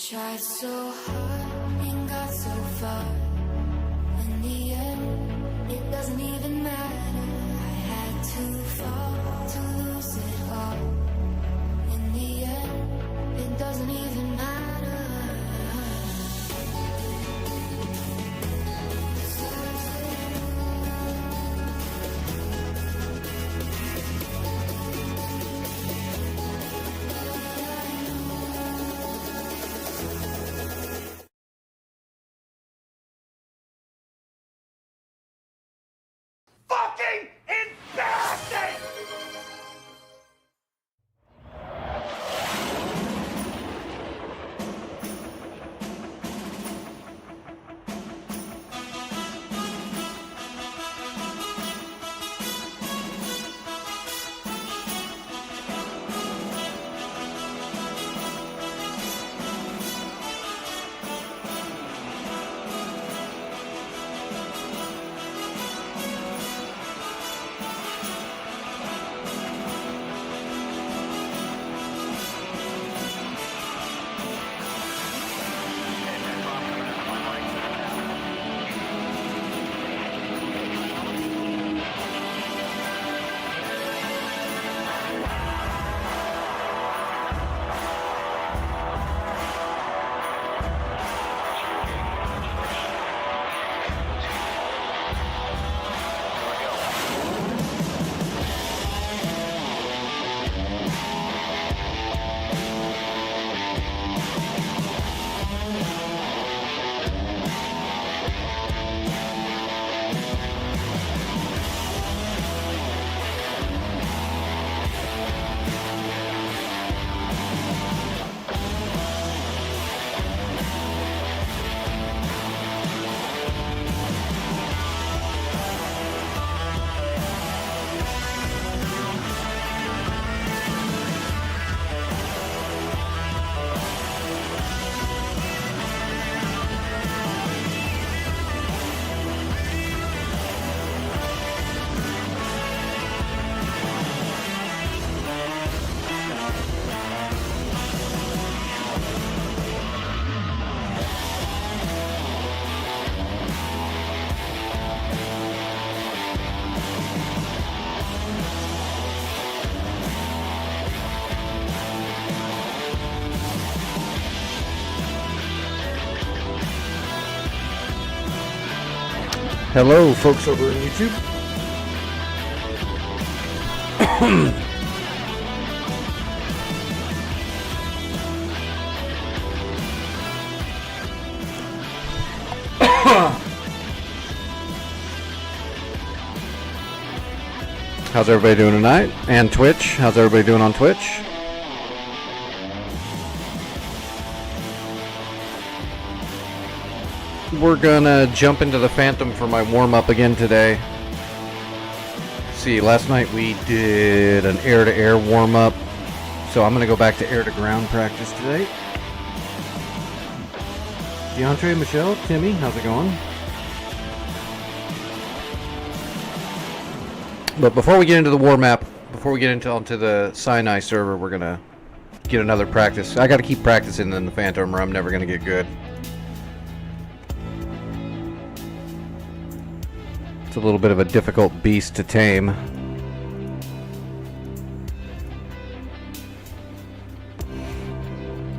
Tried so hard and got so far. In the end, it doesn't even matter. I had to fall to lose it all. In the end, it doesn't even matter. Fucking embarrassing! Hello, folks over on YouTube. How's everybody doing tonight? And Twitch, how's everybody doing on Twitch? We're gonna jump into the Phantom for my warm-up again today. See, last night we did an air-to-air warm-up, so I'm gonna go back to air-to-ground practice today. DeAndre, Michelle, Timmy, how's it going? But before we get into the war map, before we get onto the Sinai server, we're gonna get another practice. I gotta keep practicing in the Phantom or I'm never gonna get good. It's a little bit of a difficult beast to tame.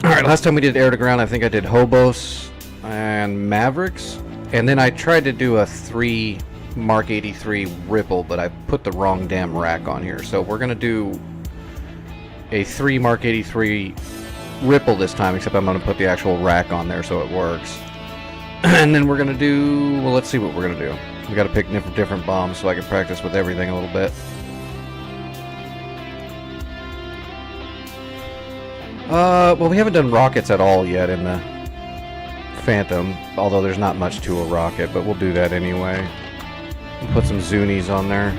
Alright, last time we did air to ground, I think I did Hobos and Mavericks. And then I tried to do a 3 Mark 83 Ripple, but I put the wrong damn rack on here. So we're going to do a 3 Mark 83 Ripple this time, except I'm going to put the actual rack on there so it works. And then we're going to do, well, let's see what we're going to do. We got to pick different bombs so I can practice with everything a little bit. Well, we haven't done rockets at all yet in the Phantom, although there's not much to a rocket, but we'll do that anyway. We'll put some Zunies on there.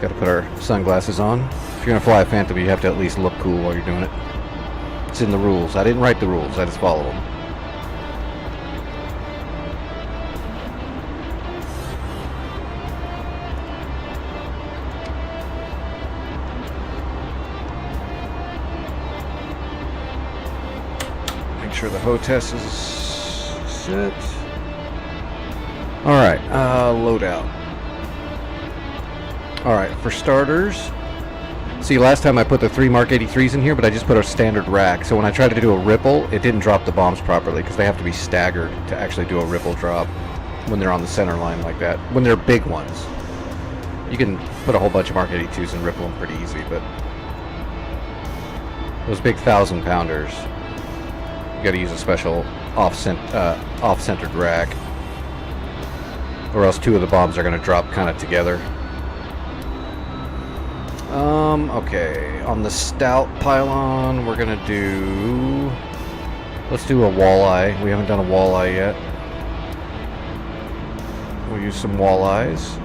Got to put our sunglasses on. If you're going to fly a Phantom, you have to at least look cool while you're doing it. It's in the rules. I didn't write the rules, I just follow them. sure the hostess is set. Alright, loadout. Alright, for starters, see, last time I put the 3 Mark 83s in here, but I just put a standard rack. So when I tried to do a ripple, it didn't drop the bombs properly because they have to be staggered to actually do a ripple drop when they're on the center line like that. When they're big ones. You can put a whole bunch of Mark 82s and ripple them pretty easy, but those big 1,000-pounders, you gotta use a special off-centered rack, or else 2 of the bombs are gonna drop kind of together. Okay, on the stout pylon, we're gonna do... Let's do a walleye. We haven't done a walleye yet. We'll use some walleyes.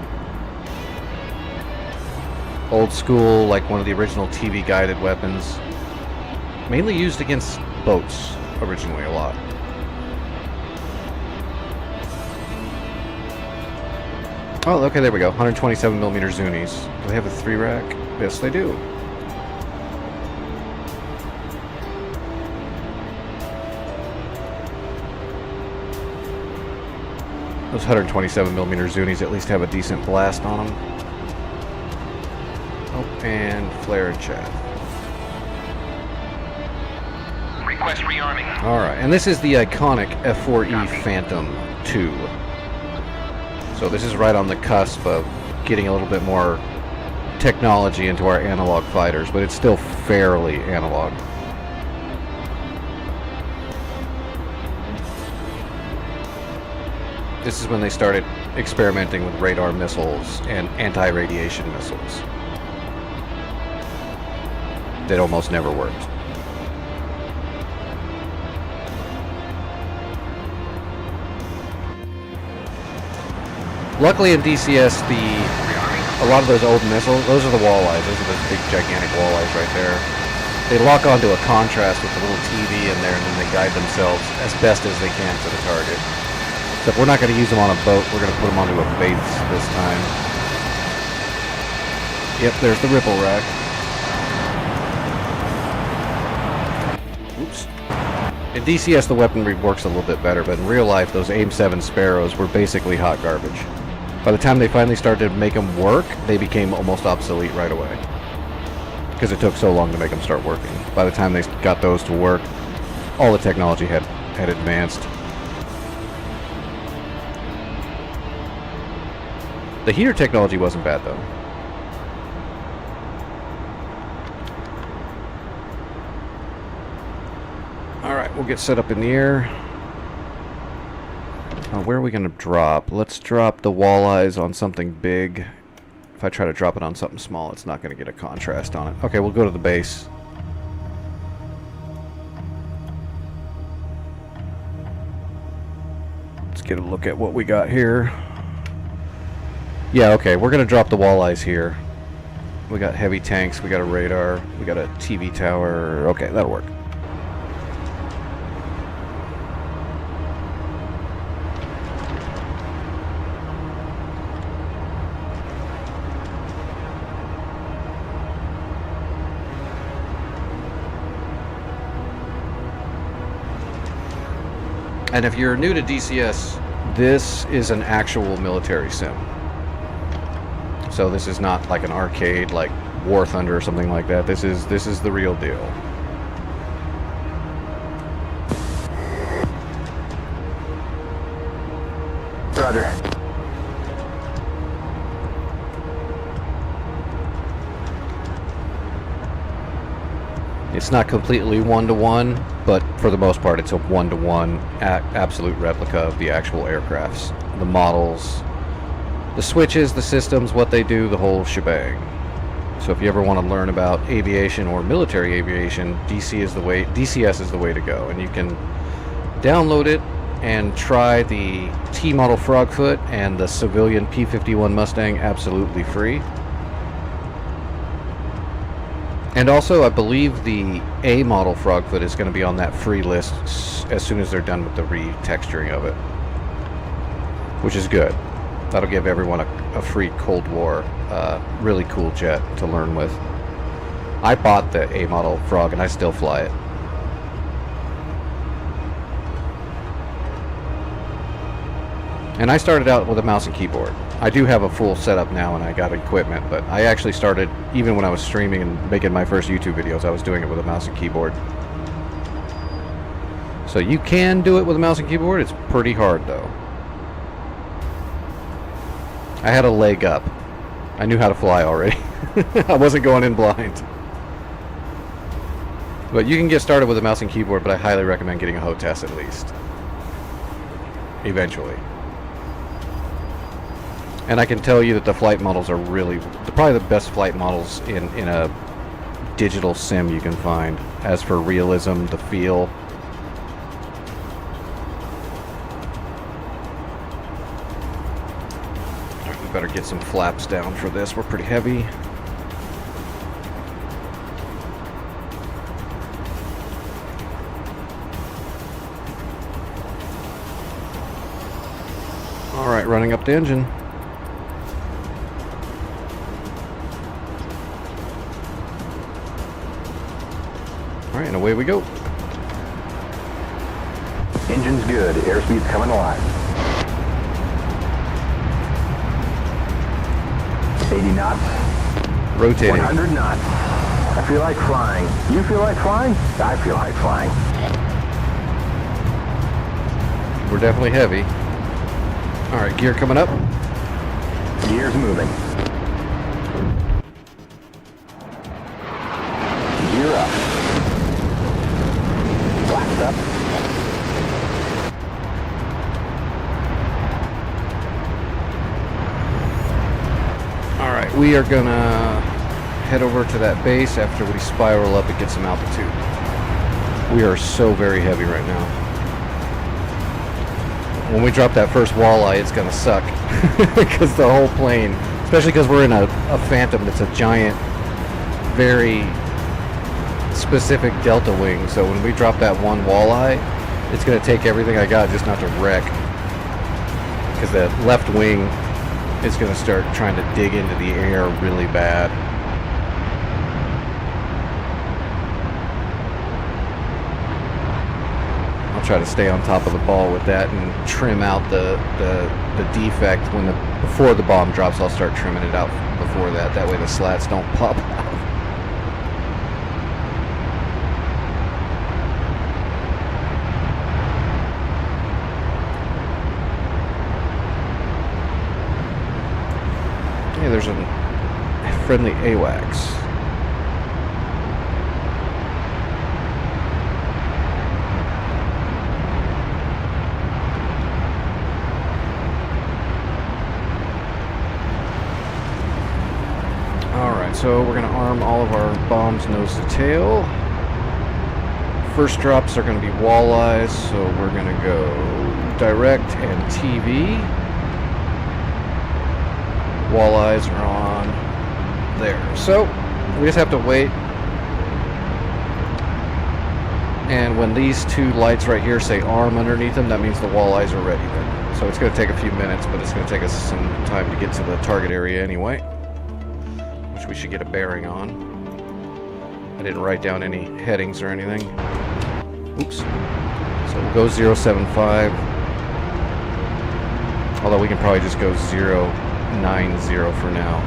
Old school, like one of the original TV guided weapons. Mainly used against boats, originally a lot. Oh, okay, there we go. 127mm Zunis. Do they have a 3 rack? Yes, they do. Those 127mm Zunis at least have a decent blast on them. Oh, and flare and chaff. Request rearming. Alright, and this is the iconic F4E Phantom 2. So this is right on the cusp of getting a little bit more technology into our analog fighters, but it's still fairly analog. This is when they started experimenting with radar missiles and anti-radiation missiles. That almost never worked. Luckily in DCS, a lot of those old missiles, those are the walleyes. Those are those big, gigantic walleyes right there. They lock onto a contrast with the little TV in there, and then they guide themselves as best as they can to the target. Except we're not going to use them on a boat. We're going to put them onto a bait this time. Yep, there's the ripple rack. Oops. In DCS, the weaponry works a little bit better, but in real life, those AIM-7 Sparrows were basically hot garbage. By the time they finally started to make them work, they became almost obsolete right away. Because it took so long to make them start working. By the time they got those to work, all the technology had advanced. The heater technology wasn't bad, though. Alright, we'll get set up in the air. Where are we going to drop? Let's drop the walleyes on something big. If I try to drop it on something small, it's not going to get a contrast on it. Okay, we'll go to the base. Let's get a look at what we got here. Yeah, okay, we're going to drop the walleyes here. We got heavy tanks, we got a radar, we got a TV tower. Okay, that'll work. And if you're new to DCS, this is an actual military sim. So this is not like an arcade like War Thunder or something like that. This is the real deal. Roger. It's not completely one-to-one, but for the most part it's a one-to-one absolute replica of the actual aircrafts. The models, the switches, the systems, what they do, the whole shebang. So if you ever want to learn about aviation or military aviation, DCS is the way to go. And you can download it and try the T-model Frogfoot and the civilian P-51 Mustang absolutely free. And also, I believe the A model Frogfoot is going to be on that free list as soon as they're done with the retexturing of it. Which is good. That'll give everyone a free Cold War, really cool jet to learn with. I bought the A model Frog and I still fly it. And I started out with a mouse and keyboard. I do have a full setup now and I got equipment, but I actually started, even when I was streaming and making my first YouTube videos, I was doing it with a mouse and keyboard. So you can do it with a mouse and keyboard. It's pretty hard though. I had a leg up. I knew how to fly already. I wasn't going in blind. But you can get started with a mouse and keyboard, but I highly recommend getting a HOTAS at least. Eventually. And I can tell you that the flight models are probably the best flight models in a digital sim you can find. As for realism, the feel. Alright, we better get some flaps down for this. We're pretty heavy. Alright, running up the engine. Alright, and away we go. Engine's good. Airspeed's coming alive. 80 knots. Rotating. 100 knots. I feel like flying. You feel like flying? I feel like flying. We're definitely heavy. Alright, gear coming up. Gears moving. Gear up. Flaps up. Alright, we are gonna head over to that base after we spiral up and get some altitude. We are so very heavy right now. When we drop that first walleye, it's gonna suck. Because the whole plane, especially because we're in a Phantom that's a giant, very specific delta wing, so when we drop that one walleye, it's gonna take everything I got just not to wreck. Because the left wing is gonna start trying to dig into the air really bad. I'll try to stay on top of the ball with that and trim out the defect before the bomb drops. I'll start trimming it out before that. That way the slats don't pop out. Yeah, there's a friendly AWACS. So we're going to arm all of our bombs nose to tail. First drops are going to be walleyes, so we're going to go direct and TV. Walleyes are on there. So we just have to wait. And when these two lights right here say arm underneath them, that means the walleyes are ready then. So it's going to take a few minutes, but it's going to take us some time to get to the target area anyway. We should get a bearing on. I didn't write down any headings or anything. Oops. So we'll go 075. Although we can probably just go 090 for now.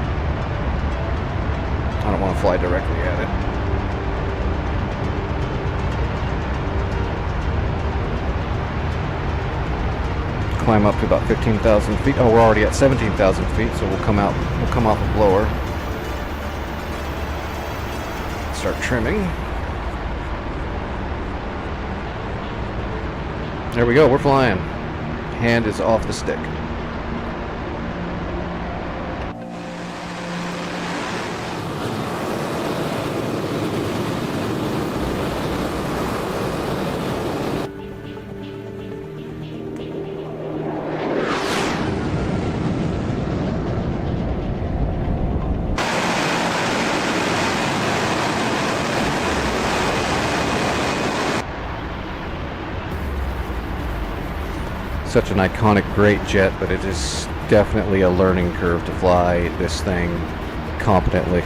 I don't want to fly directly at it. Climb up to about 15,000 feet. Oh, we're already at 17,000 feet, so we'll come off a blower. Start trimming. There we go, we're flying. Hand is off the stick. Such an iconic great jet, but it is definitely a learning curve to fly this thing competently.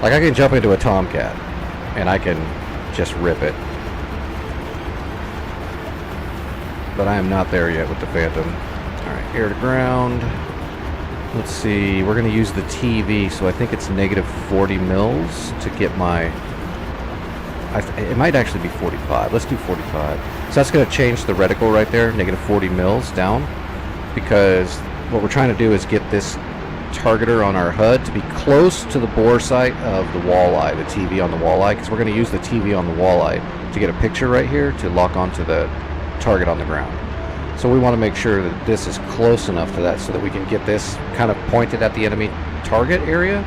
Like, I can jump into a Tomcat and I can just rip it, but I am not there yet with the Phantom. Alright, air to ground. Let's see, we're going to use the TV, so I think it's negative 40 mils to get my... it might actually be 45. Let's do 45. So that's going to change the reticle right there, negative 40 mils down, because what we're trying to do is get this targeter on our HUD to be close to the bore sight of the walleye, the TV on the walleye, because we're going to use the TV on the walleye to get a picture right here to lock onto the target on the ground. So we want to make sure that this is close enough to that so that we can get this kind of pointed at the enemy target area,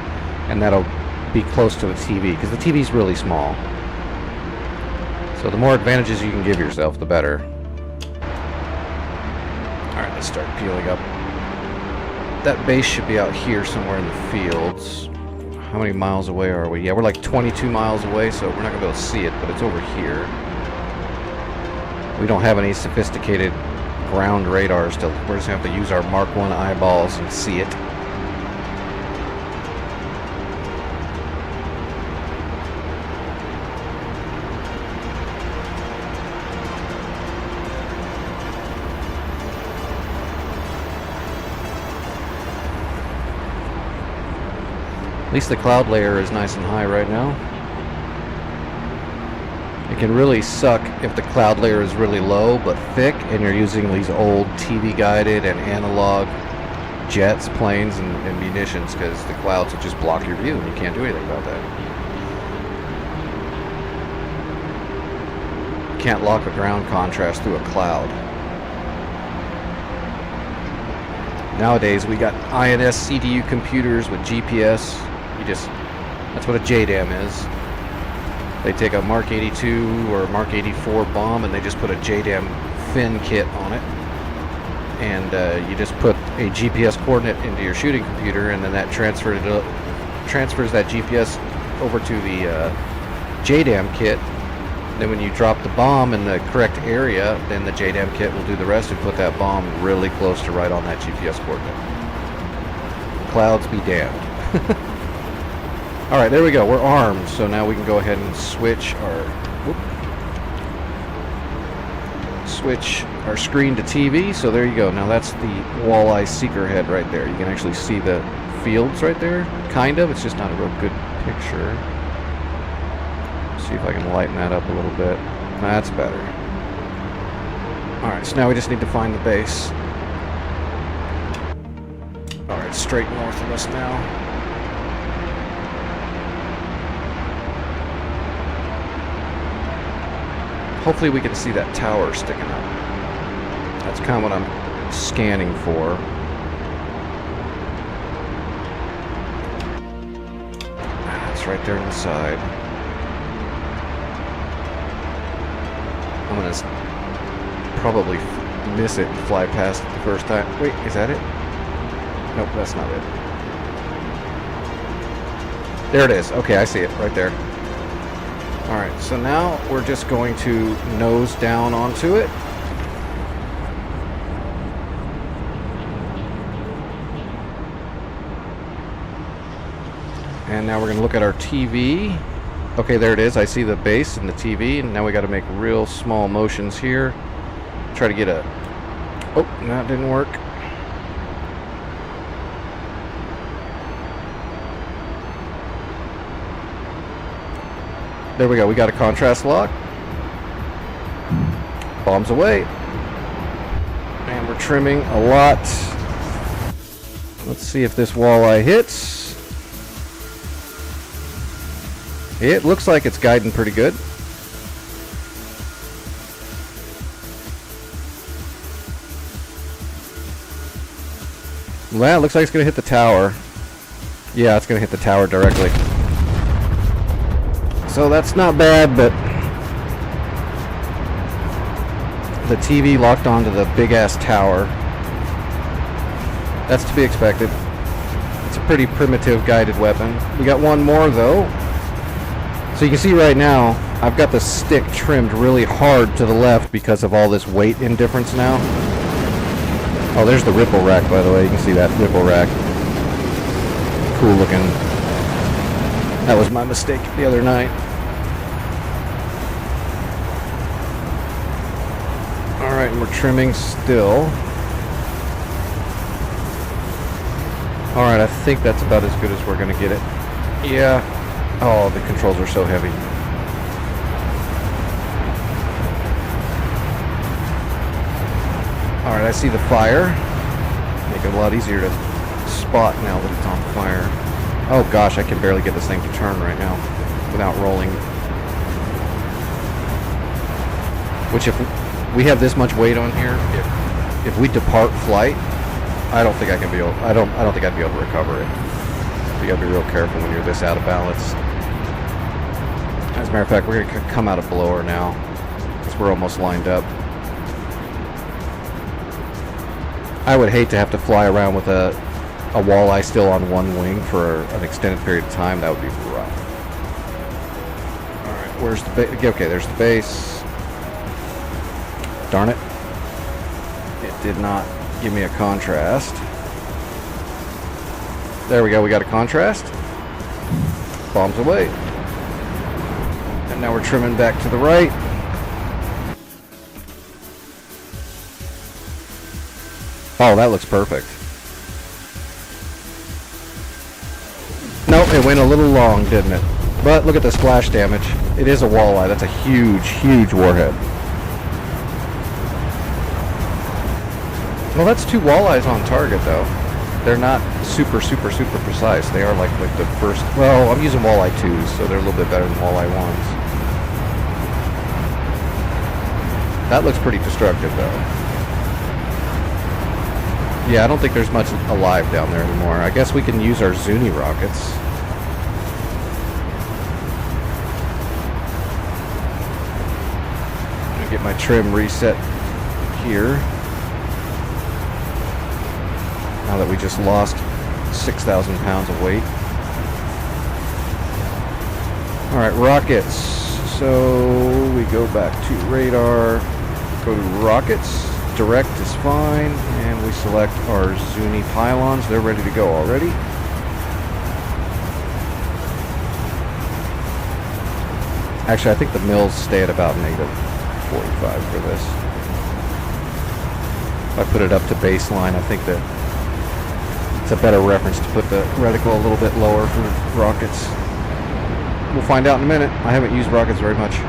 and that'll be close to the TV, because the TV is really small. So the more advantages you can give yourself, the better. Alright, let's start peeling up. That base should be out here somewhere in the fields. How many miles away are we? Yeah, we're like 22 miles away, so we're not going to be able to see it, but it's over here. We don't have any sophisticated ground radars, we're just going to have to use our Mark I eyeballs and see it. At least the cloud layer is nice and high right now. It can really suck if the cloud layer is really low but thick and you're using these old TV guided and analog jets, planes, and munitions, because the clouds will just block your view and you can't do anything about that. You can't lock a ground contrast through a cloud. Nowadays we got INS CDU computers with GPS. That's what a JDAM is. They take a Mark 82 or Mark 84 bomb and they just put a JDAM fin kit on it. And you just put a GPS coordinate into your shooting computer, and then that transfers that GPS over to the JDAM kit. Then when you drop the bomb in the correct area, then the JDAM kit will do the rest and put that bomb really close to right on that GPS coordinate. Clouds be damned. Alright, there we go. We're armed, so now we can go ahead and switch our screen to TV. So there you go. Now that's the walleye seeker head right there. You can actually see the fields right there. Kind of. It's just not a real good picture. See if I can lighten that up a little bit. That's better. Alright, so now we just need to find the base. Alright, straight north of us now. Hopefully we can see that tower sticking up. That's kind of what I'm scanning for. It's right there on the side. I'm going to probably miss it and fly past it the first time. Wait, is that it? Nope, that's not it. There it is. Okay, I see it right there. Alright, so now we're just going to nose down onto it. And now we're going to look at our TV. Okay, there it is. I see the base and the TV, and now we got to make real small motions here. Try to get a... Oh, that didn't work. There we go. We got a contrast lock. Bombs away. And we're trimming a lot. Let's see if this walleye hits. It looks like it's guiding pretty good. Well, it looks like it's going to hit the tower. Yeah, it's going to hit the tower directly. So that's not bad, but the TV locked onto the big-ass tower. That's to be expected. It's a pretty primitive guided weapon. We got one more, though. So you can see right now, I've got the stick trimmed really hard to the left because of all this weight indifference now. Oh, there's the ripple rack, by the way. You can see that ripple rack. Cool looking. That was my mistake the other night. Alright, and we're trimming still. Alright, I think that's about as good as we're gonna get it. Yeah. Oh, the controls are so heavy. Alright, I see the fire. Make it a lot easier to spot now that it's on fire. Oh gosh, I can barely get this thing to turn right now without rolling. Which, if we have this much weight on here, if we depart flight, I don't think I can be able. I don't think I'd be able to recover it. You gotta be real careful when you're this out of balance. As a matter of fact, we're gonna come out of blower now, because we're almost lined up. I would hate to have to fly around with a walleye still on one wing for an extended period of time. That would be rough. All right, where's the base? Okay, there's the base. Darn it! It did not give me a contrast. There we go. We got a contrast. Bombs away. And now we're trimming back to the right. Oh, that looks perfect. Nope, it went a little long, didn't it? But look at the splash damage. It is a walleye. That's a huge, huge warhead. Well, that's 2 walleyes on target, though. They're not super, super, super precise. They are like the first... Well, I'm using walleye 2s, so they're a little bit better than walleye 1s. That looks pretty destructive, though. Yeah, I don't think there's much alive down there anymore. I guess we can use our Zuni rockets. I'm gonna get my trim reset here. Now that we just lost 6,000 pounds of weight. Alright, rockets. So we go back to radar, go to rockets. Direct is fine, and we select our Zuni pylons. They're ready to go already. Actually, I think the mills stay at about -45 for this. If I put it up to baseline, I think that it's a better reference to put the reticle a little bit lower for rockets. We'll find out in a minute. I haven't used rockets very much.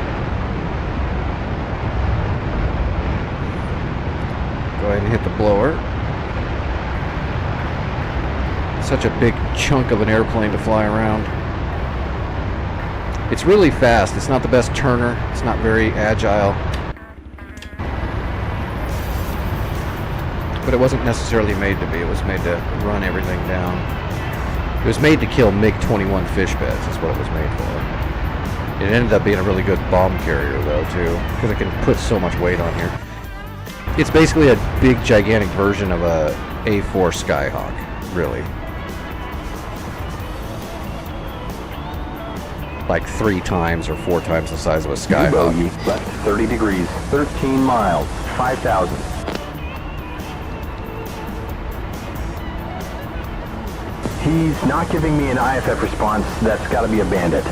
Go ahead and hit the blower. Such a big chunk of an airplane to fly around. It's really fast. It's not the best turner. It's not very agile. But it wasn't necessarily made to be. It was made to run everything down. It was made to kill MiG-21 fish beds, is what it was made for. It ended up being a really good bomb carrier, though, too, because it can put so much weight on here. It's basically a big, gigantic version of a A4 Skyhawk, really. Like 3 times or 4 times the size of a Skyhawk. Left 30 degrees, 13 miles, 5,000. He's not giving me an IFF response. That's got to be a bandit.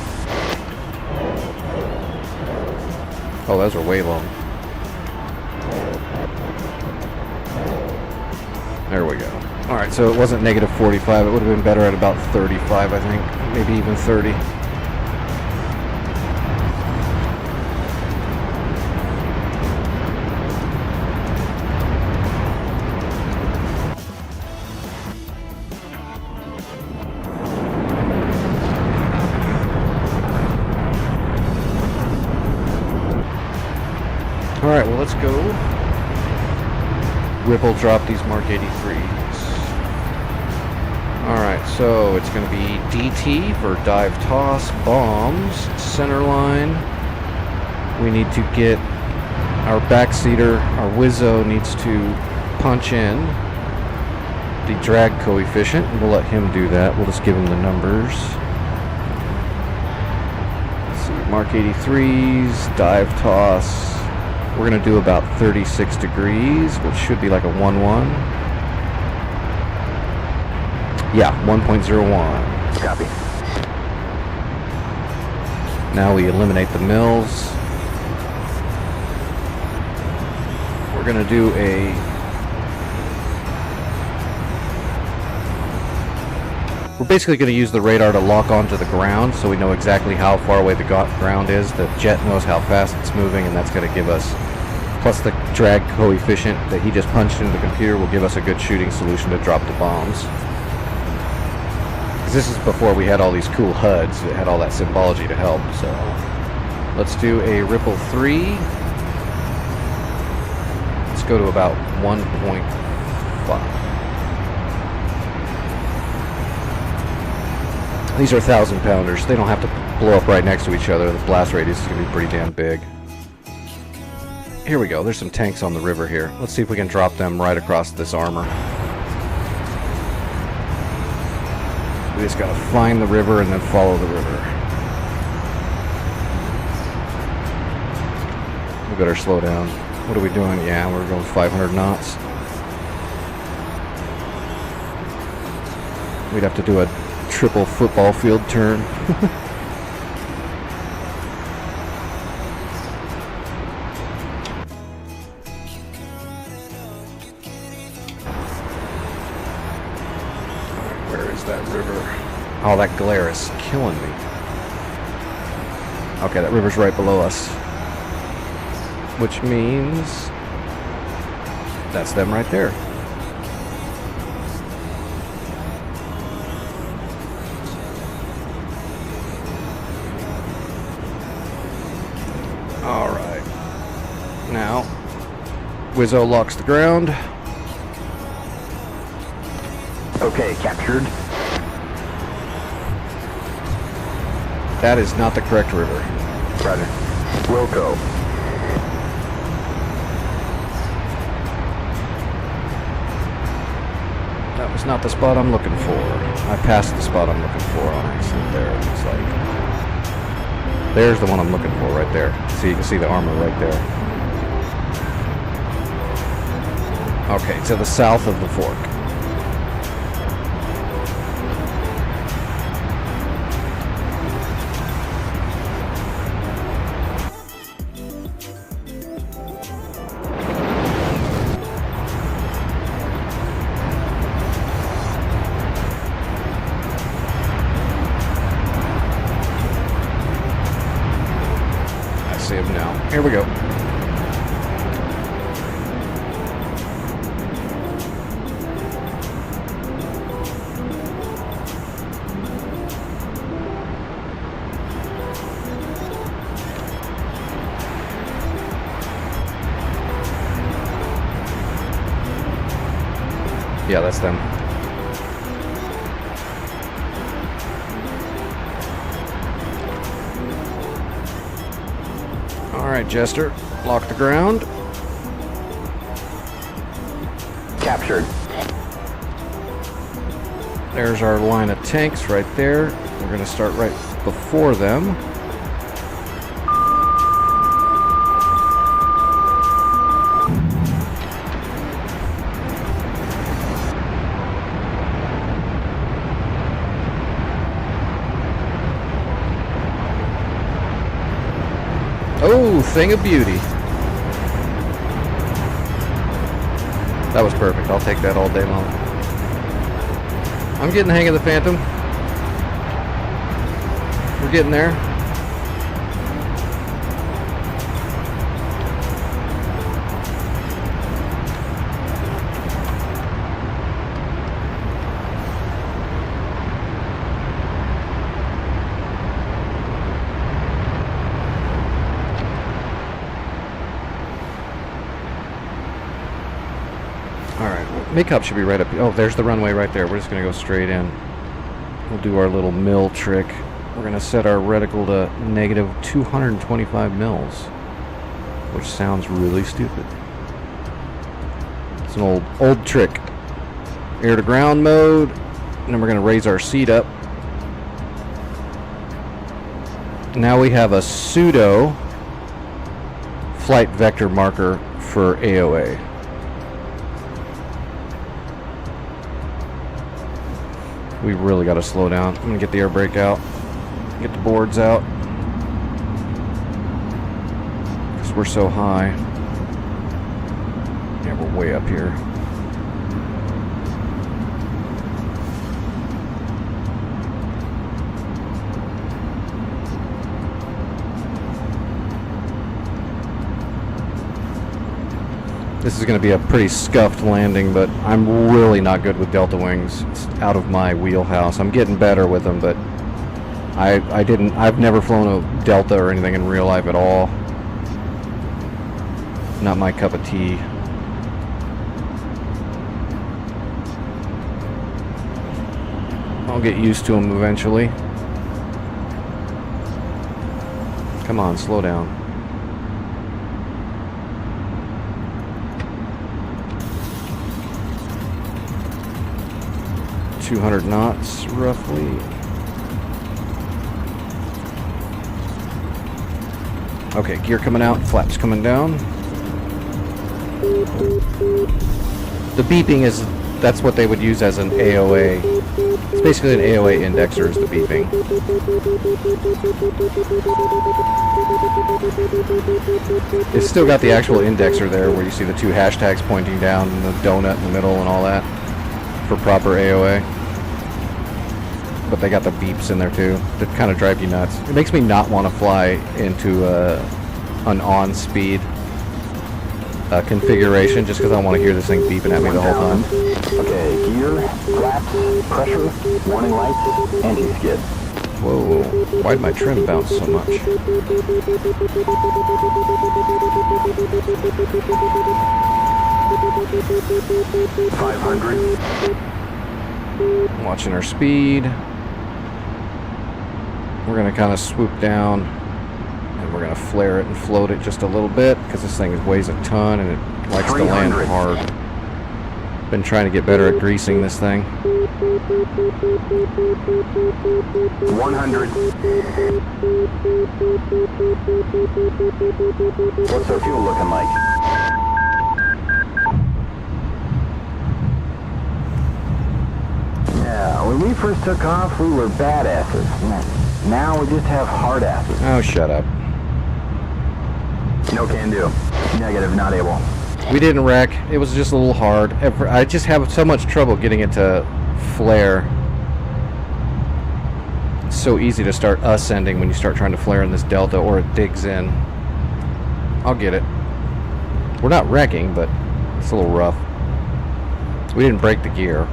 Oh, those are way long. There we go. Alright, so it wasn't -45. It would have been better at about 35, I think. Maybe even 30. Alright, well, let's go ripple drop these Mark 83s. Alright, so it's going to be DT for dive toss, bombs, center line. We need to get our backseater, our Wizzo needs to punch in the drag coefficient, and we'll let him do that. We'll just give him the numbers. Let's see, Mark 83s, dive toss. We're going to do about 36 degrees, which should be like a 1-1. Yeah, 1.01. Copy. Now we eliminate the mills. We're going to do a We're basically going to use the radar to lock onto the ground so we know exactly how far away the ground is. The jet knows how fast it's moving, and that's going to give us, plus the drag coefficient that he just punched into the computer will give us a good shooting solution to drop the bombs. This is before we had all these cool HUDs that had all that symbology to help, so let's do a Ripple 3. Let's go to about 1.5. These are 1,000-pounders. They don't have to blow up right next to each other. The blast radius is going to be pretty damn big. Here we go. There's some tanks on the river here. Let's see if we can drop them right across this armor. We just gotta find the river and then follow the river. We better slow down. What are we doing? Yeah, we're going 500 knots. We'd have to do a triple football field turn. Where is that river? Oh, that glare is killing me. Okay, that river's right below us. Which means that's them right there. Alright. Now, Wizzo locks the ground. Okay, captured. That is not the correct river. Roger. Wilco. That was not the spot I'm looking for. I passed the spot I'm looking for on accident there, it looks like. There's the one I'm looking for right there. So you can see the armor right there. Okay, to the south of the fork. Now. Here we go. Yeah, that's them. Alright, Jester. Lock the ground. Captured. There's our line of tanks right there. We're going to start right before them. Oh, thing of beauty. That was perfect. I'll take that all day long. I'm getting the hang of the Phantom. We're getting there. Makeup should be right up. Oh, there's the runway right there. We're just going to go straight in. We'll do our little mill trick. We're going to set our reticle to negative 225 mils, which sounds really stupid. It's an old trick. Air to ground mode, and then we're going to raise our seat up. Now we have a pseudo flight vector marker for AOA. We really got to slow down. I'm going to get the air brake out. Get the boards out. Because we're so high. Yeah, we're way up here. This is going to be a pretty scuffed landing, but I'm really not good with delta wings. It's out of my wheelhouse. I'm getting better with them, but I've never flown a delta or anything in real life at all. Not my cup of tea. I'll get used to them eventually. Come on, slow down. .200 knots, roughly. Okay, gear coming out, flaps coming down. The beeping is, that's what they would use as an AOA. It's basically an AOA indexer is the beeping. It's still got the actual indexer there where you see the two hashtags pointing down and the donut in the middle and all that for proper AOA. But they got the beeps in there too that kind of drive you nuts. It makes me not want to fly into an on-speed configuration just because I want to hear this thing beeping at me the whole time. Okay, gear, flaps, pressure, warning lights, anti-skid. Whoa, why'd my trim bounce so much? Watching our speed. We're going to kind of swoop down and we're going to flare it and float it just a little bit because this thing weighs a ton and it likes to land hard. Been trying to get better at greasing this thing. 100. What's our fuel looking like? Yeah, when we first took off, we were badasses. Now we just have hard asses. Oh, shut up. No can do. Negative, not able. We didn't wreck. It was just a little hard. I just have so much trouble getting it to flare. It's so easy to start ascending when you start trying to flare in this delta or it digs in. I'll get it. We're not wrecking, but it's a little rough. We didn't break the gear.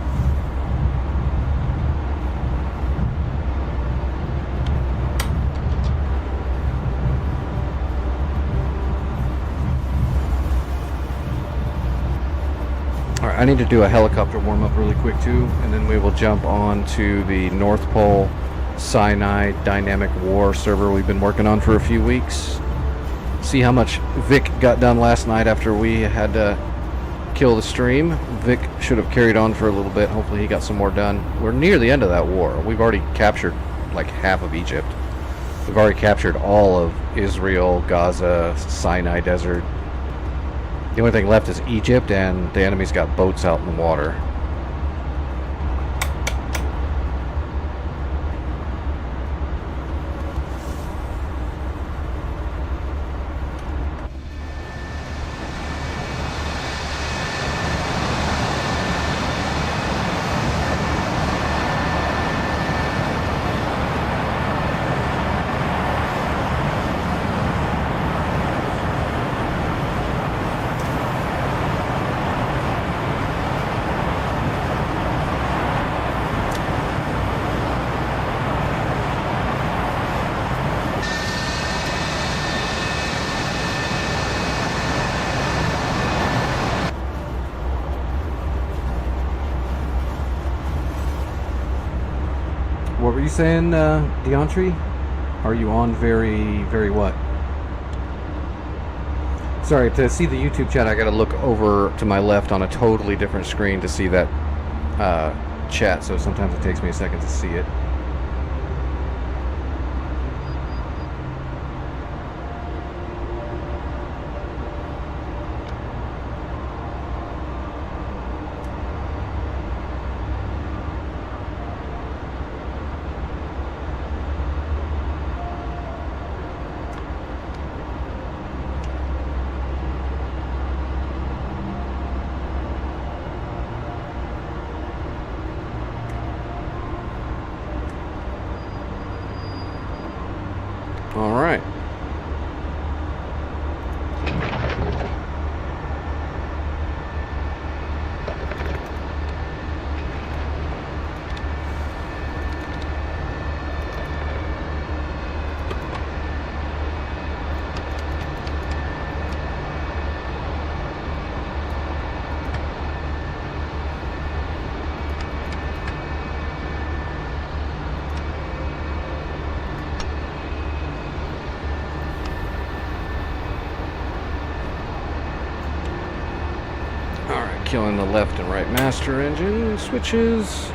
I need to do a helicopter warm-up really quick too, and then we will jump on to the North Pole Sinai Dynamic War server we've been working on for a few weeks. See how much Vic got done last night after we had to kill the stream. Vic should have carried on for a little bit. Hopefully he got some more done. We're near the end of that war. We've already captured like half of Egypt. We've already captured all of Israel, Gaza, Sinai Desert. The only thing left is Egypt, and the enemy's got boats out in the water. What were you saying, Deontry? Are you on very, very what? Sorry, to see the YouTube chat, I gotta look over to my left on a totally different screen to see that chat, so sometimes it takes me a second to see it. killing the left and right master engine switches.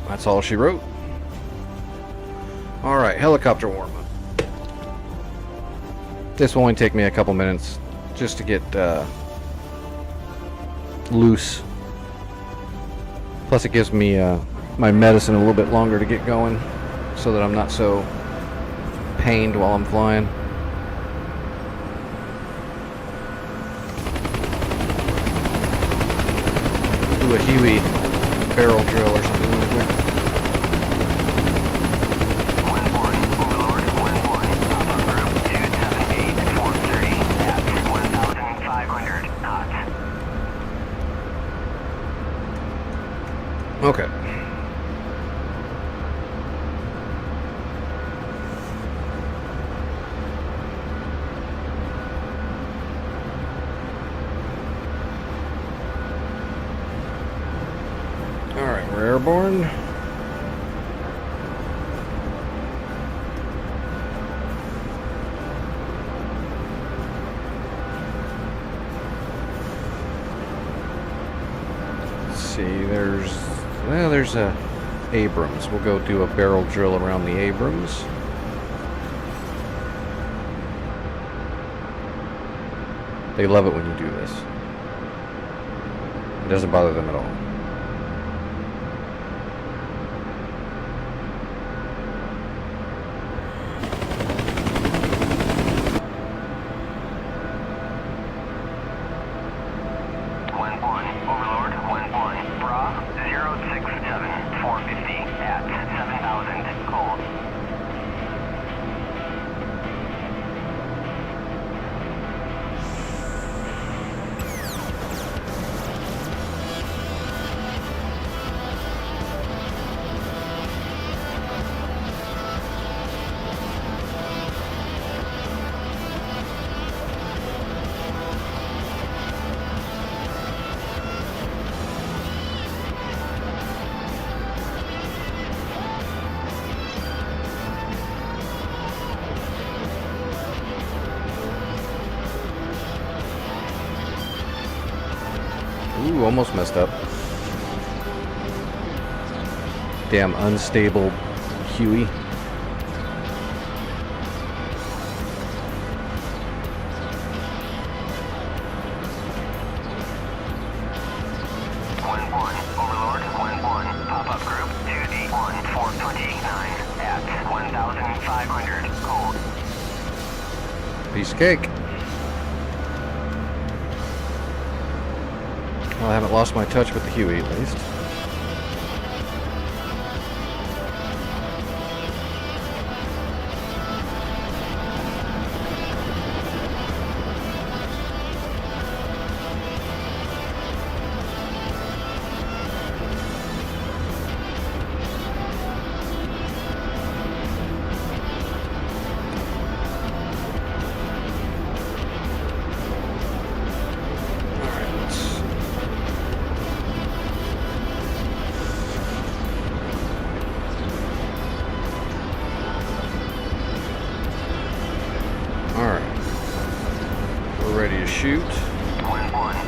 That's all she wrote. Alright, helicopter warm-up. This will only take me a couple minutes just to get loose. Plus it gives me my medicine a little bit longer to get going so that I'm not so pained while I'm flying. Do a Huey barrel drill or something really quick. Okay. Alright, we're airborne. Let's see, there's a Abrams. We'll go do a barrel drill around the Abrams. They love it when you do this. It doesn't bother them at all. Ooh, almost messed up. Damn unstable Huey. Piece of cake. Well, I haven't lost my touch with the Huey, at least. Ready to shoot. 1-1,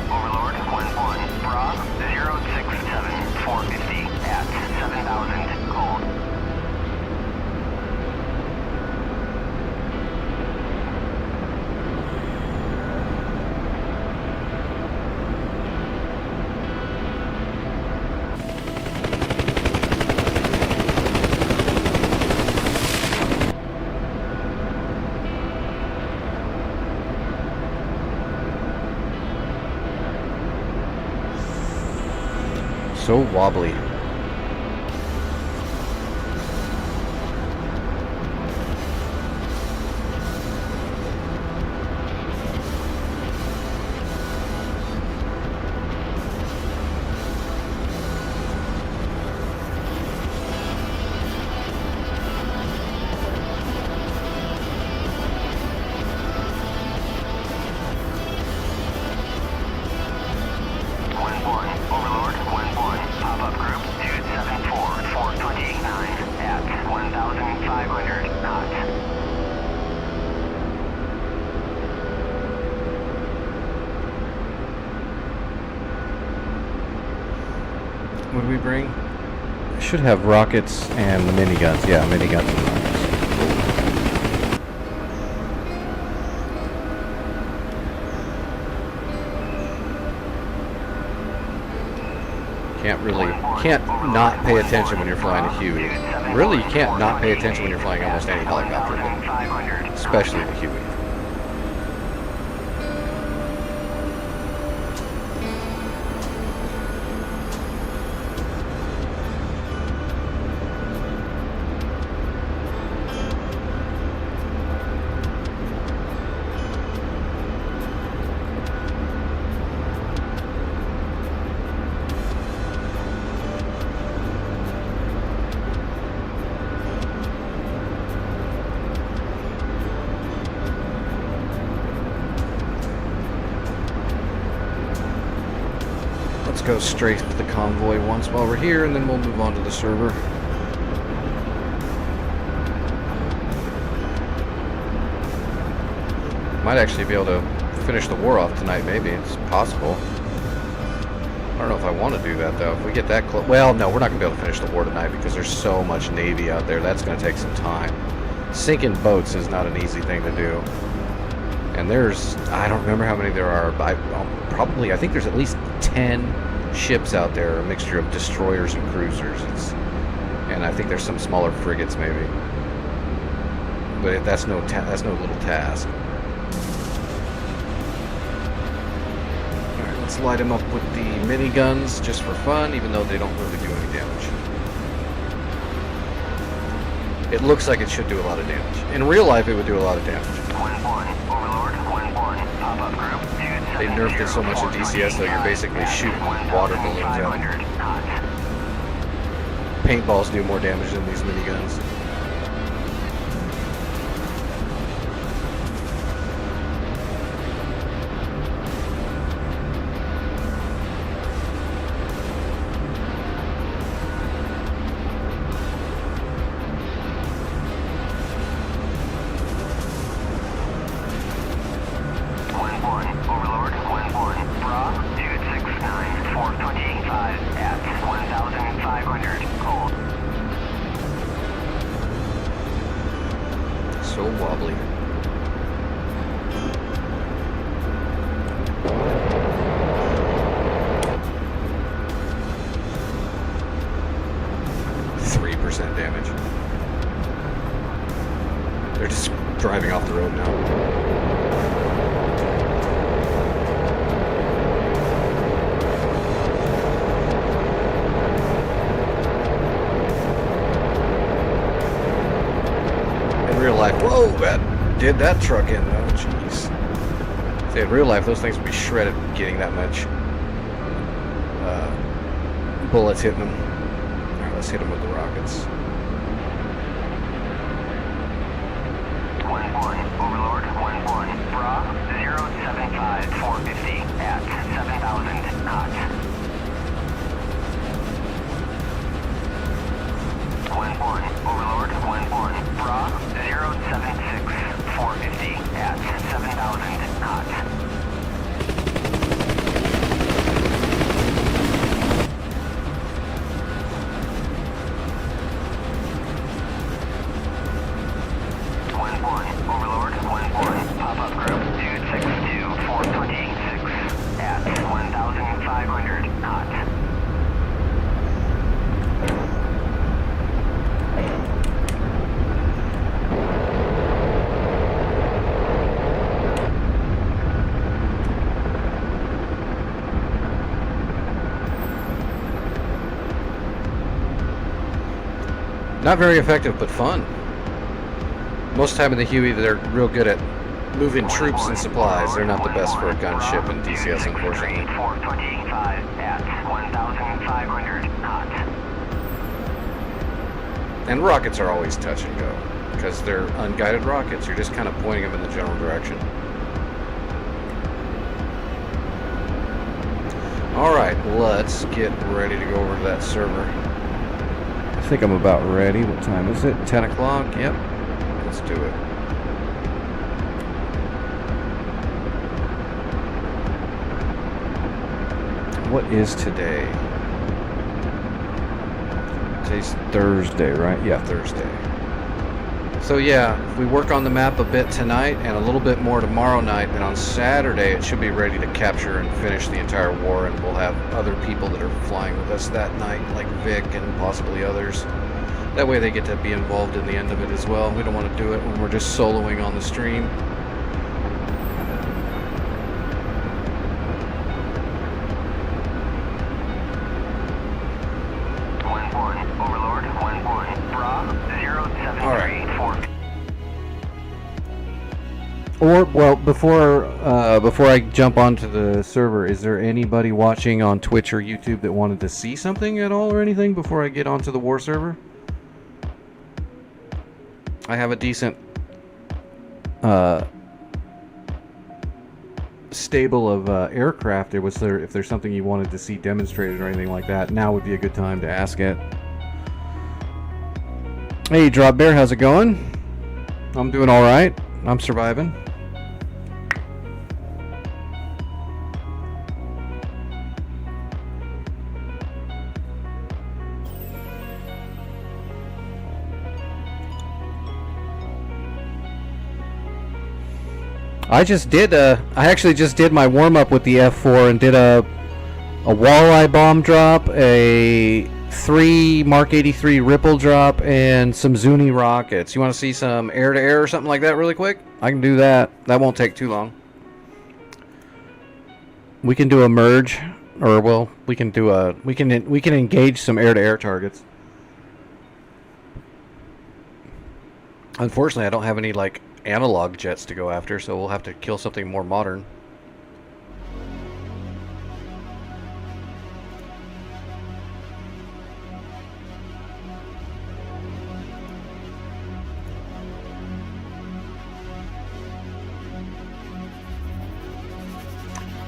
Overlord, 1-1, Bra, 067, 450 at 7,000, cold. So wobbly. Overlord, 1-1, pop-up group, What do we bring? I should have rockets and the miniguns. Yeah, miniguns and rockets. Can't not pay attention when you're flying a Huey. Really, you can't not pay attention when you're flying almost any helicopter, but especially the Huey. Let's go straight to the convoy once while we're here, and then we'll move on to the server. Might actually be able to finish the war off tonight, maybe. It's possible. I don't know if I want to do that, though. If we get that close... Well, no, we're not going to be able to finish the war tonight because there's so much Navy out there. That's going to take some time. Sinking boats is not an easy thing to do. And there's... I don't remember how many there are, but I think there's at least 10 ships out there, a mixture of destroyers and cruisers. And I think there's some smaller frigates, maybe. But that's no little task. Alright, let's light him up with the miniguns just for fun, even though they don't really do any damage. It looks like it should do a lot of damage. In real life, it would do a lot of damage. 1-1, Overlord, 1-1, pop-up group, 270. They nerfed it so much in DCS, though, you're basically shooting water balloons out. Paintballs do more damage than these miniguns. Overlord, 1-1, Bra, 269, 425 at 1,500, cold. So wobbly. Damage. They're just driving off the road now. In real life, whoa, that did that truck in though, jeez. See, in real life, those things would be shredded getting that much bullets hitting them. Alright, let's hit them with the rockets. 1-1, Overlord, 1-1, Bra, 075, 450 at 7,000 knots. 1-1, Overlord, 1-1, Bra, 076, 450 at 7,000 knots. Overlord, 1-1, pop-up group, 262, 426 at 1,500 knots. Not very effective, but fun. Most of the time in the Huey, they're real good at moving troops and supplies. They're not the best for a gunship in DCS, unfortunately. 425 at 1,500 knots. And rockets are always touch and go, because they're unguided rockets. You're just kind of pointing them in the general direction. Alright, let's get ready to go over to that server. I think I'm about ready. What time is it? 10 o'clock? Yep. Let's do it. What is today? Today's Thursday, right? Yeah, Thursday. So yeah, if we work on the map a bit tonight and a little bit more tomorrow night, then on Saturday it should be ready to capture and finish the entire war, and we'll have other people that are flying with us that night, like Vic and possibly others. That way they get to be involved in the end of it as well. We don't want to do it when we're just soloing on the stream. Or, well, before I jump onto the server, is there anybody watching on Twitch or YouTube that wanted to see something at all or anything before I get onto the war server? I have a decent stable of aircraft. If there's something you wanted to see demonstrated or anything like that, now would be a good time to ask it. Hey, Drop Bear, how's it going? I'm doing all right. I'm surviving. I actually just did my warm-up with the F4 and did a walleye bomb drop, a 3 Mark 83 ripple drop, and some Zuni rockets. You want to see some air-to-air or something like that really quick? I can do that. That won't take too long. We can do a merge, or well, we can engage some air-to-air targets. Unfortunately, I don't have any like analog jets to go after, so we'll have to kill something more modern.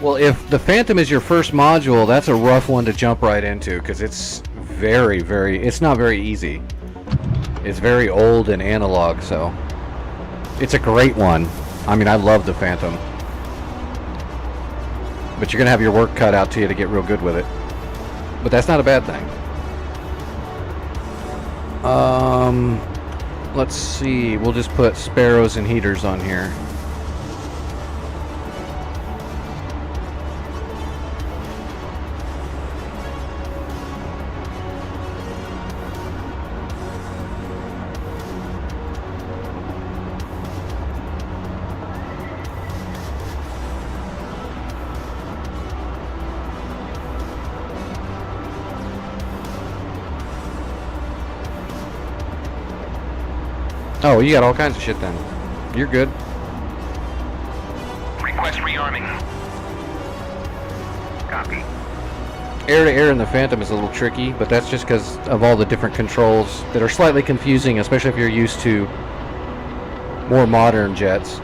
Well, if the Phantom is your first module, that's a rough one to jump right into, because it's it's not very easy. It's very old and analog, so it's a great one. I mean, I love the Phantom. But you're going to have your work cut out to you to get real good with it. But that's not a bad thing. Let's see. We'll just put Sparrows and Heaters on here. Oh, you got all kinds of shit then. You're good. Request rearming. Copy. Air-to-air in the Phantom is a little tricky, but that's just because of all the different controls that are slightly confusing, especially if you're used to more modern jets.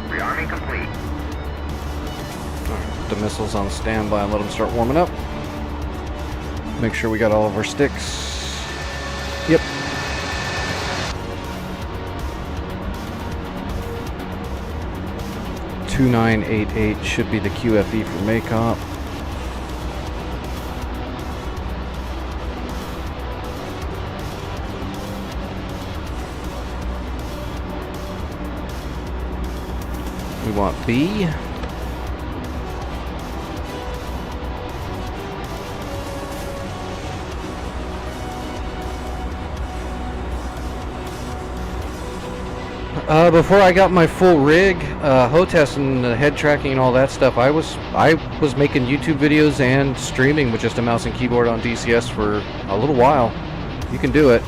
Rearming complete. Put the missiles on standby and let them start warming up. Make sure we got all of our sticks. Yep. $2988 should be the QFE for Maycop. We want B. Before I got my full rig, HOTAS and the head tracking and all that stuff, I was making YouTube videos and streaming with just a mouse and keyboard on DCS for a little while. You can do it.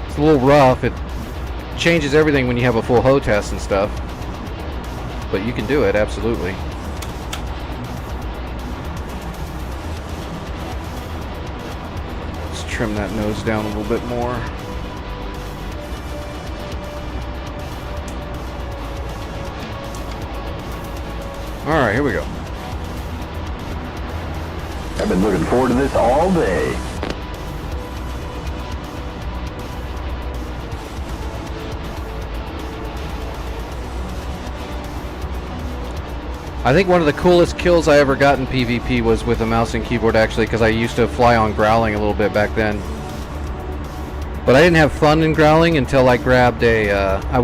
It's a little rough. It changes everything when you have a full HOTAS and stuff. But you can do it, absolutely. Let's trim that nose down a little bit more. Alright, here we go. I've been looking forward to this all day. I think one of the coolest kills I ever got in PvP was with a mouse and keyboard, actually, because I used to fly on growling a little bit back then. But I didn't have fun in growling until I grabbed a, I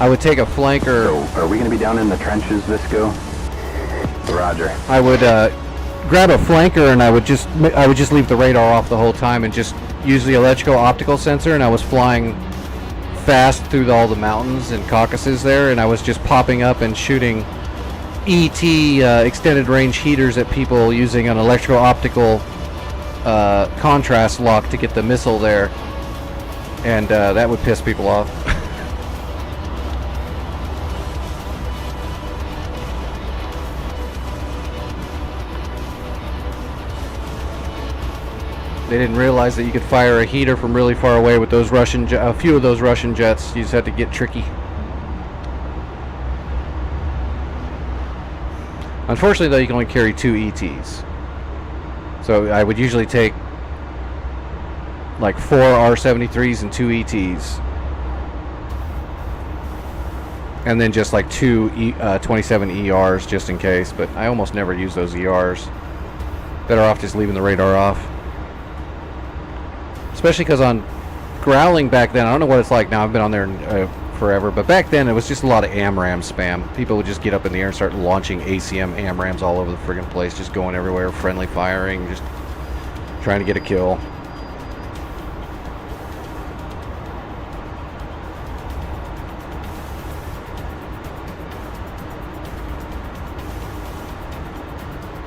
would take a flanker. So, are we going to be down in the trenches, Visco? Roger. I would grab a flanker and I would just leave the radar off the whole time and just use the electrical optical sensor, and I was flying fast through all the mountains and Caucasus there, and I was just popping up and shooting ET extended range heaters at people using an electrical optical contrast lock to get the missile there, and that would piss people off. They didn't realize that you could fire a heater from really far away with those a few of those Russian jets. You just had to get tricky. Unfortunately, though, you can only carry 2 ETs. So I would usually take like 4 R-73s and 2 ETs. And then just like 2 27 ERs just in case. But I almost never use those ERs. Better off just leaving the radar off. Especially because on growling back then, I don't know what it's like now, I've been on there forever, but back then it was just a lot of AMRAM spam. People would just get up in the air and start launching ACM AMRAMs all over the friggin' place, just going everywhere, friendly firing, just trying to get a kill.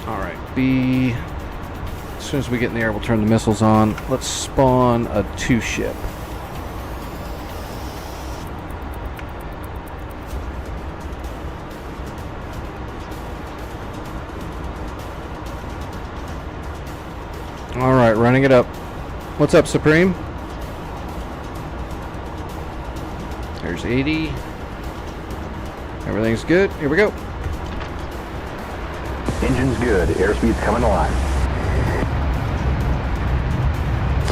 Alright, B. As soon as we get in the air, we'll turn the missiles on. Let's spawn a 2-ship. Alright, running it up. What's up, Supreme? There's 80. Everything's good. Here we go. Engine's good. Airspeed's coming alive.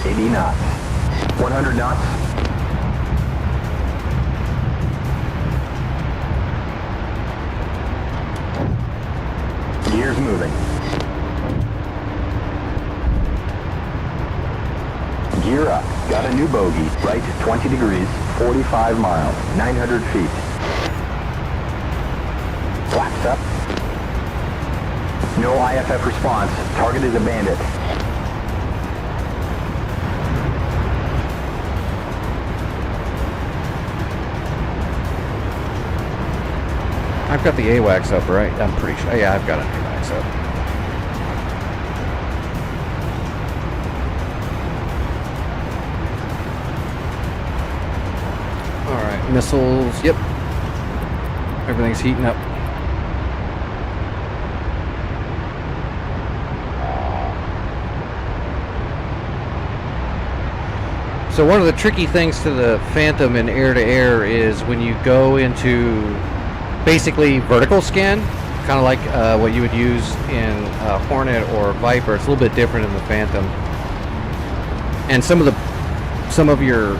80 knots. 100 knots. Gears moving. Gear up. Got a new bogey. Right 20 degrees, 45 miles, 900 feet. Flaps up. No IFF response. Target is a bandit. I've got the AWACS up, right? I'm pretty sure. Yeah, I've got an AWACS up. Alright, missiles. Yep. Everything's heating up. So one of the tricky things to the Phantom in air-to-air is when you go into basically vertical scan, kind of like what you would use in Hornet or Viper. It's a little bit different in the Phantom, and some of your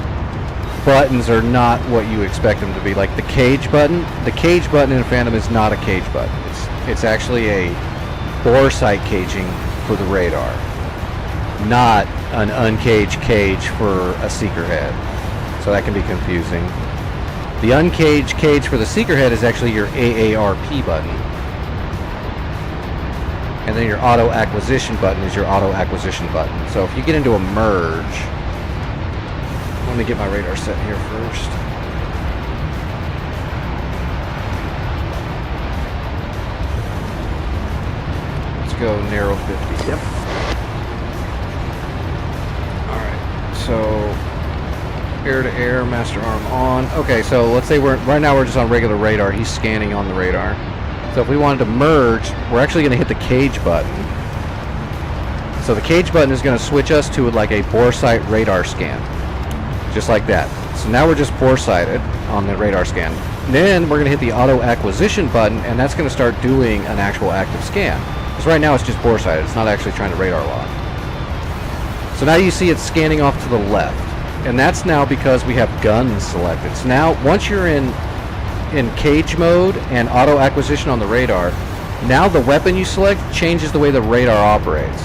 buttons are not what you expect them to be. Like the cage button. The cage button in Phantom is not a cage button. It's actually a bore sight caging for the radar, not an uncaged cage for a seeker head. So that can be confusing. The uncaged cage for the seeker head is actually your AARP button. And then your auto acquisition button is your auto acquisition button. So if you get into a merge, let me get my radar set here first. Let's go narrow 50. Yep. Alright, so air-to-air, master arm on. Okay, so let's say right now we're just on regular radar. He's scanning on the radar. So if we wanted to merge, we're actually going to hit the cage button. So the cage button is going to switch us to like a bore sight radar scan. Just like that. So now we're just bore sighted on the radar scan. Then we're going to hit the auto acquisition button, and that's going to start doing an actual active scan. Because right now it's just bore sighted. It's not actually trying to radar lock. So now you see it's scanning off to the left. And that's now because we have guns selected. So now, once you're in cage mode and auto acquisition on the radar, now the weapon you select changes the way the radar operates.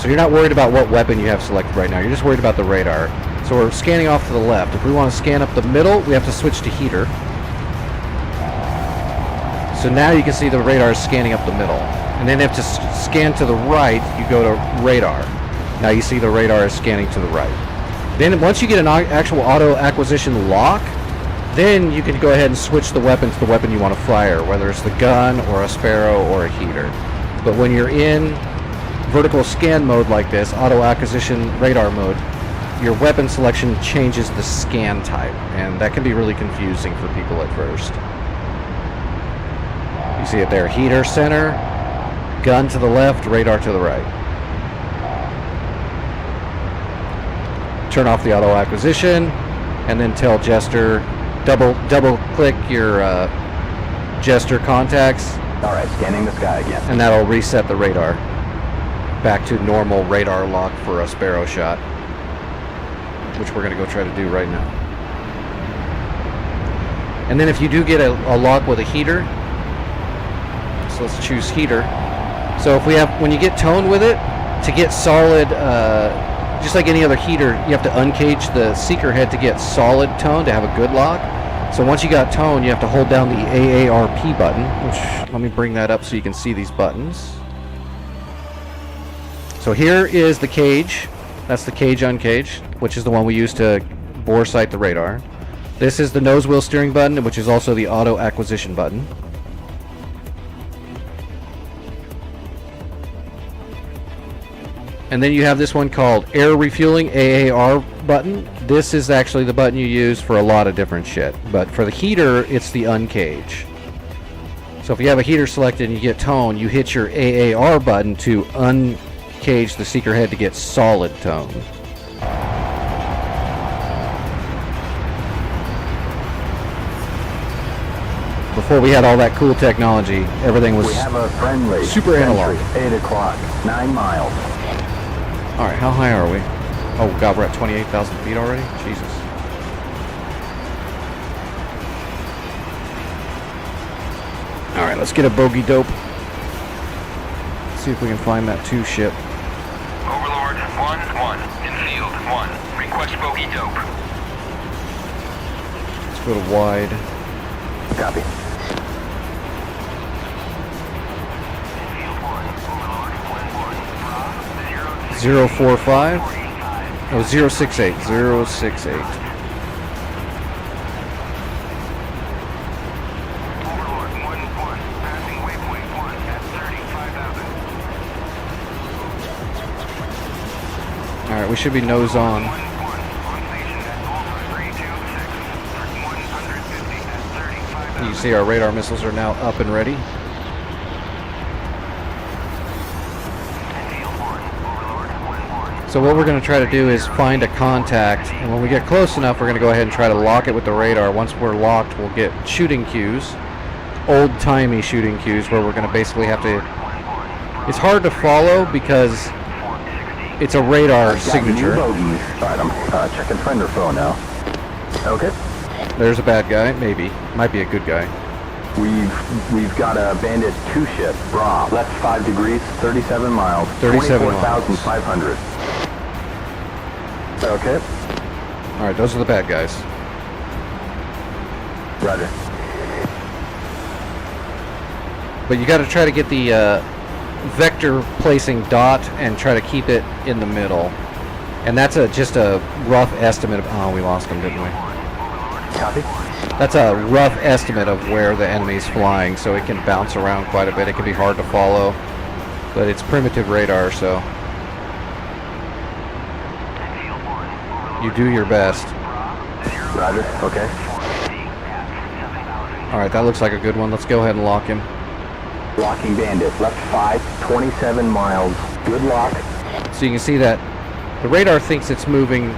So you're not worried about what weapon you have selected right now. You're just worried about the radar. So we're scanning off to the left. If we want to scan up the middle, we have to switch to heater. So now you can see the radar is scanning up the middle. And then if to scan to the right, you go to radar. Now you see the radar is scanning to the right. Then once you get an actual auto acquisition lock, then you can go ahead and switch the weapon to the weapon you want to fire, whether it's the gun or a Sparrow or a heater. But when you're in vertical scan mode like this, auto acquisition radar mode, your weapon selection changes the scan type, and that can be really confusing for people at first. You see it there, heater center, gun to the left, radar to the right. Turn off the auto acquisition, and then tell Jester, double click your Jester contacts. Alright, scanning the sky again. And that'll reset the radar back to normal radar lock for a Sparrow shot, which we're going to go try to do right now. And then if you do get a lock with a heater, so let's choose heater. So if we have, when you get tone with it, to get solid, just like any other heater, you have to uncage the seeker head to get solid tone to have a good lock. So once you got tone, you have to hold down the AARP button, which, let me bring that up so you can see these buttons. So here is the cage. That's the cage uncage, which is the one we use to bore sight the radar. This is the nose wheel steering button, which is also the auto acquisition button. And then you have this one called air refueling, AAR button. This is actually the button you use for a lot of different shit. But for the heater, it's the uncage. So if you have a heater selected and you get tone, you hit your AAR button to uncage the seeker head to get solid tone. Before we had all that cool technology, everything was We have a friendly. super analog. 8 o'clock, 9 miles. Alright, how high are we? Oh god, we're at 28,000 feet already? Jesus. Alright, let's get a bogey dope. See if we can find that 2 ship. Overlord, 1-1. In field, 1. Request bogey dope. Let's go to wide. Copy. Field 1, Overlord, 1-1. 045. Oh, 068. 068. Overlord, 1-1. Passing waypoint 1 at 35,000. Alright, we should be nose on. 1-1. On station at Alpha 326. 150 at 35,000. You see our radar missiles are now up and ready. Field 1, Overlord, 1-1. So what we're going to try to do is find a contact, and when we get close enough, we're going to go ahead and try to lock it with the radar. Once we're locked, we'll get shooting cues, old-timey shooting cues, where we're going to basically have to... It's hard to follow because it's a radar Got new signature. bogeys. Alright, I'm checking friend or foe now. Okay. There's a bad guy, maybe. Might be a good guy. We've got a Bandit 2 ship, Bra. Left 5 degrees, 37 miles. 37 miles. 24,500. Okay. Alright, those are the bad guys. Roger. But you got to try to get the vector placing dot and try to keep it in the middle. And that's just a rough estimate of... Oh, we lost him, didn't we? Copy. That's a rough estimate of where the enemy's flying, so it can bounce around quite a bit. It can be hard to follow, but it's primitive radar, so you do your best. Roger. Okay. Alright, that looks like a good one. Let's go ahead and lock him. Locking Bandit. Left 5, 27 miles. Good lock. So you can see that the radar thinks it's moving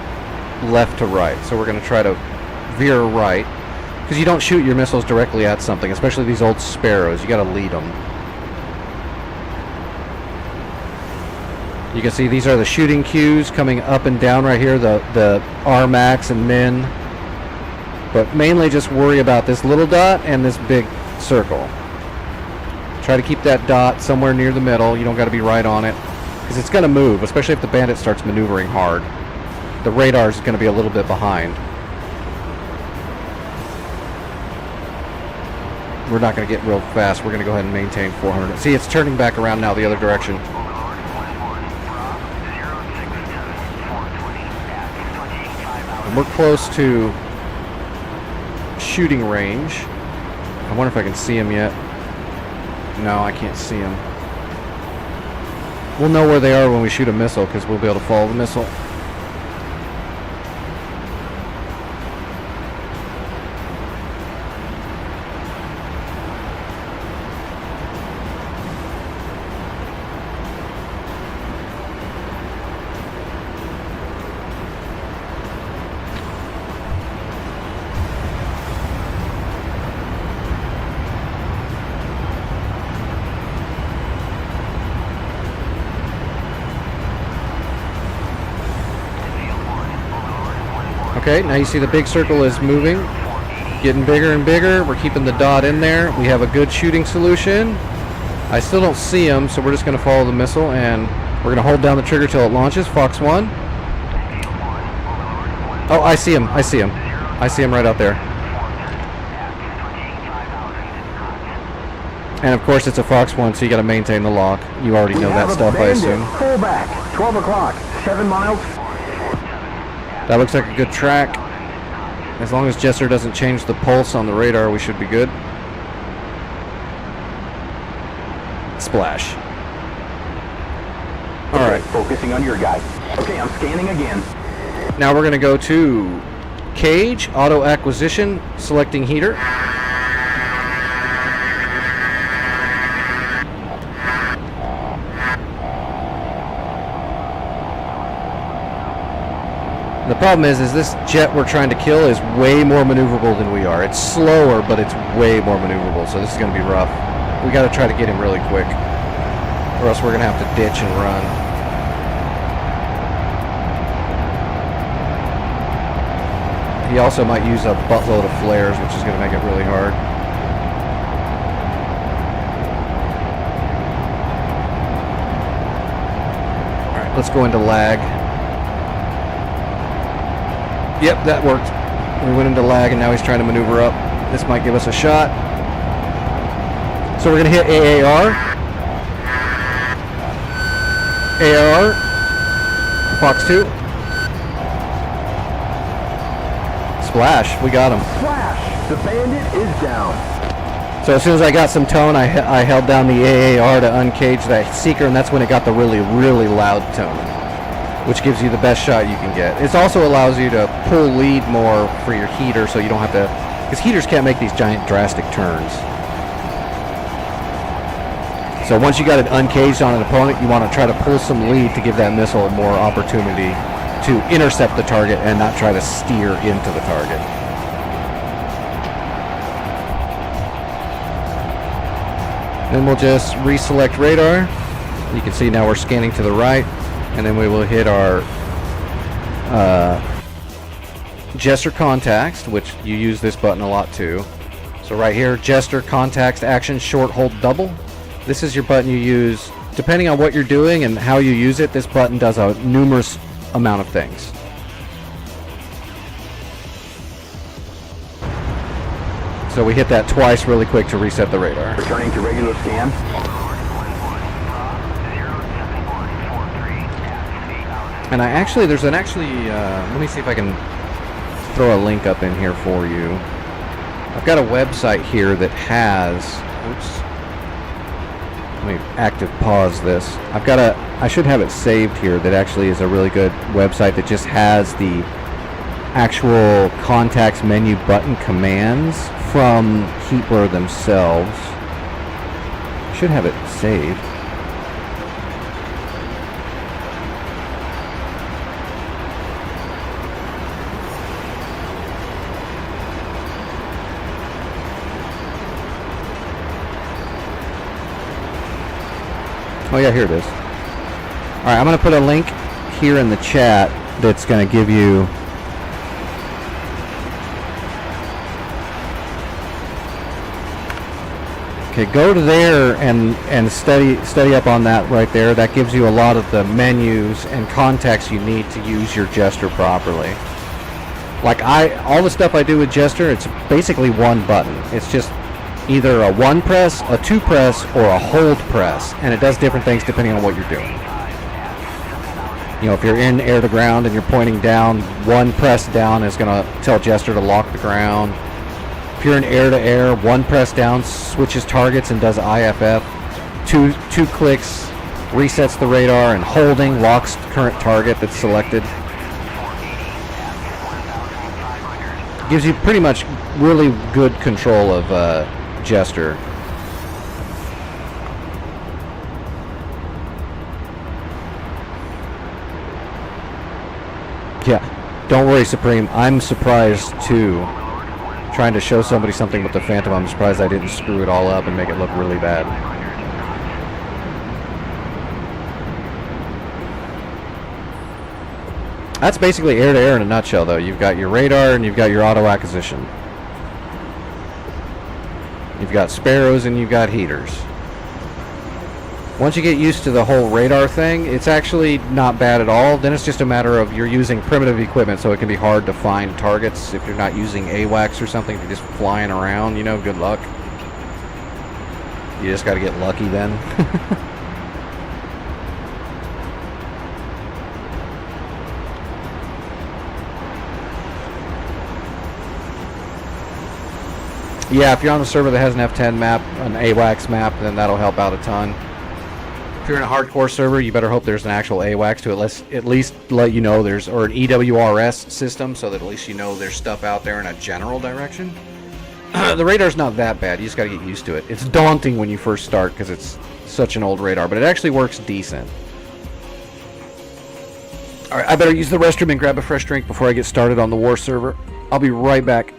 left to right, so we're going to try to veer right. Because you don't shoot your missiles directly at something, especially these old Sparrows. You got to lead them. You can see these are the shooting cues coming up and down right here, the RMAX and MIN. But mainly just worry about this little dot and this big circle. Try to keep that dot somewhere near the middle. You don't got to be right on it, because it's going to move, especially if the bandit starts maneuvering hard. The radar is going to be a little bit behind. We're not going to get real fast. We're going to go ahead and maintain 400. See, it's turning back around now the other direction. And we're close to shooting range. I wonder if I can see him yet. No, I can't see him. We'll know where they are when we shoot a missile, because we'll be able to follow the missile. Okay, now you see the big circle is moving, getting bigger and bigger. We're keeping the dot in there. We have a good shooting solution. I still don't see him, so we're just going to follow the missile, and we're going to hold down the trigger till it launches. Fox 1. Oh, I see him. I see him. I see him right out there. And of course, it's a Fox 1, so you got to maintain the lock. You already know that stuff, I assume. Pull back. 12 o'clock. 7 miles. That looks like a good track. As long as Jester doesn't change the pulse on the radar, we should be good. Splash. All right. Focusing on your guy. Okay, I'm scanning again. Now we're going to go to Cage, Auto Acquisition, selecting heater. The problem is this jet we're trying to kill is way more maneuverable than we are. It's slower, but it's way more maneuverable, so this is going to be rough. We got to try to get him really quick, or else we're going to have to ditch and run. He also might use a buttload of flares, which is going to make it really hard. All right, let's go into lag. Yep, that worked. We went into lag, and now he's trying to maneuver up. This might give us a shot. So we're going to hit AAR. AAR. Fox 2. Splash. We got him. Flash! The bandit is down. So as soon as I got some tone, I held down the AAR to uncage that seeker, and that's when it got the really, really loud tone, which gives you the best shot you can get. It also allows you to pull lead more for your heater, so you don't have to, because heaters can't make these giant drastic turns. So once you got it uncaged on an opponent, you want to try to pull some lead to give that missile more opportunity to intercept the target and not try to steer into the target. Then we'll just reselect radar. You can see now we're scanning to the right. And then we will hit our Jester Contacts, which you use this button a lot too. So right here, Jester Contacts Action Short Hold Double. This is your button you use depending on what you're doing and how you use it. This button does a numerous amount of things. So we hit that twice really quick to reset the radar. Returning to regular scan. And there's an let me see if I can throw a link up in here for you. I've got a website here that has, let me active pause this. I should have it saved here, that actually is a really good website that just has the actual contacts menu button commands from Heatblur themselves. Should have it saved. Oh yeah, here it is. All right, I'm going to put a link here in the chat that's going to give you... Okay, go to there and study up on that right there. That gives you a lot of the menus and context you need to use your Jester properly. Like all the stuff I do with Jester, it's basically one button. It's just either a one press, a two press, or a hold press, and it does different things depending on what you're doing. You know, if you're in air to ground and you're pointing down, one press down is going to tell Jester to lock the ground. If you're in air to air, one press down switches targets and does IFF. Two clicks resets the radar, and holding locks the current target that's selected. Gives you pretty much really good control of Jester. Yeah, don't worry, Supreme. I'm surprised too. Trying to show somebody something with the Phantom, I'm surprised I didn't screw it all up and make it look really bad. That's basically air-to-air in a nutshell, though. You've got your radar and you've got your auto-acquisition. You've got sparrows and you've got heaters. Once you get used to the whole radar thing, it's actually not bad at all. Then it's just a matter of you're using primitive equipment, so it can be hard to find targets if you're not using AWACS or something. If you're just flying around, you know, good luck. You just got to get lucky then. Yeah, if you're on a server that has an F10 map, an AWACS map, then that'll help out a ton. If you're in a hardcore server, you better hope there's an actual AWACS to at least let you know there's, or an EWRS system, so that at least you know there's stuff out there in a general direction. The radar's not that bad. You just got to get used to it. It's daunting when you first start because it's such an old radar, but it actually works decent. All right, I better use the restroom and grab a fresh drink before I get started on the war server. I'll be right back.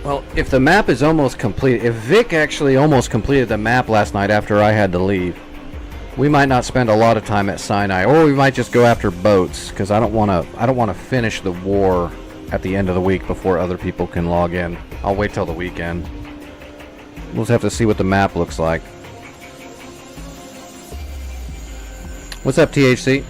Well, if the map is almost complete, if Vic actually almost completed the map last night after I had to leave, we might not spend a lot of time at Sinai, or we might just go after boats, because I don't want to finish the war at the end of the week before other people can log in. I'll wait till the weekend. We'll just have to see what the map looks like. What's up, THC?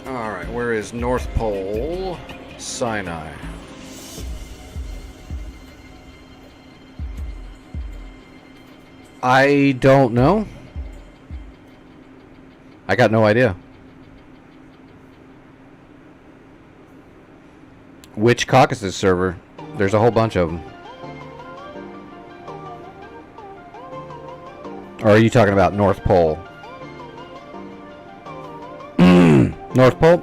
Alright, where is North Pole? Sinai. I don't know. I got no idea. Which Caucasus server? There's a whole bunch of them. Or are you talking about North Pole? North Pole?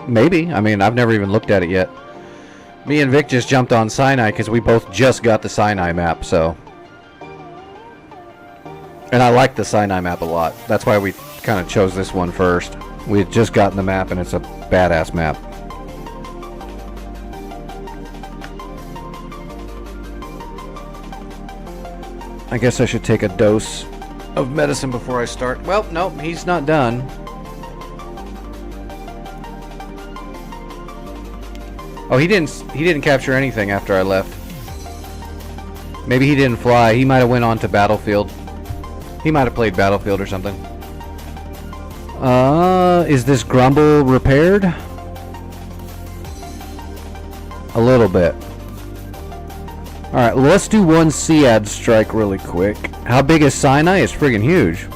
Maybe. I mean, I've never even looked at it yet. Me and Vic just jumped on Sinai because we both just got the Sinai map, so. And I like the Sinai map a lot. That's why we kind of chose this one first. We had just gotten the map, and it's a badass map. I guess I should take a dose of medicine before I start. Well, no, he's not done. Oh, he didn't capture anything after I left. Maybe he didn't fly. He might have went on to Battlefield. He might have played Battlefield or something. Is this grumble repaired? A little bit. Alright, let's do one Sead strike really quick. How big is Sinai? It's friggin' huge.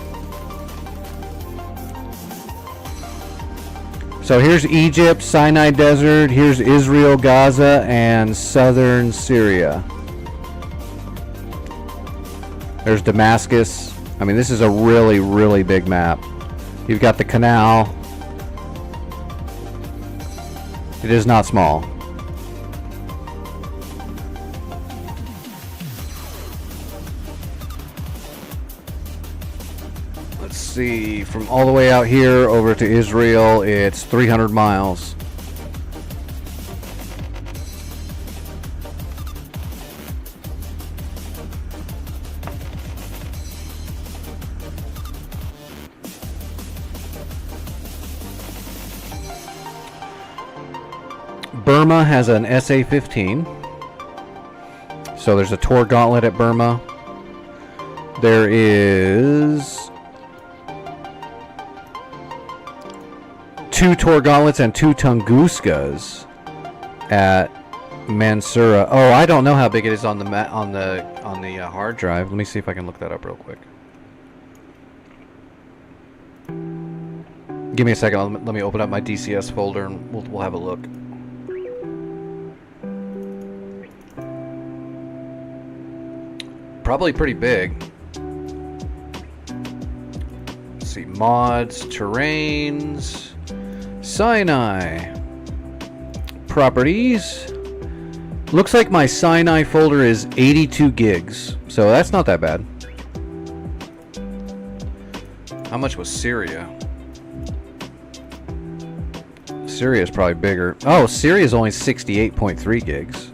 So here's Egypt, Sinai Desert, here's Israel, Gaza, and southern Syria. There's Damascus. I mean, this is a really, really big map. You've got the canal. It is not small. Let's see, from all the way out here over to Israel, it's 300 miles. Burma has an SA-15. So there's a Tor Gauntlet at Burma. There is 2 Tor Gauntlets and 2 Tunguskas at Mansoura. Oh, I don't know how big it is on the hard drive. Let me see if I can look that up real quick. Give me a second. Let me open up my DCS folder and we'll have a look. Probably pretty big. Let's see, mods, terrains, Sinai, properties. Looks like my Sinai folder is 82 gigs, so that's not that bad. How much was Syria? Syria is probably bigger. Oh, Syria is only 68.3 gigs.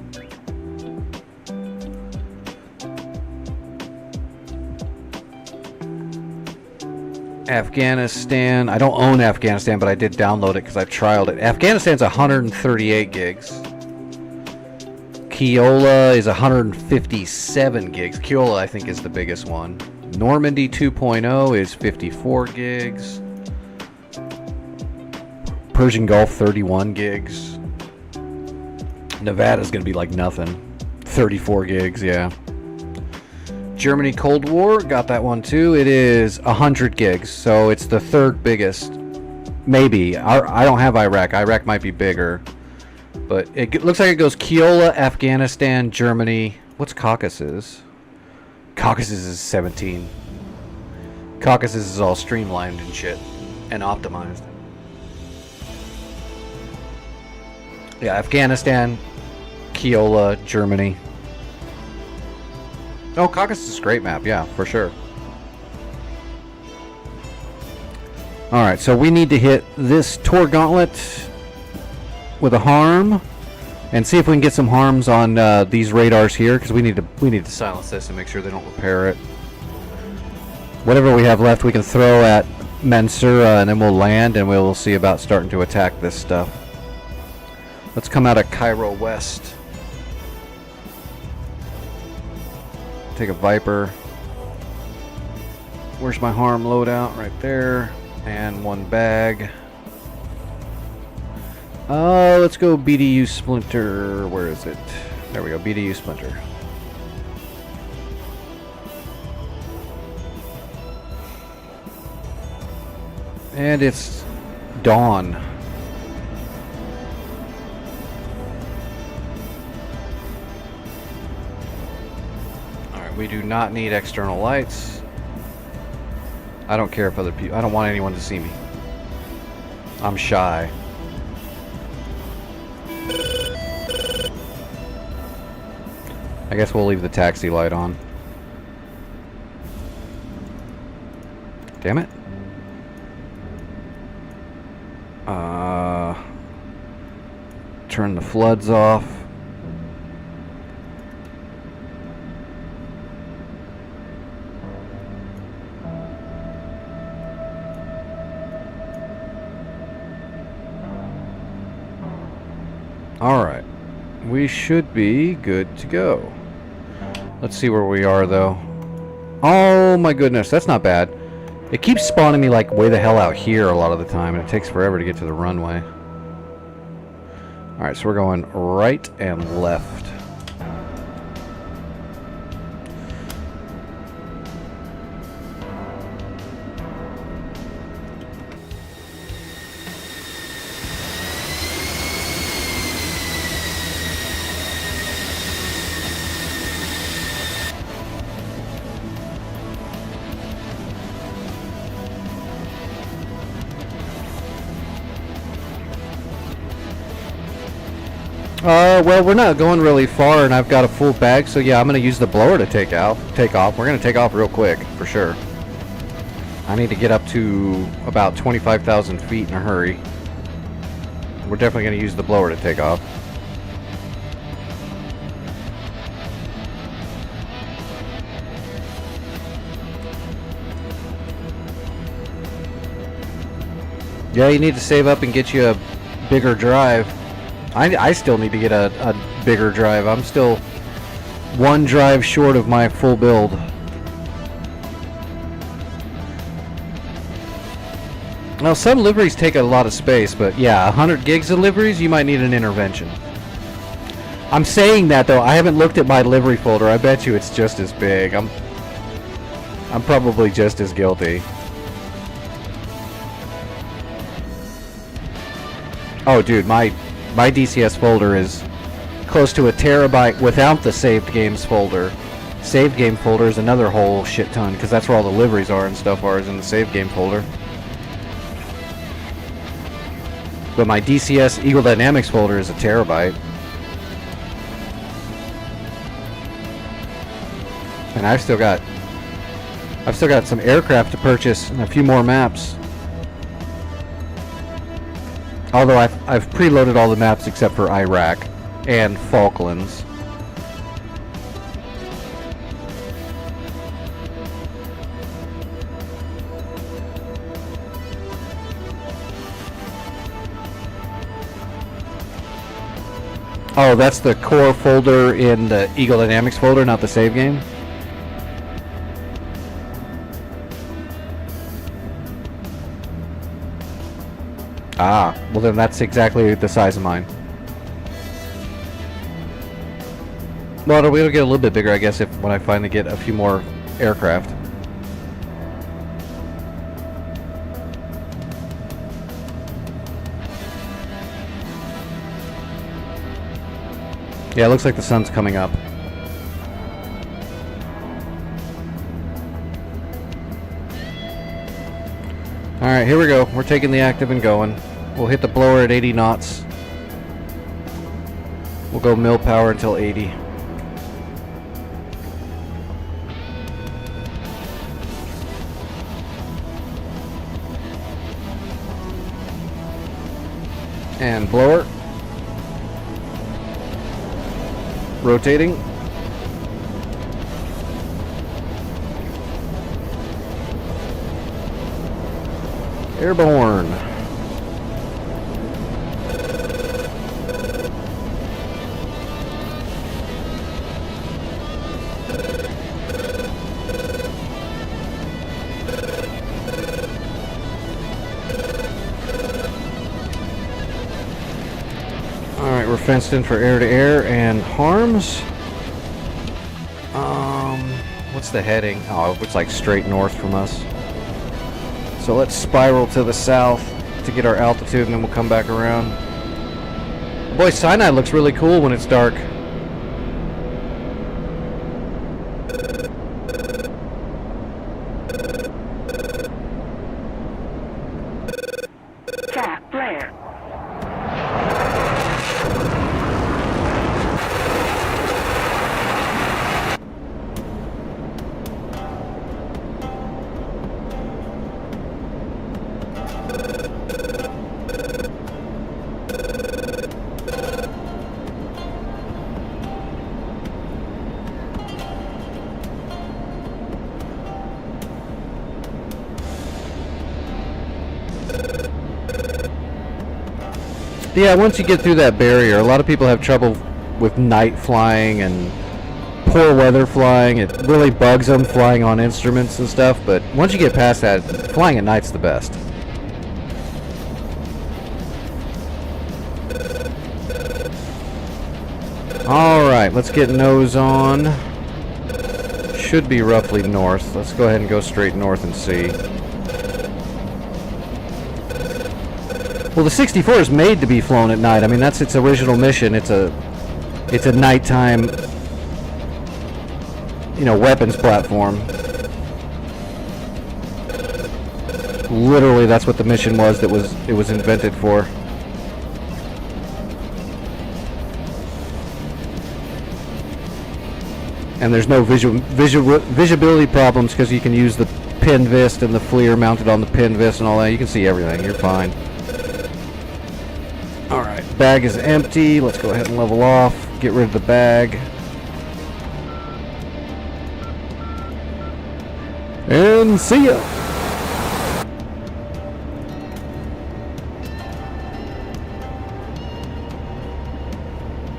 Afghanistan. I don't own Afghanistan, but I did download it because I trialed it. Afghanistan's 138 gigs. Keola is 157 gigs. Keola, I think, is the biggest one. Normandy 2.0 is 54 gigs. Persian Gulf, 31 gigs. Nevada's going to be like nothing. 34 gigs, yeah. Germany Cold War, got that one too. It is 100 gigs, so it's the 3rd biggest. Maybe. I don't have Iraq. Iraq might be bigger. But it looks like it goes Keola, Afghanistan, Germany. What's Caucasus? Caucasus is 17. Caucasus is all streamlined and shit. And optimized. Yeah, Afghanistan, Keola, Germany. Oh, Caucasus is a great map, yeah, for sure. Alright, so we need to hit this Tor Gauntlet with a harm and see if we can get some harms on these radars here, because we need to silence this and make sure they don't repair it. Whatever we have left we can throw at Mansoura and then we'll land and we'll see about starting to attack this stuff. Let's come out of Cairo West. Take a Viper. Where's my harm loadout? Right there. And 1 bag. Let's go BDU Splinter. Where is it? There we go, BDU Splinter. And it's dawn. We do not need external lights. I don't care if other people... I don't want anyone to see me. I'm shy. I guess we'll leave the taxi light on. Damn it. Turn the floods off. Alright. We should be good to go. Let's see where we are, though. Oh my goodness, that's not bad. It keeps spawning me like way the hell out here a lot of the time, and it takes forever to get to the runway. Alright, so we're going right and left. Well, we're not going really far, and I've got a full bag, so yeah, I'm going to use the blower to take off. We're going to take off real quick, for sure. I need to get up to about 25,000 feet in a hurry. We're definitely going to use the blower to take off. Yeah, you need to save up and get you a bigger drive. I still need to get a bigger drive. I'm still one drive short of my full build. Now, some liveries take a lot of space, but yeah, 100 gigs of liveries, you might need an intervention. I'm saying that, though. I haven't looked at my livery folder. I bet you it's just as big. I'm probably just as guilty. Oh, dude, my DCS folder is close to a terabyte without the saved games folder. Saved game folder is another whole shit ton, because that's where all the liveries are and stuff are, is in the saved game folder. But my DCS Eagle Dynamics folder is a terabyte. And I've still got some aircraft to purchase and a few more maps. Although I've preloaded all the maps except for Iraq and Falklands. Oh, that's the core folder in the Eagle Dynamics folder, not the save game? Ah, well then that's exactly the size of mine. Well, it'll get a little bit bigger, I guess, when I finally get a few more aircraft. Yeah, it looks like the sun's coming up. Alright, here we go. We're taking the active and going. We'll hit the blower at 80 knots. We'll go mill power until 80. And blower. Rotating. Airborne. Alright, we're fenced in for air-to-air and harms. What's the heading? Oh, it's like straight north from us. So let's spiral to the south to get our altitude, and then we'll come back around. Boy, Sinai looks really cool when it's dark. Jack Blair. Yeah, once you get through that barrier, a lot of people have trouble with night flying and poor weather flying. It really bugs them flying on instruments and stuff, but once you get past that, flying at night's the best. Alright, let's get nose on. Should be roughly north. Let's go ahead and go straight north and see. Well, the 64 is made to be flown at night. I mean, that's its original mission. It's a nighttime, you know, weapons platform. Literally, that's what the mission was. It was invented for. And there's no visibility problems because you can use the pin vist and the FLIR mounted on the pin vist and all that. You can see everything. You're fine. Alright, bag is empty. Let's go ahead and level off. Get rid of the bag. And see ya!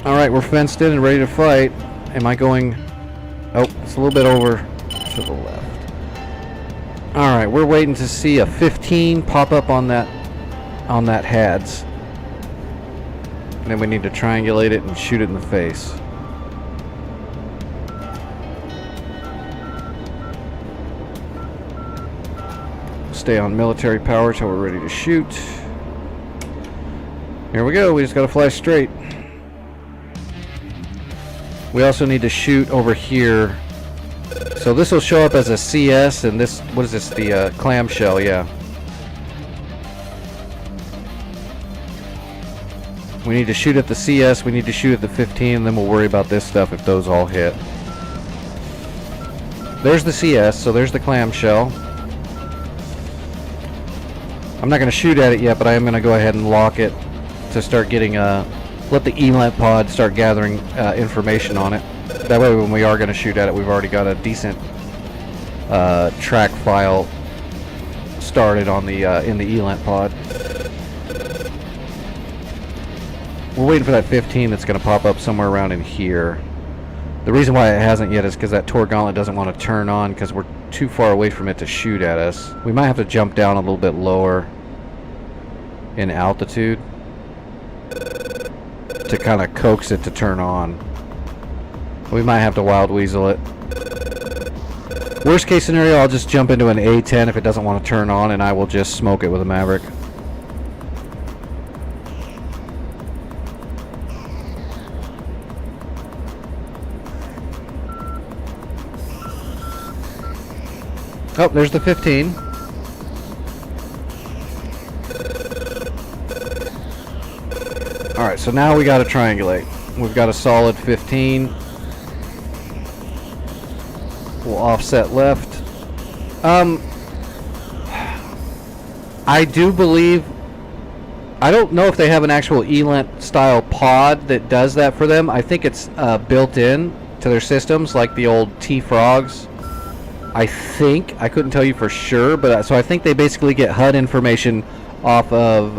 Alright, we're fenced in and ready to fight. Am I going... Oh, it's a little bit over to the left. Alright, we're waiting to see a 15 pop up on that HADS. And then we need to triangulate it and shoot it in the face. Stay on military power till we're ready to shoot. Here we go, we just gotta fly straight. We also need to shoot over here. So this will show up as a CS, and this, what is this, the clamshell, yeah. We need to shoot at the CS, we need to shoot at the 15, and then we'll worry about this stuff if those all hit. There's the CS, so there's the clamshell. I'm not going to shoot at it yet, but I am going to go ahead and lock it to start getting let the ELANT pod start gathering information on it. That way when we are going to shoot at it, we've already got a decent track file started on the in the ELANT pod. We're waiting for that 15 that's going to pop up somewhere around in here. The reason why it hasn't yet is because that Tor Gauntlet doesn't want to turn on because we're too far away from it to shoot at us. We might have to jump down a little bit lower in altitude to kind of coax it to turn on. We might have to wild weasel it. Worst case scenario, I'll just jump into an A-10 if it doesn't want to turn on, and I will just smoke it with a Maverick. Oh, there's the 15. Alright, so now we got to triangulate. We've got a solid 15. We'll offset left. I do believe... I don't know if they have an actual ELANT style pod that does that for them. I think it's built in to their systems, like the old T-Frogs. I think. I couldn't tell you for sure, but so I think they basically get HUD information off of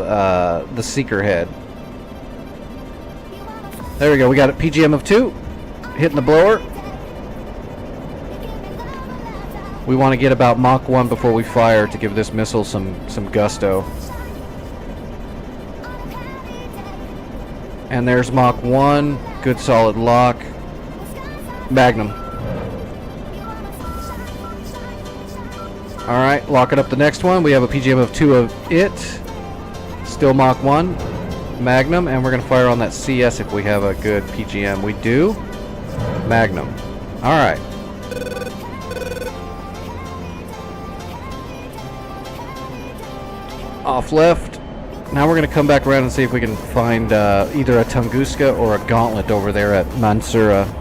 the seeker head. There we go. We got a PGM of 2 hitting the blower. We want to get about Mach 1 before we fire to give this missile some gusto. And there's Mach 1. Good solid lock. Magnum. Alright, locking up the next one. We have a PGM of 2 of it. Still Mach 1. Magnum, and we're going to fire on that CS if we have a good PGM. We do. Magnum. Alright. Off left. Now we're going to come back around and see if we can find either a Tunguska or a Gauntlet over there at Mansoura.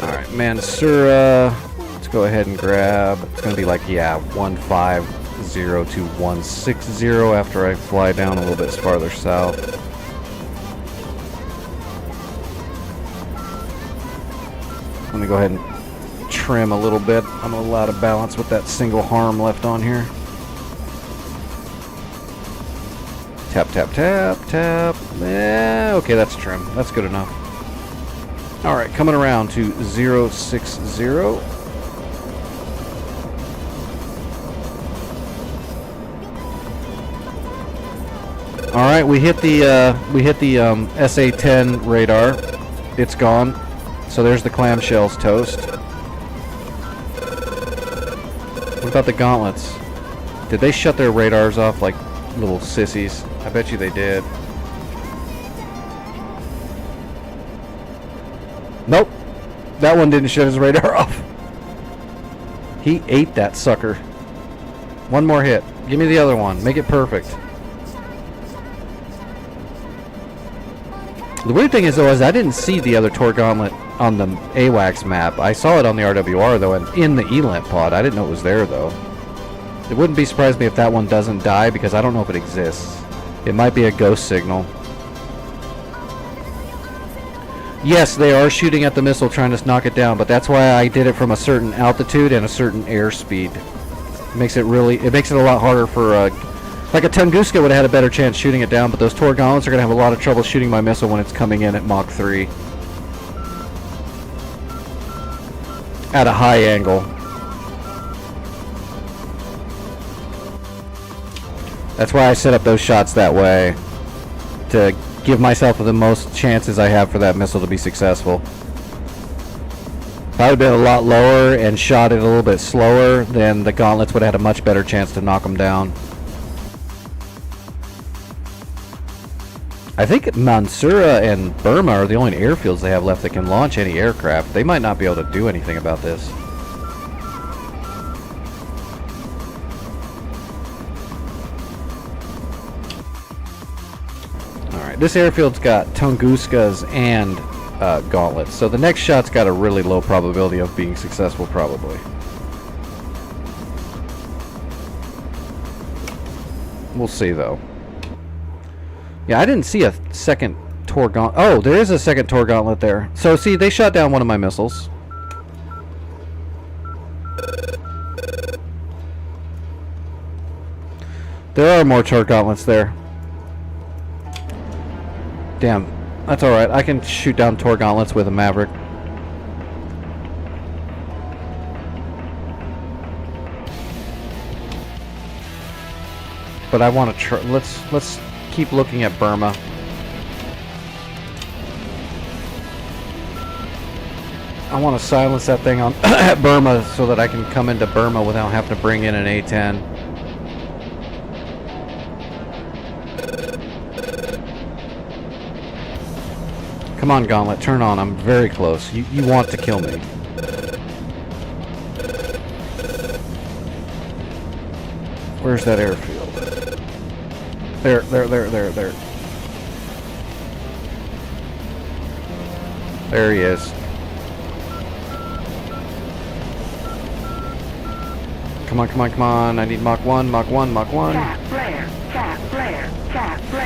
Alright, Mansoura. Let's go ahead and grab. It's going to be like, yeah, 1-5 02160 after I fly down a little bit farther south. Let me go ahead and trim a little bit. I'm a little out of balance with that single harm left on here. Tap, tap, tap, tap. Okay, that's trim. That's good enough. Alright, coming around to 060. Alright, we hit the SA-10 radar. It's gone. So there's the clamshells toast. What about the gauntlets? Did they shut their radars off like little sissies? I bet you they did. Nope. That one didn't shut his radar off. He ate that sucker. One more hit. Give me the other one. Make it perfect. The weird thing is, though, is I didn't see the other Tor Gauntlet on the AWACS map. I saw it on the RWR, though, and in the ELAMP pod. I didn't know it was there, though. It wouldn't be surprised me if that one doesn't die, because I don't know if it exists. It might be a ghost signal. Yes, they are shooting at the missile, trying to knock it down, but that's why I did it from a certain altitude and a certain airspeed. It makes it a lot harder for like a Tunguska would have had a better chance shooting it down, but those Tor Gauntlets are going to have a lot of trouble shooting my missile when it's coming in at Mach 3. At a high angle. That's why I set up those shots that way. To give myself the most chances I have for that missile to be successful. If I would have been a lot lower and shot it a little bit slower, then the Gauntlets would have had a much better chance to knock them down. I think Mansoura and Burma are the only airfields they have left that can launch any aircraft. They might not be able to do anything about this. Alright, this airfield's got Tunguskas and Gauntlets, so the next shot's got a really low probability of being successful, probably. We'll see, though. Yeah, I didn't see a second Tor Gauntlet. Oh, there is a second Tor Gauntlet there. So, see, they shot down one of my missiles. There are more Tor Gauntlets there. Damn. That's alright. I can shoot down Tor Gauntlets with a Maverick. But I want to try. Let's keep looking at Burma. I want to silence that thing on at Burma so that I can come into Burma without having to bring in an A-10. Come on, Gauntlet, turn on. I'm very close. You want to kill me. Where's that airfield? There. There he is. Come on. I need Mach 1.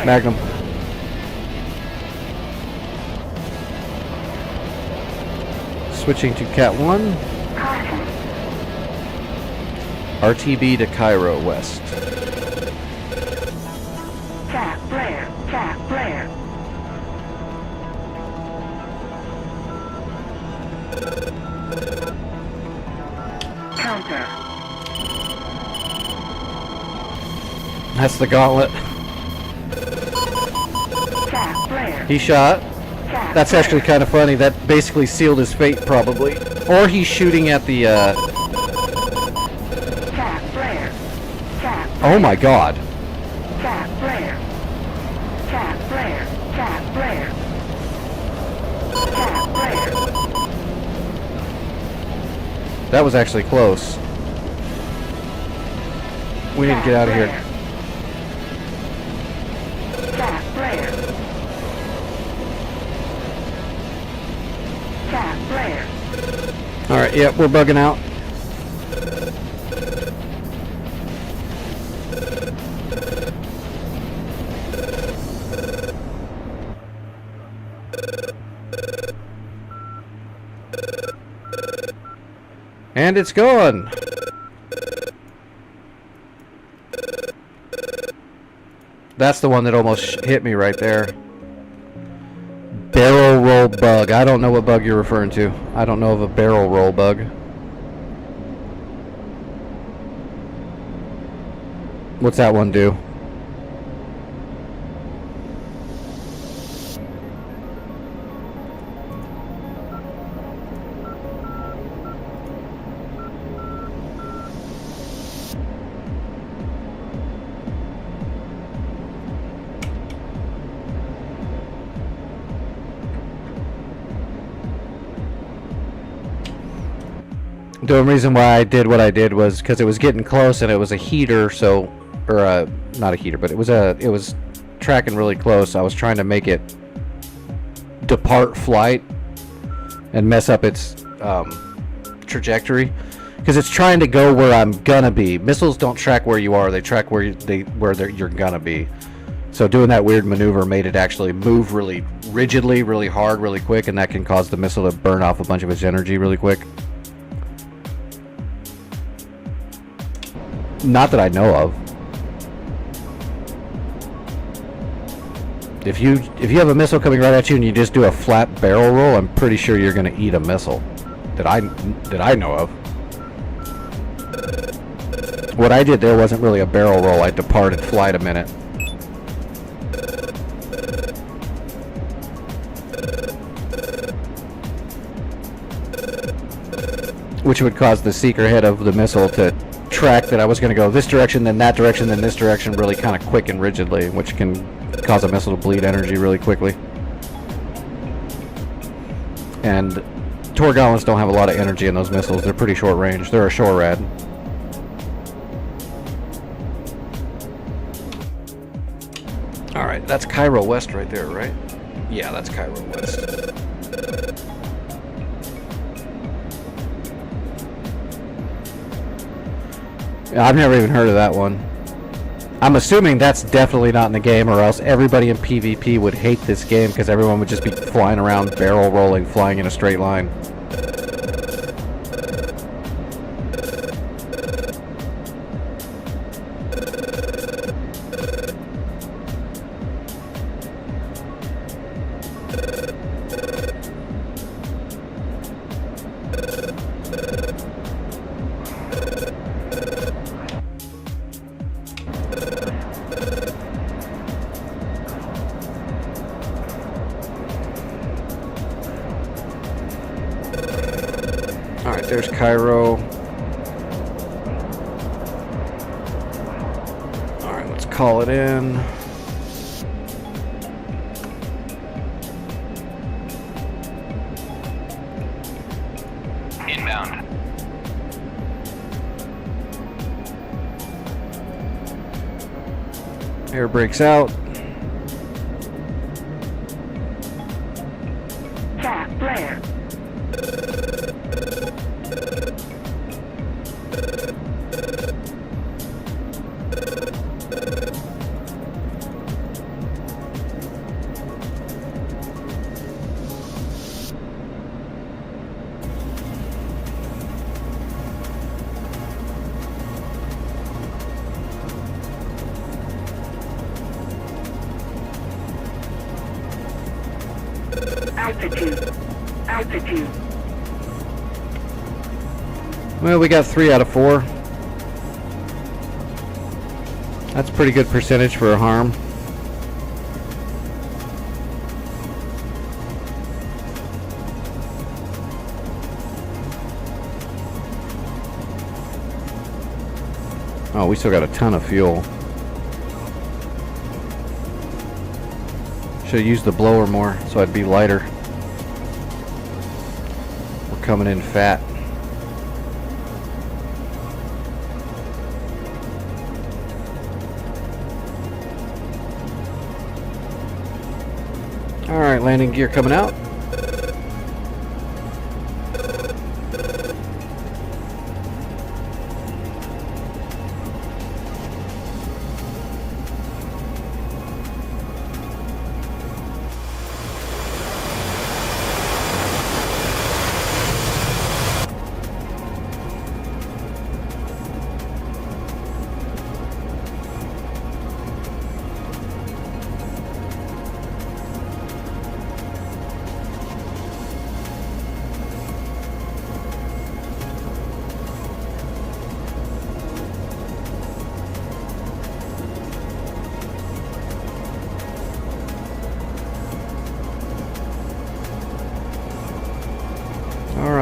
Magnum. Switching to Cat 1. RTB to Cairo West. Cat flare. Counter. That's the Gauntlet. Cat flare. He shot. Cat That's flare. actually kind of funny. That basically sealed his fate, probably. Or he's shooting at the, Cat flare. Cat Oh my god. Cat flare. Cat flare. Cat flare. Cat flare. That was actually close. We need to get out of here. Cat flare. Cat flare. Alright, yep, we're bugging out. And it's going. That's the one that almost hit me right there. Barrel roll bug. I don't know what bug you're referring to. I don't know of a barrel roll bug. What's that one do? The only reason why I did what I did was because it was getting close and it was a heater, so, or not a heater, but it was tracking really close. I was trying to make it depart flight and mess up its trajectory because it's trying to go where I'm gonna be. Missiles don't track where you are; they track where you're gonna be. So doing that weird maneuver made it actually move really rigidly, really hard, really quick, and that can cause the missile to burn off a bunch of its energy really quick. Not that I know of. If you have a missile coming right at you and you just do a flat barrel roll, I'm pretty sure you're going to eat a missile. That I know of. What I did there wasn't really a barrel roll. I departed flight a minute. Which would cause the seeker head of the missile to track that I was going to go this direction, then that direction, then this direction, really kind of quick and rigidly, which can cause a missile to bleed energy really quickly. And Torgallons don't have a lot of energy in those missiles. They're pretty short range. They're a SHORAD. Alright, that's Cairo West right there, right? Yeah, that's Cairo West. I've never even heard of that one. I'm assuming that's definitely not in the game, or else everybody in PvP would hate this game because everyone would just be flying around, barrel rolling, flying in a straight line. Alright, there's Cairo. Alright, let's call it in. Inbound. Air brakes out. Cap flare. Altitude. Altitude. Well, we got 3 out of 4. That's a pretty good percentage for a harm. Oh, we still got a ton of fuel. Should have used the blower more so I'd be lighter. We're coming in fat. Alright, landing gear coming out.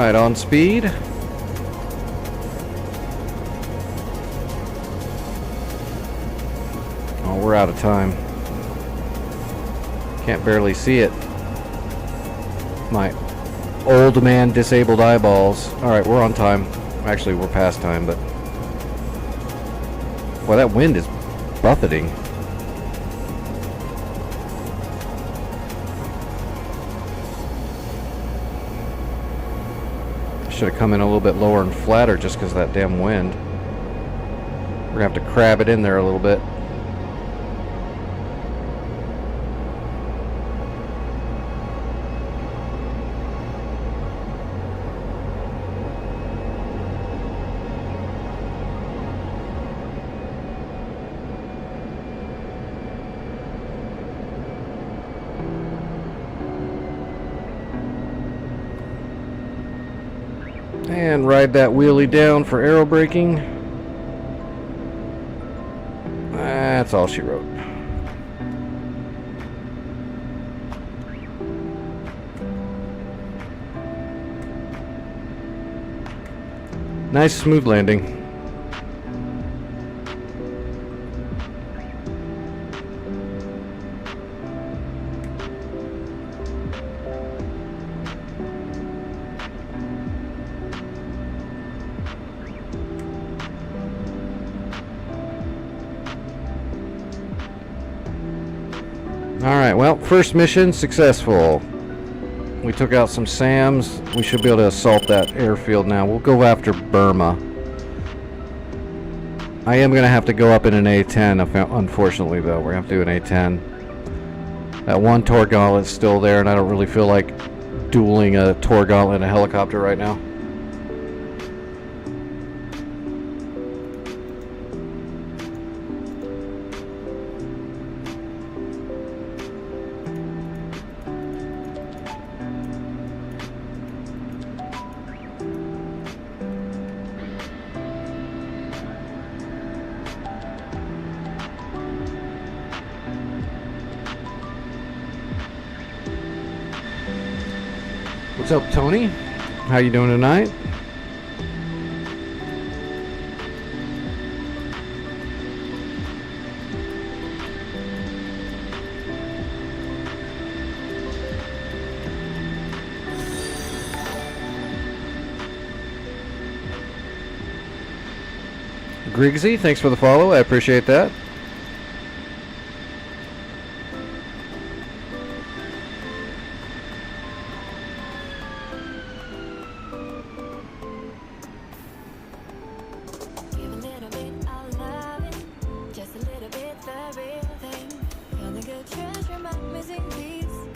Alright, on speed. Oh, we're out of time. Can't barely see it. My old man disabled eyeballs. Alright, we're on time. Actually, we're past time, but... Well, that wind is buffeting. Should have come in a little bit lower and flatter just because of that damn wind. We're gonna have to crab it in there a little bit. And ride that wheelie down for aero braking. That's all she wrote. Nice smooth landing. Alright, well, first mission successful. We took out some SAMs. We should be able to assault that airfield now. We'll go after Burma. I am going to have to go up in an A-10, unfortunately, though. We're going to have to do an A-10. That one Tor Gauntlet's still there, and I don't really feel like dueling a Tor Gauntlet and a helicopter right now. What's up, Tony? How you doing tonight? Griggsy, thanks for the follow. I appreciate that.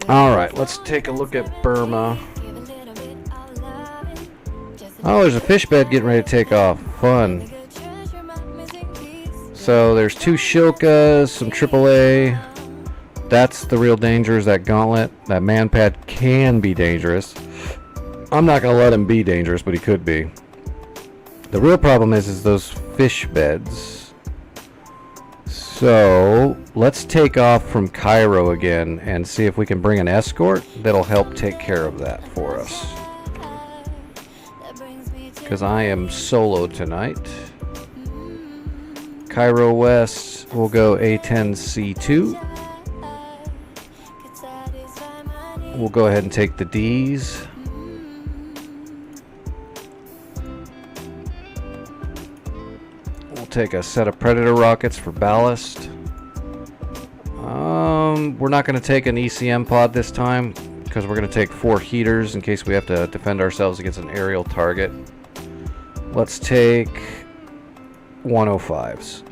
Alright, let's take a look at Burma. Oh, there's a fish bed getting ready to take off. Fun. So there's two Shilkas, some AAA. That's the real danger, is that gauntlet. That manpad can be dangerous. I'm not going to let him be dangerous, but he could be. The real problem is those fish beds. So let's take off from Cairo again and see if we can bring an escort that'll help take care of that for us. Because I am solo tonight. Cairo West, we'll go A10C2. We'll go ahead and take the D's. We'll take a set of Predator rockets for ballast. We're not going to take an ECM pod this time because we're going to take 4 heaters in case we have to defend ourselves against an aerial target. Let's take 105s.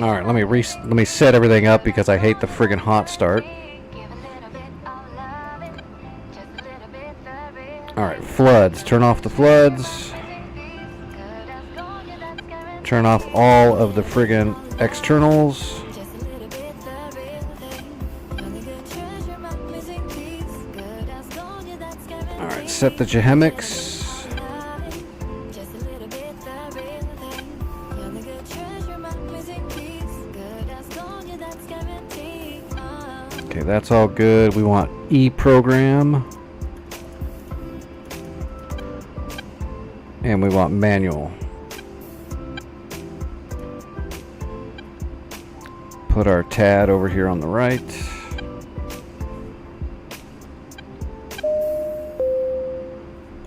Alright, let me set everything up because I hate the friggin' hot start. Alright, floods. Turn off the floods. Turn off all of the friggin' Externals. Just a little bit the real thing. Only good treasure, my missing piece. Good as gold, yeah, that's guaranteed. Alright, set the Jehemics. Just a little bit the real thing. Only good treasure, my missing piece. Good as gold, yeah, that's guaranteed. Okay, that's all good. We want E program. And we want manual. Put our TAD over here on the right.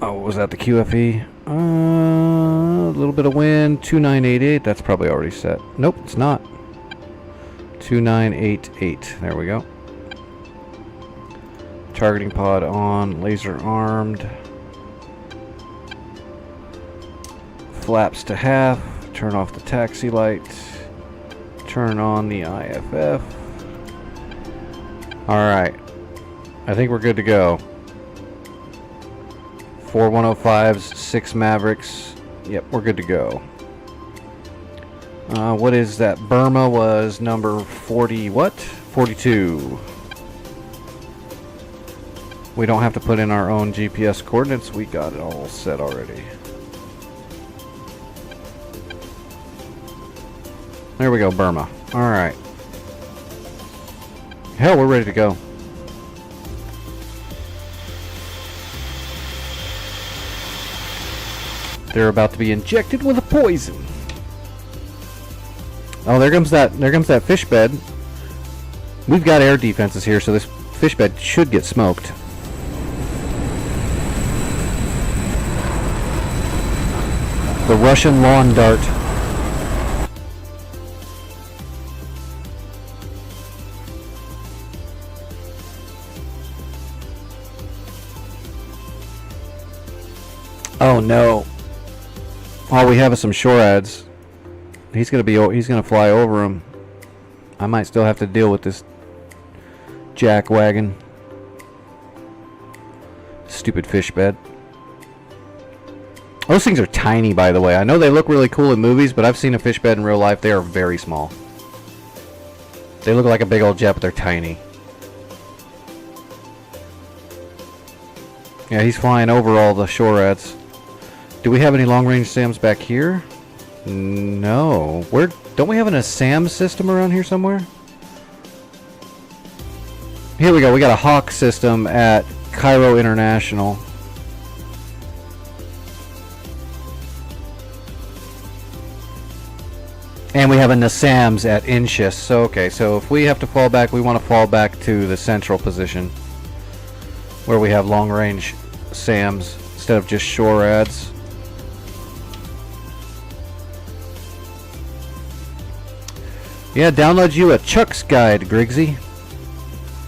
Oh, was that the QFE? A little bit of wind. 2988. That's probably already set. Nope, it's not. 2988. There we go. Targeting pod on. Laser armed. Flaps to half. Turn off the taxi light. Turn on the IFF. Alright. I think we're good to go. 4 105s, 6 Mavericks. Yep, we're good to go. What is that? Burma was number 40, what? 42. We don't have to put in our own GPS coordinates. We got it all set already. There we go, Burma. Alright. Hell, we're ready to go. They're about to be injected with a poison. Oh, there comes that fish bed. We've got air defenses here, so this fish bed should get smoked. The Russian lawn dart. Oh no. All we have is some shore ads. He's gonna fly over him. I might still have to deal with this jack wagon. Stupid fish bed. Those things are tiny, by the way. I know they look really cool in movies, but I've seen a fish bed in real life. They are very small. They look like a big old jet, but they're tiny. Yeah, he's flying over all the shore ads. Do we have any long-range SAMs back here? No. Where? Don't we have an SAM system around here somewhere? Here we go. We got a Hawk system at Cairo International. And we have a NASAMS at Inchus. So, okay. So if we have to fall back, we want to fall back to the central position where we have long-range SAMs instead of just shore ads. Yeah, download you a Chuck's Guide, Griggsy.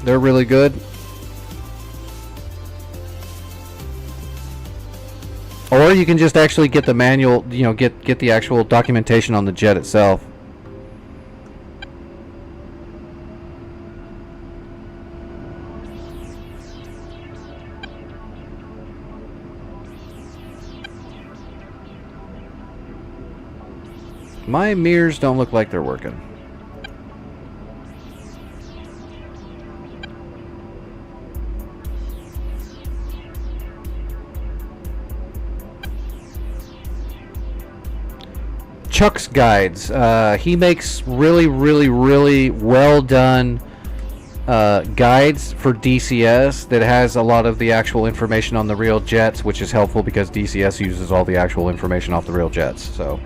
They're really good. Or you can just actually get the manual, you know, get the actual documentation on the jet itself. My mirrors don't look like they're working. Chuck's Guides. He makes really well done guides for DCS that has a lot of the actual information on the real jets, which is helpful because DCS uses all the actual information off the real jets. So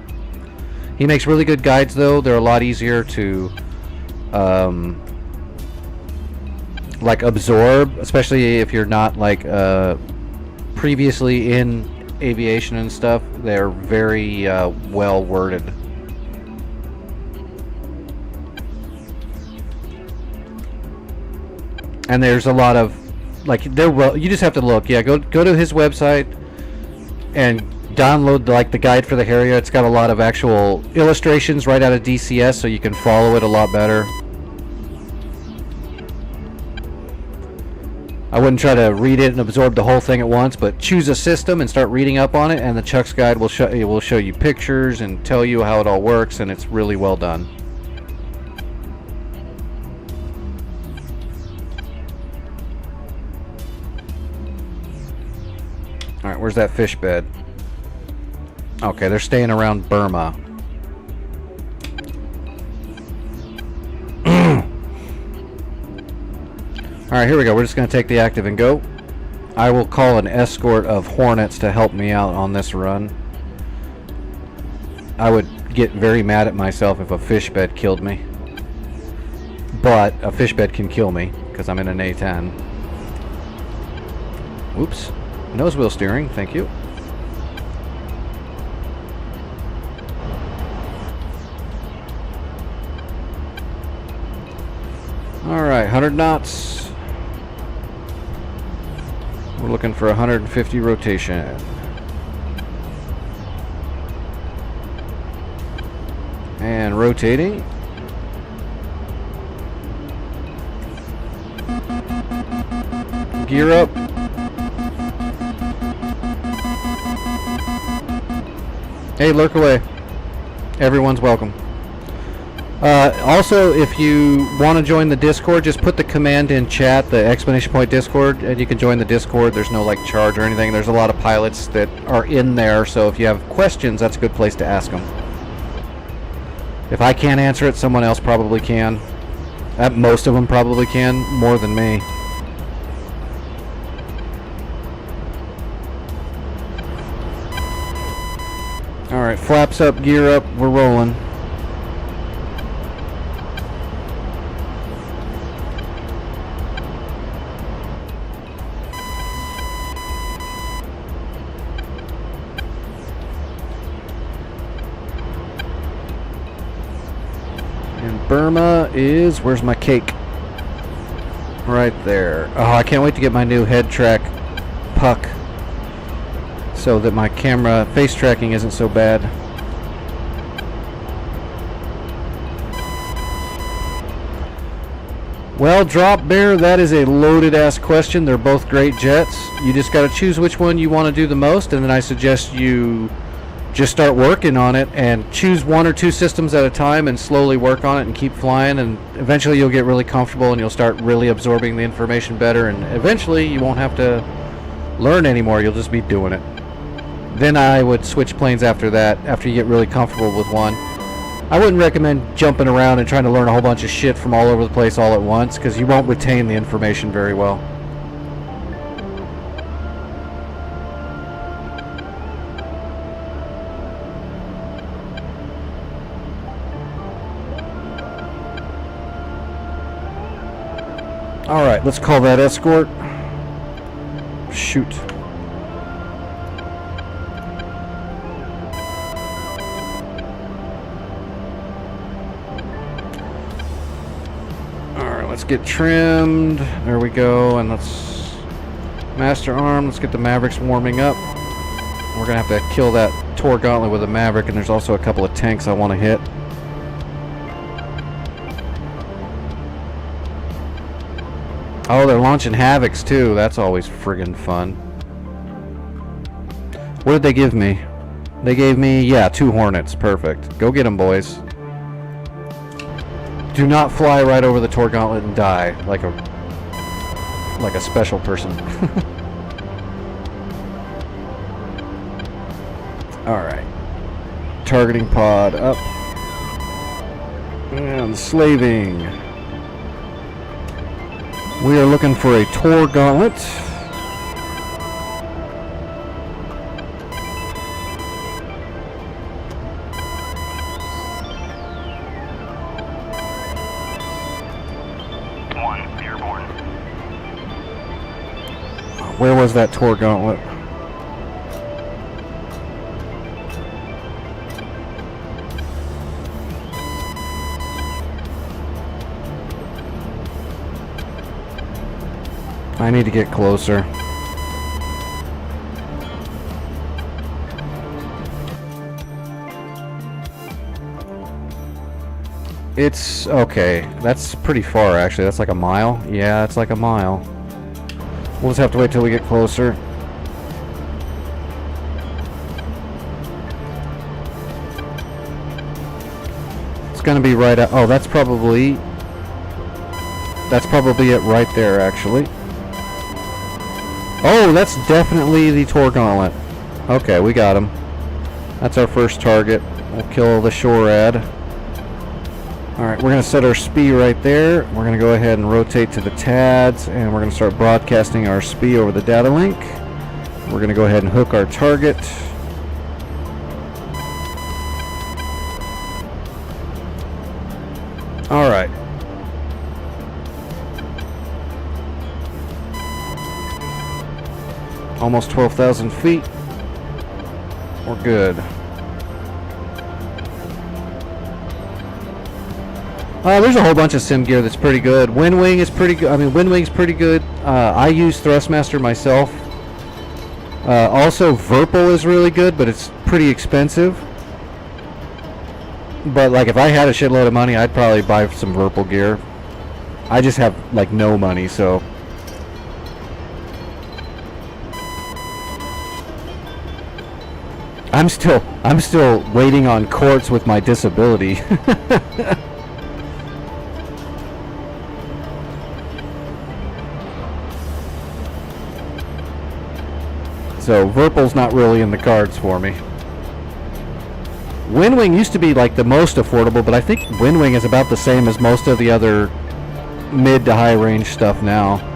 he makes really good guides, though. They're a lot easier to like absorb, especially if you're not like previously in aviation and stuff. They're very well worded. And there's a lot of like you just have to look. Yeah, go to his website and download like the guide for the Harrier. It's got a lot of actual illustrations right out of DCS, so you can follow it a lot better. I wouldn't try to read it and absorb the whole thing at once, but choose a system and start reading up on it, and the Chuck's Guide will show you pictures and tell you how it all works, and it's really well done. Where's that fish bed? Okay, they're staying around Burma. Alright, here we go. We're just going to take the active and go. I will call an escort of Hornets to help me out on this run. I would get very mad at myself if a fish bed killed me. But a fish bed can kill me because I'm in an A10. Oops. Nose wheel steering, thank you. Alright, 100 knots. We're looking for 150 rotation. And rotating. Gear up. Hey, lurk away. Everyone's welcome. Also, if you want to join the Discord, just put the command in chat, the exclamation point Discord, and you can join the Discord. There's no like charge or anything. There's a lot of pilots that are in there, so if you have questions, that's a good place to ask them. If I can't answer it, someone else probably can. Most of them probably can, more than me. Alright, flaps up, gear up, we're rolling. And Burma is, where's my cake? Right there. Oh, I can't wait to get my new head track puck so that my camera face tracking isn't so bad. Well, Drop Bear, that is a loaded ass question. They're both great jets. You just got to choose which one you want to do the most, and then I suggest you just start working on it and choose one or two systems at a time and slowly work on it and keep flying, and eventually you'll get really comfortable and you'll start really absorbing the information better, and eventually you won't have to learn anymore. You'll just be doing it. Then I would switch planes after that, after you get really comfortable with one. I wouldn't recommend jumping around and trying to learn a whole bunch of shit from all over the place all at once, because you won't retain the information very well. Alright, let's call that escort. Shoot. Alright, let's get trimmed. There we go. And let's master arm. Let's get the Mavericks warming up. We're going to have to kill that Tor Gauntlet with a Maverick, and there's also a couple of tanks I want to hit. Oh, they're launching Havocs too. That's always friggin' fun. What did they give me? They gave me, yeah, 2 Hornets. Perfect. Go get them, boys. Do not fly right over the Tor Gauntlet and die like a special person. Alright. Targeting pod up. And slaving. We are looking for a Tor Gauntlet. One, airborne. Where was that Tor Gauntlet? I need to get closer. It's okay. That's pretty far, actually. That's like a mile. Yeah, it's like a mile. We'll just have to wait till we get closer. It's gonna be right at. Oh, that's probably it right there, actually. Oh, that's definitely the Tor Gauntlet. Okay, we got him. That's our first target. We'll kill the Shorad. Alright, we're going to set our SPI right there. We're going to go ahead and rotate to the TADS, and we're going to start broadcasting our SPI over the data link. We're going to go ahead and hook our target. Alright. Almost 12,000 feet. We're good. There's a whole bunch of sim gear that's pretty good. Windwing is pretty good. I mean, Windwing's pretty good. I use Thrustmaster myself. Also, Verpal is really good, but it's pretty expensive. But like, if I had a shitload of money, I'd probably buy some Verpal gear. I just have like no money, so. I'm still waiting on courts with my disability. So Verpal's not really in the cards for me. Windwing used to be like the most affordable, but I think Windwing is about the same as most of the other mid to high range stuff now.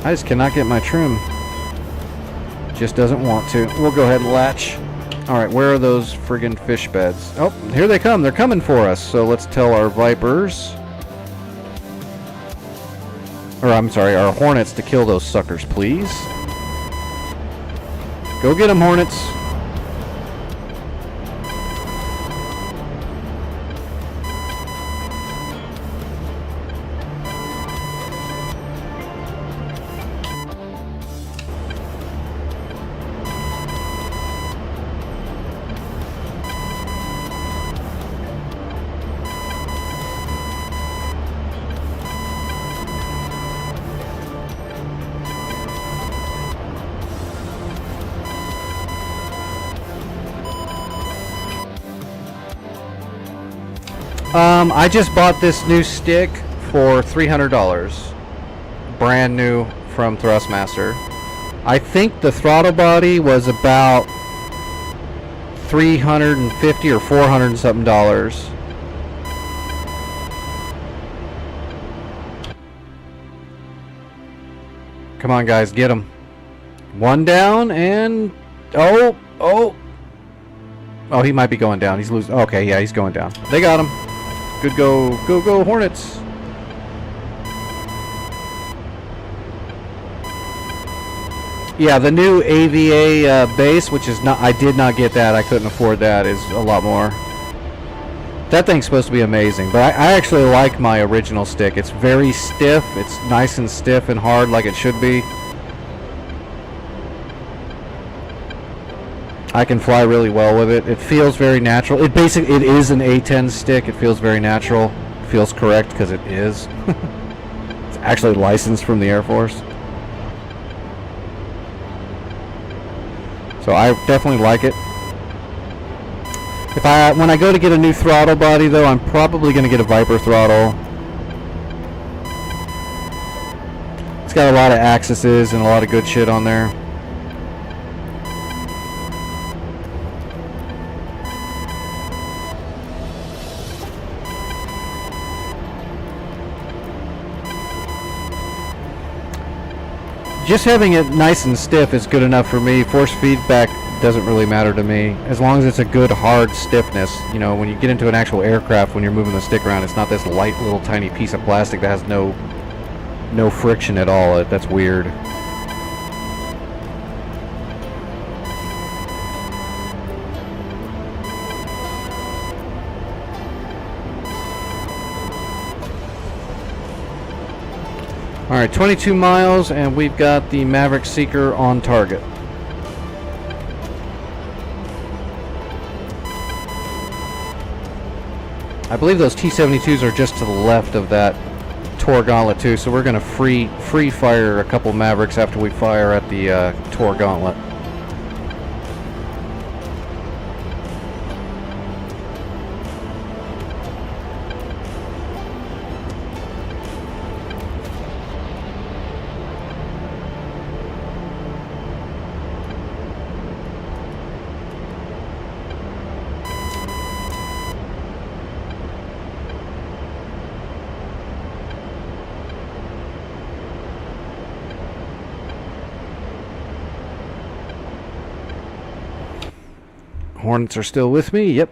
I just cannot get my trim. Just doesn't want to. We'll go ahead and latch. Alright, where are those friggin' fish beds? Oh, here they come. They're coming for us. So let's tell our Vipers. Or, I'm sorry, our Hornets to kill those suckers, please. Go get them, Hornets. I just bought this new stick for $300. Brand new from Thrustmaster. I think the throttle body was about $350 or $400 and something dollars. Come on, guys, get him. One down and oh, he might be going down. He's losing. Okay, yeah, he's going down. They got him. Good go Hornets. Yeah, the new AVA base, which is not, I did not get that. I couldn't afford that. Is a lot more. That thing's supposed to be amazing, but I actually like my original stick. It's very stiff. It's nice and stiff and hard like it should be. I can fly really well with it. It feels very natural. It is an A10 stick. It feels very natural. It feels correct because it is. It's actually licensed from the Air Force. So I definitely like it. When I go to get a new throttle body though, I'm probably going to get a Viper throttle. It's got a lot of axes and a lot of good shit on there. Just having it nice and stiff is good enough for me. Force feedback doesn't really matter to me. As long as it's a good hard stiffness. You know, when you get into an actual aircraft, when you're moving the stick around, it's not this light little tiny piece of plastic that has no friction at all. That's weird. Alright, 22 miles, and we've got the Maverick Seeker on target. I believe those T-72s are just to the left of that Tor Gauntlet too, so we're going to free fire a couple Mavericks after we fire at the Tor Gauntlet. Hornets are still with me. Yep.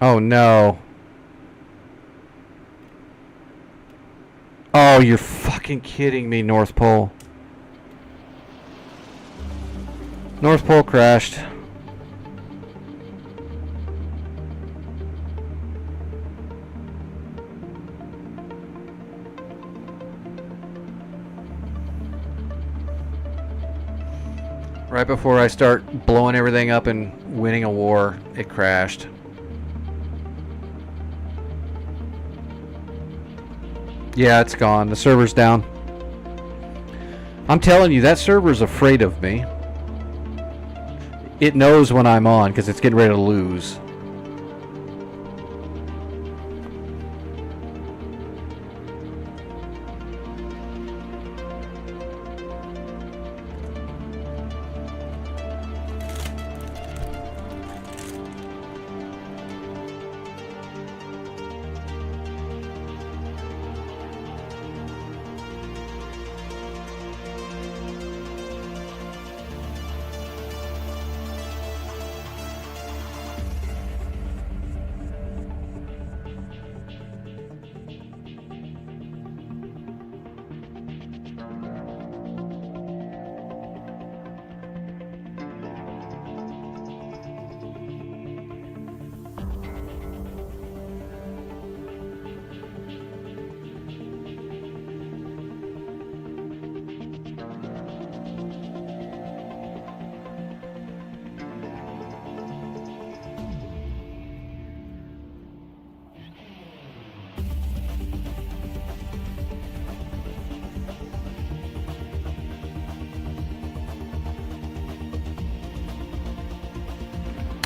Oh, no. Oh, you're fucking kidding me, North Pole. North Pole crashed. Right before I start blowing everything up and winning a war, it crashed. Yeah, it's gone. The server's down. I'm telling you, that server's afraid of me. It knows when I'm on because it's getting ready to lose.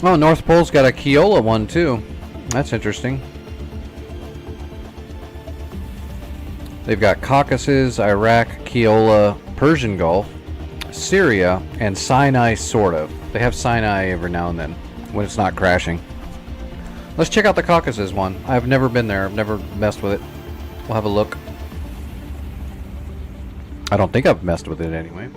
Oh, North Pole's got a Keola one too. That's interesting. They've got Caucasus, Iraq, Keola, Persian Gulf, Syria, and Sinai, sort of. They have Sinai every now and then when it's not crashing. Let's check out the Caucasus one. I've never been there. I've never messed with it. We'll have a look. I don't think I've messed with it anyway.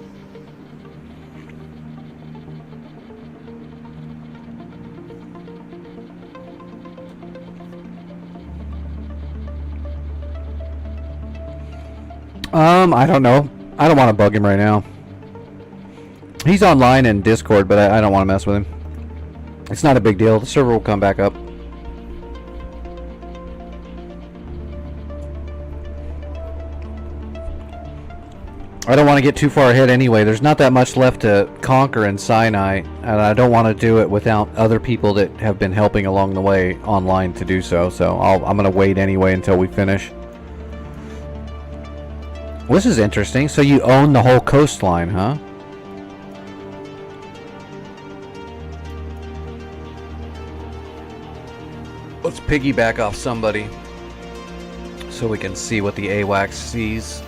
I don't know. I don't want to bug him right now. He's online in Discord, but I don't want to mess with him. It's not a big deal. The server will come back up. I don't want to get too far ahead anyway. There's not that much left to conquer in Sinai, and I don't want to do it without other people that have been helping along the way online to do so. So I'm going to wait anyway until we finish. Well, this is interesting. So you own the whole coastline, huh? Let's piggyback off somebody so we can see what the AWACS sees.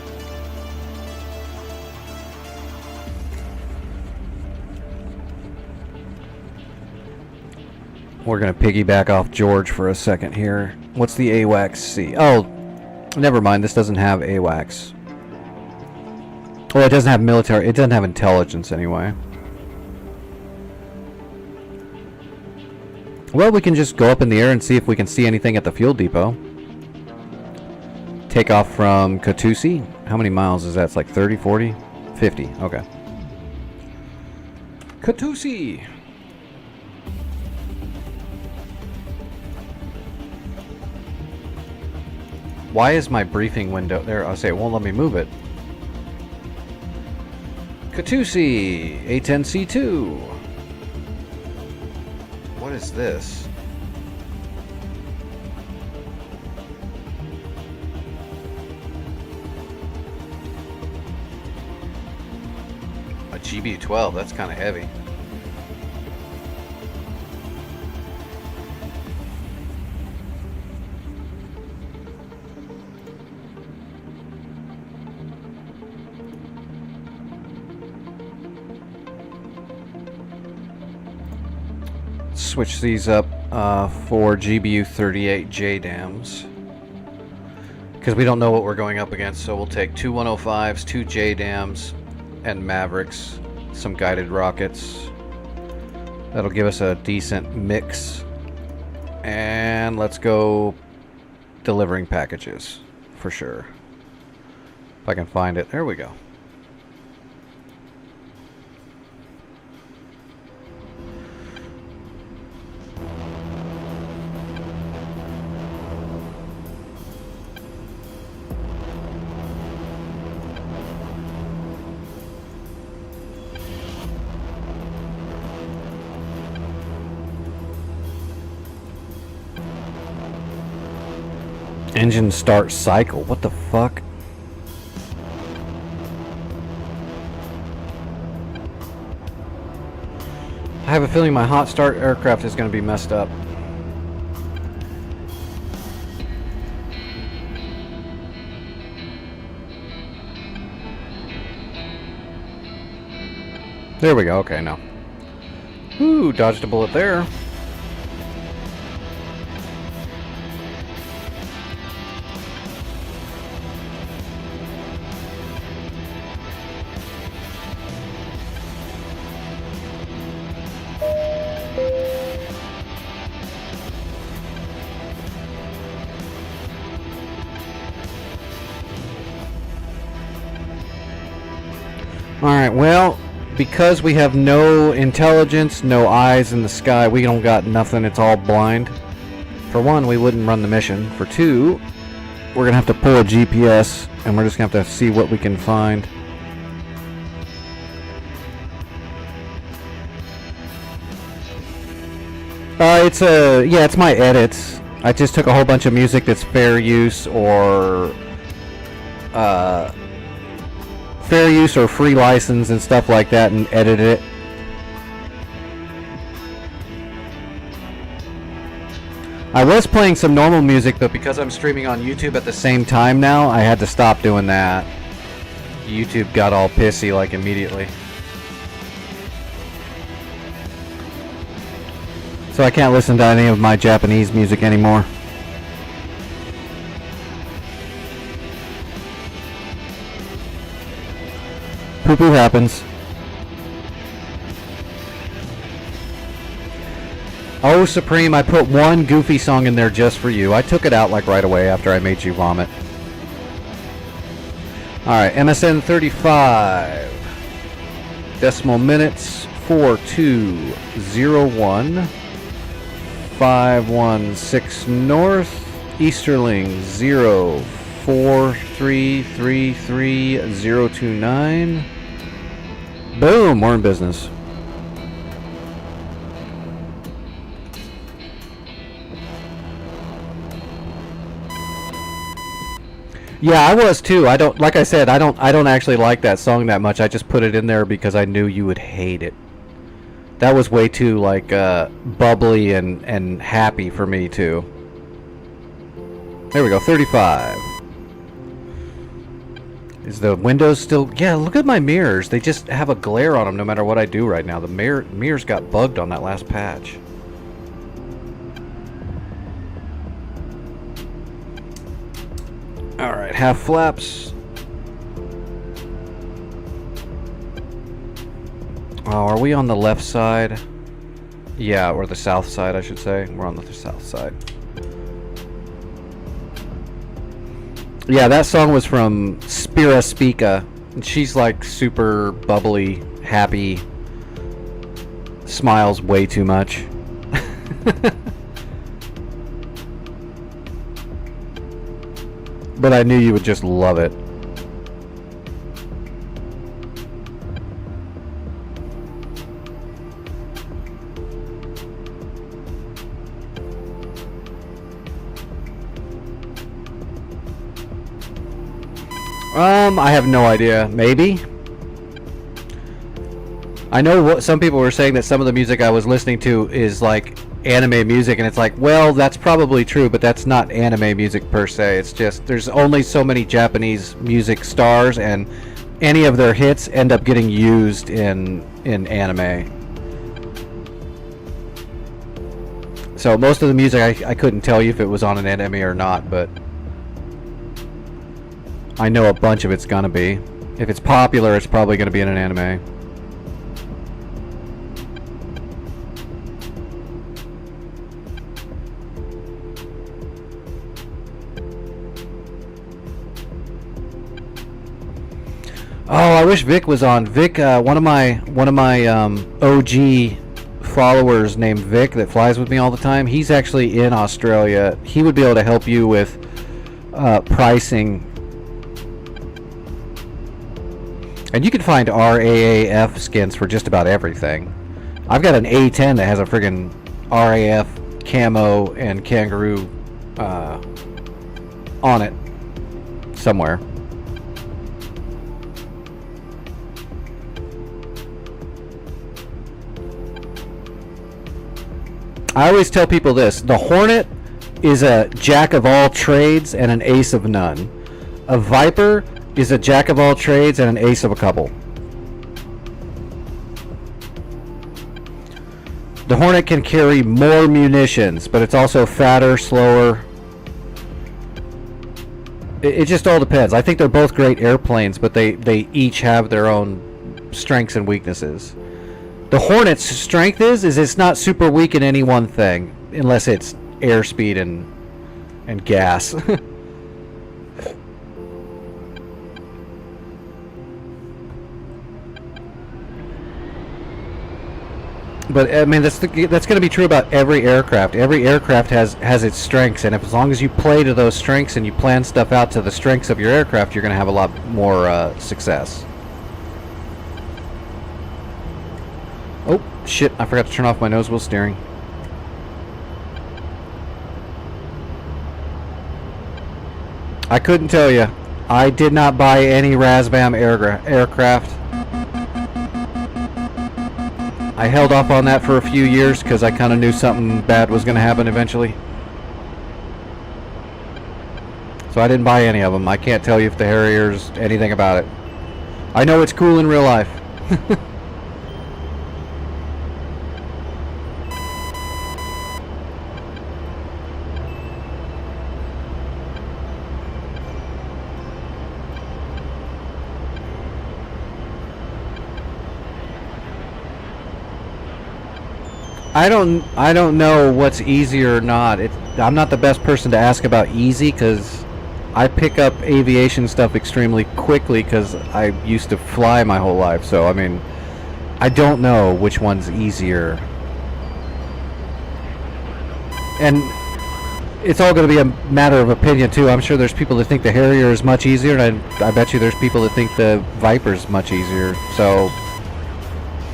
We're going to piggyback off George for a second here. What's the AWACS see? Oh, never mind. This doesn't have AWACS. Well, it doesn't have military. It doesn't have intelligence anyway. Well, we can just go up in the air and see if we can see anything at the fuel depot. Take off from Katusi. How many miles is that? It's like 30, 40, 50. Okay. Katusi. Why is my briefing window there? I'll say it won't let me move it. Katusi, A10C2. What is this? A GB12, that's kind of heavy. Switch these up for GBU 38 JDAMs because we don't know what we're going up against, so we'll take two 105s, two JDAMs, and Mavericks, some guided rockets. That'll give us a decent mix. And let's go delivering packages for sure. If I can find it. There we go. Engine start cycle. What the fuck? I have a feeling my hot start aircraft is going to be messed up. There we go. Okay, now. Ooh, dodged a bullet there. Alright, well, because we have no intelligence, no eyes in the sky, we don't got nothing, it's all blind. For one, we wouldn't run the mission. For two, we're gonna have to pull a GPS, and we're just gonna have to see what we can find. It's my edits. I just took a whole bunch of music that's fair use or free license and stuff like that and edited it. I was playing some normal music, but because I'm streaming on YouTube at the same time now, I had to stop doing that. YouTube got all pissy like immediately. So I can't listen to any of my Japanese music anymore. Poo-poo happens. Oh, Supreme, I put one goofy song in there just for you. I took it out like right away after I made you vomit. Alright, MSN 35. Decimal minutes 4201. 516 north. Easterling 04333029. Boom, we're in business. Yeah, I was too. I don't, like I said, I don't actually like that song that much. I just put it in there because I knew you would hate it. That was way too like bubbly and happy for me too. There we go, 35. Is the windows still... Yeah, look at my mirrors. They just have a glare on them no matter what I do right now. The mirrors got bugged on that last patch. Alright, half flaps. Oh, are we on the left side? Yeah, or the south side, I should say. We're on the south side. Yeah, that song was from Spira Spica. She's like super bubbly, happy, smiles way too much. But I knew you would just love it. I have no idea. Maybe. I know what some people were saying, that some of the music I was listening to is like anime music, and it's like, well, that's probably true, but that's not anime music per se. It's just there's only so many Japanese music stars, and any of their hits end up getting used in anime. So most of the music I couldn't tell you if it was on an anime or not, but I know a bunch of it's gonna be. If it's popular, it's probably going to be in an anime. Oh, I wish Vic was on. Vic, one of my OG followers named Vic that flies with me all the time. He's actually in Australia. He would be able to help you with pricing. And you can find RAAF skins for just about everything. I've got an A10 that has a friggin' RAF camo and kangaroo on it somewhere. I always tell people this: the Hornet is a jack of all trades and an ace of none. A Viper is a jack of all trades and an ace of a couple. The Hornet can carry more munitions, but it's also fatter, slower. It just all depends. I think they're both great airplanes, but they each have their own strengths and weaknesses. The Hornet's strength is it's not super weak in any one thing, unless it's airspeed and gas. But I mean, that's going to be true about every aircraft. Every aircraft has its strengths, and if as long as you play to those strengths and you plan stuff out to the strengths of your aircraft, you're going to have a lot more success. Oh, shit, I forgot to turn off my nose wheel steering. I couldn't tell you. I did not buy any Razbam aircraft. I held off on that for a few years because I kind of knew something bad was going to happen eventually. So I didn't buy any of them. I can't tell you if the Harrier's anything about it. I know it's cool in real life. I don't know what's easier or not. I'm not the best person to ask about easy because I pick up aviation stuff extremely quickly because I used to fly my whole life. So I mean, I don't know which one's easier. And it's all going to be a matter of opinion too. I'm sure there's people that think the Harrier is much easier, and I bet you there's people that think the Viper's much easier. So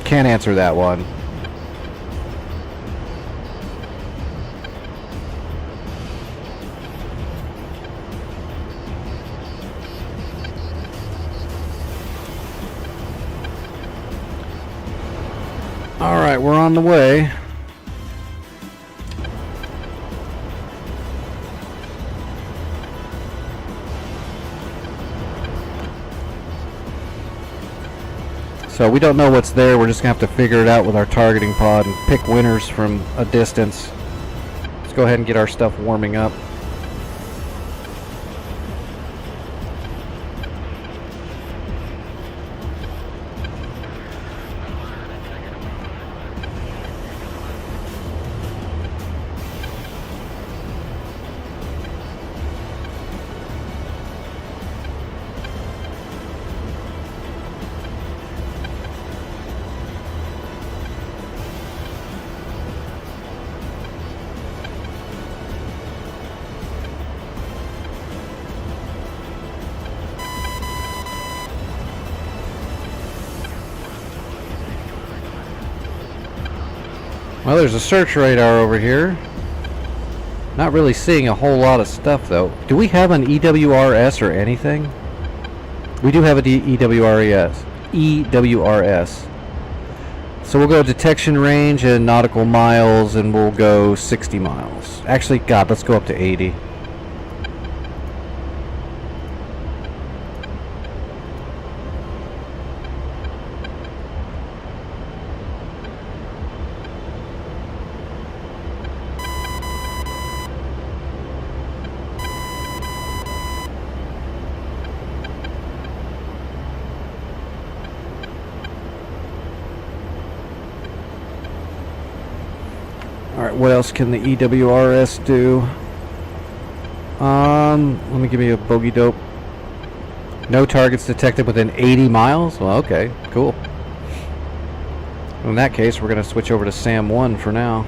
can't answer that one. Alright, we're on the way. So we don't know what's there. We're just going to have to figure it out with our targeting pod and pick winners from a distance. Let's go ahead and get our stuff warming up. Well, there's a search radar over here. Not really seeing a whole lot of stuff, though. Do we have an EWRS or anything? We do have a EWRS. So we'll go detection range and nautical miles, and we'll go 60 miles. Actually, God, let's go up to 80. Alright, what else can the EWRS do? Let me give you a bogey dope. No targets detected within 80 miles? Well, okay, cool. In that case, we're going to switch over to SAM 1 for now.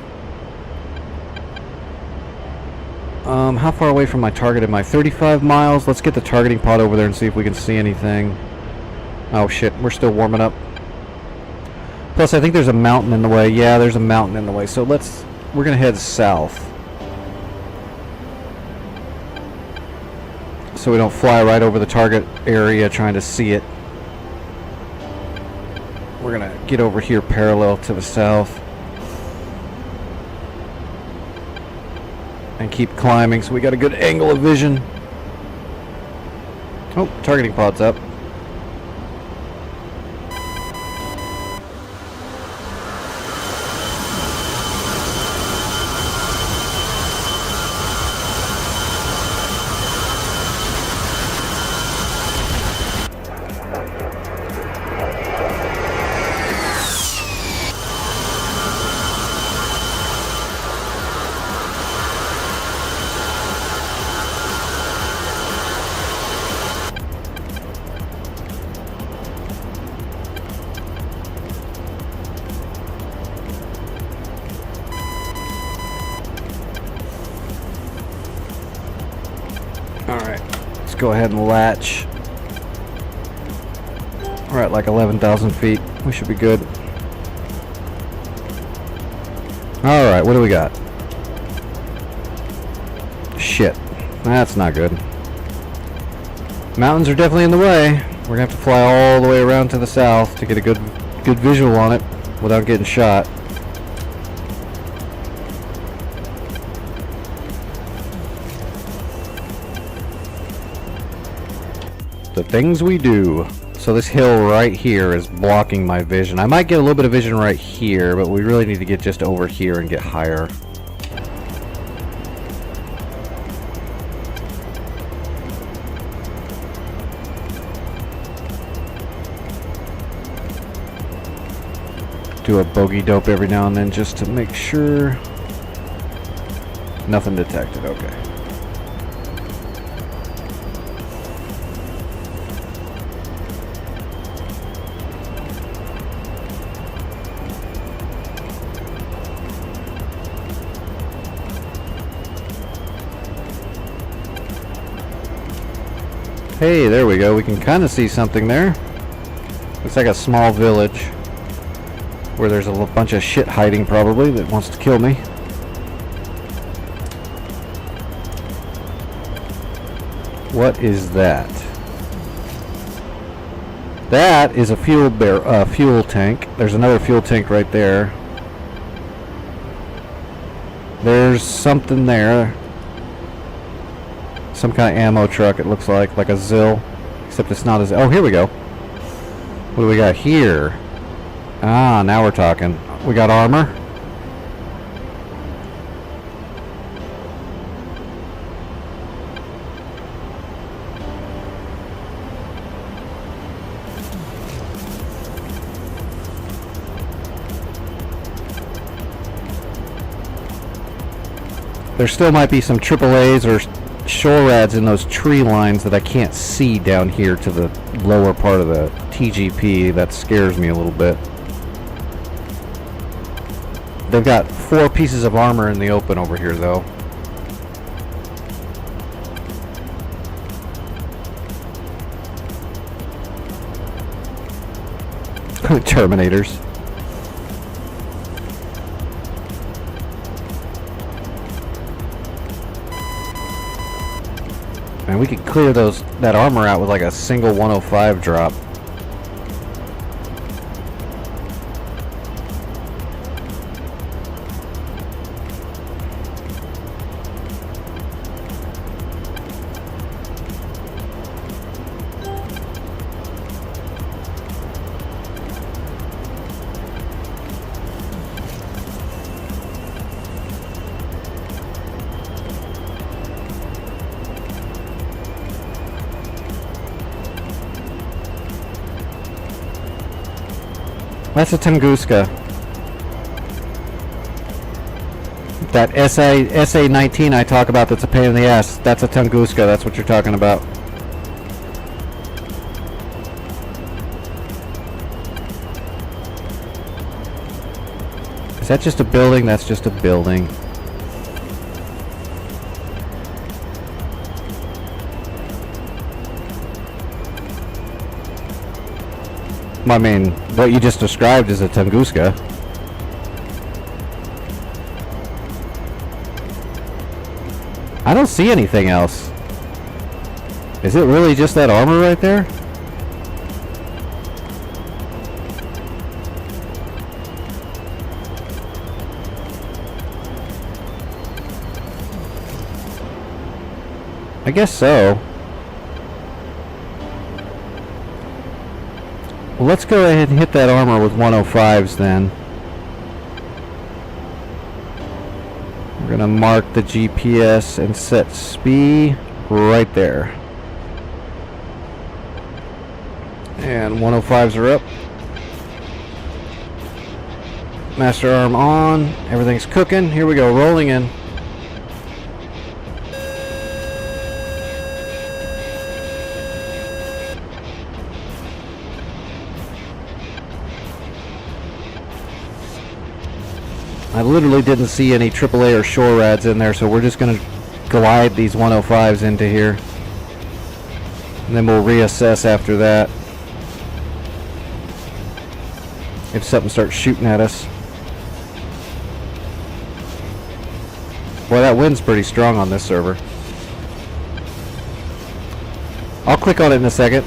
How far away from my target am I? 35 miles? Let's get the targeting pod over there and see if we can see anything. Oh shit, we're still warming up. Plus, I think there's a mountain in the way. Yeah, there's a mountain in the way. So we're going to head south. So we don't fly right over the target area trying to see it. We're going to get over here parallel to the south. And keep climbing so we got a good angle of vision. Oh, targeting pod's up. Alright, let's go ahead and latch. We're at like 11,000 feet. We should be good. Alright, what do we got? Shit. That's not good. Mountains are definitely in the way. We're gonna have to fly all the way around to the south to get a good visual on it without getting shot. The things we do. So this hill right here is blocking my vision. I might get a little bit of vision right here, but we really need to get just over here and get higher. Do a bogey dope every now and then just to make sure. Nothing detected, okay. Hey, there we go. We can kind of see something there. Looks like a small village where there's a bunch of shit hiding probably that wants to kill me. What is that? That is a fuel tank. There's another fuel tank right there. There's something there. Some kind of ammo truck, it looks like a ZIL. Except it's not a ZIL. Oh, here we go. What do we got here? Ah, now we're talking. We got armor. There still might be some AAAs or SHORADs in those tree lines that I can't see down here to the lower part of the TGP. That scares me a little bit. They've got 4 pieces of armor in the open over here, though. Terminators. And we could clear that armor out with like a single 105 drop. That's a Tunguska. That SA-19 I talk about that's a pain in the ass, that's a Tunguska, that's what you're talking about. Is that just a building? That's just a building. I mean, what you just described is a Tunguska. I don't see anything else. Is it really just that armor right there? I guess so. Well, let's go ahead and hit that armor with 105s then. We're gonna mark the GPS and set speed right there. And 105s are up. Master arm on. Everything's cooking. Here we go, rolling in. I literally didn't see any AAA or shore rads in there, so we're just going to glide these 105s into here. And then we'll reassess after that. If something starts shooting at us. Boy, that wind's pretty strong on this server. I'll click on it in a second.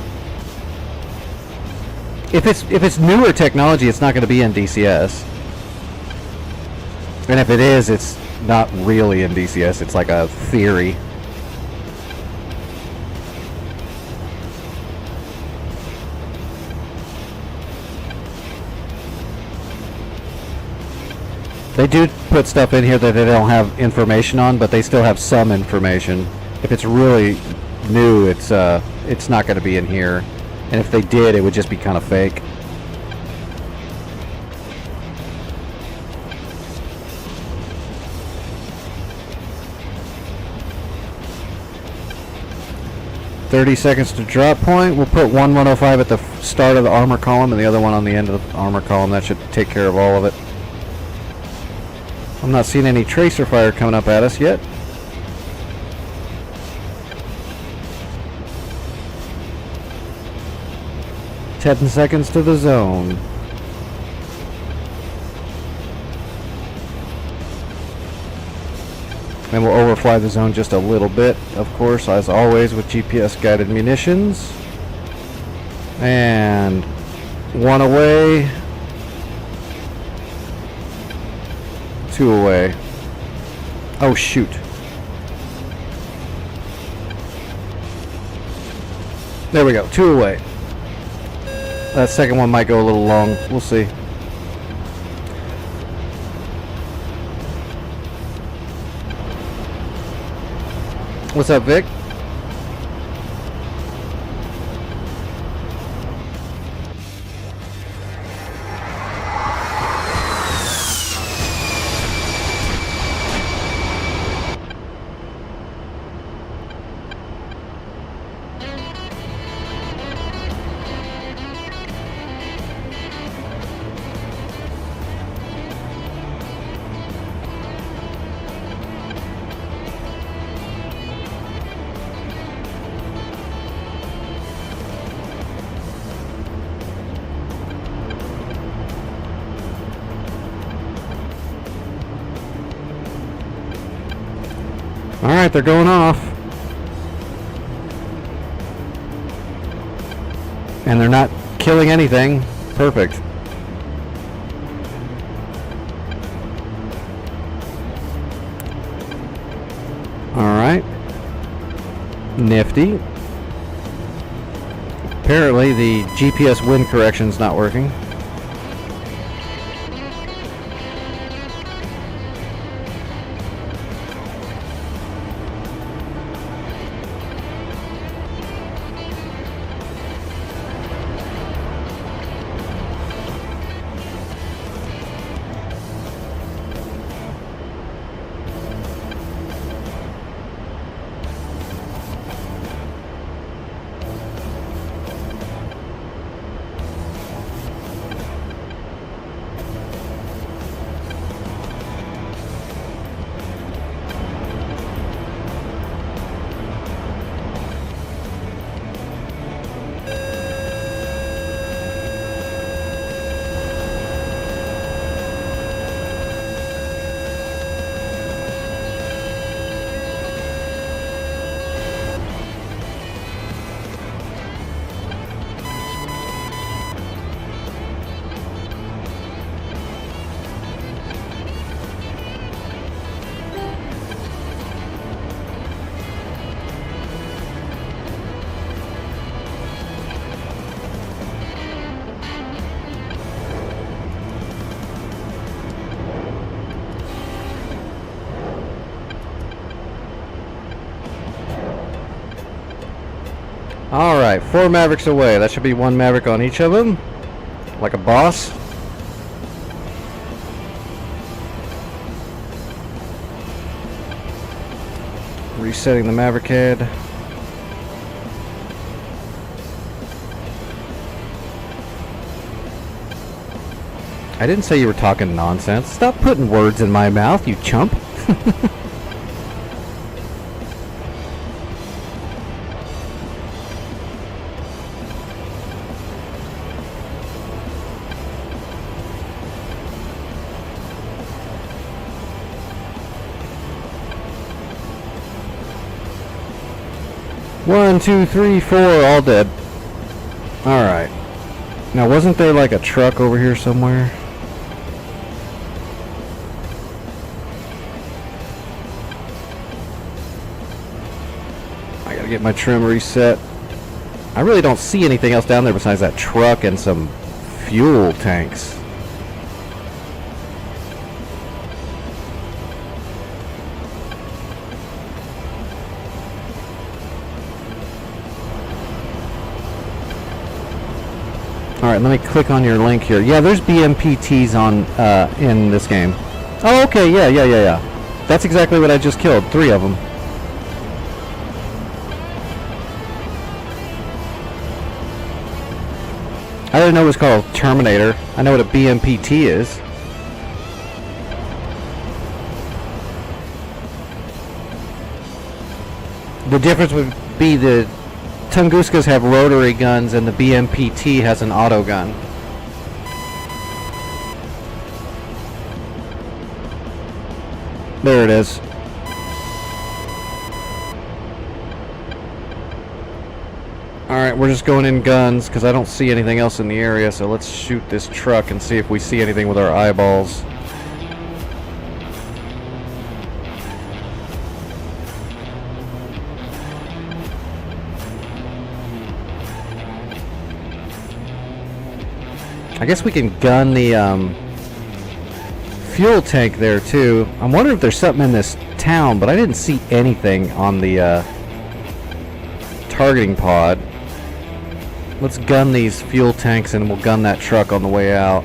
If it's newer technology, it's not going to be in DCS. And if it is, it's not really in DCS, it's like a theory. They do put stuff in here that they don't have information on, but they still have some information. If it's really new, it's not going to be in here. And if they did, it would just be kind of fake. "30 seconds to drop point." We'll put one 105 at the start of the armor column and the other one on the end of the armor column. That should take care of all of it. I'm not seeing any tracer fire coming up at us yet. "10 seconds to the zone." And we'll overfly the zone just a little bit, of course, as always with GPS guided munitions. And one away. Two away. Oh shoot. There we go, 2 away. That second one might go a little long, we'll see. What's up, Vic? Alright, they're going off. And they're not killing anything. Perfect. Alright. Nifty. Apparently the GPS wind correction's not working. Alright, 4 Mavericks away. That should be 1 Maverick on each of them. Like a boss. Resetting the Maverick head. I didn't say you were talking nonsense. Stop putting words in my mouth, you chump. One, two, three, four, all dead. Alright. Now, wasn't there like a truck over here somewhere? I gotta get my trim reset. I really don't see anything else down there besides that truck and some fuel tanks. Alright, let me click on your link here. Yeah, there's BMPTs on in this game. Oh, okay, yeah. That's exactly what I just killed. 3 of them. I didn't know it was called Terminator. I know what a BMPT is. The difference would be the Tunguskas have rotary guns and the BMPT has an auto gun. There it is. Alright, we're just going in guns because I don't see anything else in the area, so let's shoot this truck and see if we see anything with our eyeballs. I guess we can gun the fuel tank there too. I'm wondering if there's something in this town, but I didn't see anything on the targeting pod. Let's gun these fuel tanks and we'll gun that truck on the way out.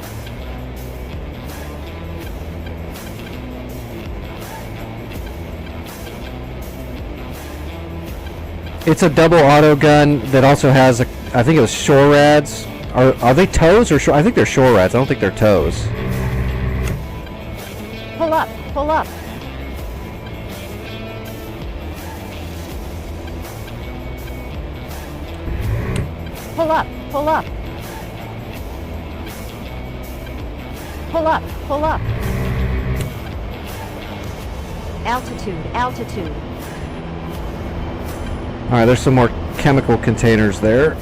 It's a double auto gun that also has I think it was shore rads. Are they tows or shore? I think they're shore rats. I don't think they're tows. Pull up, pull up. Pull up, pull up. Pull up, pull up. Altitude, altitude. Alright, there's some more chemical containers there.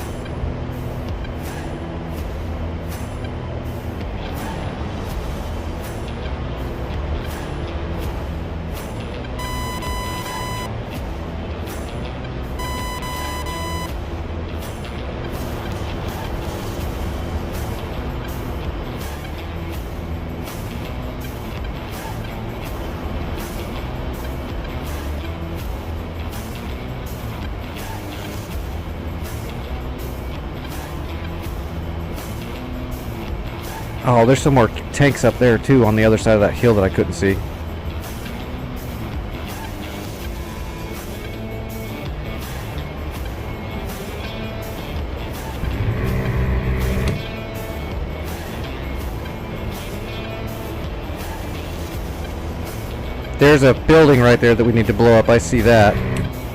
Oh, there's some more tanks up there too on the other side of that hill that I couldn't see. There's a building right there that we need to blow up. I see that.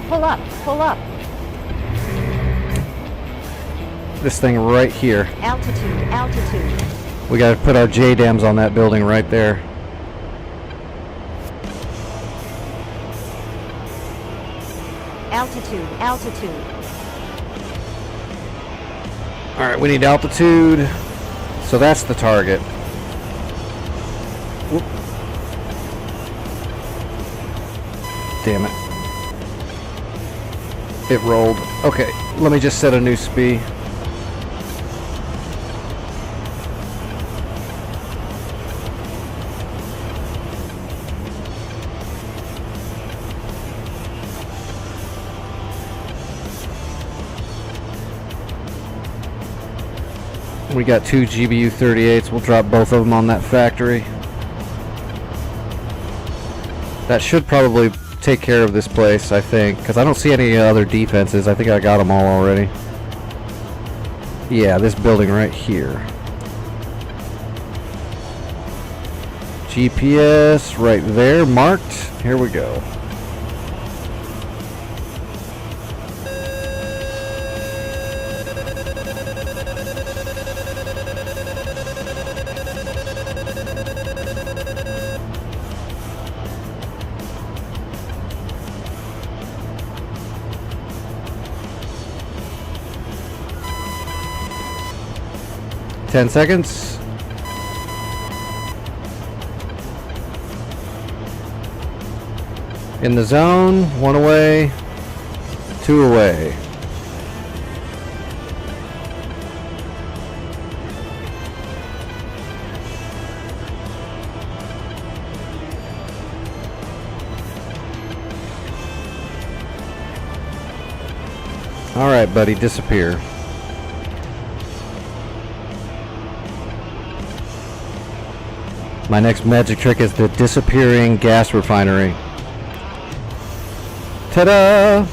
Pull up, pull up. This thing right here. Altitude, altitude. We gotta put our J-dams on that building right there. Altitude, altitude. Alright, we need altitude. So that's the target. Whoop. Damn it. It rolled. Okay, let me just set a new speed. We got 2 GBU 38s. We'll drop both of them on that factory. That should probably take care of this place, I think, because I don't see any other defenses. I think I got them all already. Yeah, this building right here. GPS right there, marked. Here we go. Ten seconds. In the zone, 1 away, 2 away. All right, buddy, disappear. My next magic trick is the disappearing gas refinery. Ta-da!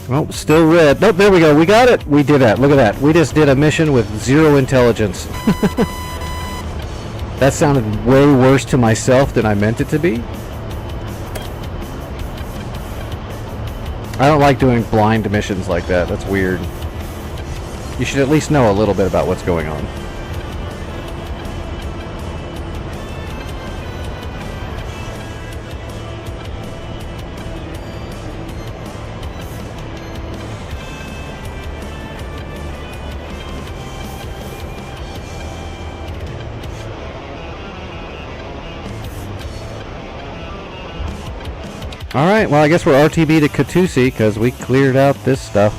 Oh, still red. Nope, there we go. We got it. We did that. Look at that. We just did a mission with 0 intelligence. That sounded way worse to myself than I meant it to be. I don't like doing blind missions like that. That's weird. You should at least know a little bit about what's going on. Alright, well I guess we're RTB to Katusi because we cleared out this stuff.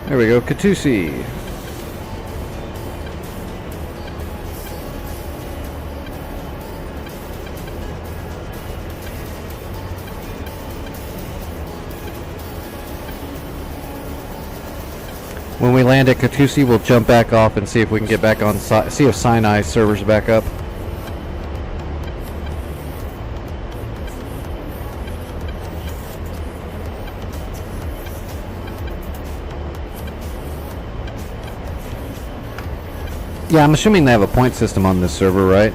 There we go, Katusi. When we land at Katusi, we'll jump back off and see if we can get back on, see if Sinai servers back up. Yeah, I'm assuming they have a point system on this server, right?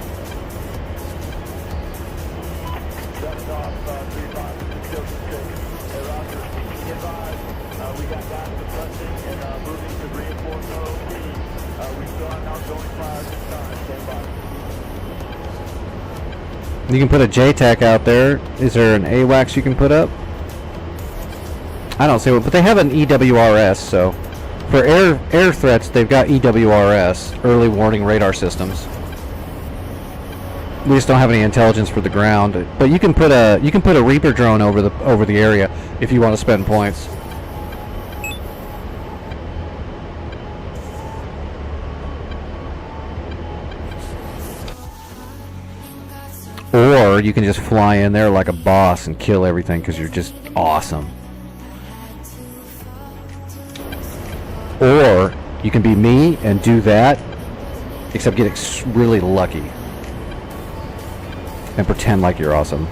You can put a JTAC out there. Is there an AWACS you can put up? I don't see one, but they have an EWRS, so for air threats, they've got EWRS, early warning radar systems. We just don't have any intelligence for the ground. But you can put a Reaper drone over the area if you want to spend points. Or you can just fly in there like a boss and kill everything because you're just awesome. Or you can be me and do that, except get really lucky and pretend like you're awesome.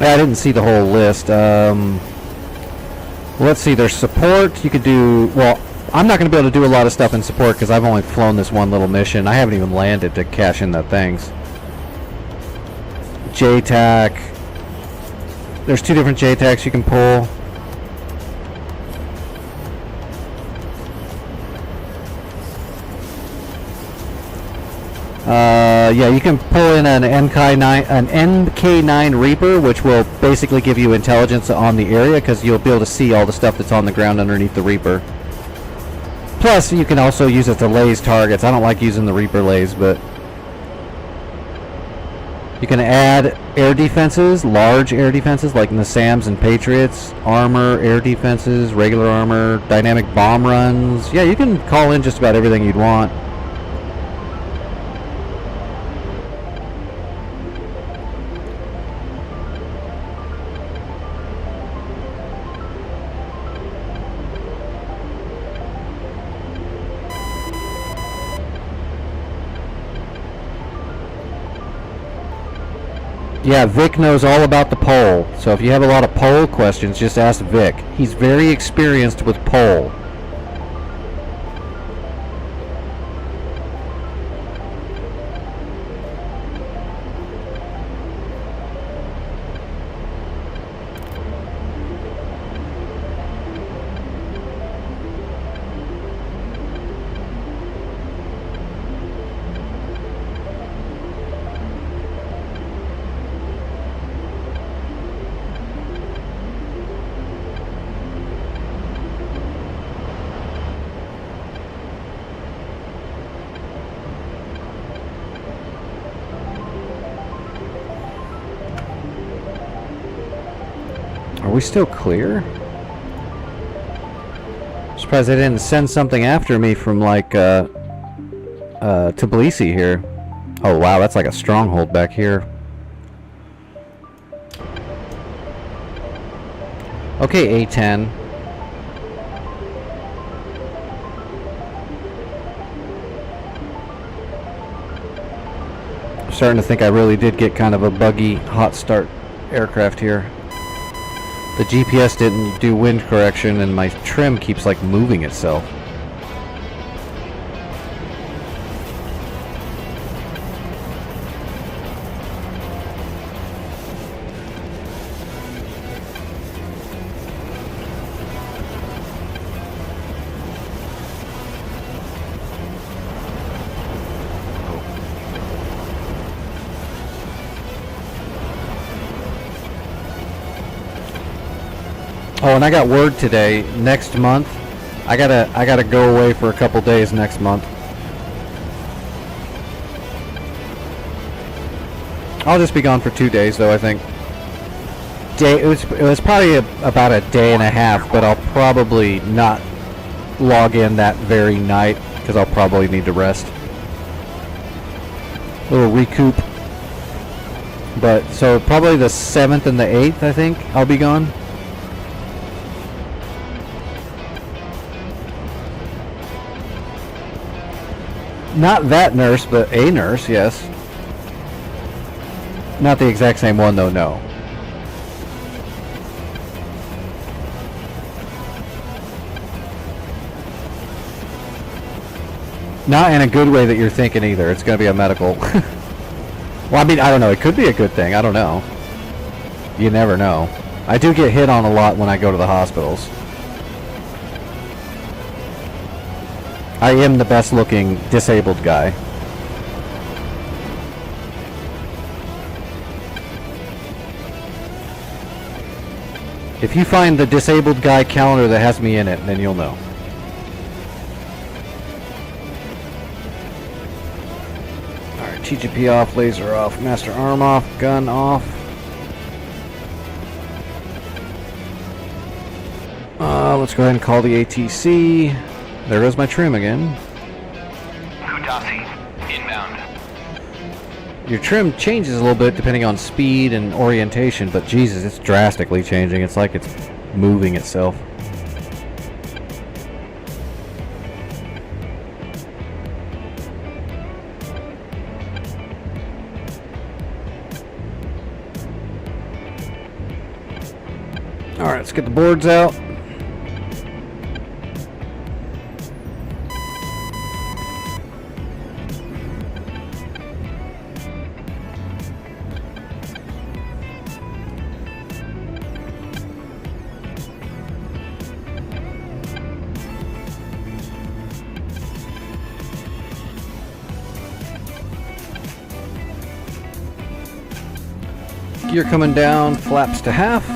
I didn't see the whole list. Let's see, there's support. You could do, well, I'm not going to be able to do a lot of stuff in support because I've only flown this one little mission. I haven't even landed to cash in the things. JTAC. There's 2 different JTACs you can pull. Yeah, you can pull in an MK9 Reaper, which will basically give you intelligence on the area because you'll be able to see all the stuff that's on the ground underneath the Reaper. Plus, you can also use it to laze targets. I don't like using the Reaper laze, but you can add air defenses, large air defenses like Nassams and Patriots, armor, air defenses, regular armor, dynamic bomb runs. Yeah, you can call in just about everything you'd want. Yeah, Vic knows all about the pole. So if you have a lot of pole questions, just ask Vic. He's very experienced with pole. Are we still clear? Surprised they didn't send something after me from like Tbilisi here. Oh wow, that's like a stronghold back here. Okay, A10. I'm starting to think I really did get kind of a buggy hot start aircraft here. The GPS didn't do wind correction and my trim keeps like moving itself. Oh, and I got word today, next month, I gotta go away for a couple days next month. I'll just be gone for 2 days though, I think. It was probably about a day and a half, but I'll probably not log in that very night, because I'll probably need to rest. A little recoup. But, so probably the 7th and the 8th, I think, I'll be gone. Not that nurse, but a nurse, yes. Not the exact same one, though, no. Not in a good way that you're thinking either. It's going to be a medical. Well, I mean, I don't know. It could be a good thing. I don't know. You never know. I do get hit on a lot when I go to the hospitals. I am the best looking disabled guy. If you find the disabled guy calendar that has me in it, then you'll know. Alright, TGP off, laser off, master arm off, gun off. Let's go ahead and call the ATC. There goes my trim again. Kutasi, inbound. Your trim changes a little bit depending on speed and orientation, but Jesus, it's drastically changing. It's like it's moving itself. Alright, let's get the boards out. Gear coming down, flaps to half.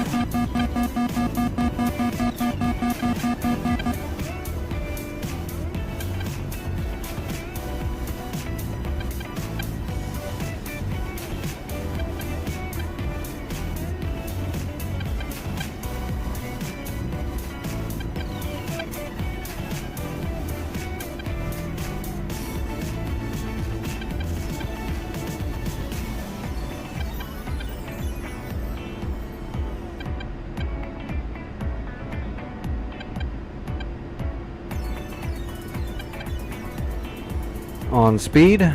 on speed.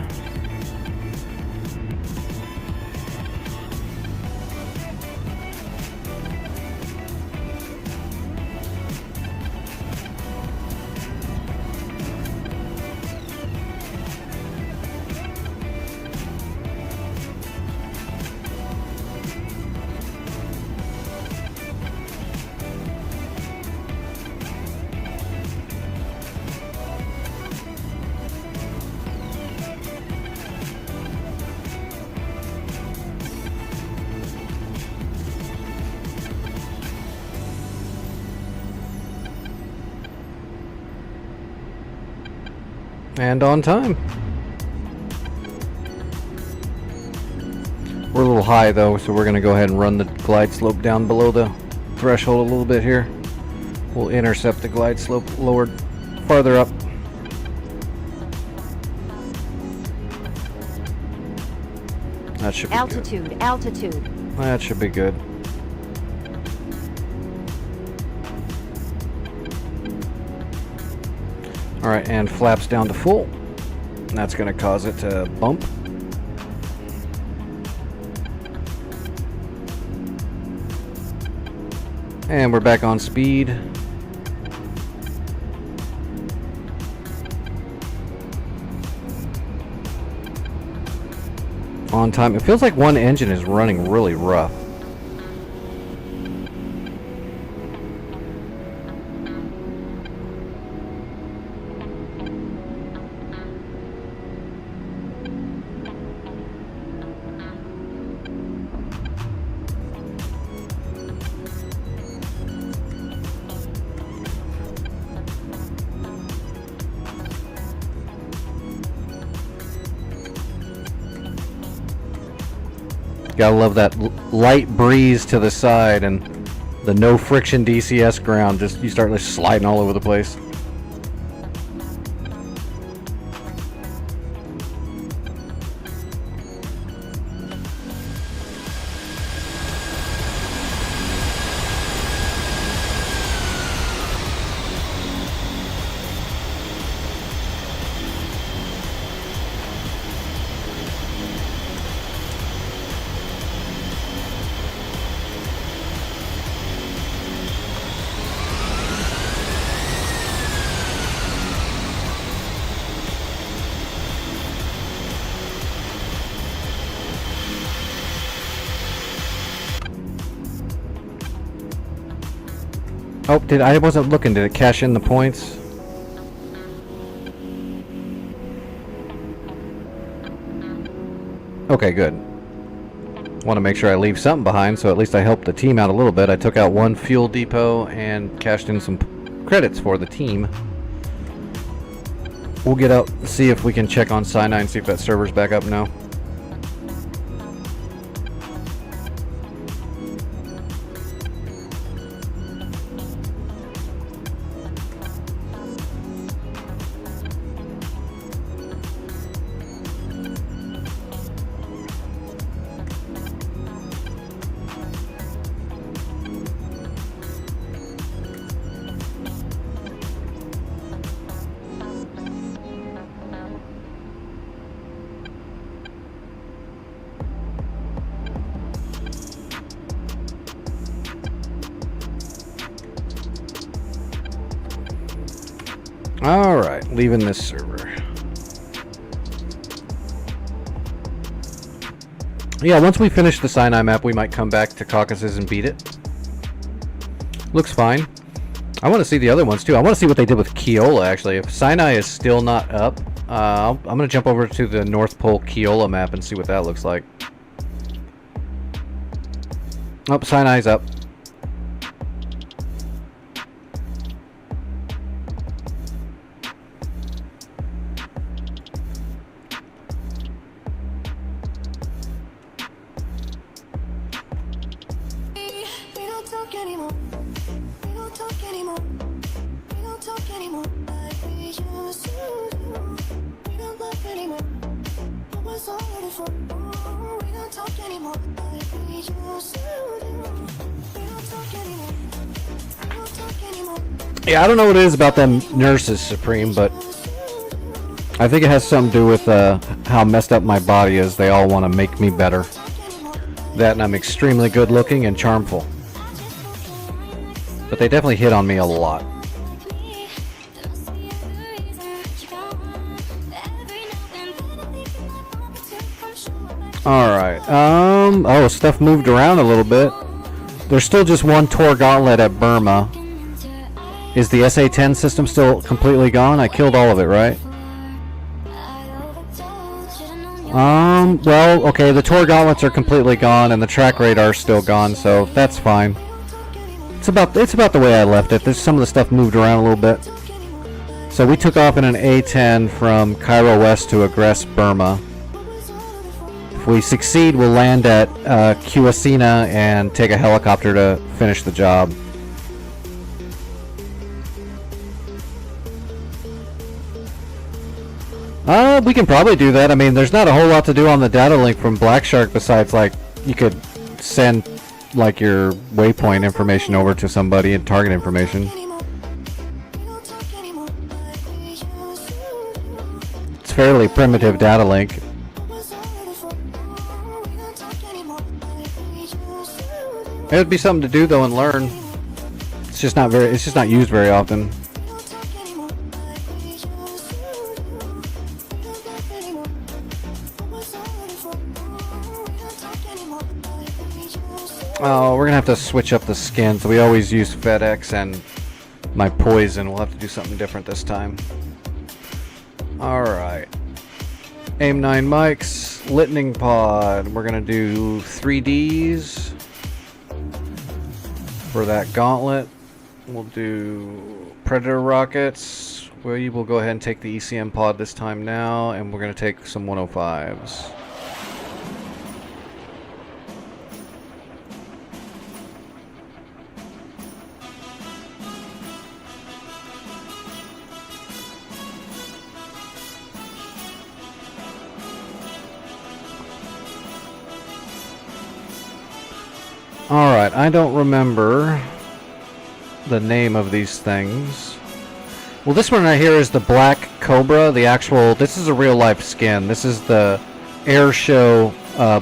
And on time. We're a little high though, so we're going to go ahead and run the glide slope down below the threshold a little bit here. We'll intercept the glide slope lowered farther up. That should be Altitude, good. altitude. That should be good. Alright, and flaps down to full. That's going to cause it to bump. And we're back on speed. On time. It feels like one engine is running really rough. Gotta love that light breeze to the side and the no friction DCS ground. Just you start just sliding all over the place. Oh, I wasn't looking. Did it cash in the points? Okay, good. Want to make sure I leave something behind, so at least I helped the team out a little bit. I took out one fuel depot and cashed in some credits for the team. We'll get out and see if we can check on Sinai and see if that server's back up now. Alright, leaving this server. Yeah, once we finish the Sinai map, we might come back to Caucasus and beat it. Looks fine. I want to see the other ones too. I want to see what they did with Keola, actually. If Sinai is still not up, I'm going to jump over to the North Pole Keola map and see what that looks like. Oh, Sinai's up. Yeah, I don't know what it is about them nurses, Supreme, but I think it has something to do with how messed up my body is. They all want to make me better. That, and I'm extremely good looking and charmful. But they definitely hit on me a lot. Alright, oh, stuff moved around a little bit. There's still just one Tor Gauntlet at Burma. Is the SA-10 system still completely gone? I killed all of it, right? Well, okay, the Tor Gauntlets are completely gone, and the track radar's still gone, so that's fine. It's about the way I left it. There's some of the stuff moved around a little bit. So we took off in an A-10 from Cairo West to aggress Burma. If we succeed, we'll land at Qasina and take a helicopter to finish the job. We can probably do that. I mean, there's not a whole lot to do on the data link from Black Shark besides, like, you could send, like, your waypoint information over to somebody and target information. It's fairly primitive data link. It would be something to do though and learn. It's just not used very often. Oh, we're gonna have to switch up the skins. We always use FedEx and my poison. We'll have to do something different this time. Alright. AIM-9 mics, Lightning pod. We're gonna do 3Ds for that gauntlet. We'll do Predator rockets. We will go ahead and take the ECM pod this time now, and we're gonna take some 105s. Alright, I don't remember the name of these things. Well, this one right here is the Black Cobra, the actual, this is a real life skin. This is the air show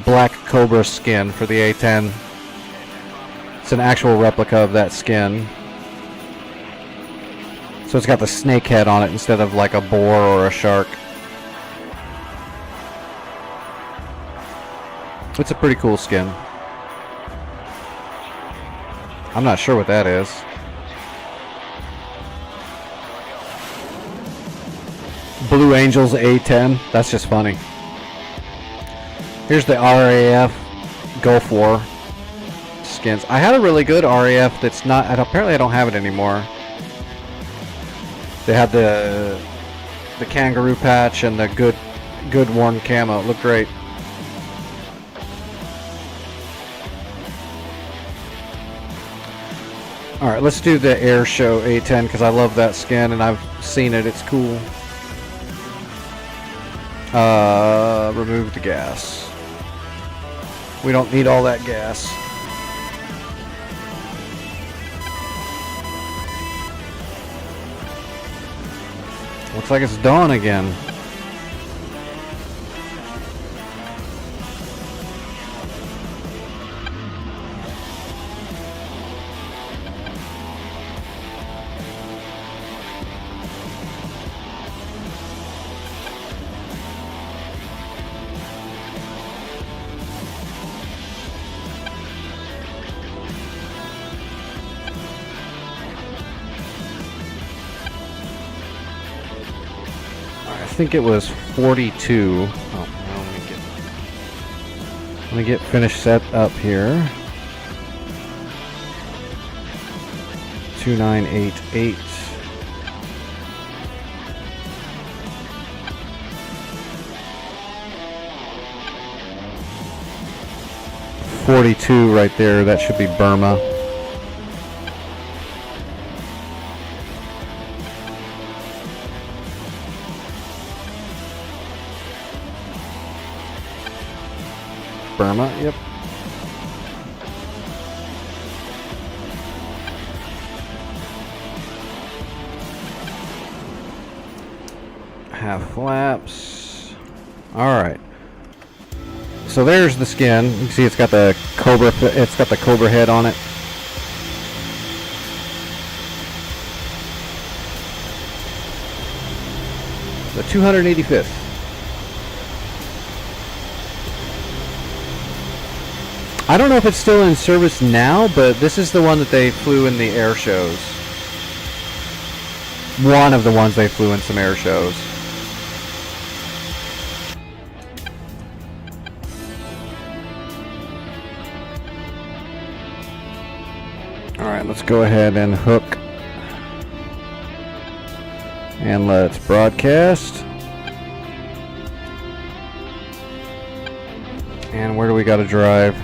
Black Cobra skin for the A-10. It's an actual replica of that skin. So it's got the snake head on it instead of like a boar or a shark. It's a pretty cool skin. I'm not sure what that is. Blue Angels A-10. That's just funny. Here's the RAF Gulf War skins. I had a really good RAF that's not... Apparently I don't have it anymore. They had the kangaroo patch and the good worn camo. It looked great. Alright, let's do the Air Show A-10 because I love that skin and I've seen it. It's cool. Remove the gas. We don't need all that gas. Looks like it's dawn again. I think it was 42. Oh, let me get finished set up here. 2988. .42 right there. That should be Burma. Burma, yep. Half flaps. Alright. So there's the skin. You can see it's got the cobra head on it. The 285th. I don't know if it's still in service now, but this is the one that they flew in the air shows. One of the ones they flew in some air shows. Alright, let's go ahead and hook. And let's broadcast. And where do we got to drive?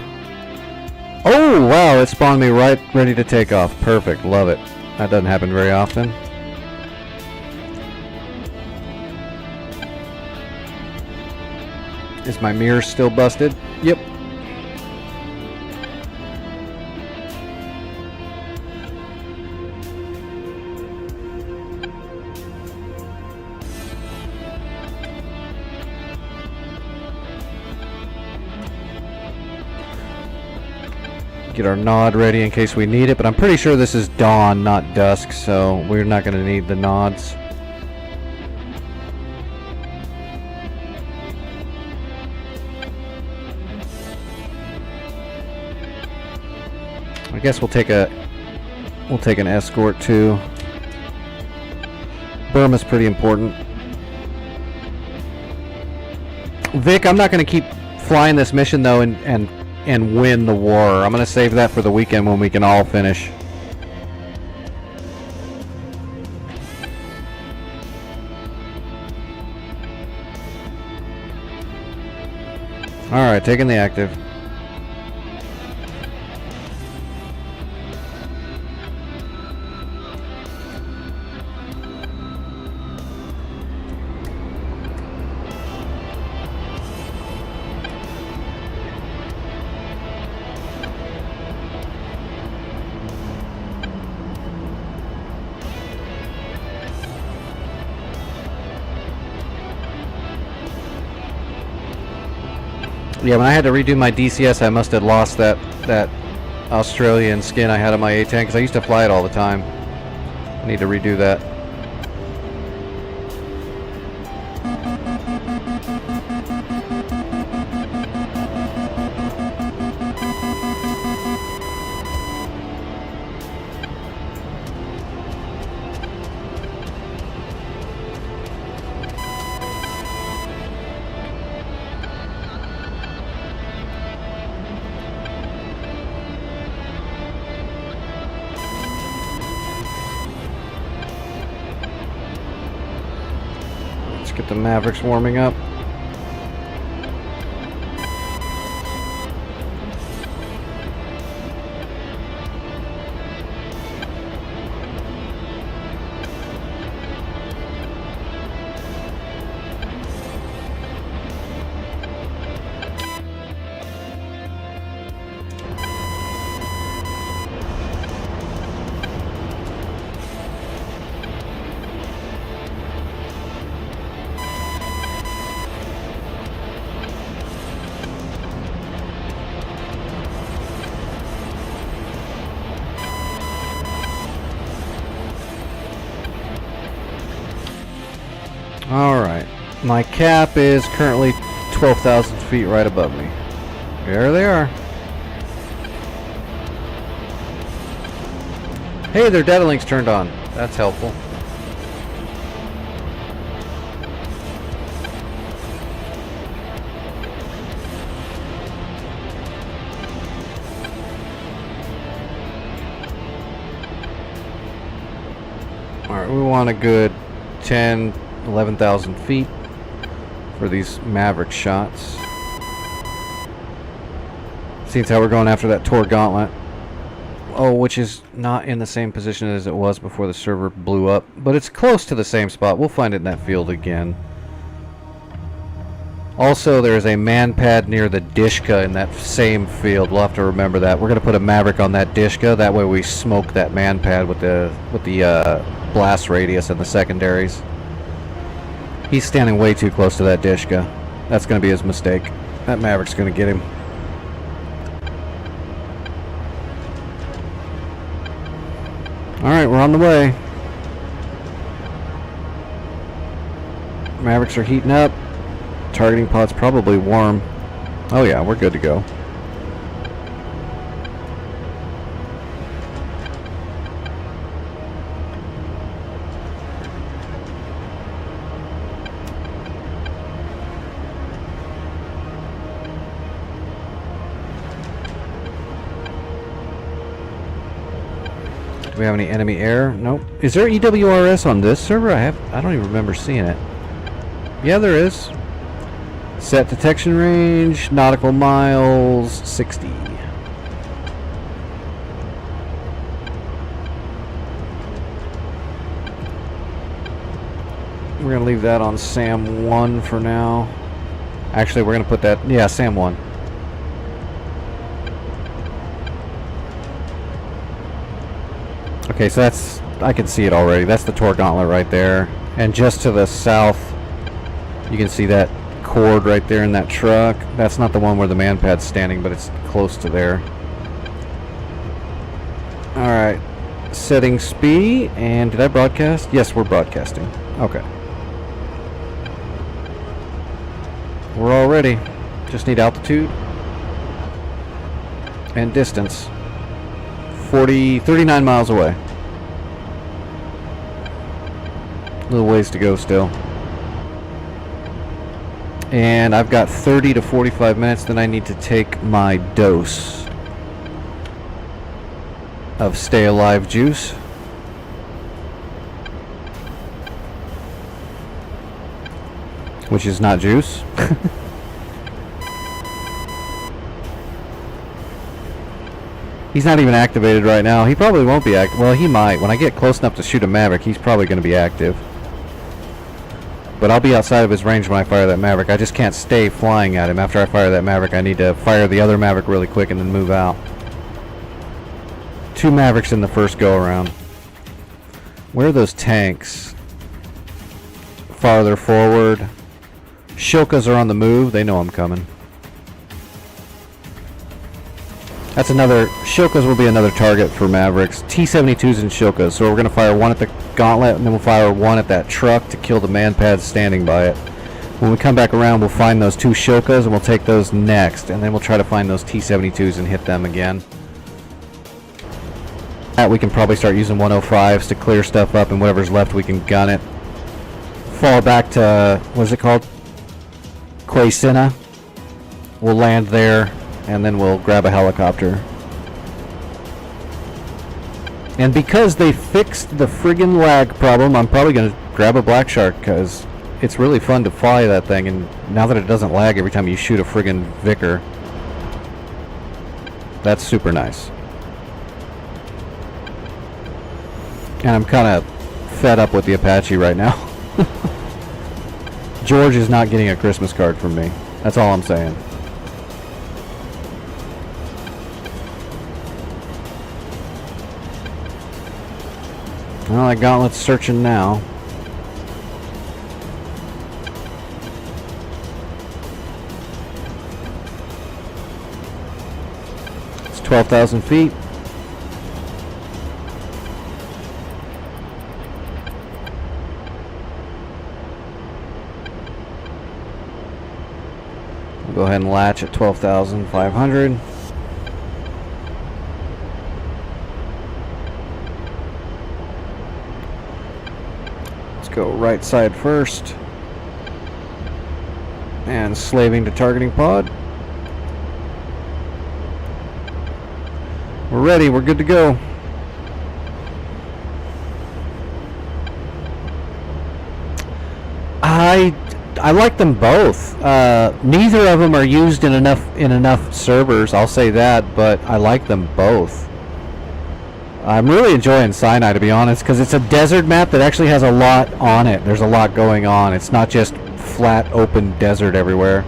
Oh, wow, it spawned me right ready to take off. Perfect, love it. That doesn't happen very often. Is my mirror still busted? Yep. Get our nod ready in case we need it, but I'm pretty sure this is dawn, not dusk, so we're not going to need the nods. I guess we'll take an escort too. Burma's pretty important. Vic, I'm not going to keep flying this mission though and win the war. I'm going to save that for the weekend when we can all finish. Alright, taking the active. Yeah, when I had to redo my DCS, I must have lost that Australian skin I had on my A10 because I used to fly it all the time. I need to redo that. Get the Mavericks warming up. Alright, my cap is currently 12,000 feet right above me. There they are. Hey, their data link's turned on. That's helpful. Alright, we want a good 10, 11,000 feet for these Maverick shots. Seems how we're going after that Tor Gauntlet. Oh, which is not in the same position as it was before the server blew up, but it's close to the same spot. We'll find it in that field again. Also, there's a man pad near the Dishka in that same field. We'll have to remember that. We're going to put a Maverick on that Dishka. That way we smoke that man pad with the blast radius and the secondaries. He's standing way too close to that Dishka. That's going to be his mistake. That Maverick's going to get him. Alright, we're on the way. Mavericks are heating up. Targeting pod's probably warm. Oh yeah, we're good to go. Do we have any enemy air? Nope. Is there EWRS on this server? I don't even remember seeing it. Yeah, there is. Set detection range, nautical miles, 60. We're going to leave that on SAM 1 for now. Actually, we're going to put that... Yeah, SAM 1. Okay, so that's... I can see it already. That's the Tor Gauntlet right there. And just to the south, you can see that cord right there in that truck. That's not the one where the manpad's standing, but it's close to there. Alright. Setting speed. And did I broadcast? Yes, we're broadcasting. Okay. We're all ready. Just need altitude and distance. 39 miles away. A little ways to go still. And I've got 30 to 45 minutes, then I need to take my dose of Stay Alive juice. Which is not juice. He's not even activated right now. He probably won't be active. Well, he might. When I get close enough to shoot a Maverick, he's probably going to be active. But I'll be outside of his range when I fire that Maverick. I just can't stay flying at him. After I fire that Maverick, I need to fire the other Maverick really quick and then move out. 2 Mavericks in the first go-around. Where are those tanks? Farther forward. Shilkas are on the move. They know I'm coming. That's another... Shilkas will be another target for Mavericks. T-72s and Shilkas. So we're going to fire one at the Gauntlet, and then we'll fire one at that truck to kill the manpad standing by it. When we come back around, we'll find those 2 Shilkas, and we'll take those next. And then we'll try to find those T-72s and hit them again. We can probably start using 105s to clear stuff up, and whatever's left we can gun it. Fall back to... what is it called? Sinai. We'll land there, and then we'll grab a helicopter. And because they fixed the friggin' lag problem, I'm probably going to grab a Black Shark, because it's really fun to fly that thing, and now that it doesn't lag every time you shoot a friggin' Vicar, that's super nice. And I'm kind of fed up with the Apache right now. George is not getting a Christmas card from me. That's all I'm saying. Well, that Gauntlet's searching now. It's 12,000 feet. We'll go ahead and latch at 12,500. Go right side first and slaving to targeting pod. We're ready, we're good to go. I like them both. Neither of them are used in enough servers, I'll say that, but I like them both. I'm really enjoying Sinai, to be honest, because it's a desert map that actually has a lot on it. There's a lot going on. It's not just flat, open desert everywhere.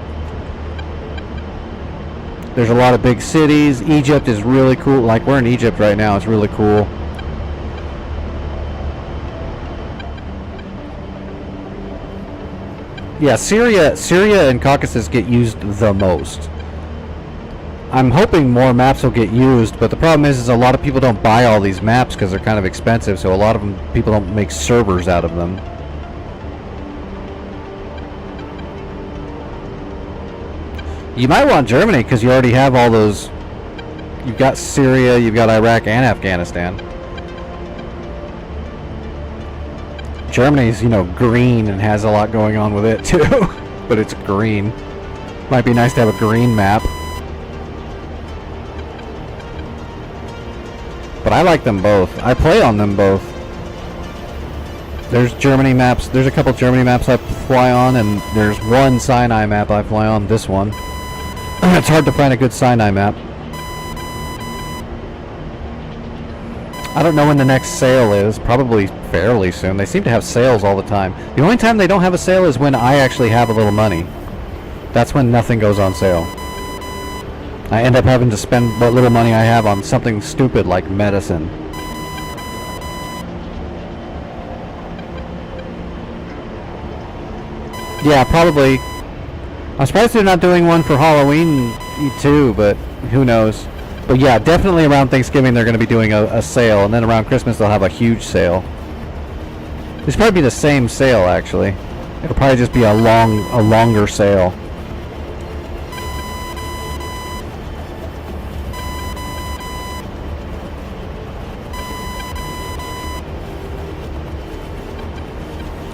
There's a lot of big cities. Egypt is really cool. Like, we're in Egypt right now. It's really cool. Yeah, Syria and Caucasus get used the most. I'm hoping more maps will get used, but the problem is a lot of people don't buy all these maps because they're kind of expensive, so a lot of them, people don't make servers out of them. You might want Germany because you already have all those. You've got Syria, you've got Iraq and Afghanistan. Germany's, you know, green and has a lot going on with it too, but it's green. Might be nice to have a green map. But I like them both. I play on them both. There's Germany maps. There's a couple Germany maps I fly on, and there's one Sinai map I fly on. This one. It's hard to find a good Sinai map. I don't know when the next sale is. Probably fairly soon. They seem to have sales all the time. The only time they don't have a sale is when I actually have a little money. That's when nothing goes on sale. I end up having to spend what little money I have on something stupid like medicine. Yeah, probably. I'm surprised they're not doing one for Halloween too, but who knows. But yeah, definitely around Thanksgiving they're going to be doing a sale, and then around Christmas they'll have a huge sale. It's probably be the same sale actually. It'll probably just be a longer sale.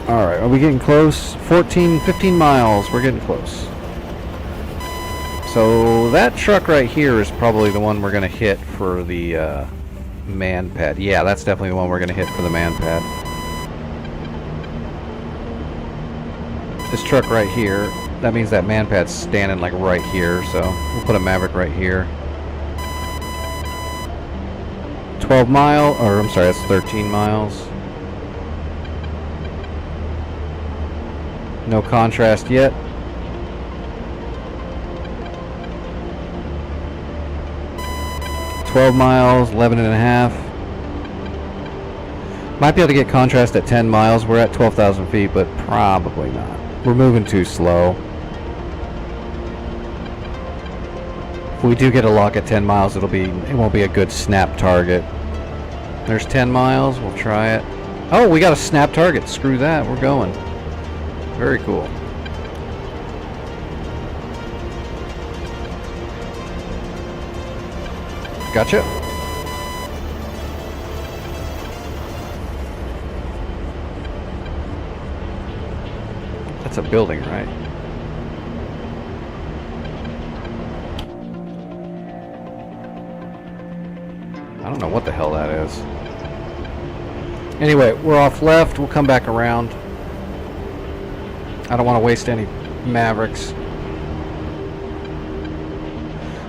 Alright, are we getting close? 15 miles. We're getting close. So that truck right here is probably the one we're going to hit for the man pad. Yeah, that's definitely the one we're going to hit for the man pad. This truck right here, that means that man pad's standing like right here, so we'll put a Maverick right here. 12 mile, or I'm sorry, that's 13 miles. No contrast yet. $12 miles, 11 and a half. Might be able to get contrast at 10 miles. We're at 12,000 feet, but probably not. We're moving too slow. If we do get a lock at 10 miles, it won't be a good snap target. There's 10 miles. We'll try it. Oh, we got a snap target. Screw that. We're going. Very cool. Gotcha. That's a building, right? I don't know what the hell that is. Anyway, we're off left. We'll come back around. I don't want to waste any Mavericks.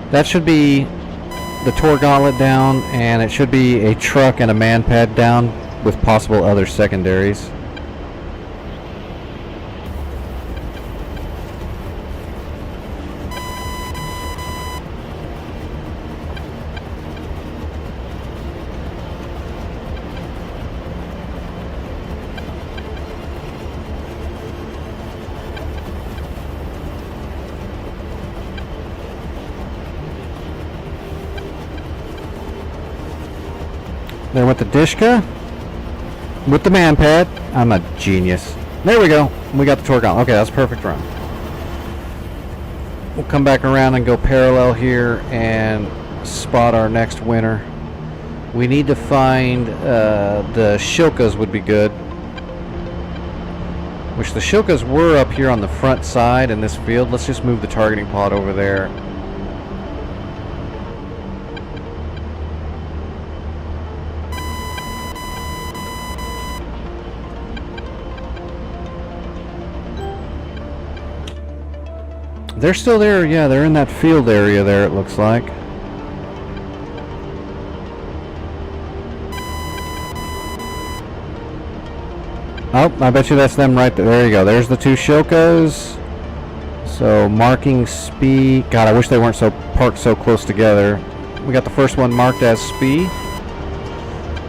That should be the Tor Gauntlet down, and it should be a truck and a man pad down with possible other secondaries. There with the Dishka. With the man pad. I'm a genius. There we go. We got the torque on. Okay, that's a perfect run. We'll come back around and go parallel here and spot our next winner. We need to find the Shilkas would be good. Which the Shilkas were up here on the front side in this field. Let's just move the targeting pod over there. They're still there, yeah, they're in that field area there, it looks like. Oh, I bet you that's them right there. There you go. There's the two Shilkas. So, marking speed. God, I wish they weren't so parked so close together. We got the first one marked as speed.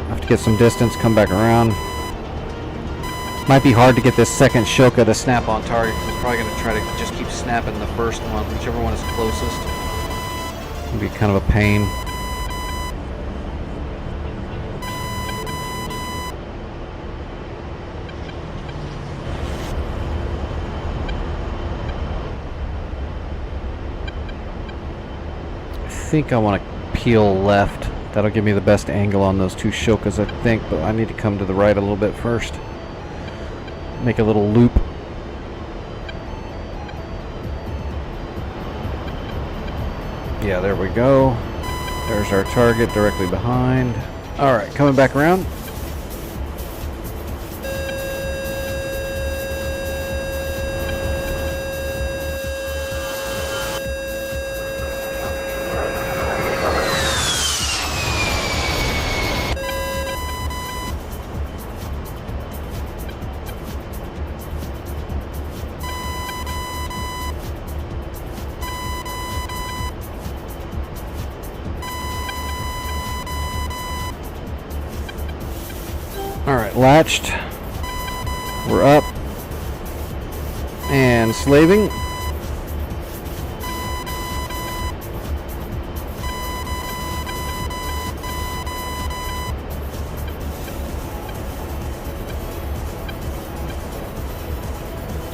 Have to get some distance, come back around. Might be hard to get this second Shoka to snap on target. I'm probably going to try to just keep snapping the first one, whichever one is closest. It'll be kind of a pain. I think I want to peel left. That'll give me the best angle on those two Shokas, I think, but I need to come to the right a little bit first. Make a little loop. Yeah, there we go. There's our target directly behind. Alright, coming back around. Alright, latched. We're up. And slaving.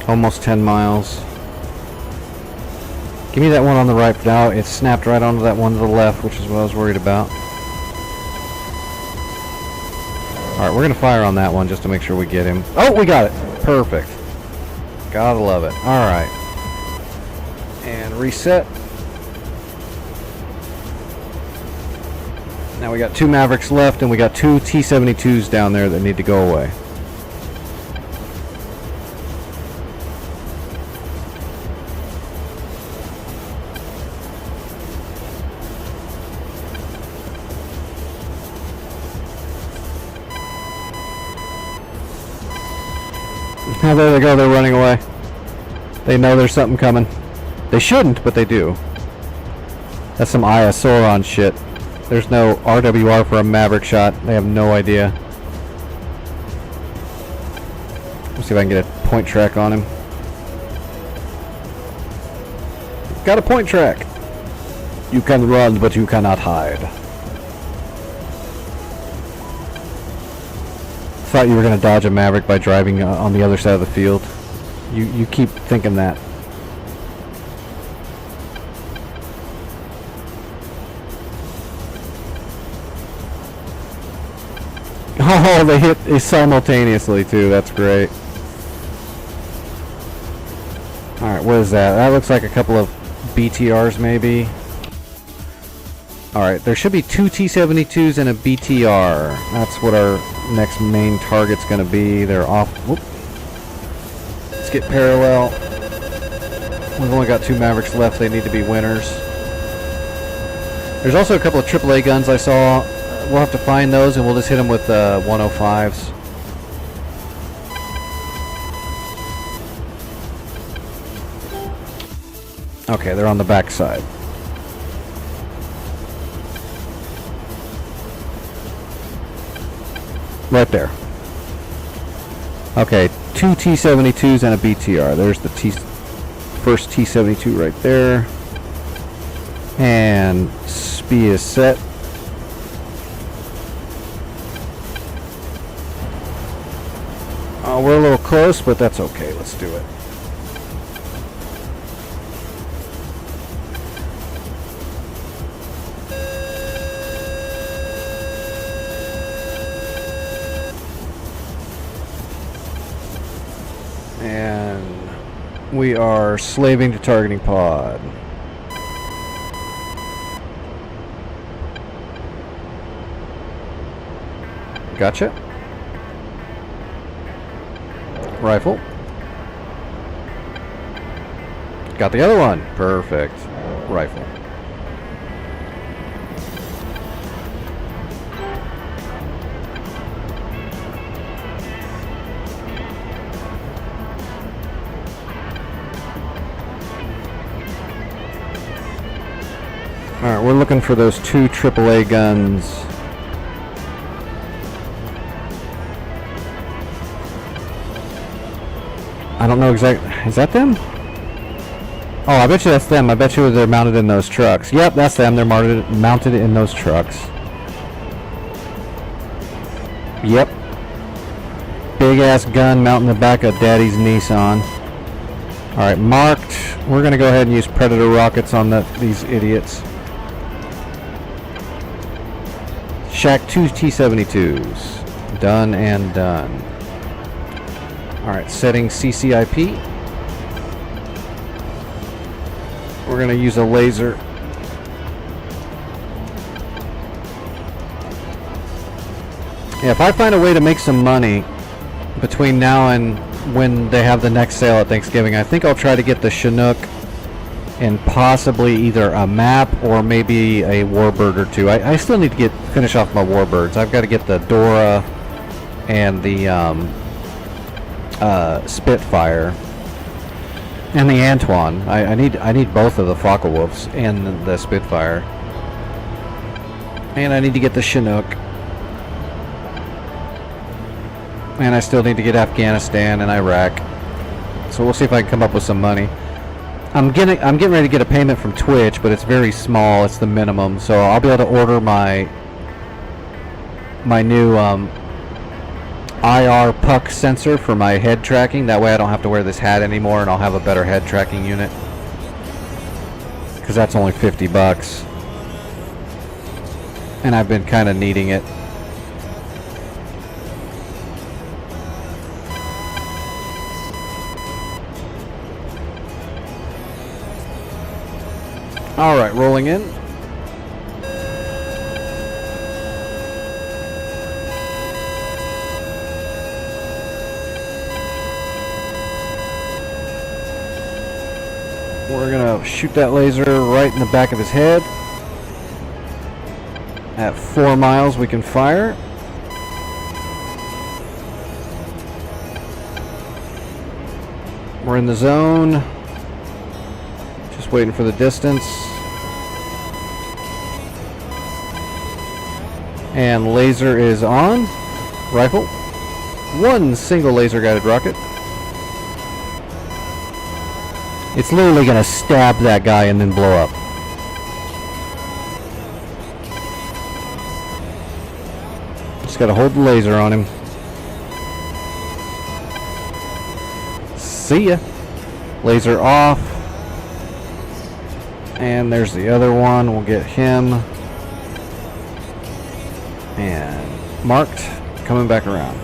Almost 10 miles. Give me that one on the right now. It snapped right onto that one to the left, which is what I was worried about. Alright, we're going to fire on that one just to make sure we get him. Oh, we got it. Perfect. Gotta love it. Alright. And reset. Now we got 2 Mavericks left, and we got 2 T-72s down there that need to go away. Oh, there they go, they're running away. They know there's something coming. They shouldn't, but they do. That's some Aya Sauron shit. There's no RWR for a Maverick shot. They have no idea. Let's see if I can get a point track on him. Got a point track. You can run, but you cannot hide. Thought you were going to dodge a Maverick by driving on the other side of the field. You keep thinking that. Oh, they hit simultaneously too. That's great. Alright, what is that? That looks like a couple of BTRs maybe. Alright, there should be 2 T-72s and a BTR. That's what our next main target's going to be. They're off. Whoop. Let's get parallel. We've only got 2 Mavericks left. They need to be winners. There's also a couple of AAA guns I saw. We'll have to find those, and we'll just hit them with 105s. Okay, they're on the back side. Right there. Okay, 2 T-72s and a BTR. There's the first T-72 right there. And SPI is set. We're a little close, but that's okay. Let's do it. And we are slaving to targeting pod. Gotcha. Rifle. Got the other one. Perfect. Rifle. Alright, we're looking for those 2 AAA guns. I don't know exactly. Is that them? Oh, I bet you that's them. I bet you they're mounted in those trucks. Yep, that's them. They're mounted in those trucks. Yep. Big ass gun mounting the back of Daddy's Nissan. Alright, marked. We're going to go ahead and use Predator rockets on these idiots. Shack 2 T-72s. Done and done. Alright, setting CCIP. We're going to use a laser. Yeah, if I find a way to make some money between now and when they have the next sale at Thanksgiving, I think I'll try to get the Chinook and possibly either a map or maybe a Warbird or two. I still need to finish off my Warbirds. I've got to get the Dora and the Spitfire. And the Antoine. I need both of the Focke-Wulfs and the Spitfire. And I need to get the Chinook. And I still need to get Afghanistan and Iraq. So we'll see if I can come up with some money. I'm getting ready to get a payment from Twitch, but it's very small. It's the minimum. So I'll be able to order my new IR puck sensor for my head tracking. That way I don't have to wear this hat anymore, and I'll have a better head tracking unit. Because that's only $50. And I've been kind of needing it. Alright, rolling in. We're gonna shoot that laser right in the back of his head. At 4 miles we can fire. We're in the zone. Just waiting for the distance. And laser is on. Rifle. One single laser guided rocket. It's literally gonna stab that guy and then blow up. Just gotta hold the laser on him. See ya. Laser off. And there's the other one. We'll get him. And marked. Coming back around.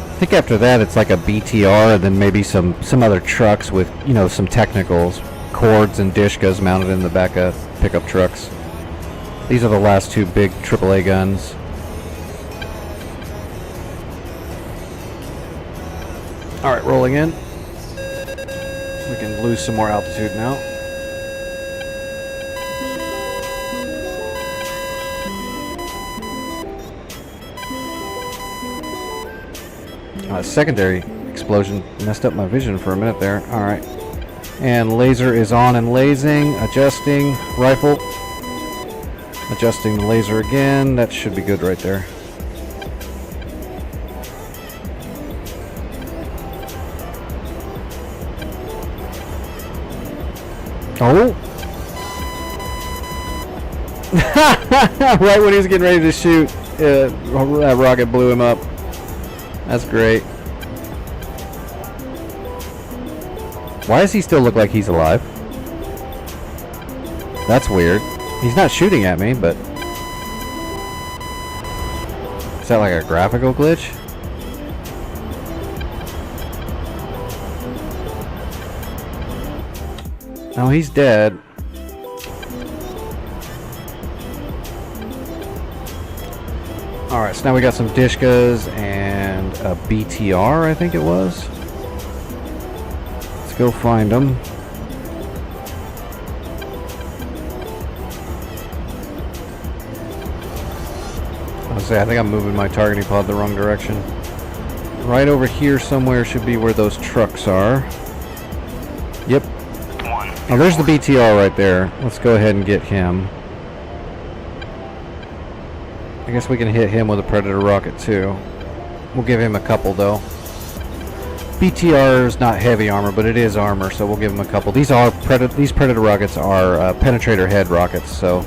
I think after that it's like a BTR and then maybe some other trucks with, you know, some technicals, cords and dishkas mounted in the back of pickup trucks. These are the last two big AAA guns. Alright, rolling in. We can lose some more altitude now. Secondary explosion messed up my vision for a minute there. Alright. And laser is on and lasing. Adjusting. Rifle. Adjusting the laser again. That should be good right there. Oh! Right when he was getting ready to shoot, that rocket blew him up. That's great. Why does he still look like he's alive? That's weird. He's not shooting at me, but... Is that like a graphical glitch? No, he's dead. Alright, so now we got some dishkas and a BTR, I think it was. Let's go find them. say, I think I'm moving my targeting pod the wrong direction. Right over here somewhere should be where those trucks are. Yep. Oh, there's the BTR right there. Let's go ahead and get him. I guess we can hit him with a Predator rocket too. We'll give him a couple though. BTR is not heavy armor, but it is armor, so we'll give him a couple. These Predator rockets are penetrator head rockets, so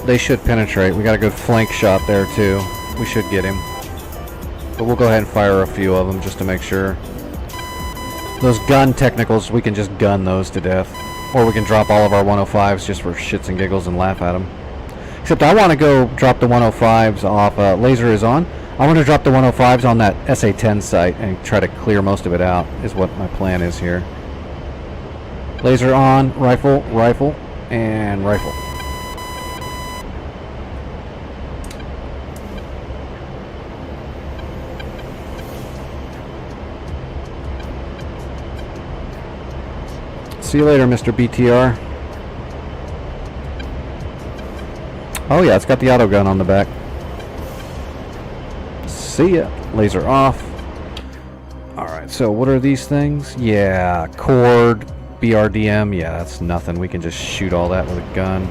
they should penetrate. We got a good flank shot there too. We should get him. But we'll go ahead and fire a few of them just to make sure. Those gun technicals, we can just gun those to death. Or we can drop all of our 105s just for shits and giggles and laugh at them. Except I want to go drop the 105s off. Laser is on. I want to drop the 105s on that SA-10 site and try to clear most of it out, is what my plan is here. Laser on, rifle, rifle, and rifle. See you later, Mr. BTR. Oh yeah, it's got the auto gun on the back. See ya. Laser off. Alright, so what are these things? Yeah, cord, BRDM. Yeah, that's nothing. We can just shoot all that with a gun.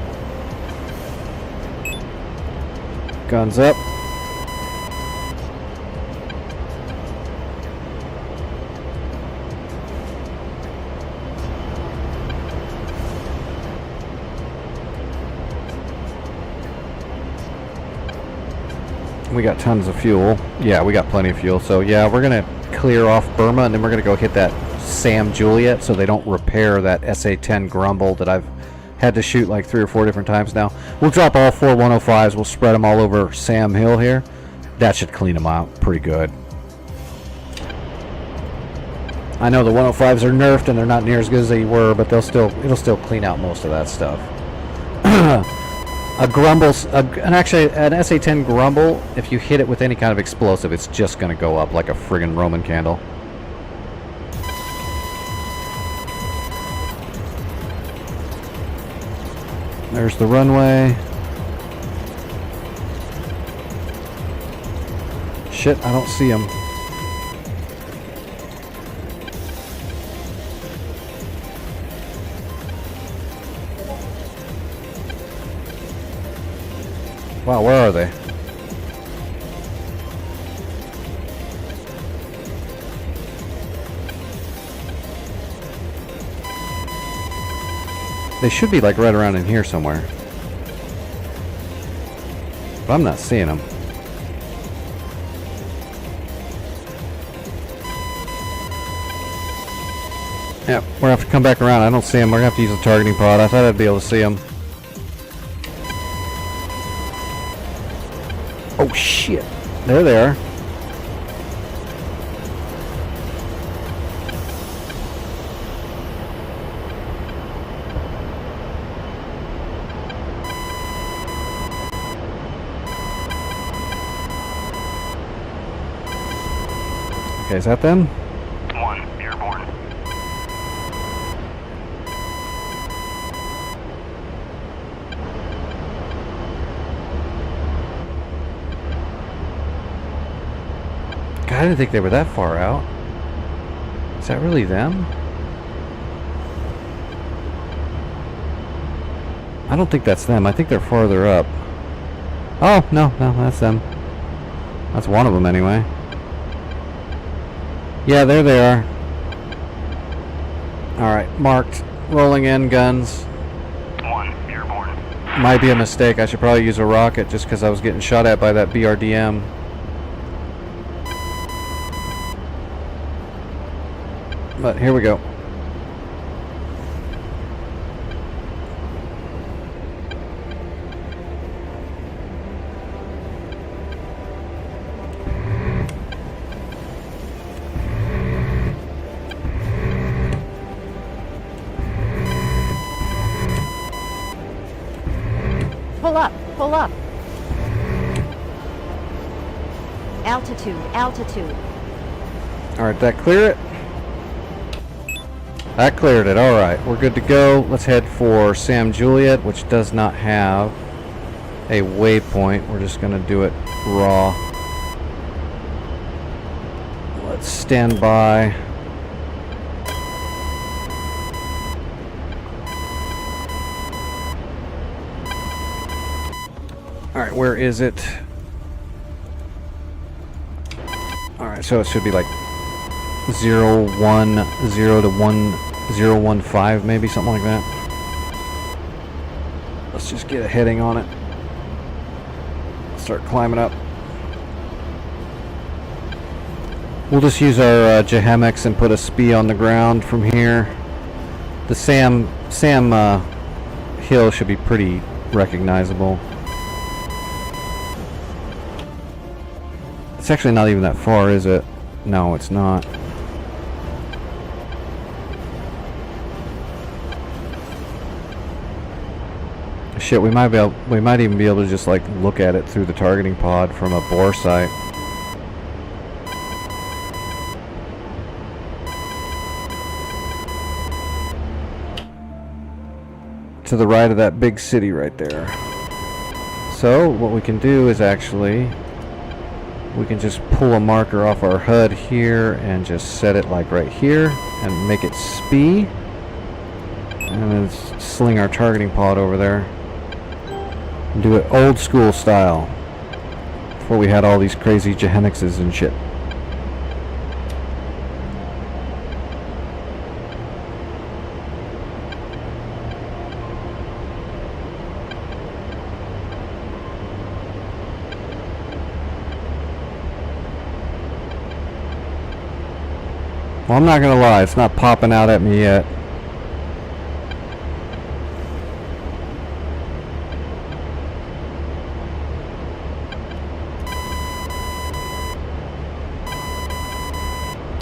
Guns up. We got tons of fuel. Yeah, we got plenty of fuel. So yeah, we're gonna clear off Burma, and then we're gonna go hit that Sam Juliet so they don't repair that SA-10 Grumble that I've had to shoot like 3 or 4 different times now. We'll drop all 4 105s. We'll spread them all over Sam Hill here. That should clean them out pretty good. I know the 105s are nerfed and they're not near as good as they were, but it'll still clean out most of that stuff. A Grumble, actually an SA-10 Grumble, if you hit it with any kind of explosive, it's just going to go up like a friggin' Roman candle. There's the runway. Shit, I don't see him. Wow, where are they? They should be like right around in here somewhere. But I'm not seeing them. Yeah, we're gonna have to come back around. I don't see them. We're gonna have to use a targeting pod. I thought I'd be able to see them. Oh shit. There they are. Okay, is that them? 1, airborne. God, I didn't think they were that far out. Is that really them? I don't think that's them. I think they're farther up. Oh, no, that's them. That's one of them anyway. Yeah, there they are. Alright, marked. Rolling in, guns. 1, airborne. Might be a mistake. I should probably use a rocket just because I was getting shot at by that BRDM. But here we go. Pull up, pull up. Altitude, altitude. Alright, that clear it? That cleared it. Alright, we're good to go. Let's head for Sam Juliet, which does not have a waypoint. We're just going to do it raw. Let's stand by. Alright, where is it? Alright, so it should be like 0, 1, 0 to 1, 0, 1, 5, maybe, something like that. Let's just get a heading on it. Start climbing up. We'll just use our Gehemex and put a SPI on the ground from here. The Sam hill should be pretty recognizable. It's actually not even that far, is it? No, it's not. Shit, we might even be able to just like look at it through the targeting pod from a bore site. To the right of that big city right there. So what we can do is actually we can just pull a marker off our HUD here and just set it like right here and make it SPI, and then sling our targeting pod over there. Do it old school style, before we had all these crazy Gehemexes and shit. Well, I'm not gonna lie, it's not popping out at me yet.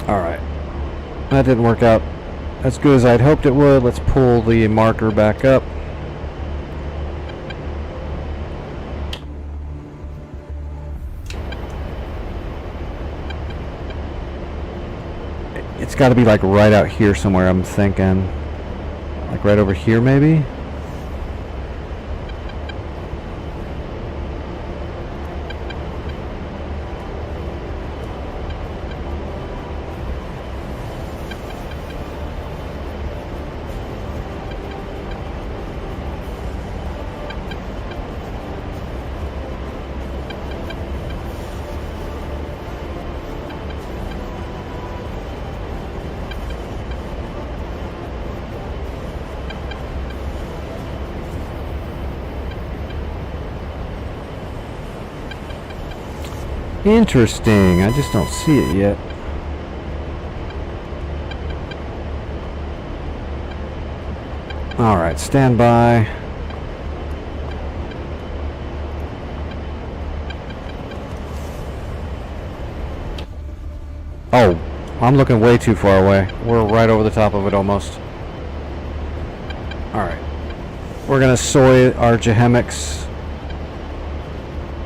Alright. That didn't work out as good as I'd hoped it would. Let's pull the marker back up. It's got to be like right out here somewhere, I'm thinking. Like right over here, maybe? Interesting. I just don't see it yet. Alright, stand by. Oh, I'm looking way too far away. We're right over the top of it almost. Alright. We're gonna soy our Gehemex.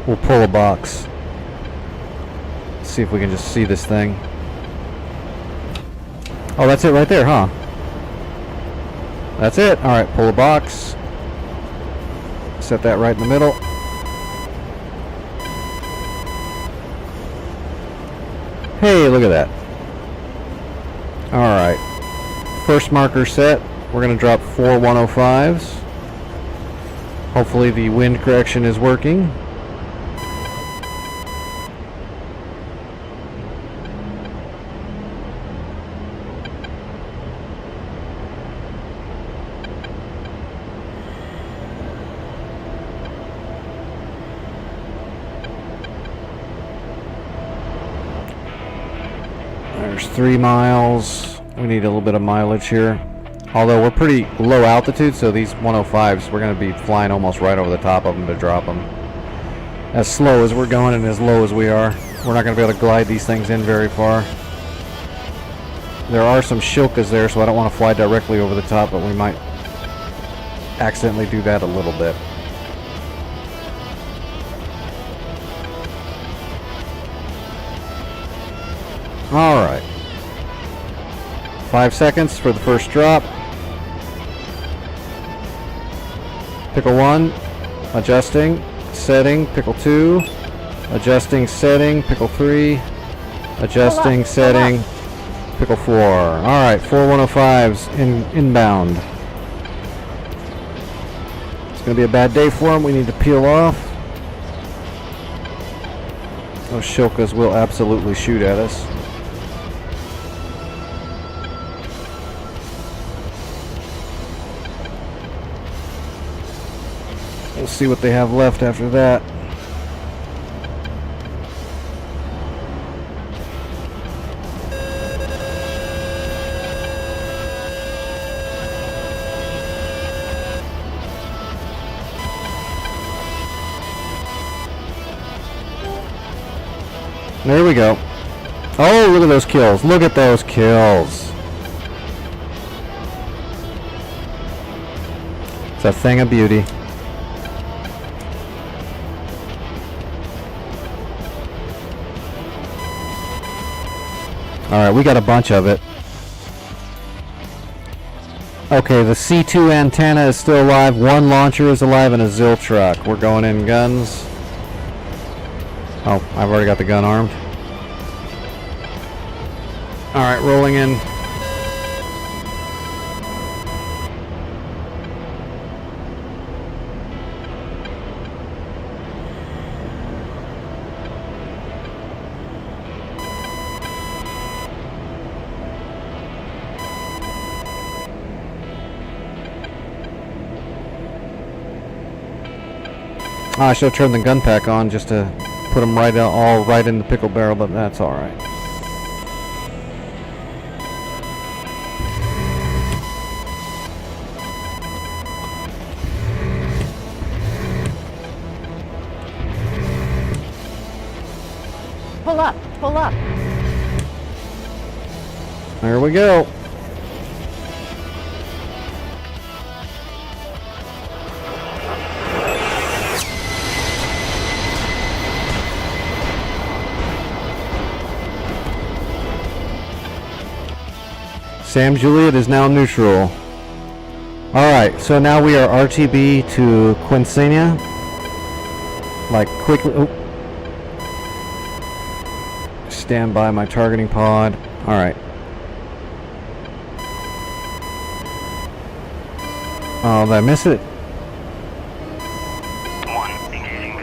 We'll pull a box. See if we can just see this thing. Oh, that's it right there, huh? That's it. Alright, pull a box. Set that right in the middle. Hey, look at that. Alright. First marker set. We're going to drop 4 105s. Hopefully the wind correction is working. There's 3 miles. We need a little bit of mileage here. Although we're pretty low altitude, so these 105s, we're going to be flying almost right over the top of them to drop them. As slow as we're going and as low as we are, we're not going to be able to glide these things in very far. There are some shilkas there, so I don't want to fly directly over the top, but we might accidentally do that a little bit. Alright. 5 seconds for the first drop. Pickle 1. Adjusting. setting, pickle 2. Adjusting setting, pickle 3. Adjusting setting, pickle 4. Alright, 4 105s inbound. It's going to be a bad day for them. We need to peel off. Those Shilkas will absolutely shoot at us. We'll see what they have left after that. There we go. Oh, look at those kills. Look at those kills. It's a thing of beauty. Alright, we got a bunch of it. Okay, the C2 antenna is still alive. 1 launcher is alive and a Zil truck. We're going in guns. Oh, I've already got the gun armed. Alright, rolling in. I should have turned the gun pack on just to put them right out, all right in the pickle barrel, but that's all right. Pull up, pull up. There we go. Sam Juliet is now neutral. Alright, so now we are RTB to Quincenia. Like, quickly. Oh. Stand by my targeting pod. Alright. Oh, did I miss it?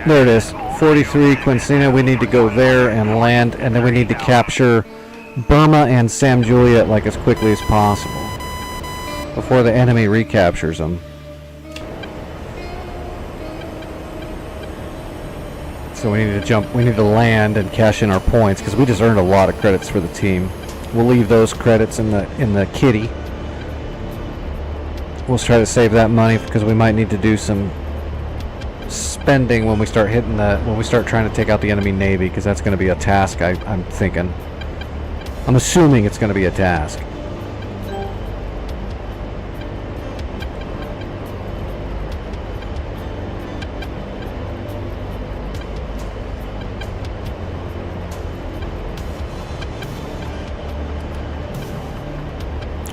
There it is. 43 Quincenia. We need to go there and land, and then we need to capture Burma and Sam Juliet like as quickly as possible before the enemy recaptures them. So we need to jump, we need to land and cash in our points because we just earned a lot of credits for the team. We'll leave those credits in the kitty. We'll try to save that money because we might need to do some spending when we start hitting when we start trying to take out the enemy navy, because that's going to be a task. I'm thinking. I'm assuming it's going to be a task.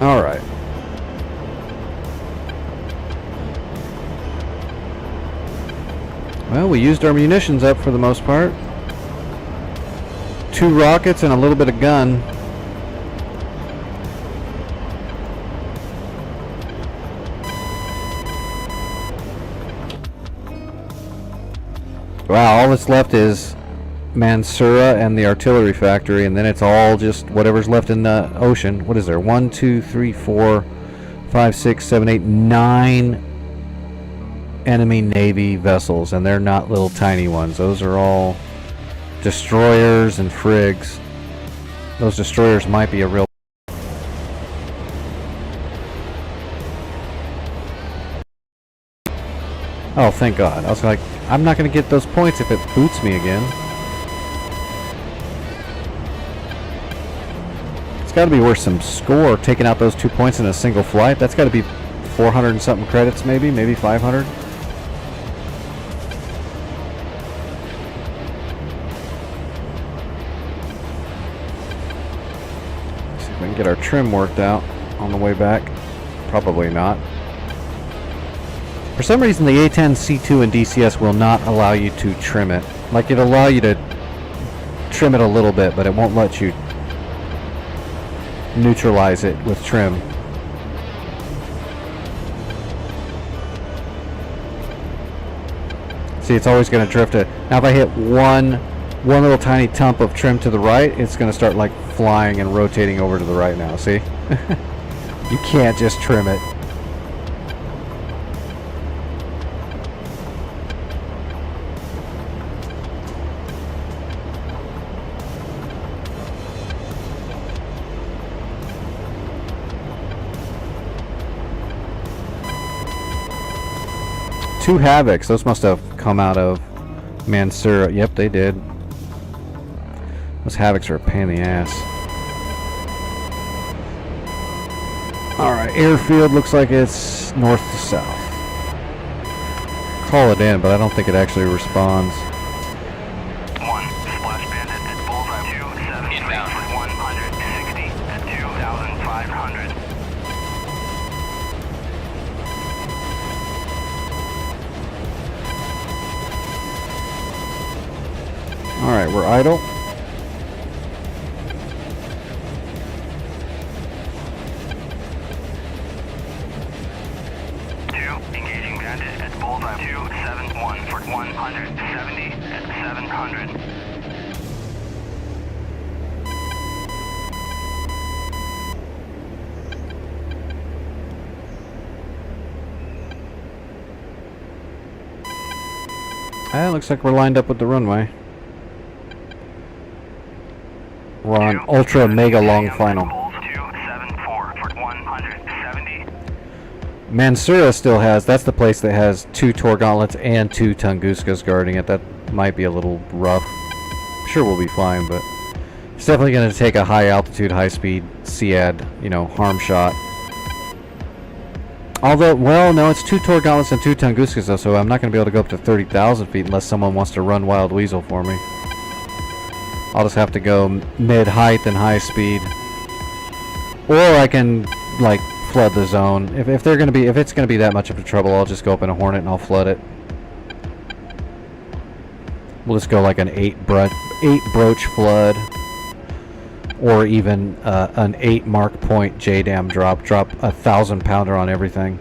All right. Well, we used our munitions up for the most part. 2 rockets and a little bit of gun. Wow, all that's left is Mansura and the artillery factory, and then it's all just whatever's left in the ocean. What is there? 1, 2, 3, 4, 5, 6, 7, 8, 9 enemy navy vessels, and they're not little tiny ones. Those are all destroyers and frigs. Those destroyers might be a real... Oh, thank God. I was like, I'm not going to get those points if it boots me again. It's got to be worth some score, taking out those 2 points in a single flight. That's got to be 400 and something credits, maybe 500. See if we can get our trim worked out on the way back. Probably not. For some reason, the A10, C2, and DCS will not allow you to trim it. Like, it'll allow you to trim it a little bit, but it won't let you neutralize it with trim. See, it's always going to drift it. Now, if I hit one little tiny tump of trim to the right, it's going to start, like, flying and rotating over to the right now. See? You can't just trim it. Two Havocs. Those must have come out of Mansura. Yep, they did. Those Havocs are a pain in the ass. Alright, airfield looks like it's north to south. Call it in, but I don't think it actually responds. 1, Splash Bandit at Bullseye 273 for 160 at 2,500. Alright, we're idle. Engaging Bandit at Bullseye 271 for 170 at 700. Looks like we're lined up with the runway. We're on ultra mega long final. 274 for 170. Mansura still has, that's the place that has 2 Tor Gauntlets and 2 Tunguskas guarding it. That might be a little rough. Sure, we'll be fine, but it's definitely going to take a high altitude, high speed SEAD, you know, harm shot. Although, well, no, it's 2 Tor Gauntlets and 2 Tunguskas though, so I'm not going to be able to go up to 30,000 feet unless someone wants to run Wild Weasel for me. I'll just have to go mid-height and high speed. Or I can, like, flood the zone. If it's gonna be that much of a trouble, I'll just go up in a Hornet and I'll flood it. We'll just go like an 8 broach flood, or even an 8 mark point JDAM drop. Drop a 1,000 pounder on everything.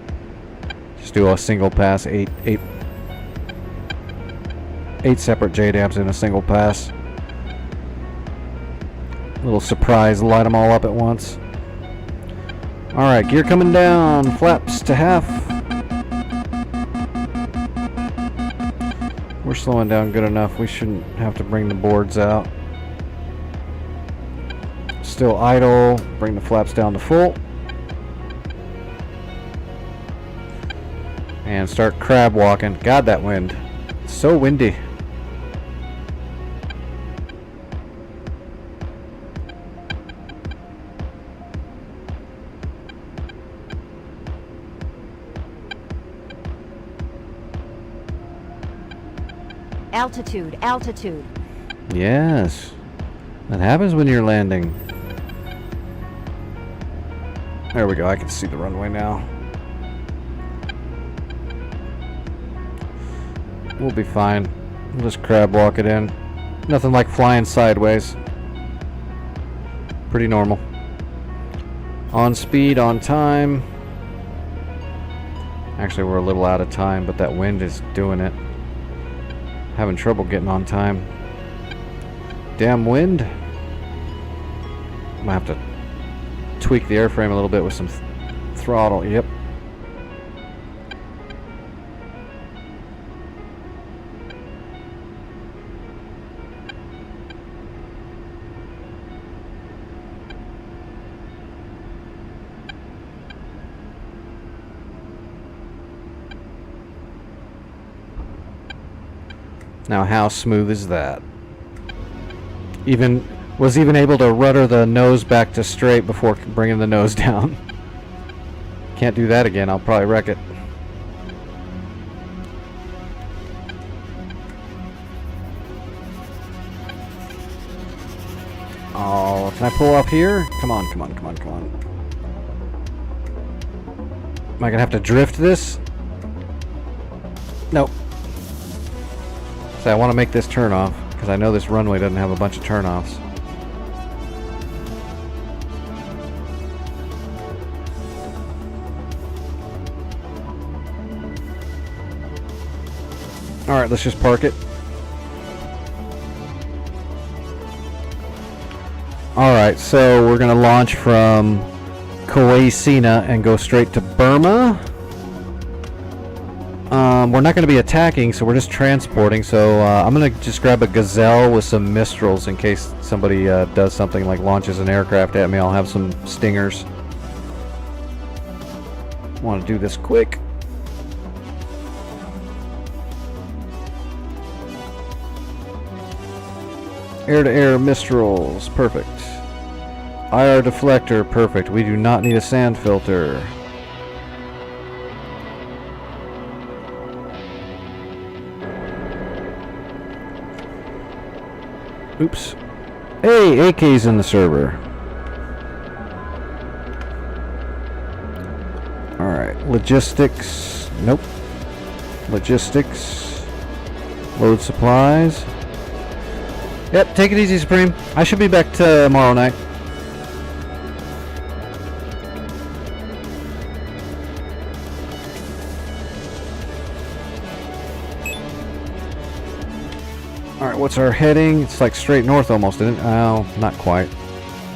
Just do a single pass. 8 separate JDAMs in a single pass. Little surprise, light them all up at once. Alright, gear coming down, flaps to half. We're slowing down good enough, we shouldn't have to bring the boards out. Still idle, bring the flaps down to full. And start crab walking. God, that wind. It's so windy. Altitude, altitude. Yes. That happens when you're landing. There we go, I can see the runway now. We'll be fine. We'll just crab walk it in. Nothing like flying sideways. Pretty normal. On speed, on time. Actually, we're a little out of time, but that wind is doing it. Having trouble getting on time. Damn wind. Might have to tweak the airframe a little bit with some throttle. Yep. Now, how smooth is that? Was even able to rudder the nose back to straight before bringing the nose down. Can't do that again. I'll probably wreck it. Oh, can I pull up here? Come on, come on, come on, come on. Am I gonna have to drift this? Nope. So I want to make this turn off because I know this runway doesn't have a bunch of turnoffs. Alright, let's just park it. Alright, so we're going to launch from Kuwait Sina and go straight to Burma. We're not going to be attacking, so we're just transporting. So I'm going to just grab a Gazelle with some Mistrals in case somebody does something like launches an aircraft at me. I'll have some Stingers. Want to do this quick. Air-to-air Mistrals, perfect. IR deflector, perfect. We do not need a sand filter. Oops. Hey, AK's in the server. Alright, logistics. Nope. Logistics. Load supplies. Yep, take it easy, Supreme. I should be back tomorrow night. Alright, what's our heading? It's like straight north almost, isn't it? Oh, not quite.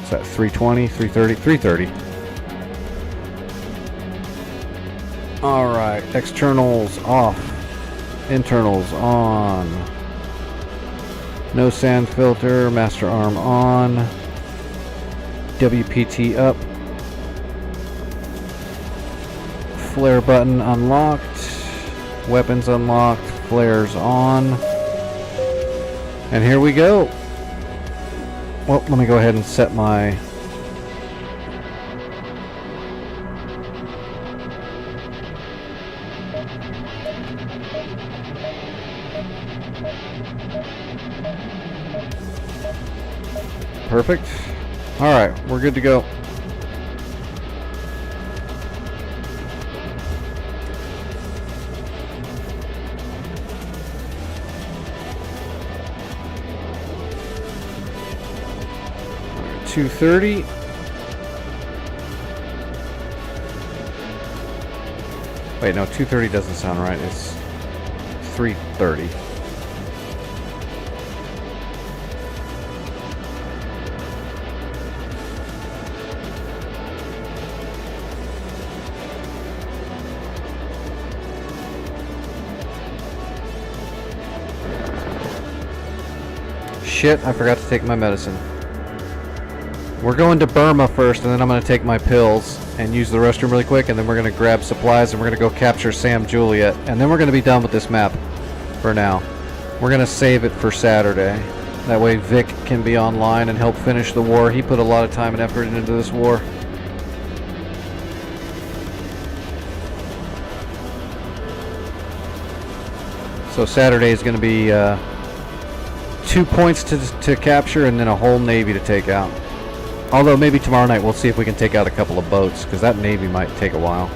Is that 320, 330? 330. Alright, externals off. Internals on. No sand filter, master arm on. WPT up. Flare button unlocked. Weapons unlocked. Flares on. And here we go. Well, let me go ahead and set my... Perfect. Alright, we're good to go. Alright, 230. Wait, no, 230 doesn't sound right. It's 330. Shit, I forgot to take my medicine. We're going to Burma first, and then I'm going to take my pills and use the restroom really quick, and then we're going to grab supplies, and we're going to go capture Sam Juliet, and then we're going to be done with this map for now. We're going to save it for Saturday. That way Vic can be online and help finish the war. He put a lot of time and effort into this war. So Saturday is going to be 2 points to capture and then a whole navy to take out. Although maybe tomorrow night we'll see if we can take out a couple of boats, because that navy might take a while.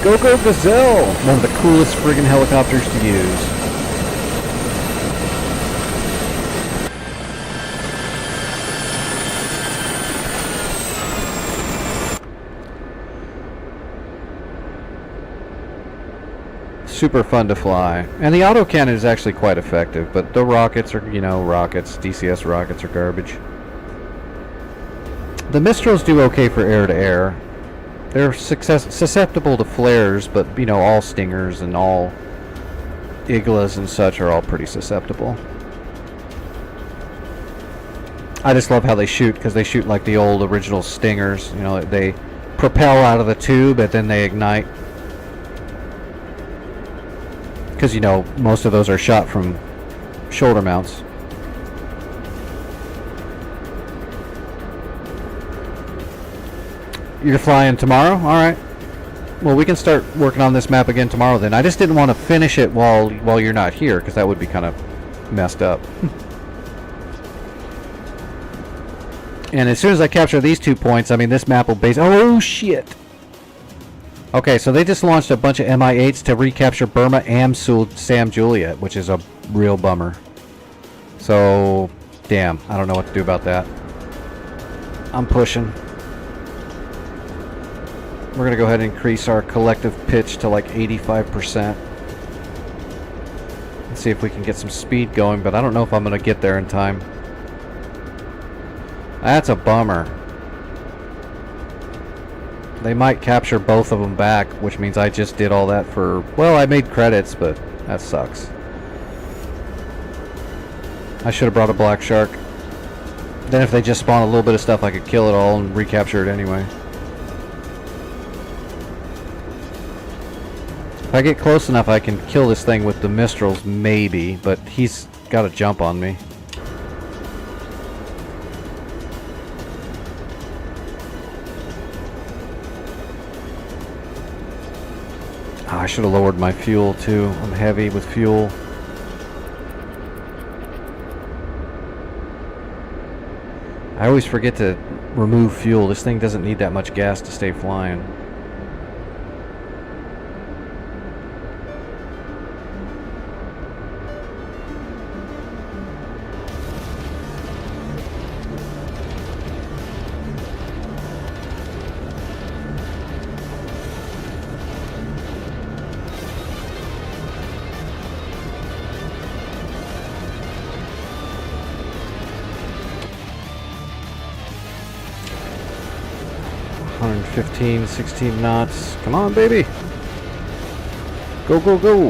Go Gazelle! One of the coolest friggin' helicopters to use. Super fun to fly. And the autocannon is actually quite effective, but the rockets are, you know, rockets. DCS rockets are garbage. The Mistrals do okay for air-to-air. They're susceptible to flares, but, you know, all Stingers and all Iglas and such are all pretty susceptible. I just love how they shoot, because they shoot like the old original Stingers. You know, they propel out of the tube, and then they ignite. Because, you know, most of those are shot from shoulder mounts. You're flying tomorrow? Alright. Well, we can start working on this map again tomorrow then. I just didn't want to finish it while you're not here, because that would be kind of messed up. And as soon as I capture these 2 points, I mean, this map will base... Oh, shit! Okay, so they just launched a bunch of MI8s to recapture Burma and Sam Juliet, which is a real bummer. So, damn, I don't know what to do about that. I'm pushing. We're going to go ahead and increase our collective pitch to like 85%. Let's see if we can get some speed going, but I don't know if I'm going to get there in time. That's a bummer. They might capture both of them back, which means I just did all that for... Well, I made credits, but that sucks. I should have brought a black shark. Then if they just spawn a little bit of stuff, I could kill it all and recapture it anyway. If I get close enough, I can kill this thing with the Mistrals, maybe, but he's got a jump on me. Oh, I should have lowered my fuel too. I'm heavy with fuel. I always forget to remove fuel. This thing doesn't need that much gas to stay flying. $115, 16 knots. Come on, baby. Go, go, go.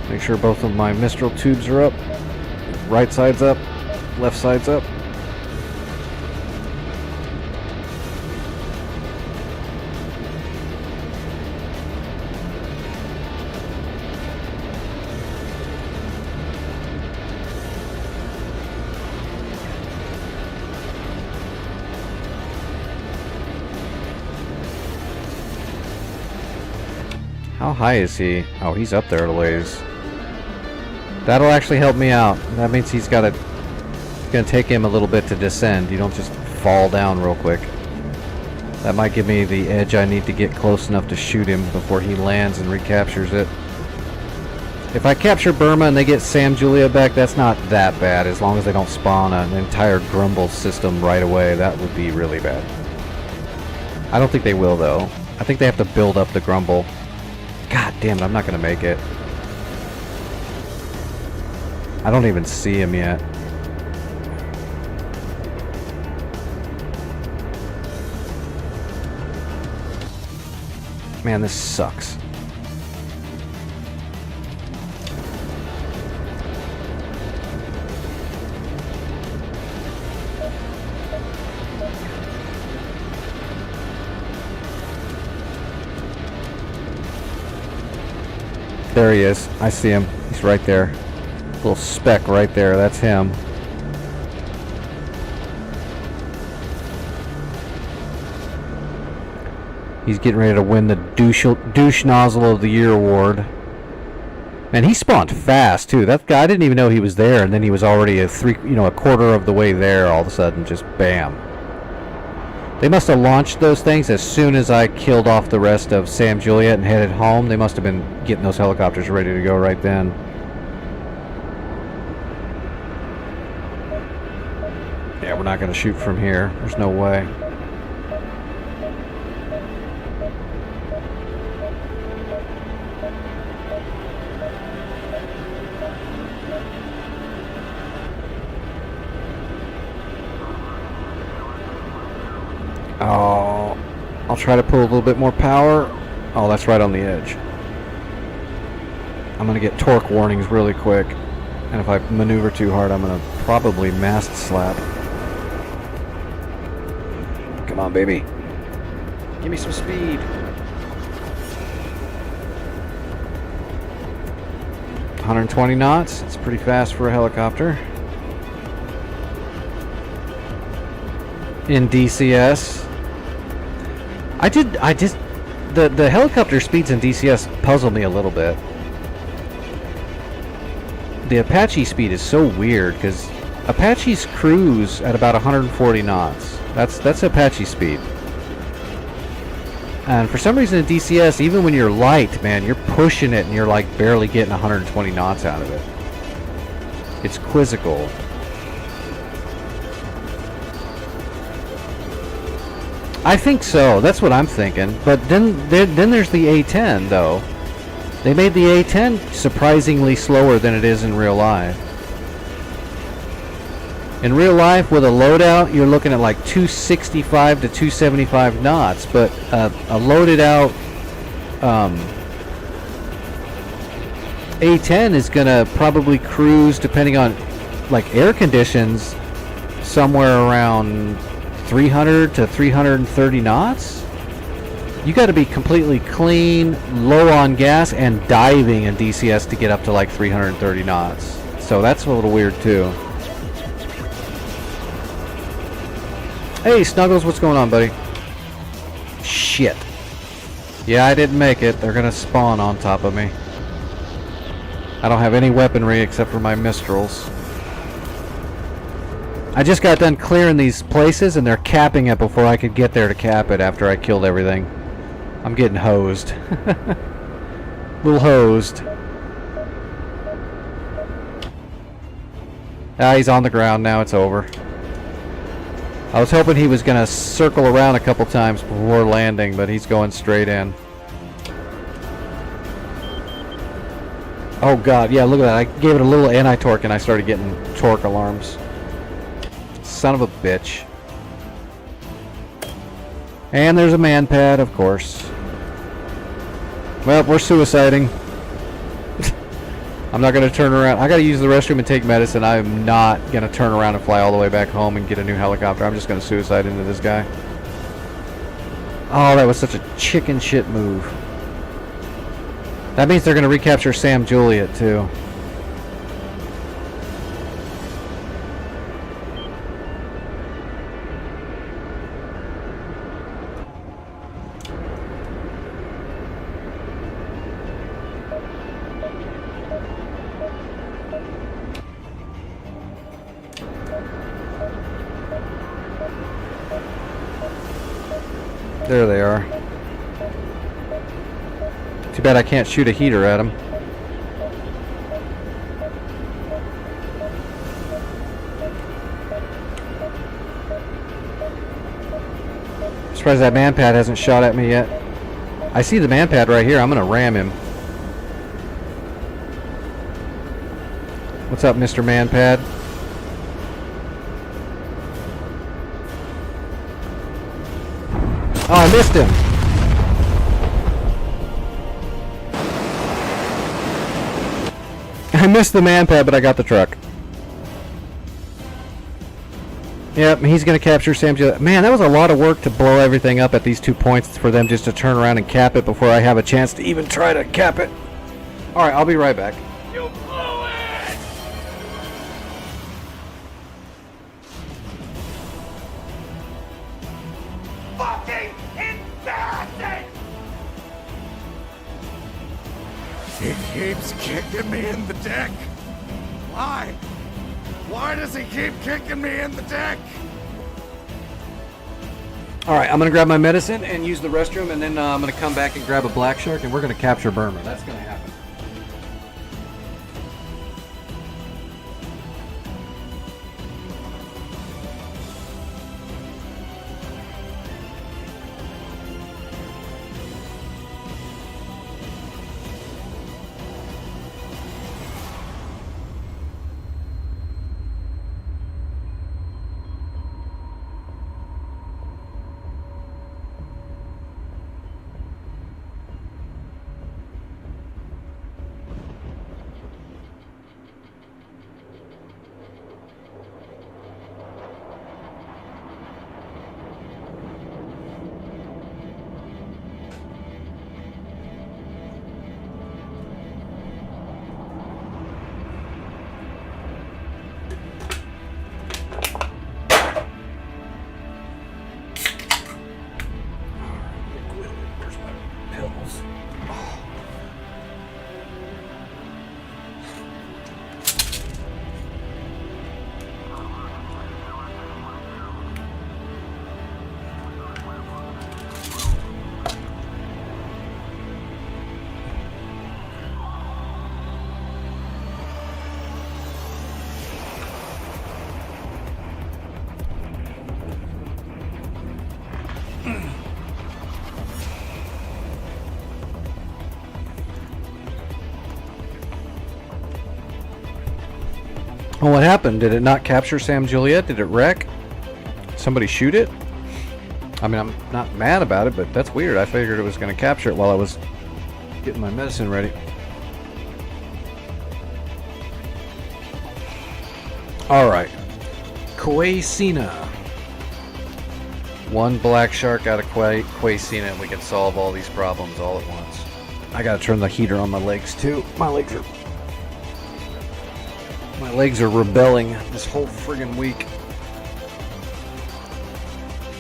Make sure both of my Mistral tubes are up. Right side's up. Left side's up. How high is he? Oh, he's up there a ways. That'll actually help me out. That means he's got to... It's going to take him a little bit to descend. You don't just fall down real quick. That might give me the edge I need to get close enough to shoot him before he lands and recaptures it. If I capture Burma and they get Sam Julia back, that's not that bad, as long as they don't spawn an entire Grumble system right away. That would be really bad. I don't think they will, though. I think they have to build up the Grumble. God damn it, I'm not going to make it. I don't even see him yet. Man, this sucks. There he is. I see him. He's right there. Little speck right there. That's him. He's getting ready to win the douche nozzle of the year award. Man, he spawned fast too. That guy, I didn't even know he was there, and then he was already a quarter of the way there. All of a sudden, just bam. They must have launched those things as soon as I killed off the rest of Sam Juliet and headed home. They must have been getting those helicopters ready to go right then. Yeah, we're not going to shoot from here. There's no way. Oh, I'll try to pull a little bit more power. Oh, that's right on the edge. I'm going to get torque warnings really quick. And if I maneuver too hard, I'm going to probably mast slap. Come on, baby. Give me some speed. $120 knots. It's pretty fast for a helicopter. In DCS. The helicopter speeds in DCS puzzle me a little bit. the Apache speed is so weird because Apaches cruise at about 140 knots. That's Apache speed. And for some reason in DCS, even when you're light, man, you're pushing it and you're like barely getting 120 knots out of it. It's quizzical. I think so. That's what I'm thinking. But then there's the A10 though. They made the A10 surprisingly slower than it is in real life. In real life, with a loadout, you're looking at like 265 to 275 knots, but a loaded out A10 is gonna probably cruise, depending on like air conditions, somewhere around 300 to 330 knots. You got to be completely clean, low on gas, and diving in DCS to get up to like 330 knots. So that's a little weird too. Hey, Snuggles, what's going on, buddy? Shit. Yeah, I didn't make it. They're gonna spawn on top of me. I don't have any weaponry except for my Mistrals. I just got done clearing these places and they're capping it before I could get there to cap it after I killed everything. I'm getting hosed. Little hosed. Ah, he's on the ground now. It's over. I was hoping he was gonna circle around a couple times before landing, but he's going straight in. Oh god, yeah, look at that. I gave it a little anti-torque and I started getting torque alarms. Son of a bitch. And there's a man pad, of course. Well, we're suiciding. I'm not going to turn around. I got to use the restroom and take medicine. I'm not going to turn around and fly all the way back home and get a new helicopter. I'm just going to suicide into this guy. Oh, that was such a chicken shit move. That means they're going to recapture Sam Juliet, too. There they are. Too bad I can't shoot a heater at them. Surprised that man pad hasn't shot at me yet. I see the man pad right here. I'm gonna ram him. What's up, Mr. Man Pad? Oh, I missed him. I missed the man pad, but I got the truck. Yep, he's going to capture Sam Juliet. Man, that was a lot of work to blow everything up at these 2 points for them just to turn around and cap it before I have a chance to even try to cap it. Alright, I'll be right back. You blew it! Fucking embarrassing! He keeps kicking me in the dick. Why? Why does he keep kicking me in the dick? Alright, I'm going to grab my medicine and use the restroom, and then I'm going to come back and grab a black shark, and we're going to capture Burma. That's going to happen. Oh, what happened? Did it not capture Sam Juliet? Did it wreck? Somebody shoot it? I mean, I'm not mad about it, but that's weird. I figured it was going to capture it while I was getting my medicine ready. Alright. Quaesina. One black shark out of Quaesina and we can solve all these problems all at once. I gotta turn the heater on my legs too. My legs are rebelling this whole friggin' week.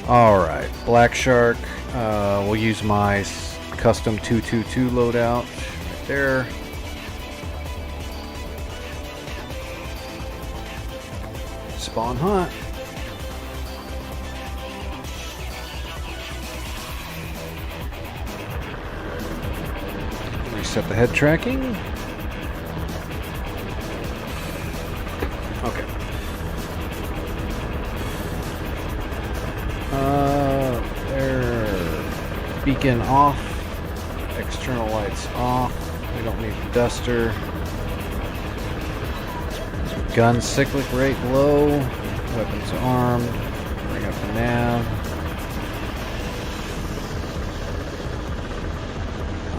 Alright, black shark. We'll use my custom 222 loadout right there. Spawn hunt. Reset the head tracking. Okay. There. Beacon off. External lights off. We don't need the duster. Gun cyclic rate low. Weapons armed. Bring up the nav.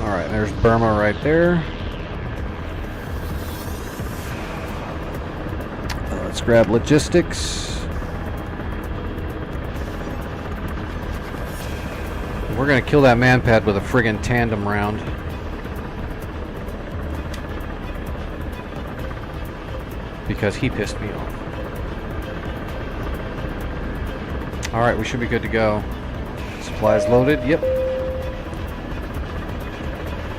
Alright, there's Burma right there. Let's grab logistics. We're gonna kill that man-pad with a friggin' tandem round. Because he pissed me off. Alright, we should be good to go. Supplies loaded, yep.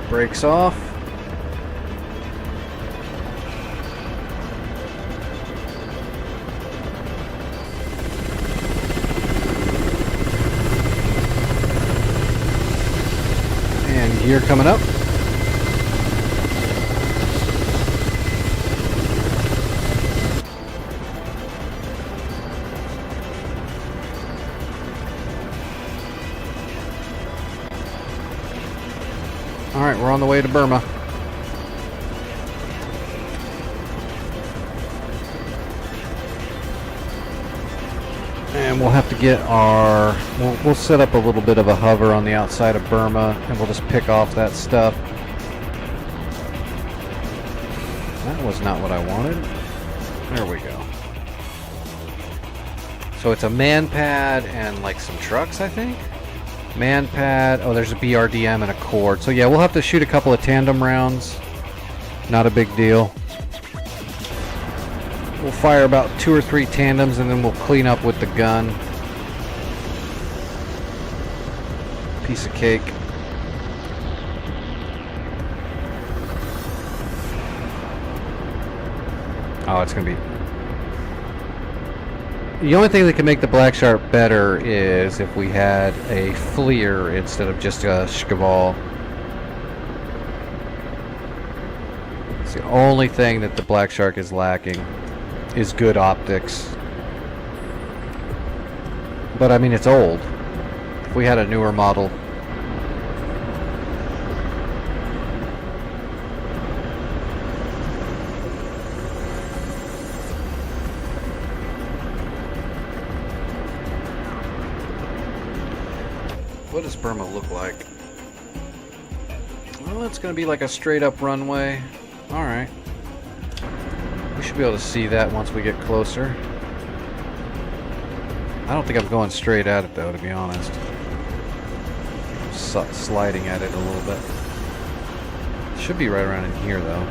Brakes off. And gear coming up. Alright, we're on the way to Burma. And we'll have to get our... We'll set up a little bit of a hover on the outside of Burma, and we'll just pick off that stuff. That was not what I wanted. There we go. So it's a man pad and like some trucks, I think? Man pad. Oh, there's a BRDM and a cord. So yeah, we'll have to shoot a couple of tandem rounds. Not a big deal. We'll fire about 2 or 3 tandems and then we'll clean up with the gun. Piece of cake. Oh, it's gonna be... The only thing that can make the Black Shark better is if we had a FLIR instead of just a Shkval. It's the only thing that the Black Shark is lacking is good optics. But I mean, it's old. If we had a newer model. What does Burma look like? Well, it's going to be like a straight up runway. Alright. We should be able to see that once we get closer. I don't think I'm going straight at it though, to be honest. Sliding at it a little bit. Should be right around in here though.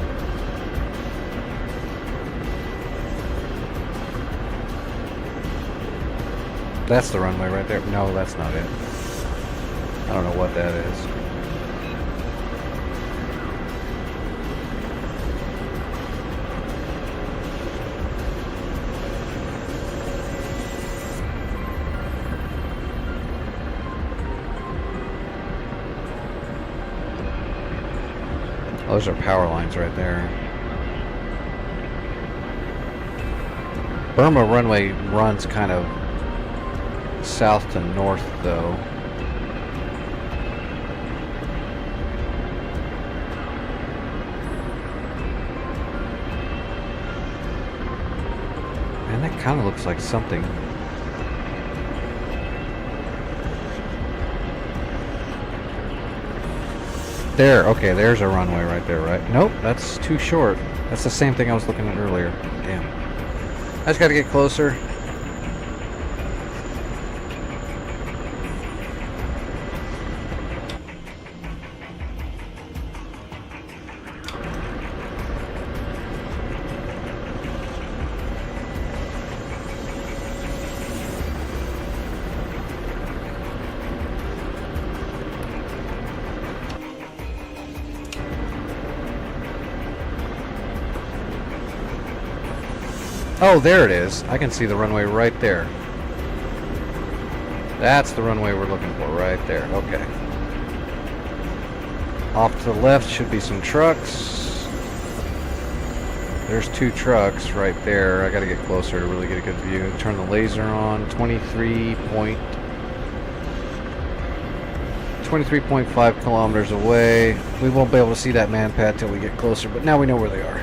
That's the runway right there. No, that's not it. I don't know what that is. Oh, those are power lines right there. Burma runway runs kind of south to north though. And that kind of looks like something. There, okay, there's a runway right there, right? Nope, that's too short. That's the same thing I was looking at earlier. Damn. I just gotta get closer. Oh, there it is. I can see the runway right there. That's the runway we're looking for right there. Okay. Off to the left should be some trucks. There's 2 trucks right there. I gotta get closer to really get a good view. Turn the laser on. 23.5 kilometers away. We won't be able to see that man pad till we get closer, but now we know where they are.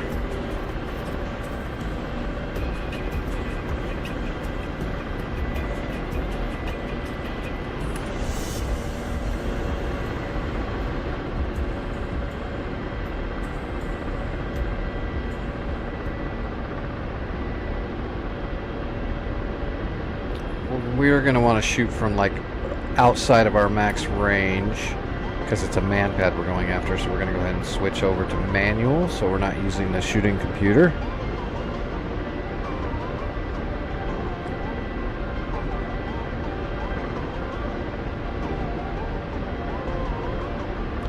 We're going to want to shoot from like outside of our max range because it's a man pad we're going after, so we're going to go ahead and switch over to manual so we're not using the shooting computer.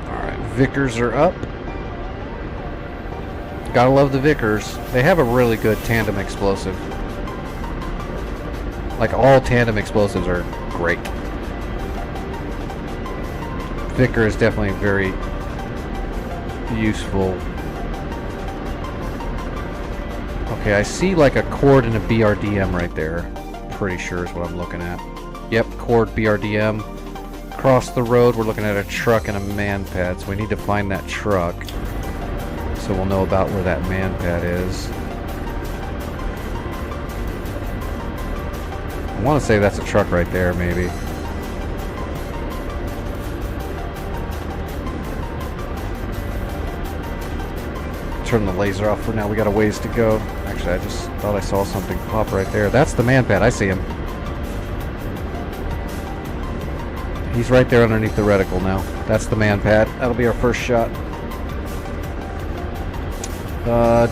Alright, Vickers are up. Gotta love the Vickers. They have a really good tandem explosive. Like, all tandem explosives are great. Vicker is definitely very useful. Okay, I see like a cord and a BRDM right there. Pretty sure is what I'm looking at. Yep, cord BRDM. Across the road, we're looking at a truck and a man pad, so we need to find that truck. So we'll know about where that man pad is. I want to say that's a truck right there, maybe. Turn the laser off for now. We got a ways to go. Actually, I just thought I saw something pop right there. That's the man pad. I see him. He's right there underneath the reticle now. That's the man pad. That'll be our first shot.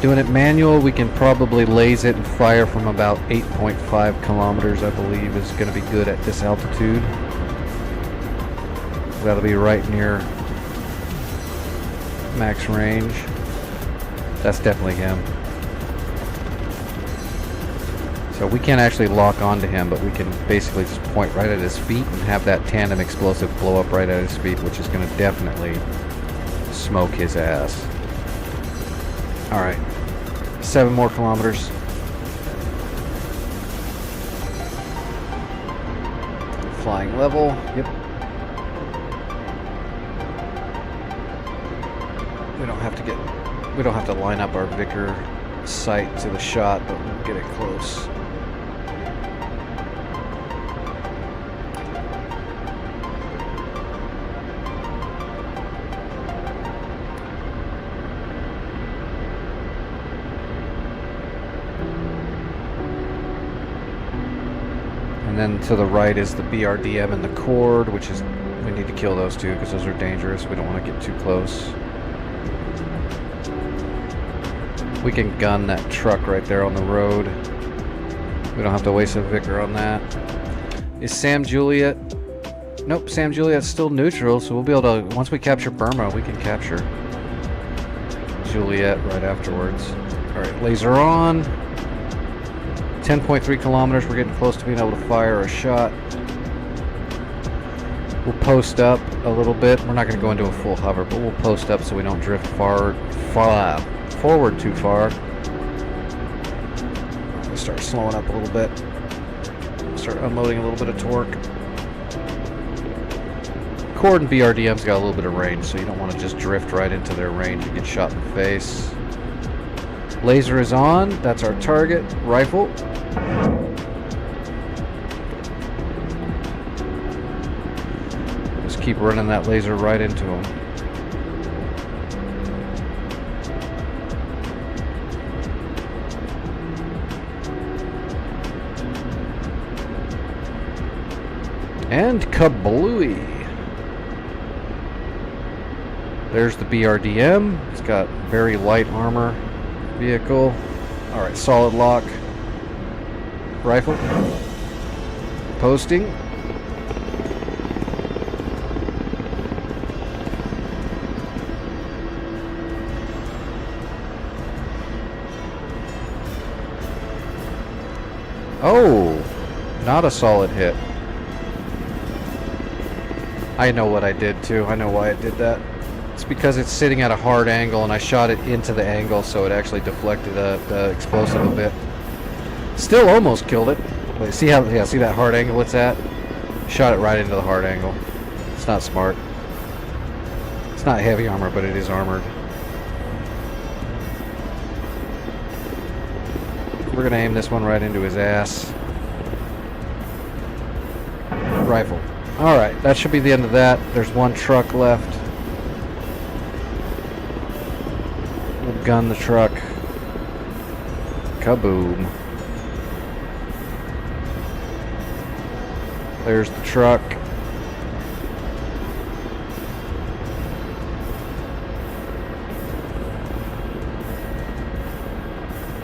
Doing it manual, we can probably laze it and fire from about 8.5 kilometers, I believe, is going to be good at this altitude. That'll be right near max range. That's definitely him. So we can't actually lock onto him, but we can basically just point right at his feet and have that tandem explosive blow up right at his feet, which is going to definitely smoke his ass. Alright, 7 more kilometers. Flying level, yep. We don't have to line up our Vicker sight to the shot, but we'll get it close. And then to the right is the BRDM and the cord, which is, we need to kill those two because those are dangerous. We don't want to get too close. We can gun that truck right there on the road. We don't have to waste a Vicker on that. Is Sam Juliet? Nope, Sam Juliet's still neutral, so we'll be able to, once we capture Burma, we can capture Juliet right afterwards. Alright, laser on. 10.3 kilometers, we're getting close to being able to fire a shot. We'll post up a little bit. We're not going to go into a full hover, but we'll post up so we don't drift forward too far. We'll start slowing up a little bit. Start unloading a little bit of torque. Cord and BRDM's got a little bit of range, so you don't want to just drift right into their range and get shot in the face. Laser is on. That's our target. Rifle. Just keep running that laser right into him. And kablooey. There's the BRDM. It's got very light armor vehicle. Alright, solid lock. Rifle. Posting. Oh, not a solid hit. I know what I did too. I know why I did that. It's because it's sitting at a hard angle and I shot it into the angle, so it actually deflected the explosive a bit. Still almost killed it. Wait, see how, yeah, see that hard angle it's at? Shot it right into the hard angle. It's not smart. It's not heavy armor, but it is armored. We're gonna aim this one right into his ass. Rifle. Alright, that should be the end of that. There's one truck left. We'll gun the truck. Kaboom. There's the truck.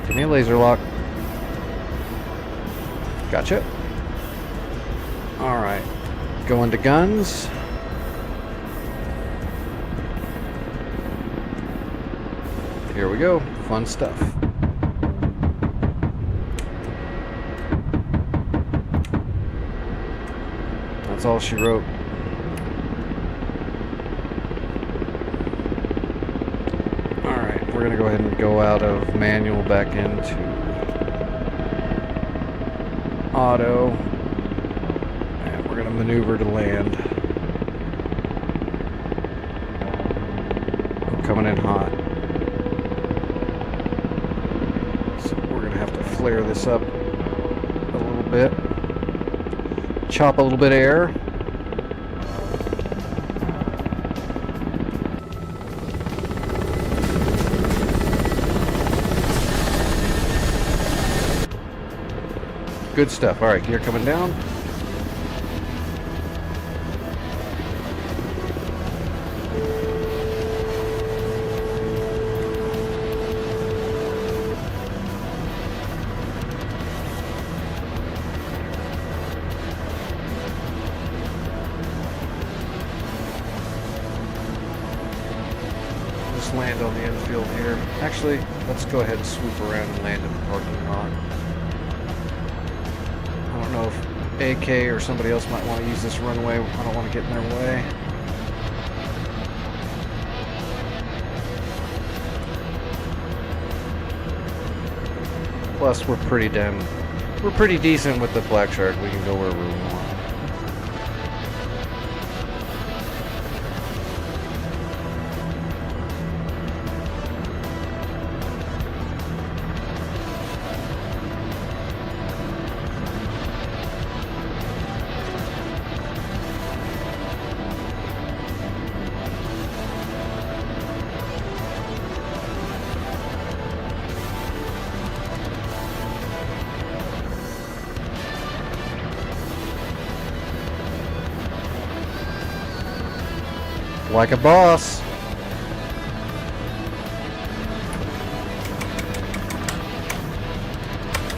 Give me a laser lock. Gotcha. Alright. Going to guns. Here we go. Fun stuff. That's all she wrote. Alright, we're going to go ahead and go out of manual back into auto. And we're going to maneuver to land. I'm coming in hot. So we're going to have to flare this up a little bit. Chop a little bit of air. Good stuff. All right, gear coming down. Just land on the infield here. Actually, let's go ahead and swoop around and land in the parking lot. I don't know if AK or somebody else might want to use this runway. I don't want to get in their way. Plus, we're pretty decent with the Black Shark. We can go wherever we want. Like a boss.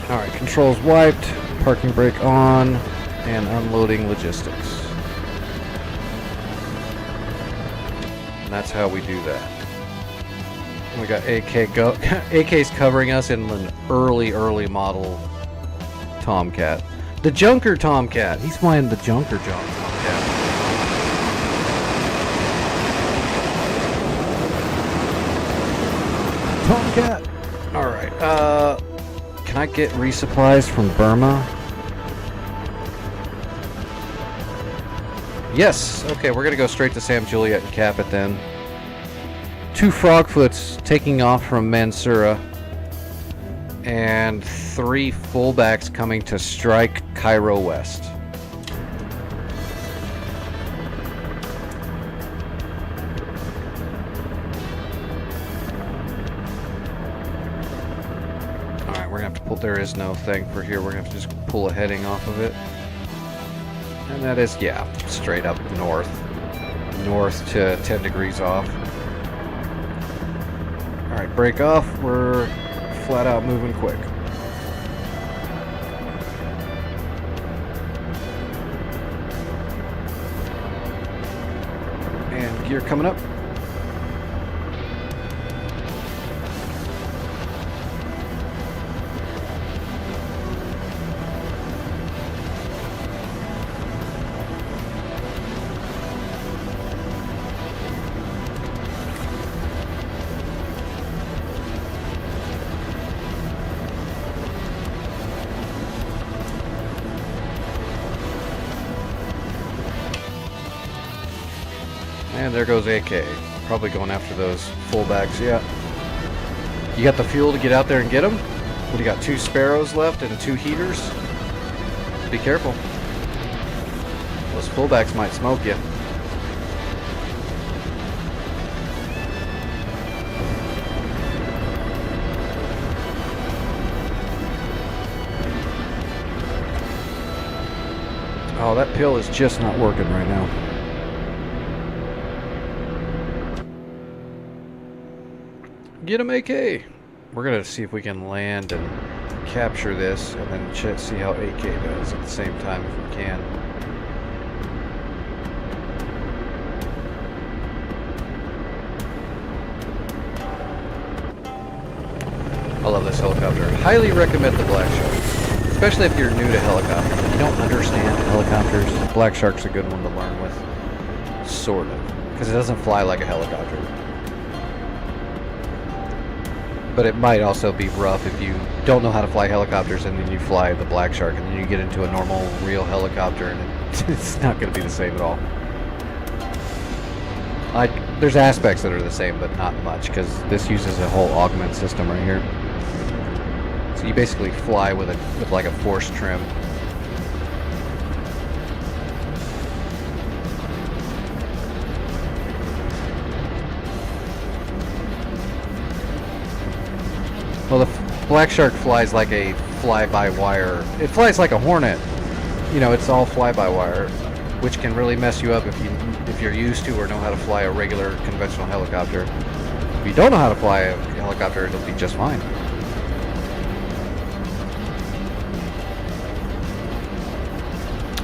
Alright, controls wiped, parking brake on, and unloading logistics. And that's how we do that. We got AK AK's covering us in an early model Tomcat. The Junker Tomcat. He's flying the Junker Tomcat. Tomcat. Alright, can I get resupplies from Burma? Yes! Okay, we're gonna go straight to Sam Juliet and cap it then. 2 Frogfoots taking off from Mansura. And 3 fullbacks coming to strike Cairo West. Alright, we're gonna have to pull. There is no thing for here. We're gonna have to just pull a heading off of it. And that is, yeah, straight up north. North to 10 degrees off. Alright, break off. We're flat out moving quick. And gear coming up. And there goes AK. Probably going after those fullbacks, yeah. You got the fuel to get out there and get them? What do you got, 2 Sparrows left and 2 heaters? Be careful. Those fullbacks might smoke you. Oh, that pill is just not working right now. Get him, AK! We're gonna see if we can land and capture this, and then see how AK does at the same time if we can. I love this helicopter. Highly recommend the Black Shark, especially if you're new to helicopters. If you don't understand helicopters, Black Shark's a good one to learn with, sort of, because it doesn't fly like a helicopter. But it might also be rough if you don't know how to fly helicopters and then you fly the Black Shark and then you get into a normal, real helicopter and it's not going to be the same at all. There's aspects that are the same, but not much, because this uses a whole augment system right here. So you basically fly with like a force trim. Well, the Black Shark flies like a fly-by-wire. It flies like a Hornet. You know, it's all fly-by-wire, which can really mess you up if you're used to or know how to fly a regular conventional helicopter. If you don't know how to fly a helicopter, it'll be just fine.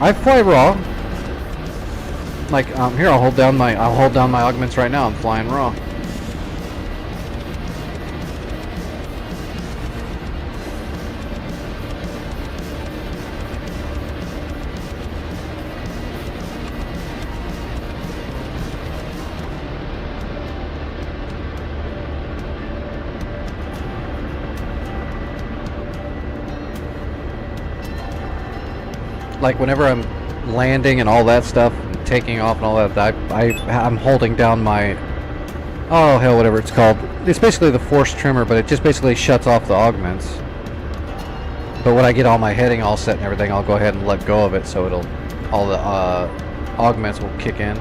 I fly raw. Like here, I'll hold down my augments right now. I'm flying raw. Like whenever I'm landing and all that stuff, and taking off and all that, I'm holding down my, oh hell, whatever it's called. It's basically the force trimmer, but it just basically shuts off the augments. But when I get all my heading all set and everything, I'll go ahead and let go of it, so all the augments will kick in.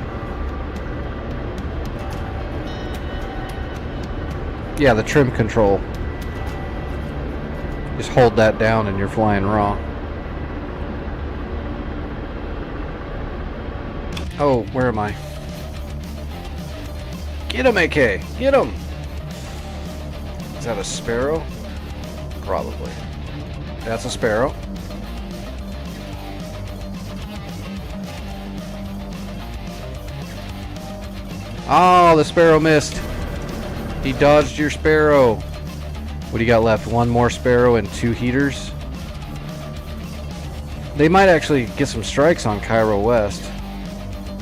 Yeah, the trim control. Just hold that down and you're flying raw. Oh, where am I? Get him, AK! Get him! Is that a Sparrow? Probably. That's a Sparrow. Oh, the Sparrow missed. He dodged your Sparrow. What do you got left? One more Sparrow and 2 heaters? They might actually get some strikes on Cairo West.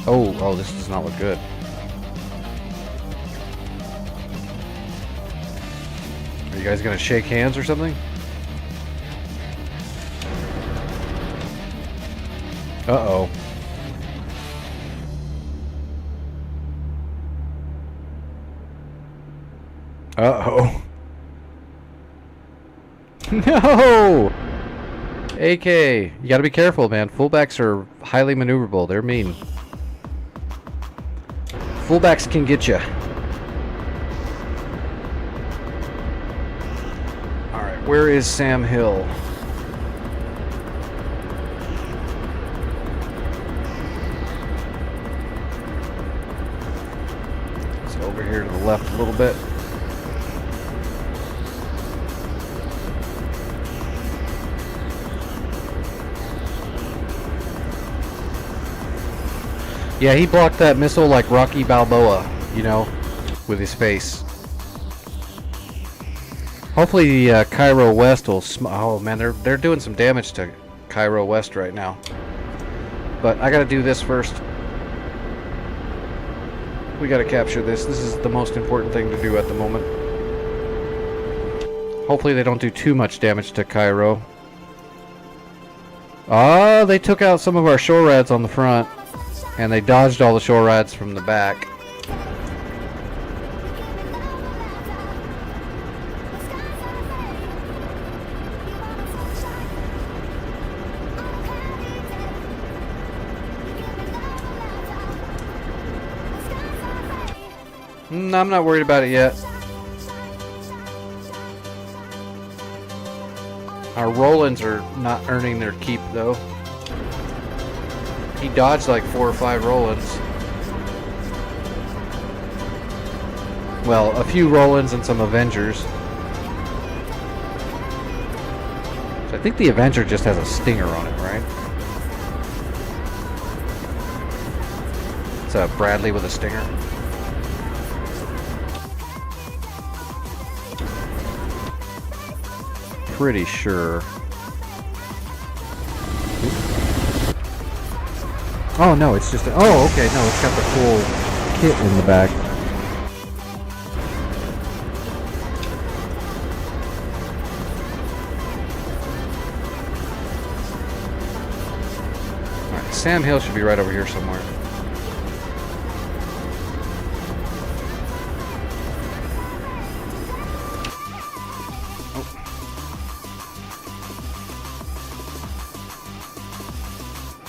Oh, this does not look good. Are you guys gonna shake hands or something? Uh-oh. Uh-oh. No! AK, you gotta be careful, man. Fullbacks are highly maneuverable. They're mean. Fullbacks can get you. Alright, where is Sam Hill? It's over here to the left a little bit. Yeah, he blocked that missile like Rocky Balboa, you know, with his face. Hopefully the Cairo West will oh man, they're doing some damage to Cairo West right now. But I gotta do this first. We gotta capture this. This is the most important thing to do at the moment. Hopefully they don't do too much damage to Cairo. Ah, they took out some of our shore rats on the front. And they dodged all the shore rats from the back. I'm not worried about it yet. Our Rolands are not earning their keep though. He dodged like 4 or 5 Rolands. Well, a few Rolands and some Avengers. So I think the Avenger just has a stinger on it, right? It's a Bradley with a stinger. Pretty sure. Oh no, it's just oh okay, no, it's got the full kit in the back. Alright, Sam Hill should be right over here somewhere.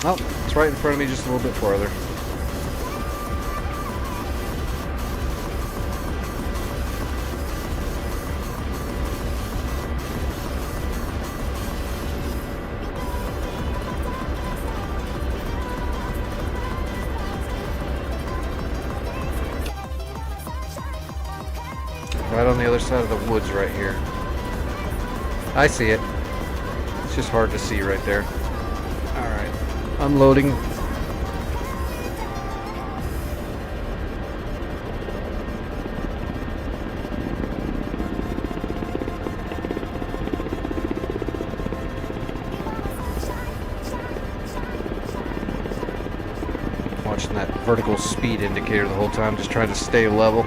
Oh, it's right in front of me, just a little bit farther. Right on the other side of the woods right here. I see it. It's just hard to see right there. Alright. Unloading. Watching that vertical speed indicator the whole time, just trying to stay level.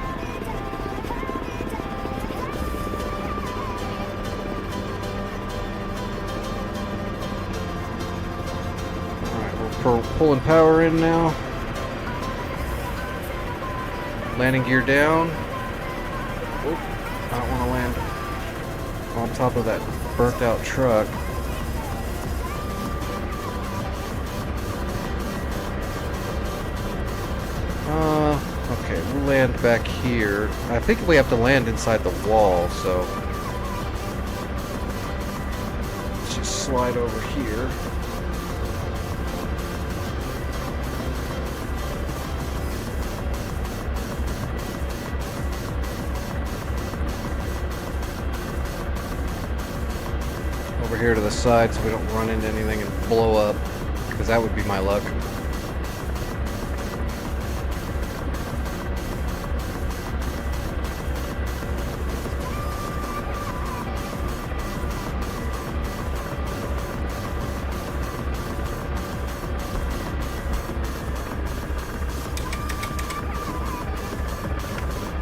Pulling power in now. Landing gear down. Oh, I don't want to land on top of that burnt out truck. Okay, we'll land back here. I think we have to land inside the wall, so let's just slide over here. Over here to the side so we don't run into anything and blow up, because that would be my luck.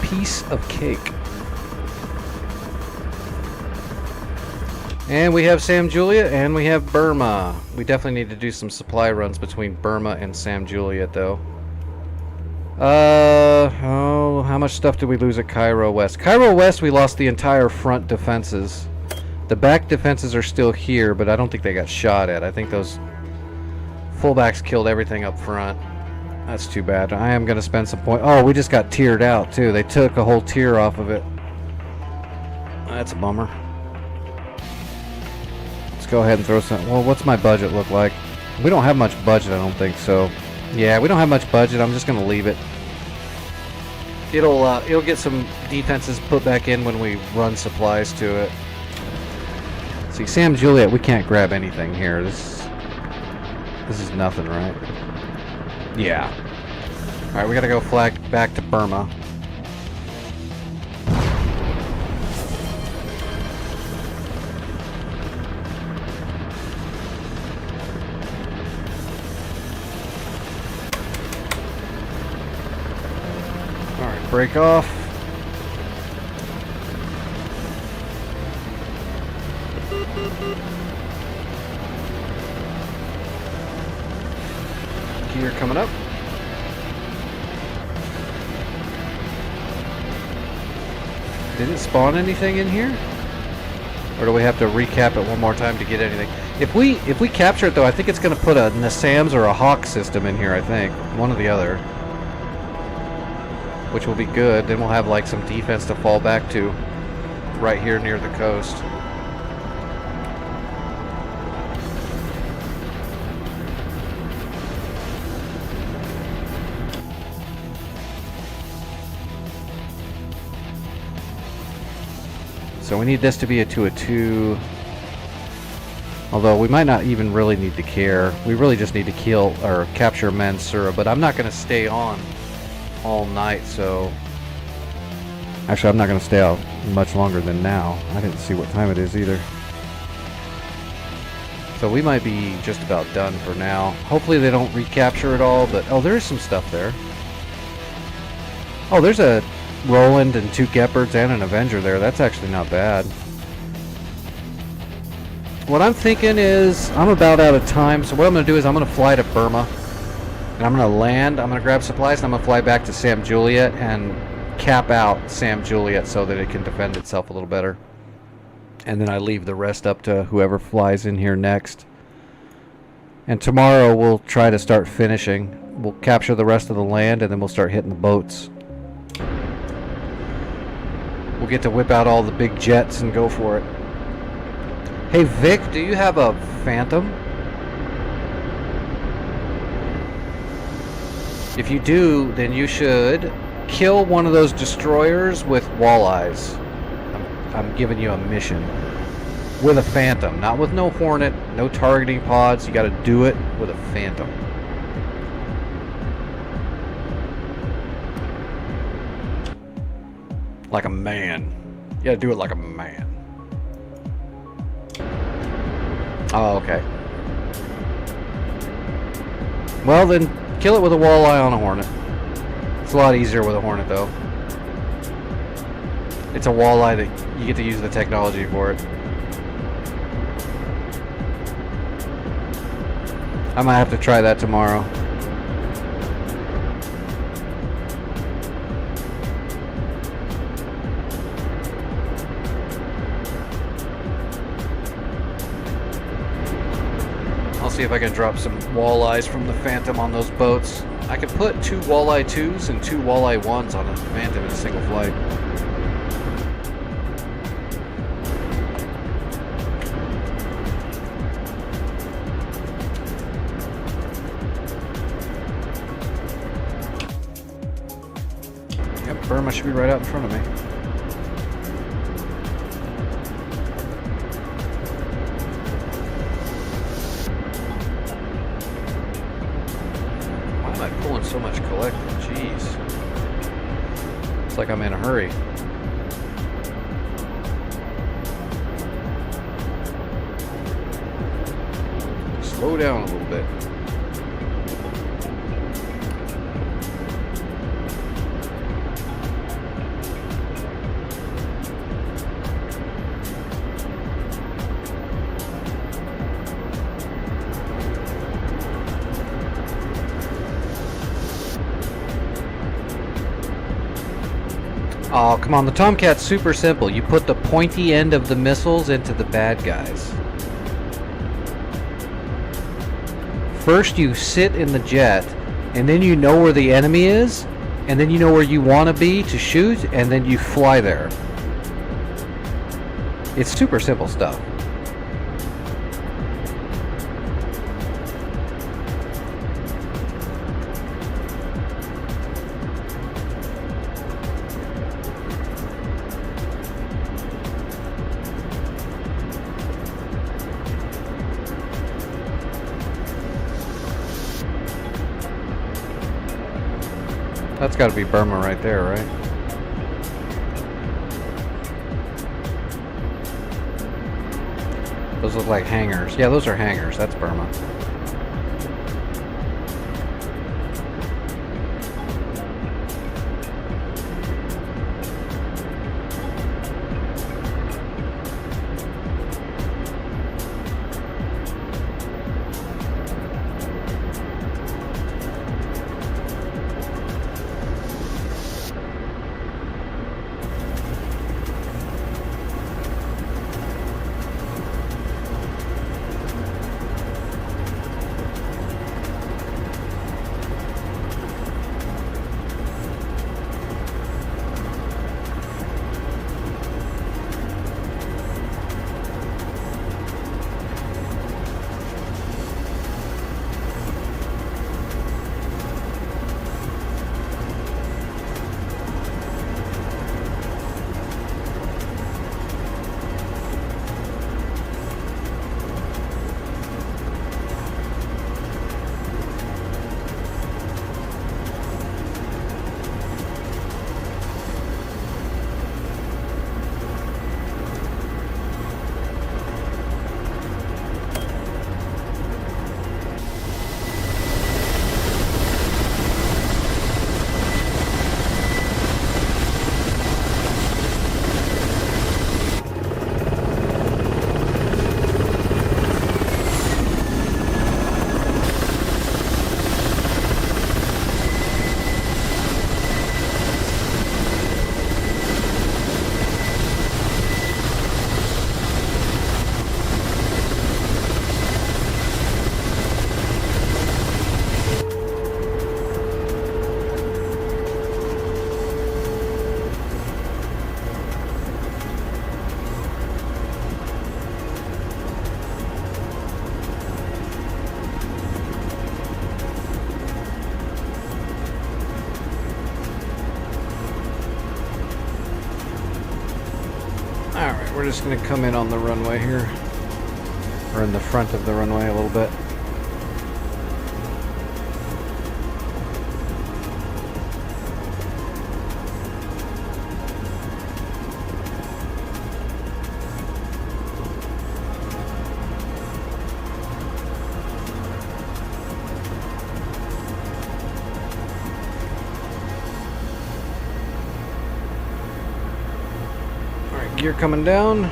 Piece of cake. And we have Sam Juliet, and we have Burma. We definitely need to do some supply runs between Burma and Sam Juliet, though. Oh, how much stuff did we lose at Cairo West? Cairo West, we lost the entire front defenses. The back defenses are still here, but I don't think they got shot at. I think those fullbacks killed everything up front. That's too bad. I am going to spend some points. Oh, we just got tiered out, too. They took a whole tier off of it. That's a bummer. Let's go ahead and throw some... Well, what's my budget look like? We don't have much budget, I don't think so. Yeah, we don't have much budget. I'm just going to leave it. It'll get some defenses put back in when we run supplies to it. See, Sam Juliet, we can't grab anything here. This is nothing, right? Yeah. Alright, we gotta go flag back to Burma. Alright, break off. Gear coming up. Didn't spawn anything in here? Or do we have to recap it one more time to get anything? If we capture it though, I think it's going to put a Nassams or a Hawk system in here, I think. One or the other. Which will be good. Then we'll have like some defense to fall back to right here near the coast. So we need this to be a 2-2. Although we might not even really need to care. We really just need to kill or capture Mansoura. But I'm not going to stay on all night, so... Actually, I'm not going to stay out much longer than now. I didn't see what time it is either. So we might be just about done for now. Hopefully they don't recapture it all, but... Oh, there is some stuff there. Oh, there's a Roland and 2 Gepards and an Avenger there. That's actually not bad. What I'm thinking is, I'm about out of time, so what I'm going to do is I'm going to fly to Burma. And I'm going to land, I'm going to grab supplies, and I'm going to fly back to Sam Juliet and cap out Sam Juliet so that it can defend itself a little better. And then I leave the rest up to whoever flies in here next. And tomorrow we'll try to start finishing. We'll capture the rest of the land, and then we'll start hitting the boats. We'll get to whip out all the big jets and go for it. Hey Vic, do you have a Phantom? If you do, then you should kill one of those destroyers with walleyes. I'm giving you a mission. With a Phantom, not with no Hornet, no targeting pods. You gotta do it with a Phantom. Like a man. You gotta do it like a man. Oh, okay. Well, then kill it with a walleye on a Hornet. It's a lot easier with a Hornet, though. It's a walleye that you get to use the technology for it. I might have to try that tomorrow. See if I can drop some walleyes from the Phantom on those boats. I could put 2 walleye 2s and 2 walleye 1s on a Phantom in a single flight. Yep, Burma should be right out in front of me. So much collected, jeez. It's like I'm in a hurry. Slow down a little bit. Oh, come on. The Tomcat's super simple. You put the pointy end of the missiles into the bad guys. First you sit in the jet, and then you know where the enemy is, and then you know where you want to be to shoot, and then you fly there. It's super simple stuff. That's got to be Burma right there, right? Those look like hangars. Yeah, those are hangars. That's Burma. Alright, we're just going to come in on the runway here. Or in the front of the runway a little bit. Gear coming down.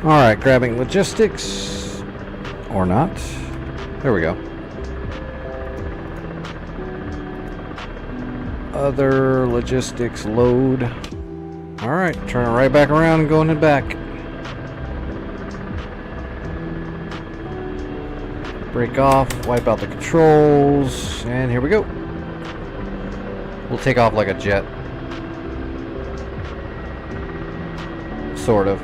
Alright, grabbing logistics. Or not. There we go. Other logistics load. Alright, turn it right back around and going it back. Break off, wipe out the controls, and here we go. We'll take off like a jet. Sort of.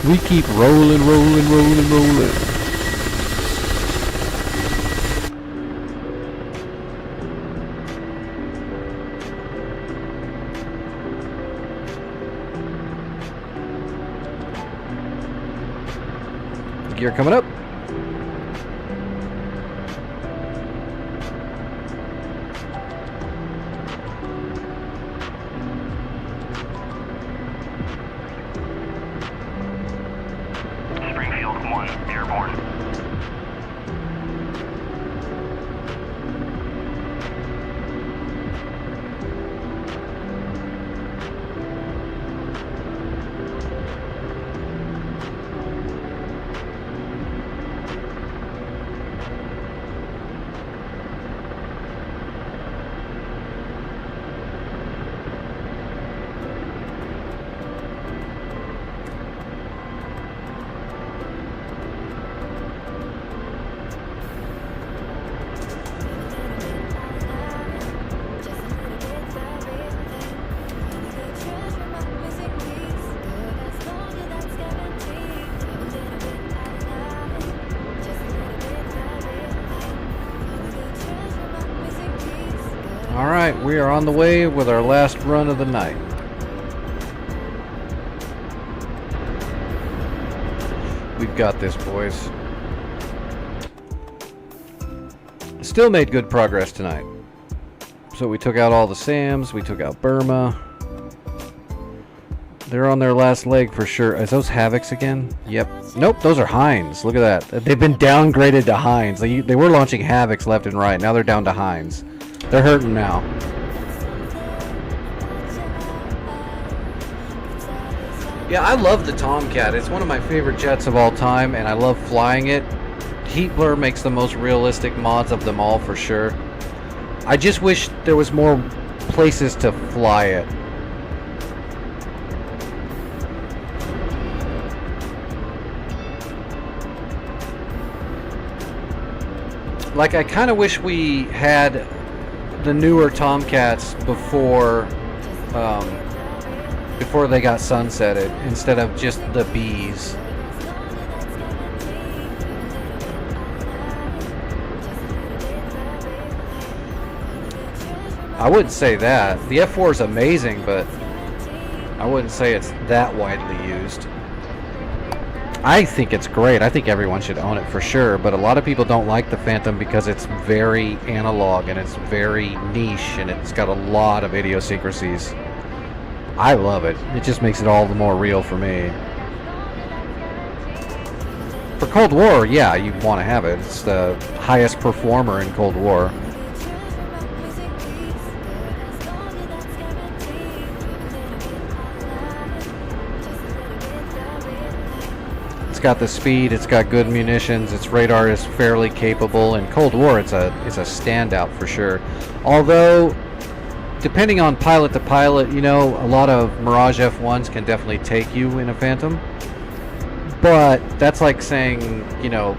We keep rolling, rolling, rolling, rolling. Gear coming up. Springfield 1, airborne. Alright, we are on the way with our last run of the night. We've got this, boys. Still made good progress tonight. So we took out all the SAMs, we took out Burma. They're on their last leg for sure. Is those Havocs again? Yep. Nope, those are Hinds. Look at that. They've been downgraded to Hinds. They were launching Havocs left and right. Now they're down to Hinds. They're hurting now. Yeah, I love the Tomcat. It's one of my favorite jets of all time, and I love flying it. Heat Blur makes the most realistic mods of them all for sure. I just wish there was more places to fly it. Like, I kind of wish we had the newer Tomcats before they got sunsetted, instead of just the Bs. I wouldn't say that. The F4 is amazing, but I wouldn't say it's that widely used. I think it's great. I think everyone should own it for sure, but a lot of people don't like the Phantom because it's very analog and it's very niche and it's got a lot of idiosyncrasies. I love it. It just makes it all the more real for me. For Cold War, yeah, you want to have it. It's the highest performer in Cold War. It's got the speed, it's got good munitions, its radar is fairly capable. In Cold War, it's a standout for sure. Although, depending on pilot to pilot, you know, a lot of Mirage F1s can definitely take you in a Phantom. But that's like saying, you know,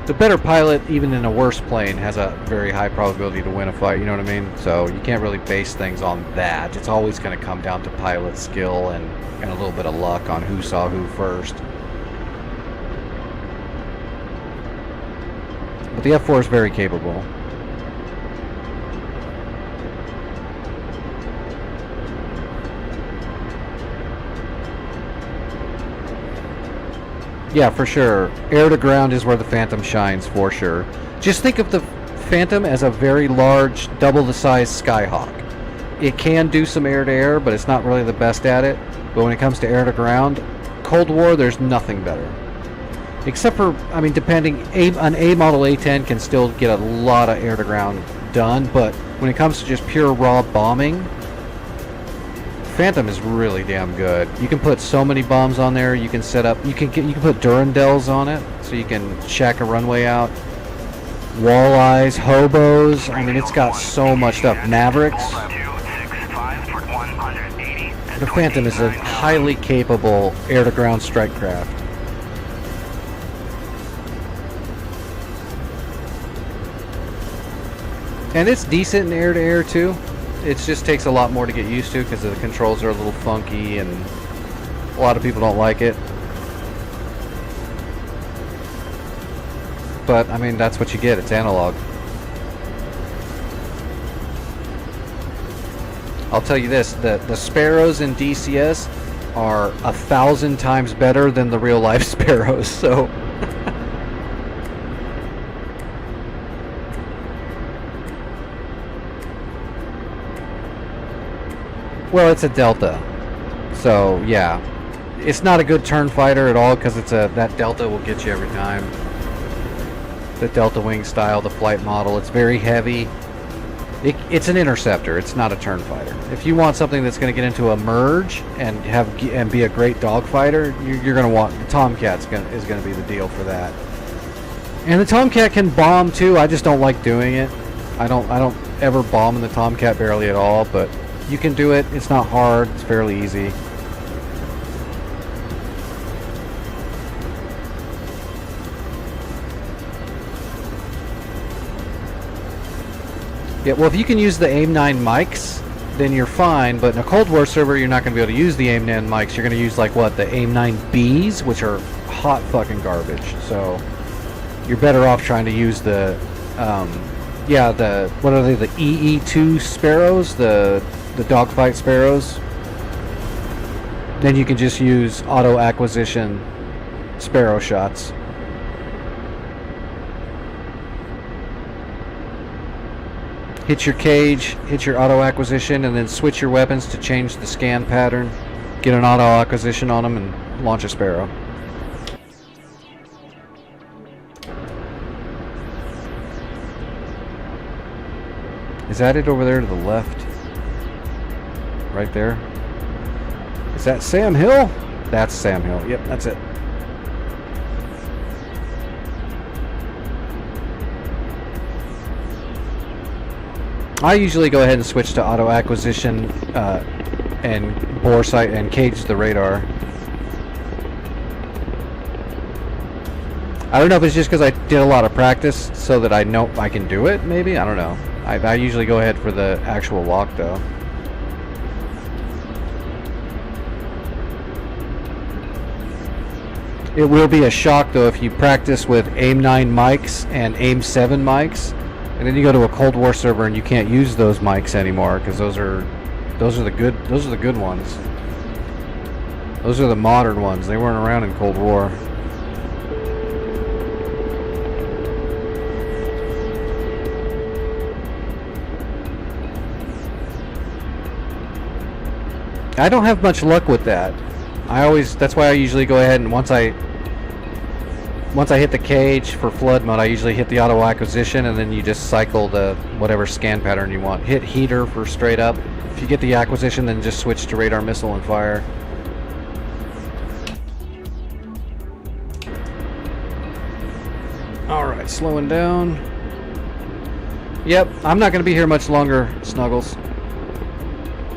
the better pilot, even in a worse plane, has a very high probability to win a fight, you know what I mean? So you can't really base things on that. It's always going to come down to pilot skill and a little bit of luck on who saw who first. But the F4 is very capable. Yeah, for sure. Air to ground is where the Phantom shines, for sure. Just think of the Phantom as a very large, double the size Skyhawk. It can do some air to air, but it's not really the best at it. But when it comes to air to ground, Cold War, there's nothing better. Except for, I mean, depending, an A model A10 can still get a lot of air to ground done, but when it comes to just pure raw bombing, Phantom is really damn good. You can put so many bombs on there. You can set up, you can put Durandels on it, so you can shack a runway out. Walleyes, hobos. I mean, it's got so much stuff. Mavericks. The Phantom is a highly capable air to ground strike craft. And it's decent in air-to-air too. It just takes a lot more to get used to because the controls are a little funky and a lot of people don't like it. but I mean, that's what you get. It's analog. I'll tell you this, the Sparrows in DCS are 1,000 times better than the real life Sparrows, so... Well, it's a Delta, so yeah. It's not a good turn fighter at all, because that Delta will get you every time. The Delta Wing style, the flight model, it's very heavy. It's an interceptor. It's not a turn fighter. If you want something that's going to get into a merge and be a great dogfighter, you're going to want the Tomcat. Is going to be the deal for that. And the Tomcat can bomb too. I just don't like doing it. I don't ever bomb in the Tomcat barely at all. But you can do it. It's not hard. It's fairly easy. Yeah, well, if you can use the AIM-9 mics, then you're fine, but in a Cold War server, you're not going to be able to use the AIM-9 mics. You're going to use, like, what, the AIM-9Bs, which are hot fucking garbage. So, you're better off trying to use the, what are they, the EE-2 Sparrows, the dogfight Sparrows. Then you can just use auto-acquisition Sparrow shots. Hit your cage, hit your auto acquisition, and then switch your weapons to change the scan pattern. Get an auto acquisition on them and launch a Sparrow. Is that it over there to the left? Right there? Is that Sam Hill? That's Sam Hill. Yep, that's it. I usually go ahead and switch to auto acquisition and bore sight and cage the radar. I don't know if it's just because I did a lot of practice so that I know I can do it, maybe? I don't know. I usually go ahead for the actual walk, though. It will be a shock, though, if you practice with AIM-9 mics and AIM-7 mics. And then you go to a Cold War server and you can't use those mics anymore because those are the good ones. Those are the modern ones. They weren't around in Cold War. I don't have much luck with that. That's why I usually go ahead and once I hit the cage for flood mode, I usually hit the auto acquisition and then you just cycle the whatever scan pattern you want. Hit heater for straight up. If you get the acquisition, then just switch to radar, missile, and fire. Alright, slowing down. Yep, I'm not going to be here much longer, Snuggles.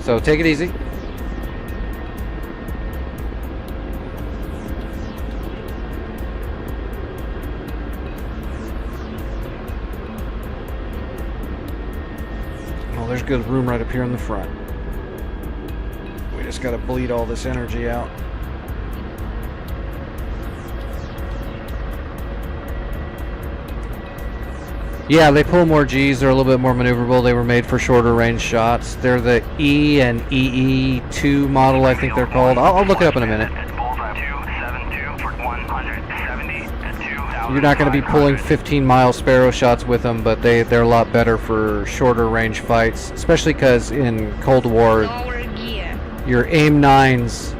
So take it easy. There's good room right up here in the front. We just got to bleed all this energy out. Yeah, they pull more Gs. They're a little bit more maneuverable. They were made for shorter range shots. They're the E and EE2 model, I think they're called. I'll look it up in a minute. You're not going to be pulling 15-mile Sparrow shots with them, but they're a lot better for shorter range fights, especially because in Cold War, your AIM-9s,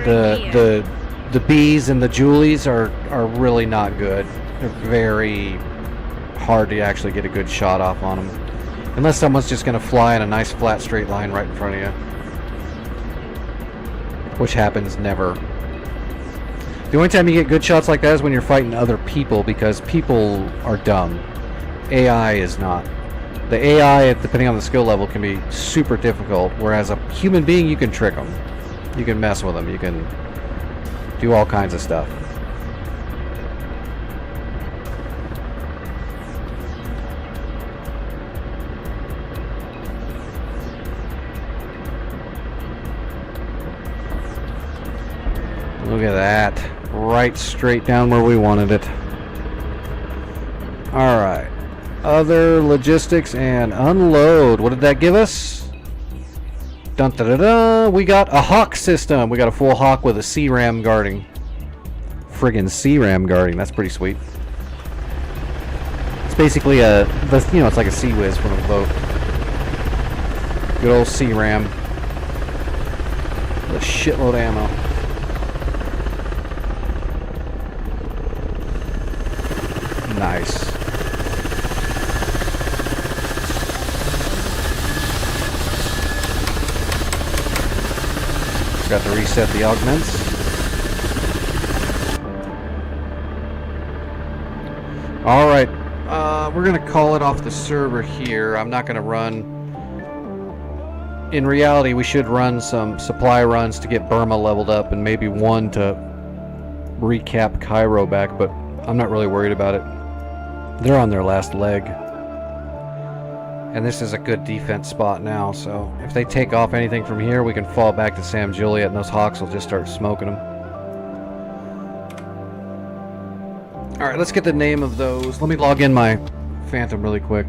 the Bs and the Julies are really not good. They're very hard to actually get a good shot off on them, unless someone's just going to fly in a nice flat straight line right in front of you, which happens never. The only time you get good shots like that is when you're fighting other people, because people are dumb. AI is not. The AI, depending on the skill level, can be super difficult, whereas a human being, you can trick them. You can mess with them. You can do all kinds of stuff. Look at that. Right straight down where we wanted it. Other logistics and unload. What did that give us? Dun da da da. We got a Hawk system. We got a full Hawk with a C-ram guarding. Friggin' C-ram guarding. That's pretty sweet. It's basically it's like a Sea Whiz from a boat. Good old C-ram. With a shitload of ammo. Nice. Got to reset the augments. Alright, we're going to call it off the server here. I'm not going to run... In reality, we should run some supply runs to get Burma leveled up and maybe one to recap Cairo back, but I'm not really worried about it. They're on their last leg. And this is a good defense spot now, so if they take off anything from here, we can fall back to Sam Juliet and those Hawks will just start smoking them. Alright, let's get the name of those. Let me log in my Phantom really quick.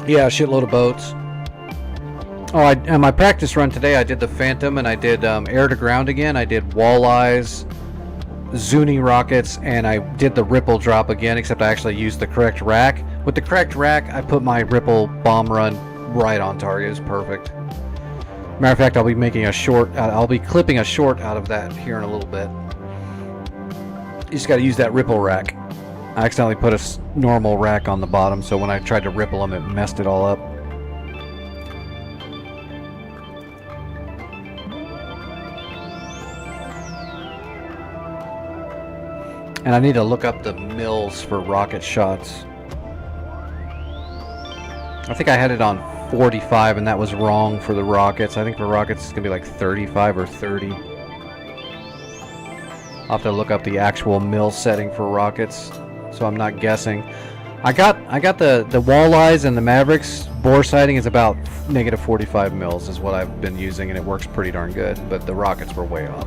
Yeah, a shitload of boats. Oh, on my practice run today, I did the Phantom and I did air to ground again. I did walleyes, Zuni rockets, and I did the Ripple drop again, except I actually used the correct rack. With the correct rack, I put my Ripple bomb run right on target. It was perfect. Matter of fact, I'll be making a short. I'll be clipping a short out of that here in a little bit. You just got to use that Ripple rack. I accidentally put a normal rack on the bottom, so when I tried to ripple them, it messed it all up. And I need to look up the mills for rocket shots. I think I had it on 45 and that was wrong for the rockets. I think for rockets it's going to be like 35 or 30. I'll have to look up the actual mill setting for rockets, so I'm not guessing. I got the walleyes and the Mavericks. Bore sighting is about negative 45 mils is what I've been using, and it works pretty darn good, but the rockets were way off.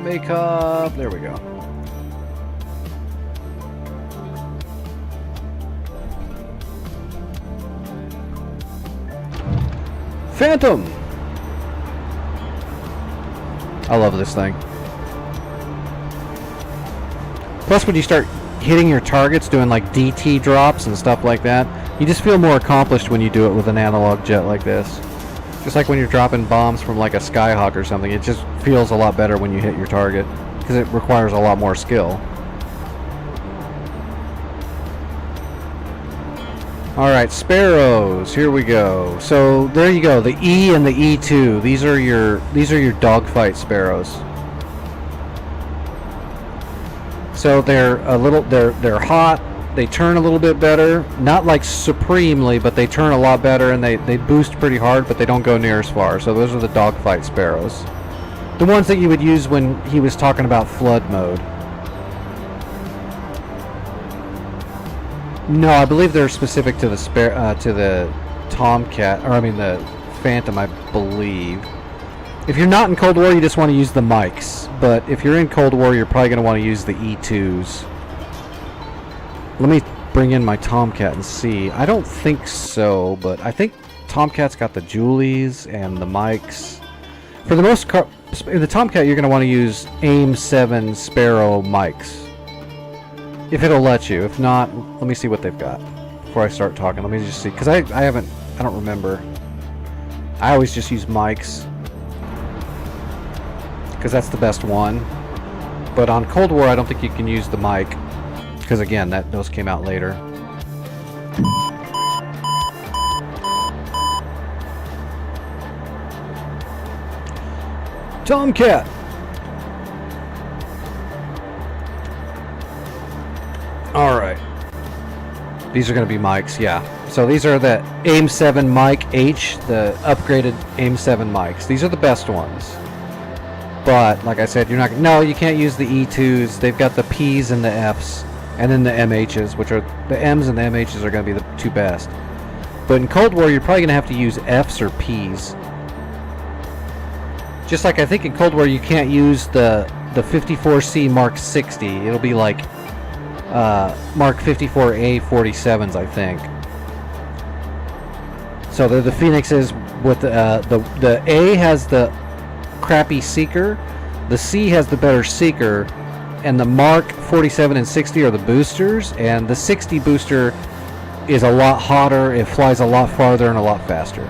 Makeup, there we go. Phantom! I love this thing. Plus when you start hitting your targets, doing like DT drops and stuff like that, you just feel more accomplished when you do it with an analog jet like this. Just like when you're dropping bombs from like a Skyhawk or something, it just feels a lot better when you hit your target, because it requires a lot more skill. Alright, Sparrows, here we go. So there you go, the E and the E2. These are your dogfight Sparrows. So they're hot, they turn a little bit better, not like supremely, but they turn a lot better, and they boost pretty hard, but they don't go near as far. So those are the dogfight Sparrows. The ones that you would use when he was talking about flood mode. No, I believe they're specific to the Tomcat, or I mean the Phantom, I believe. If you're not in Cold War, you just want to use the mics, but if you're in Cold War, you're probably going to want to use the E2s. Let me bring in my Tomcat and see. I don't think so, but I think Tomcat's got the Julies and the mics. For the most part, in the Tomcat, you're going to want to use AIM-7 Sparrow mics. If it'll let you. If not, let me see what they've got before I start talking. Let me just see, because I don't remember. I always just use mics, because that's the best one. But on Cold War, I don't think you can use the mic, because again, those came out later. Tomcat! Alright. These are going to be mics, yeah. So these are the AIM-7 mic H, the upgraded AIM-7 mics. These are the best ones. But, like I said, you can't use the E2s. They've got the Ps and the Fs. And then the MHs, which are the M's and the MHs are going to be the two best. But in Cold War, you're probably going to have to use F's or P's. Just like I think in Cold War, you can't use the 54C Mark 60. It'll be like Mark 54A 47s, I think. So they're the Phoenixes with the A has the crappy seeker, the C has the better seeker, and the Mark 47 and 60 are the boosters, and the 60 booster is a lot hotter, it flies a lot farther and a lot faster.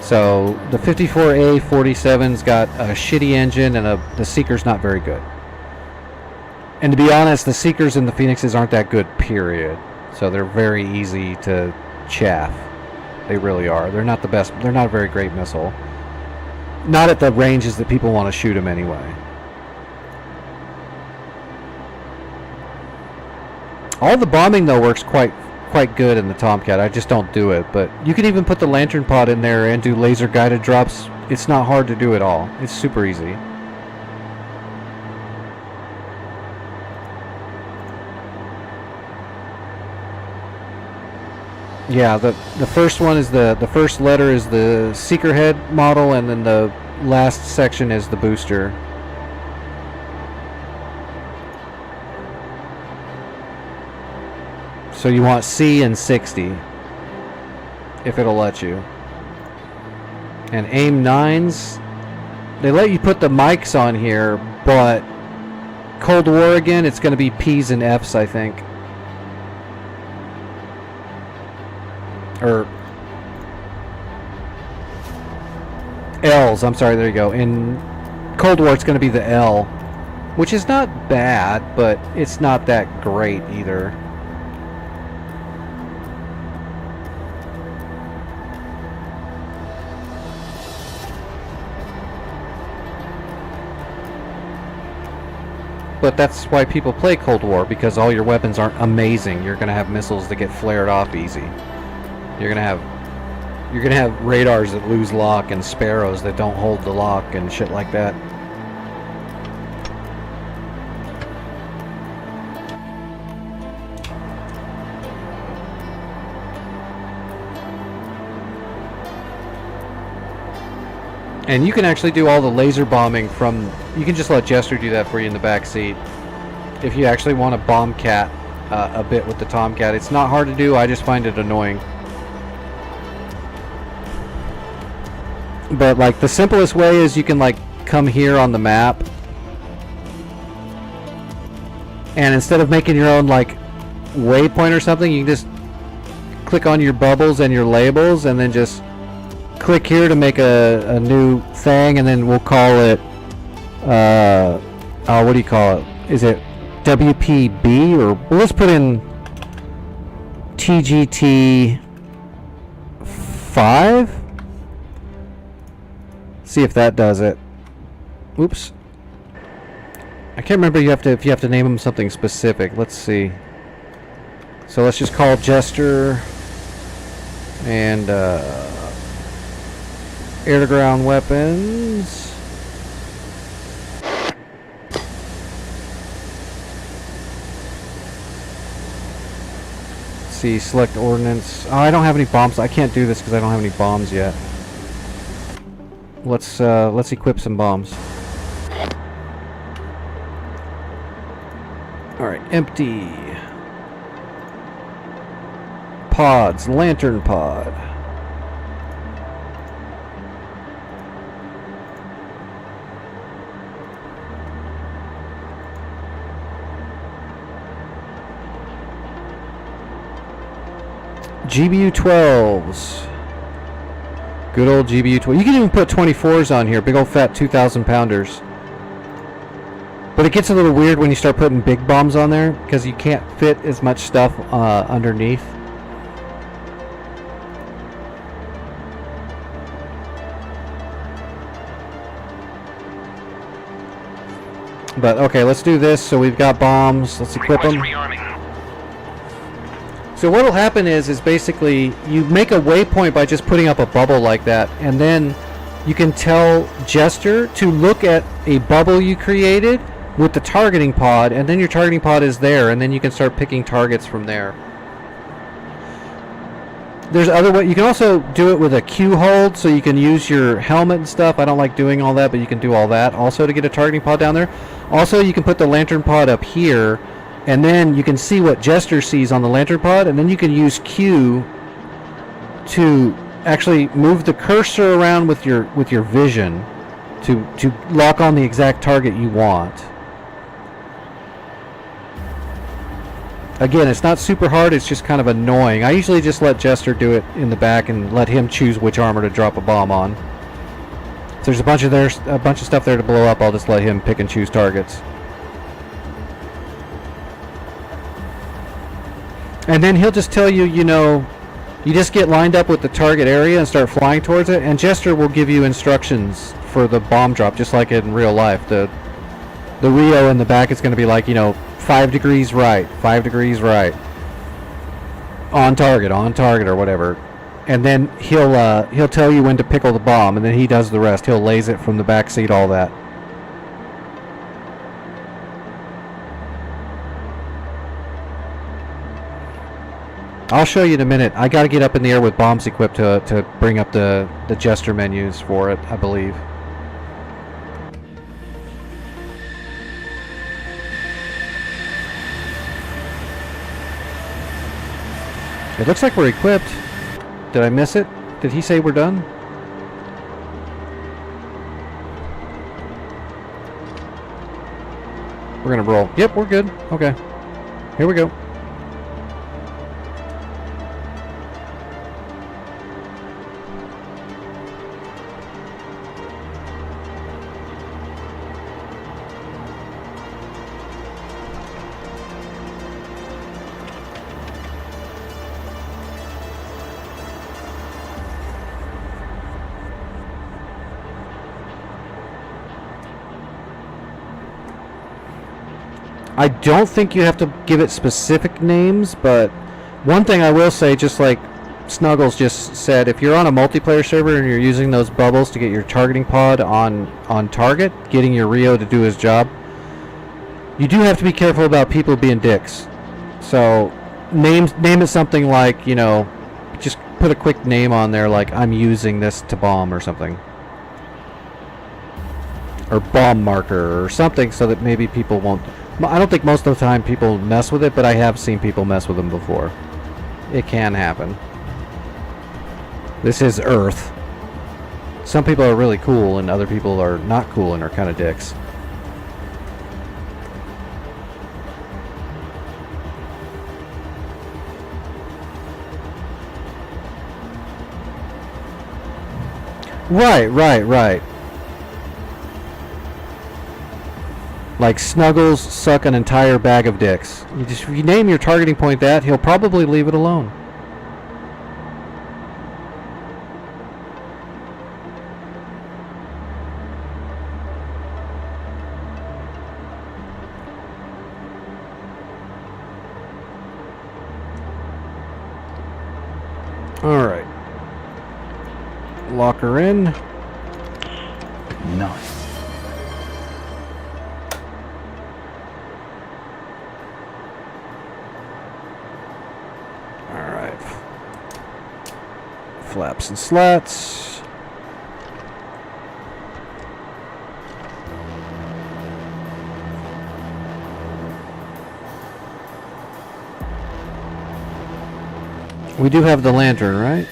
So the 54A 47's got a shitty engine and the seeker's not very good. And to be honest, the seekers and the Phoenixes aren't that good, period. So they're very easy to chaff. They really are. They're not the best. They're not a very great missile. Not at the ranges that people want to shoot them anyway. All the bombing though works quite good in the Tomcat. I just don't do it. But you can even put the lantern pod in there and do laser guided drops. It's not hard to do at all. It's super easy. Yeah, the first one is the first letter is the seeker head model, and then the last section is the booster. So you want C and 60, if it'll let you. And AIM 9s, they let you put the mics on here, but Cold War again, it's going to be P's and F's, I think. Or L's, I'm sorry, there you go. In Cold War, it's going to be the L, which is not bad, but it's not that great either. But that's why people play Cold War, because all your weapons aren't amazing. You're going to have missiles that get flared off easy. You're gonna have radars that lose lock and sparrows that don't hold the lock and shit like that. And you can actually do all the laser bombing from. You can just let Jester do that for you in the back seat. If you actually want to bomb cat a bit with the Tomcat, it's not hard to do. I just find it annoying. But like the simplest way is you can like come here on the map, and instead of making your own like waypoint or something, you can just click on your bubbles and your labels, and then just click here to make a new thing, and then we'll call it what do you call it? Is it WPB, or well, let's put in TGT 5. See if that does it. Oops. I can't remember if you have to name them something specific. Let's see. So let's just call Jester and air-to-ground weapons. See, select ordnance. Oh, I don't have any bombs. I can't do this because I don't have any bombs yet. Let's equip some bombs. Alright, empty. Pods, lantern pod. GBU 12s. Good old GBU 12. You can even put 24s on here. Big old fat 2,000 pounders. But it gets a little weird when you start putting big bombs on there, because you can't fit as much stuff underneath. But okay, let's do this. So we've got bombs. Let's equip them. So what'll happen is basically you make a waypoint by just putting up a bubble like that, and then you can tell Jester to look at a bubble you created with the targeting pod, and then your targeting pod is there, and then you can start picking targets from there. There's other way. You can also do it with a Q hold, so you can use your helmet and stuff. I don't like doing all that, but you can do all that also to get a targeting pod down there. Also, you can put the lantern pod up here, and then you can see what Jester sees on the lantern pod, and then you can use Q to actually move the cursor around with your vision to lock on the exact target you want. Again, it's not super hard, it's just kind of annoying. I usually just let Jester do it in the back and let him choose which armor to drop a bomb on. If there's a bunch of stuff there to blow up, I'll just let him pick and choose targets. And then he'll just tell you, you know, you just get lined up with the target area and start flying towards it, and Jester will give you instructions for the bomb drop, just like in real life. The Rio in the back is going to be like, you know, 5 degrees right, 5 degrees right, on target, or whatever. And then he'll tell you when to pickle the bomb, and then he does the rest. He'll laze it from the back seat, all that. I'll show you in a minute. I got to get up in the air with bombs equipped to bring up the Jester menus for it, I believe. It looks like we're equipped. Did I miss it? Did he say we're done? We're gonna roll. Yep, we're good. Okay. Here we go. I don't think you have to give it specific names, but one thing I will say, just like Snuggles just said, if you're on a multiplayer server and you're using those bubbles to get your targeting pod on target, getting your Rio to do his job, you do have to be careful about people being dicks. So name it something like, you know, just put a quick name on there like, I'm using this to bomb or something. Or bomb marker or something, so that maybe people won't. I don't think most of the time people mess with it, but I have seen people mess with them before. It can happen. This is Earth. Some people are really cool and other people are not cool and are kind of dicks. Right. Like Snuggles suck an entire bag of dicks. If you name your targeting point that, he'll probably leave it alone. Alright. Lock her in. Nice. Flaps and slats. We do have the lantern, right?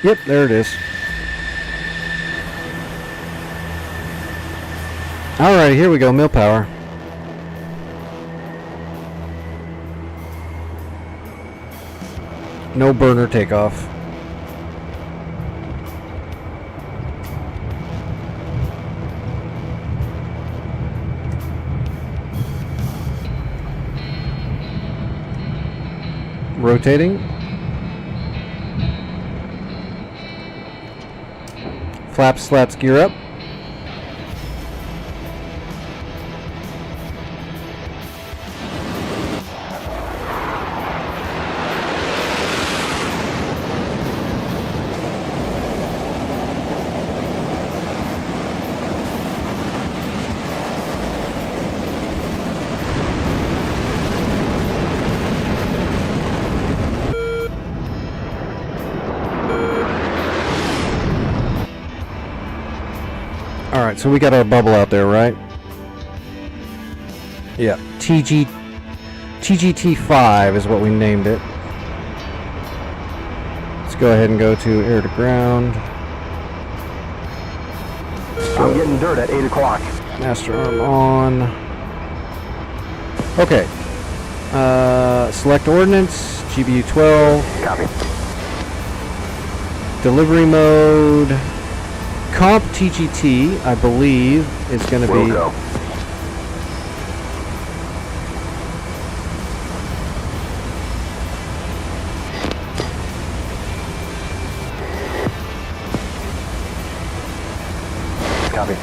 Yep, there it is. Alright, here we go, mill power. No burner takeoff. Rotating. Flaps, slats, gear up. Alright, so we got our bubble out there, right? Yeah. TGT-5 is what we named it. Let's go ahead and go to air to ground. I'm getting dirt at 8 o'clock. Master arm on. Okay. Select ordnance, GBU 12. Copy. Delivery mode. Comp TGT, I believe, is going to Will be. go. Copy.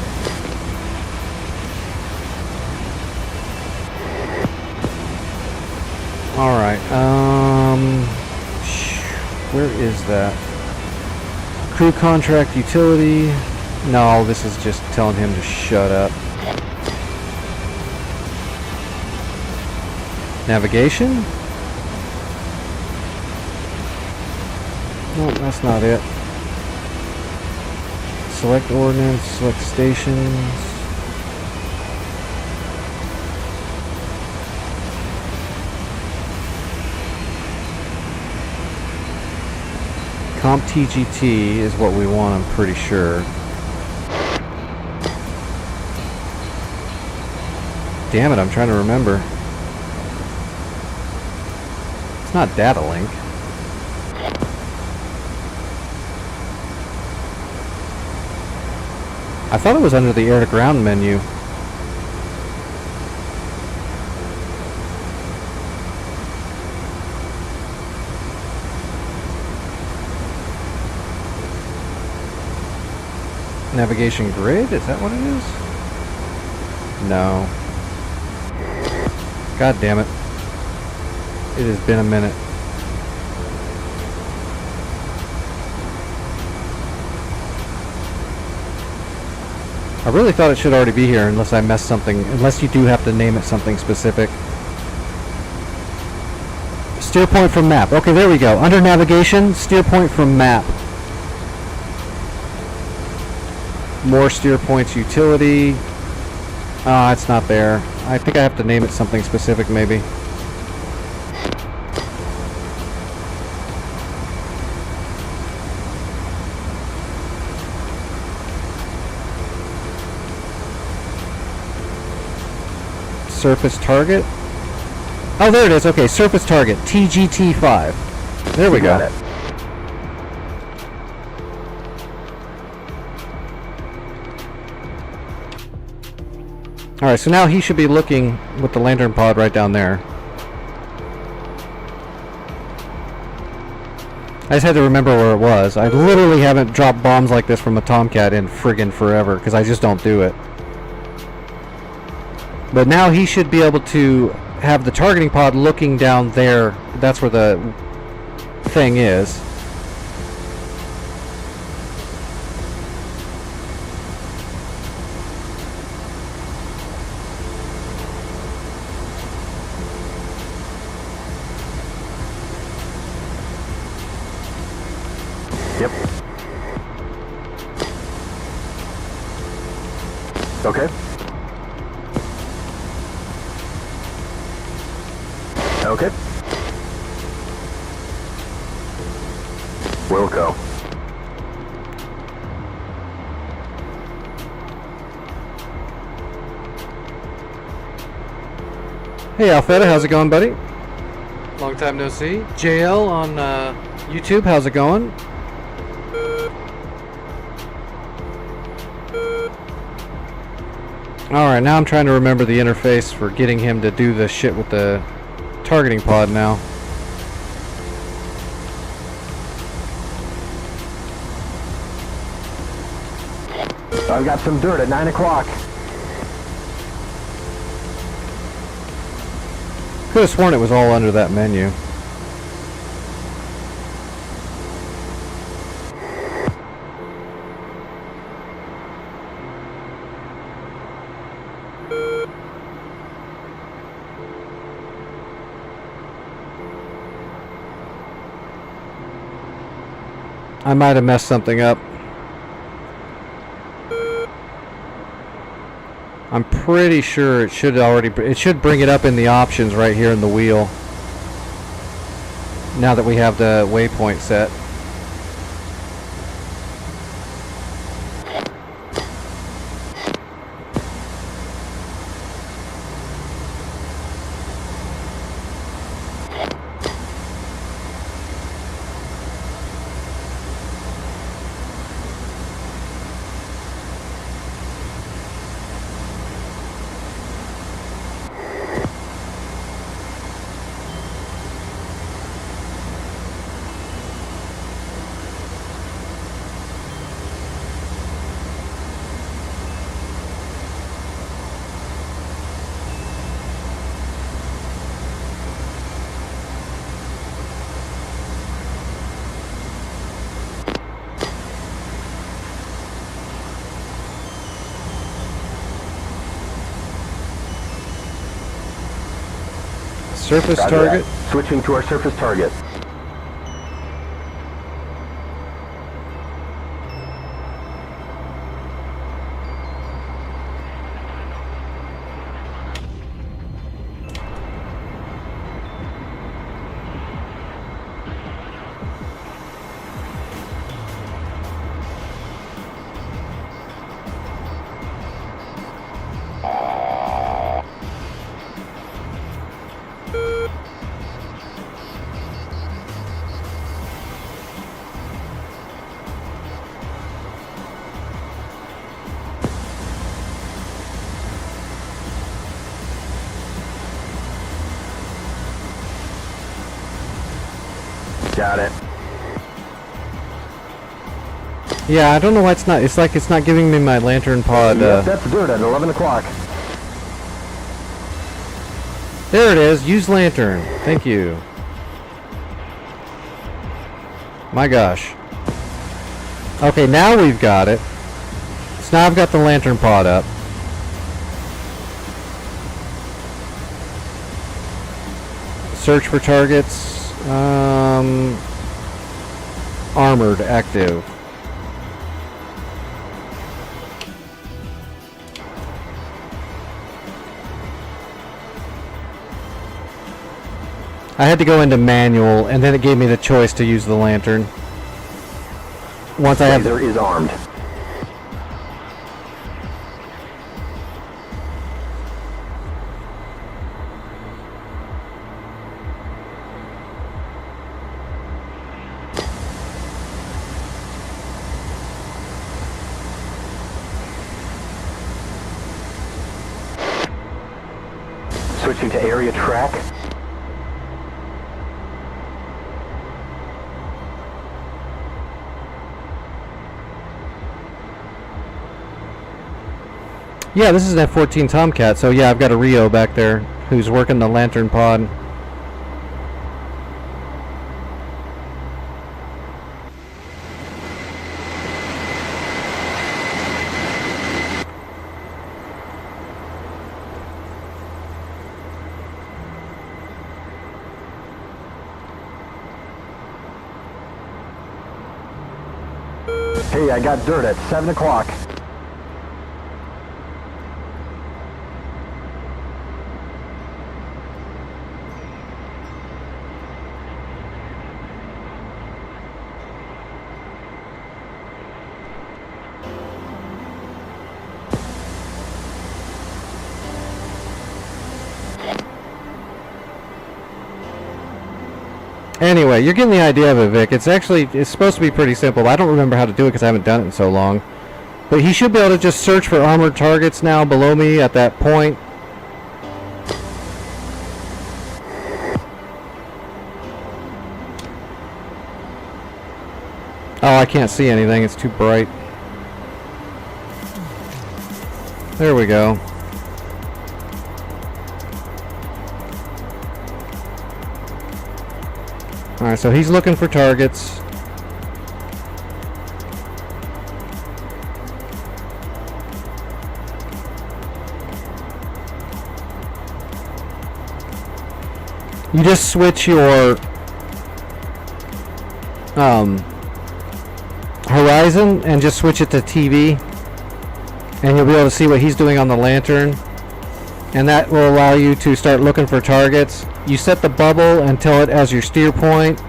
Alright, where is that? Crew contract utility. No, this is just telling him to shut up. Navigation? No, that's not it. Select ordnance, select stations. Comp TGT is what we want, I'm pretty sure. Damn it, I'm trying to remember. It's not data link. I thought it was under the air to ground menu. Navigation grid? Is that what it is? No. God damn it. It has been a minute. I really thought it should already be here unless I messed something, unless you do have to name it something specific. Steer point from map. Okay, there we go. Under navigation, steer point from map. More steer points utility. Ah, it's not there. I think I have to name it something specific maybe. Surface target. Oh, there it is. Okay, surface target. TGT-5. There we go. Got it. Alright, so now he should be looking with the lantern pod right down there. I just had to remember where it was. I literally haven't dropped bombs like this from a Tomcat in friggin' forever, because I just don't do it. But now he should be able to have the targeting pod looking down there. That's where the thing is. Yep. Okay. Okay. Will go. Hey Alfetta, how's it going, buddy? Long time no see. JL on YouTube, how's it going? Alright, now I'm trying to remember the interface for getting him to do the shit with the targeting pod now. I've got some dirt at 9 o'clock. Could have sworn it was all under that menu. I might have messed something up. I'm pretty sure it should bring it up in the options right here in the wheel. Now that we have the waypoint set. Surface Roger target. that. Switching to our surface target. Got it. Yeah, I don't know why it's not. It's like it's not giving me my lantern pod. Yep, that's dirt at 11 o'clock. There it is. Use lantern. Thank you. My gosh. Okay, now we've got it. So now I've got the lantern pod up. Search for targets. Armored, active. I had to go into manual, and then it gave me the choice to use the lantern. Once I have Laser is armed. Switching to area track. Yeah, this is an F-14 Tomcat, so yeah, I've got a Rio back there who's working the lantern pod. Hey, I got dirt at 7 o'clock. Anyway, you're getting the idea of it, Vic. It's supposed to be pretty simple. I don't remember how to do it because I haven't done it in so long. But he should be able to just search for armored targets now below me at that point. Oh, I can't see anything. It's too bright. There we go. Alright, so he's looking for targets. You just switch your horizon and just switch it to TV. and you'll be able to see what he's doing on the lantern, and that will allow you to start looking for targets. You set the bubble and tell it as your steer point.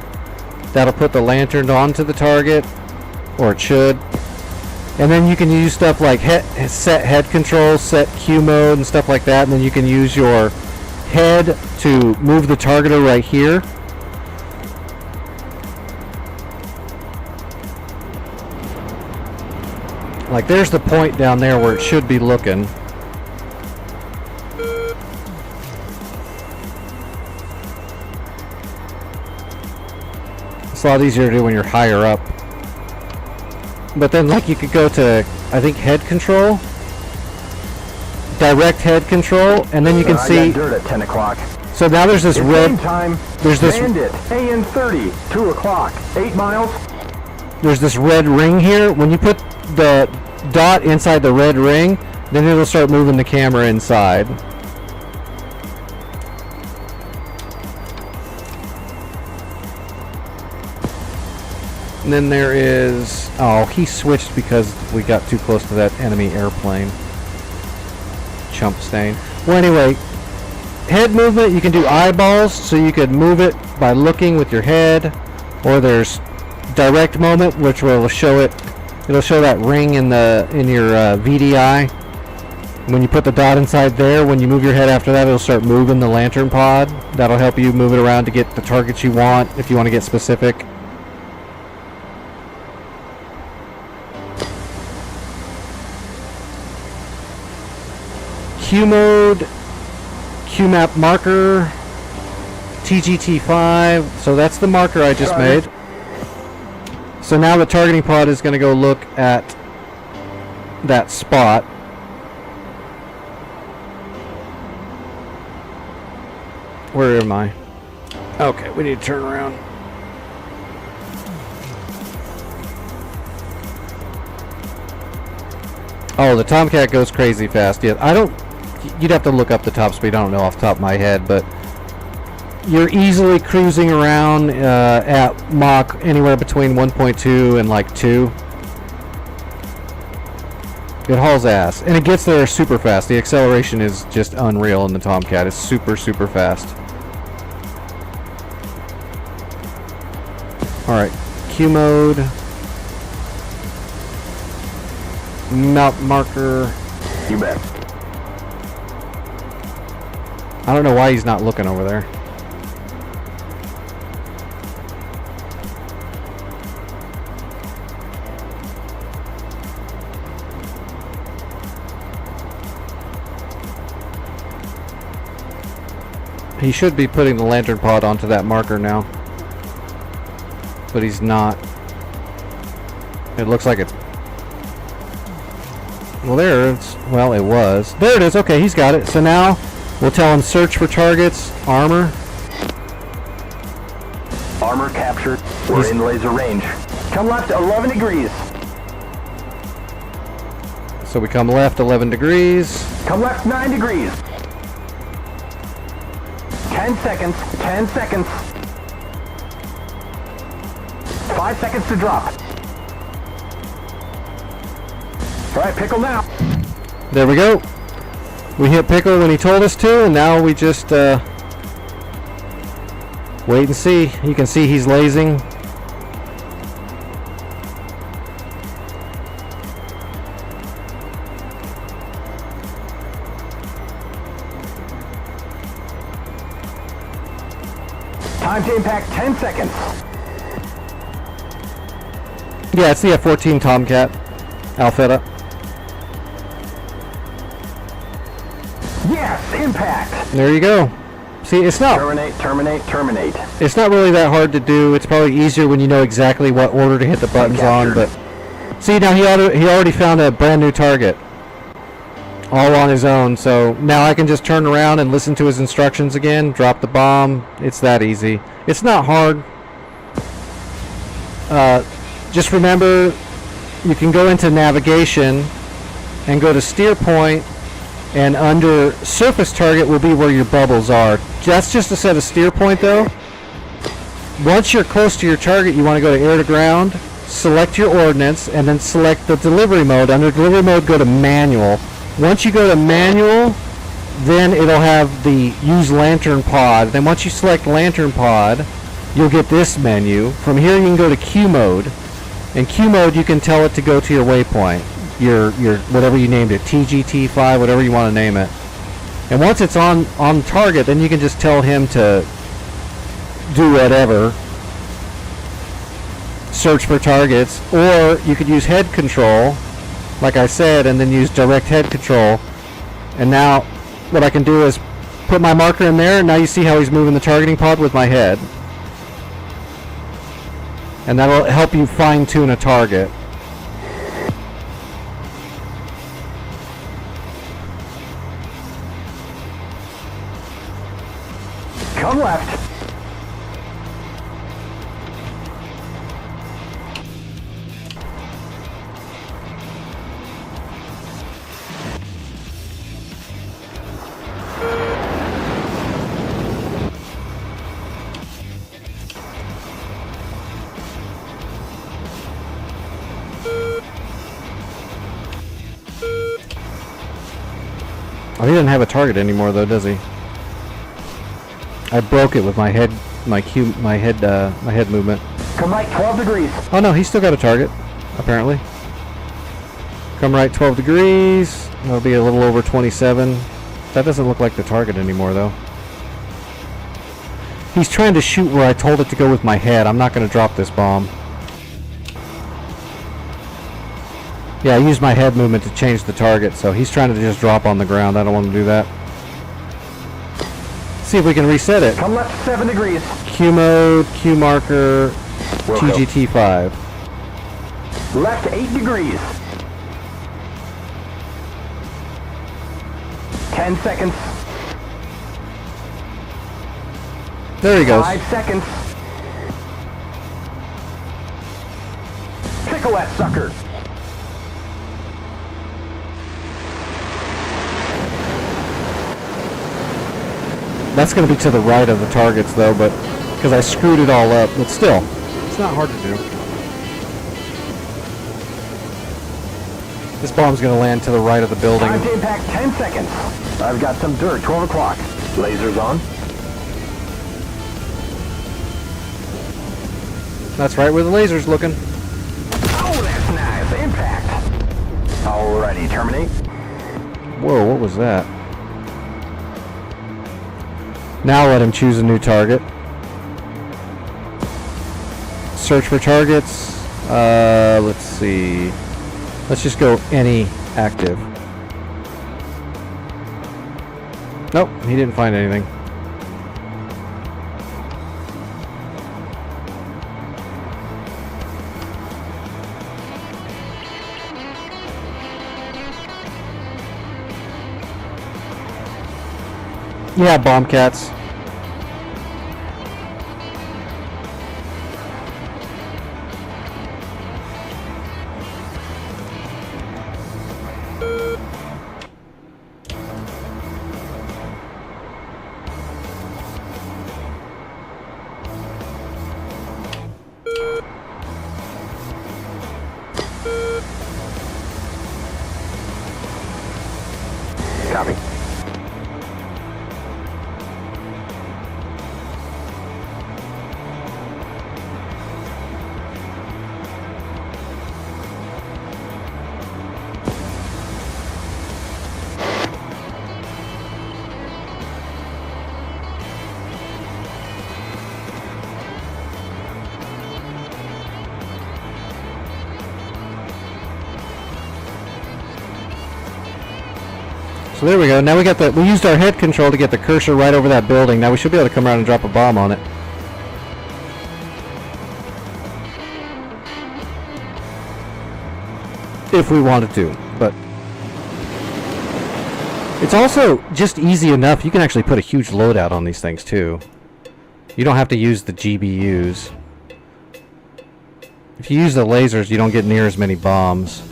That'll put the lantern onto the target, or it should. And then you can use stuff like set head control, set Q mode and stuff like that, and then you can use your head to move the targeter right here. Like there's the point down there where it should be looking. It's a lot easier to do when you're higher up. But then like you could go to, I think, head control. Direct head control, and then you can see. I got dirt at 10 o'clock. So now there's this red. Same time. There's this. Bandit. AN 30. 2 o'clock. 8 miles. There's this red ring here. When you put the dot inside the red ring, then it'll start moving the camera inside. And then there is... Oh, he switched because we got too close to that enemy airplane. Chump stain. Well, anyway, head movement, you can do eyeballs, so you could move it by looking with your head. Or there's direct moment, which will show it. It'll show that ring in your VDI. When you put the dot inside there, when you move your head after that, it'll start moving the lantern pod. That'll help you move it around to get the targets you want, if you want to get specific. Q mode, Q map marker, TGT5. So that's the marker I just made. So now the targeting pod is going to go look at that spot. Where am I? Okay, we need to turn around. Oh, the Tomcat goes crazy fast. Yeah, I don't... You'd have to look up the top speed. I don't know off the top of my head, but you're easily cruising around at Mach anywhere between 1.2 and like 2. It hauls ass, and it gets there super fast. The acceleration is just unreal in the Tomcat. It's super, super fast. Alright, Q mode. Mount marker. You bet. I don't know why he's not looking over there. He should be putting the lantern pod onto that marker now. But he's not. It looks like it's... Well, there it's... Well, it was. There it is. Okay, he's got it. So now we'll tell him search for targets. Armor. Armor captured. We're in laser range. Come left 11 degrees. So we come left 11 degrees. Come left 9 degrees. 10 seconds. 10 seconds. 5 seconds to drop. Alright, pickle now. There we go. We hit pickle when he told us to, and now we just wait and see. You can see he's lasing. Time to impact 10 seconds. Yeah, it's the F-14 Tomcat. Alfetta. Yes, impact. There you go. See, it's not... Terminate, terminate, terminate. It's not really that hard to do. It's probably easier when you know exactly what order to hit the buttons on, but... See, now he already found a brand new target. All on his own, so now I can just turn around and listen to his instructions again, drop the bomb. It's that easy. It's not hard. Just remember, you can go into navigation and go to steer point, and under surface target will be where your bubbles are. That's just to set a steer point though. Once you're close to your target, you want to go to air to ground. select your ordnance, and then select the delivery mode. Under delivery mode, go to manual. Once you go to manual, then it'll have the use lantern pod. Then once you select lantern pod, you'll get this menu. From here you can go to Q mode. In Q mode you can tell it to go to your waypoint. Your whatever you named it, TGT5, whatever you want to name it. And once it's on target, then you can just tell him to do whatever. Search for targets, or you could use head control, like I said, and then use direct head control. And now what I can do is put my marker in there, and now you see how he's moving the targeting pod with my head. And that'll help you fine-tune a target. Come left. Oh, he doesn't have a target anymore, though, does he? I broke it with my head, my head movement. Come right 12 degrees. Oh no, he's still got a target, apparently. Come right 12 degrees. That'll be a little over 27. That doesn't look like the target anymore, though. He's trying to shoot where I told it to go with my head. I'm not going to drop this bomb. Yeah, I used my head movement to change the target, so he's trying to just drop on the ground. I don't want to do that. See if we can reset it. Come left 7 degrees. Q mode, Q marker, TGT5. Left 8 degrees. 10 seconds. There he goes. 5 seconds. Picolette, sucker. That's going to be to the right of the targets, though, but because I screwed it all up. But still, it's not hard to do. This bomb's going to land to the right of the building. Time to impact 10 seconds. I've got some dirt. 12 o'clock. Lasers on. That's right where the laser's looking. Oh, that's nice. Impact. Alrighty, terminate. Whoa, what was that? Now let him choose a new target. Search for targets. Let's see. Let's just go any active. Nope, he didn't find anything. Yeah, bomb cats. Copy. So there we go. Now we used our head control to get the cursor right over that building. Now we should be able to come around and drop a bomb on it. If we wanted to, but it's also just easy enough. You can actually put a huge loadout on these things too. You don't have to use the GBUs. If you use the lasers, you don't get near as many bombs.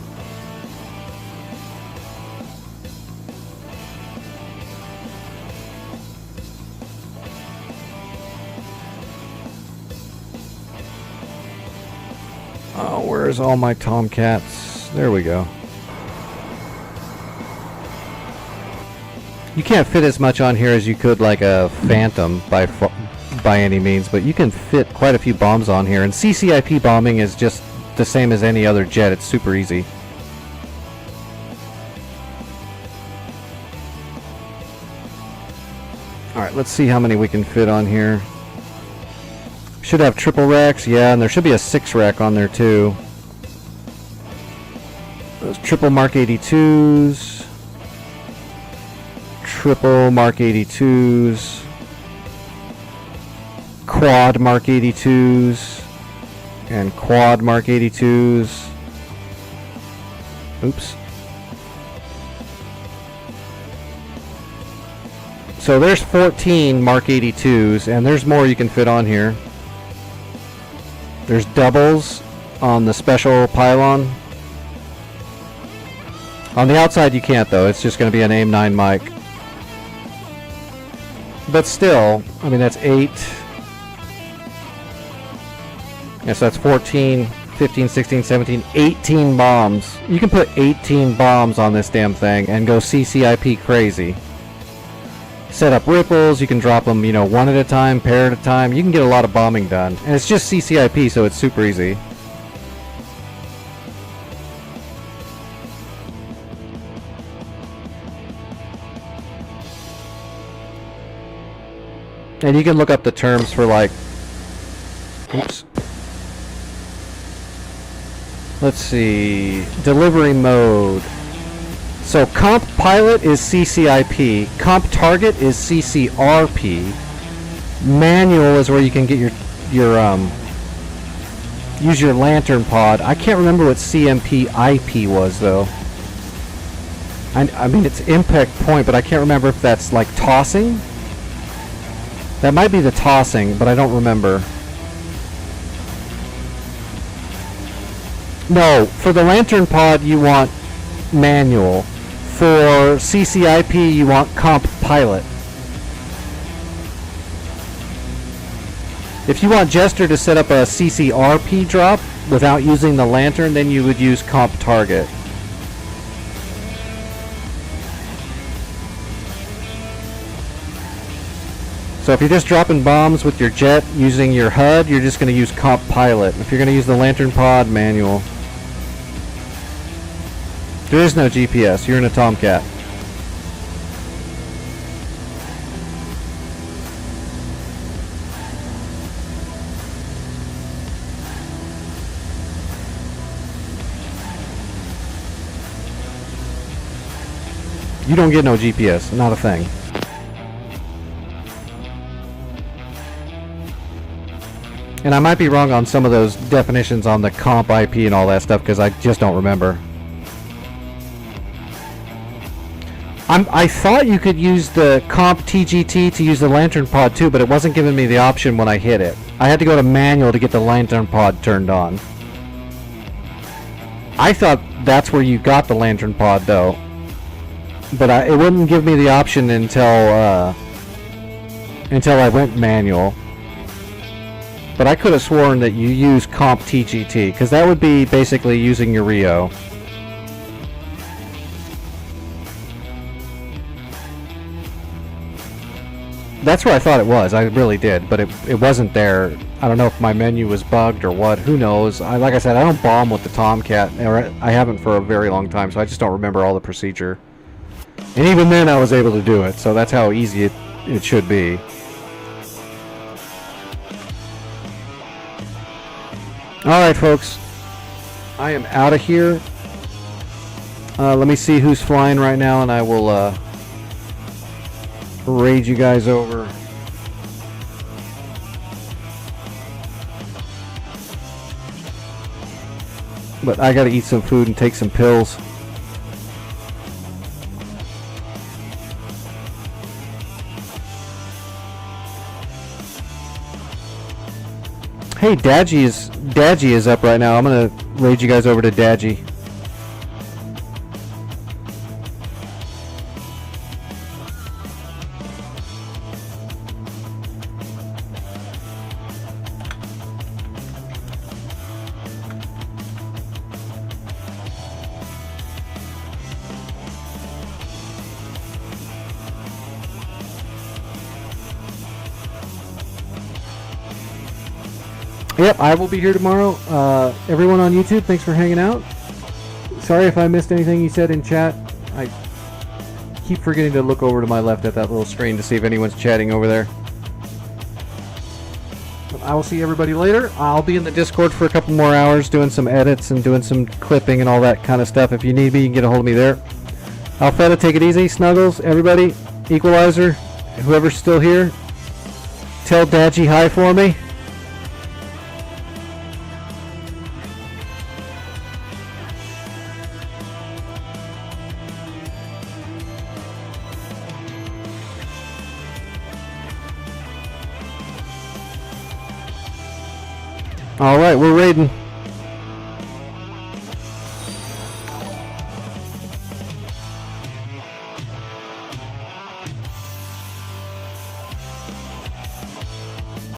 Oh, where's all my Tomcats? There we go. You can't fit as much on here as you could like a Phantom by any means, but you can fit quite a few bombs on here. And CCIP bombing is just the same as any other jet. It's super easy. Alright, let's see how many we can fit on here. Should have triple racks, yeah, and there should be a 6 rack on there too. Those triple Mark 82s. Triple Mark 82s. Quad Mark 82s. And quad Mark 82s. Oops. So there's 14 Mark 82s, and there's more you can fit on here. There's doubles on the special pylon. On the outside you can't though, it's just going to be an AIM-9 mic. But still, I mean that's 8. Yes, that's 14, 15, 16, 17, 18 bombs. You can put 18 bombs on this damn thing and go CCIP crazy. Set up ripples, you can drop them, you know, one at a time, pair at a time. You can get a lot of bombing done. And it's just CCIP, so it's super easy. And you can look up the terms for like... Oops. Let's see... Delivery mode. So comp pilot is CCIP, comp target is CCRP, manual is where you can get your use your lantern pod. I can't remember what CMP IP was though. I mean it's impact point, but I can't remember if that's like tossing. That might be the tossing, but I don't remember. No, for the lantern pod you want manual. For CCIP, you want comp pilot. If you want Jester to set up a CCRP drop without using the lantern, then you would use comp target. So if you're just dropping bombs with your jet using your HUD, you're just going to use comp pilot. If you're going to use the lantern pod, manual. There is no GPS. You're in a Tomcat. You don't get no GPS. Not a thing. And I might be wrong on some of those definitions on the comp IP and all that stuff because I just don't remember. I thought you could use the comp TGT to use the lantern pod too, but it wasn't giving me the option when I hit it. I had to go to manual to get the lantern pod turned on. I thought that's where you got the lantern pod though, but it wouldn't give me the option until I went manual. But I could have sworn that you use comp TGT because that would be basically using your Rio. That's where I thought it was. I really did, but it wasn't there. I don't know if my menu was bugged or what. Who knows? Like I said, I don't bomb with the Tomcat. I haven't for a very long time, so I just don't remember all the procedure. And even then, I was able to do it, so that's how easy it should be. Alright, folks. I am out of here. Let me see who's flying right now, and I will... raid you guys over. But I gotta eat some food and take some pills. Hey, Dadgy is up right now. I'm gonna raid you guys over to Dadgy. Yep, I will be here tomorrow. Everyone on YouTube, thanks for hanging out. Sorry if I missed anything you said in chat. I keep forgetting to look over to my left at that little screen to see if anyone's chatting over there. I will see everybody later. I'll be in the Discord for a couple more hours doing some edits and doing some clipping and all that kind of stuff. If you need me, you can get a hold of me there. Alfetta, take it easy. Snuggles, everybody. Equalizer, whoever's still here. Tell Dadgy hi for me. All right, we're raiding.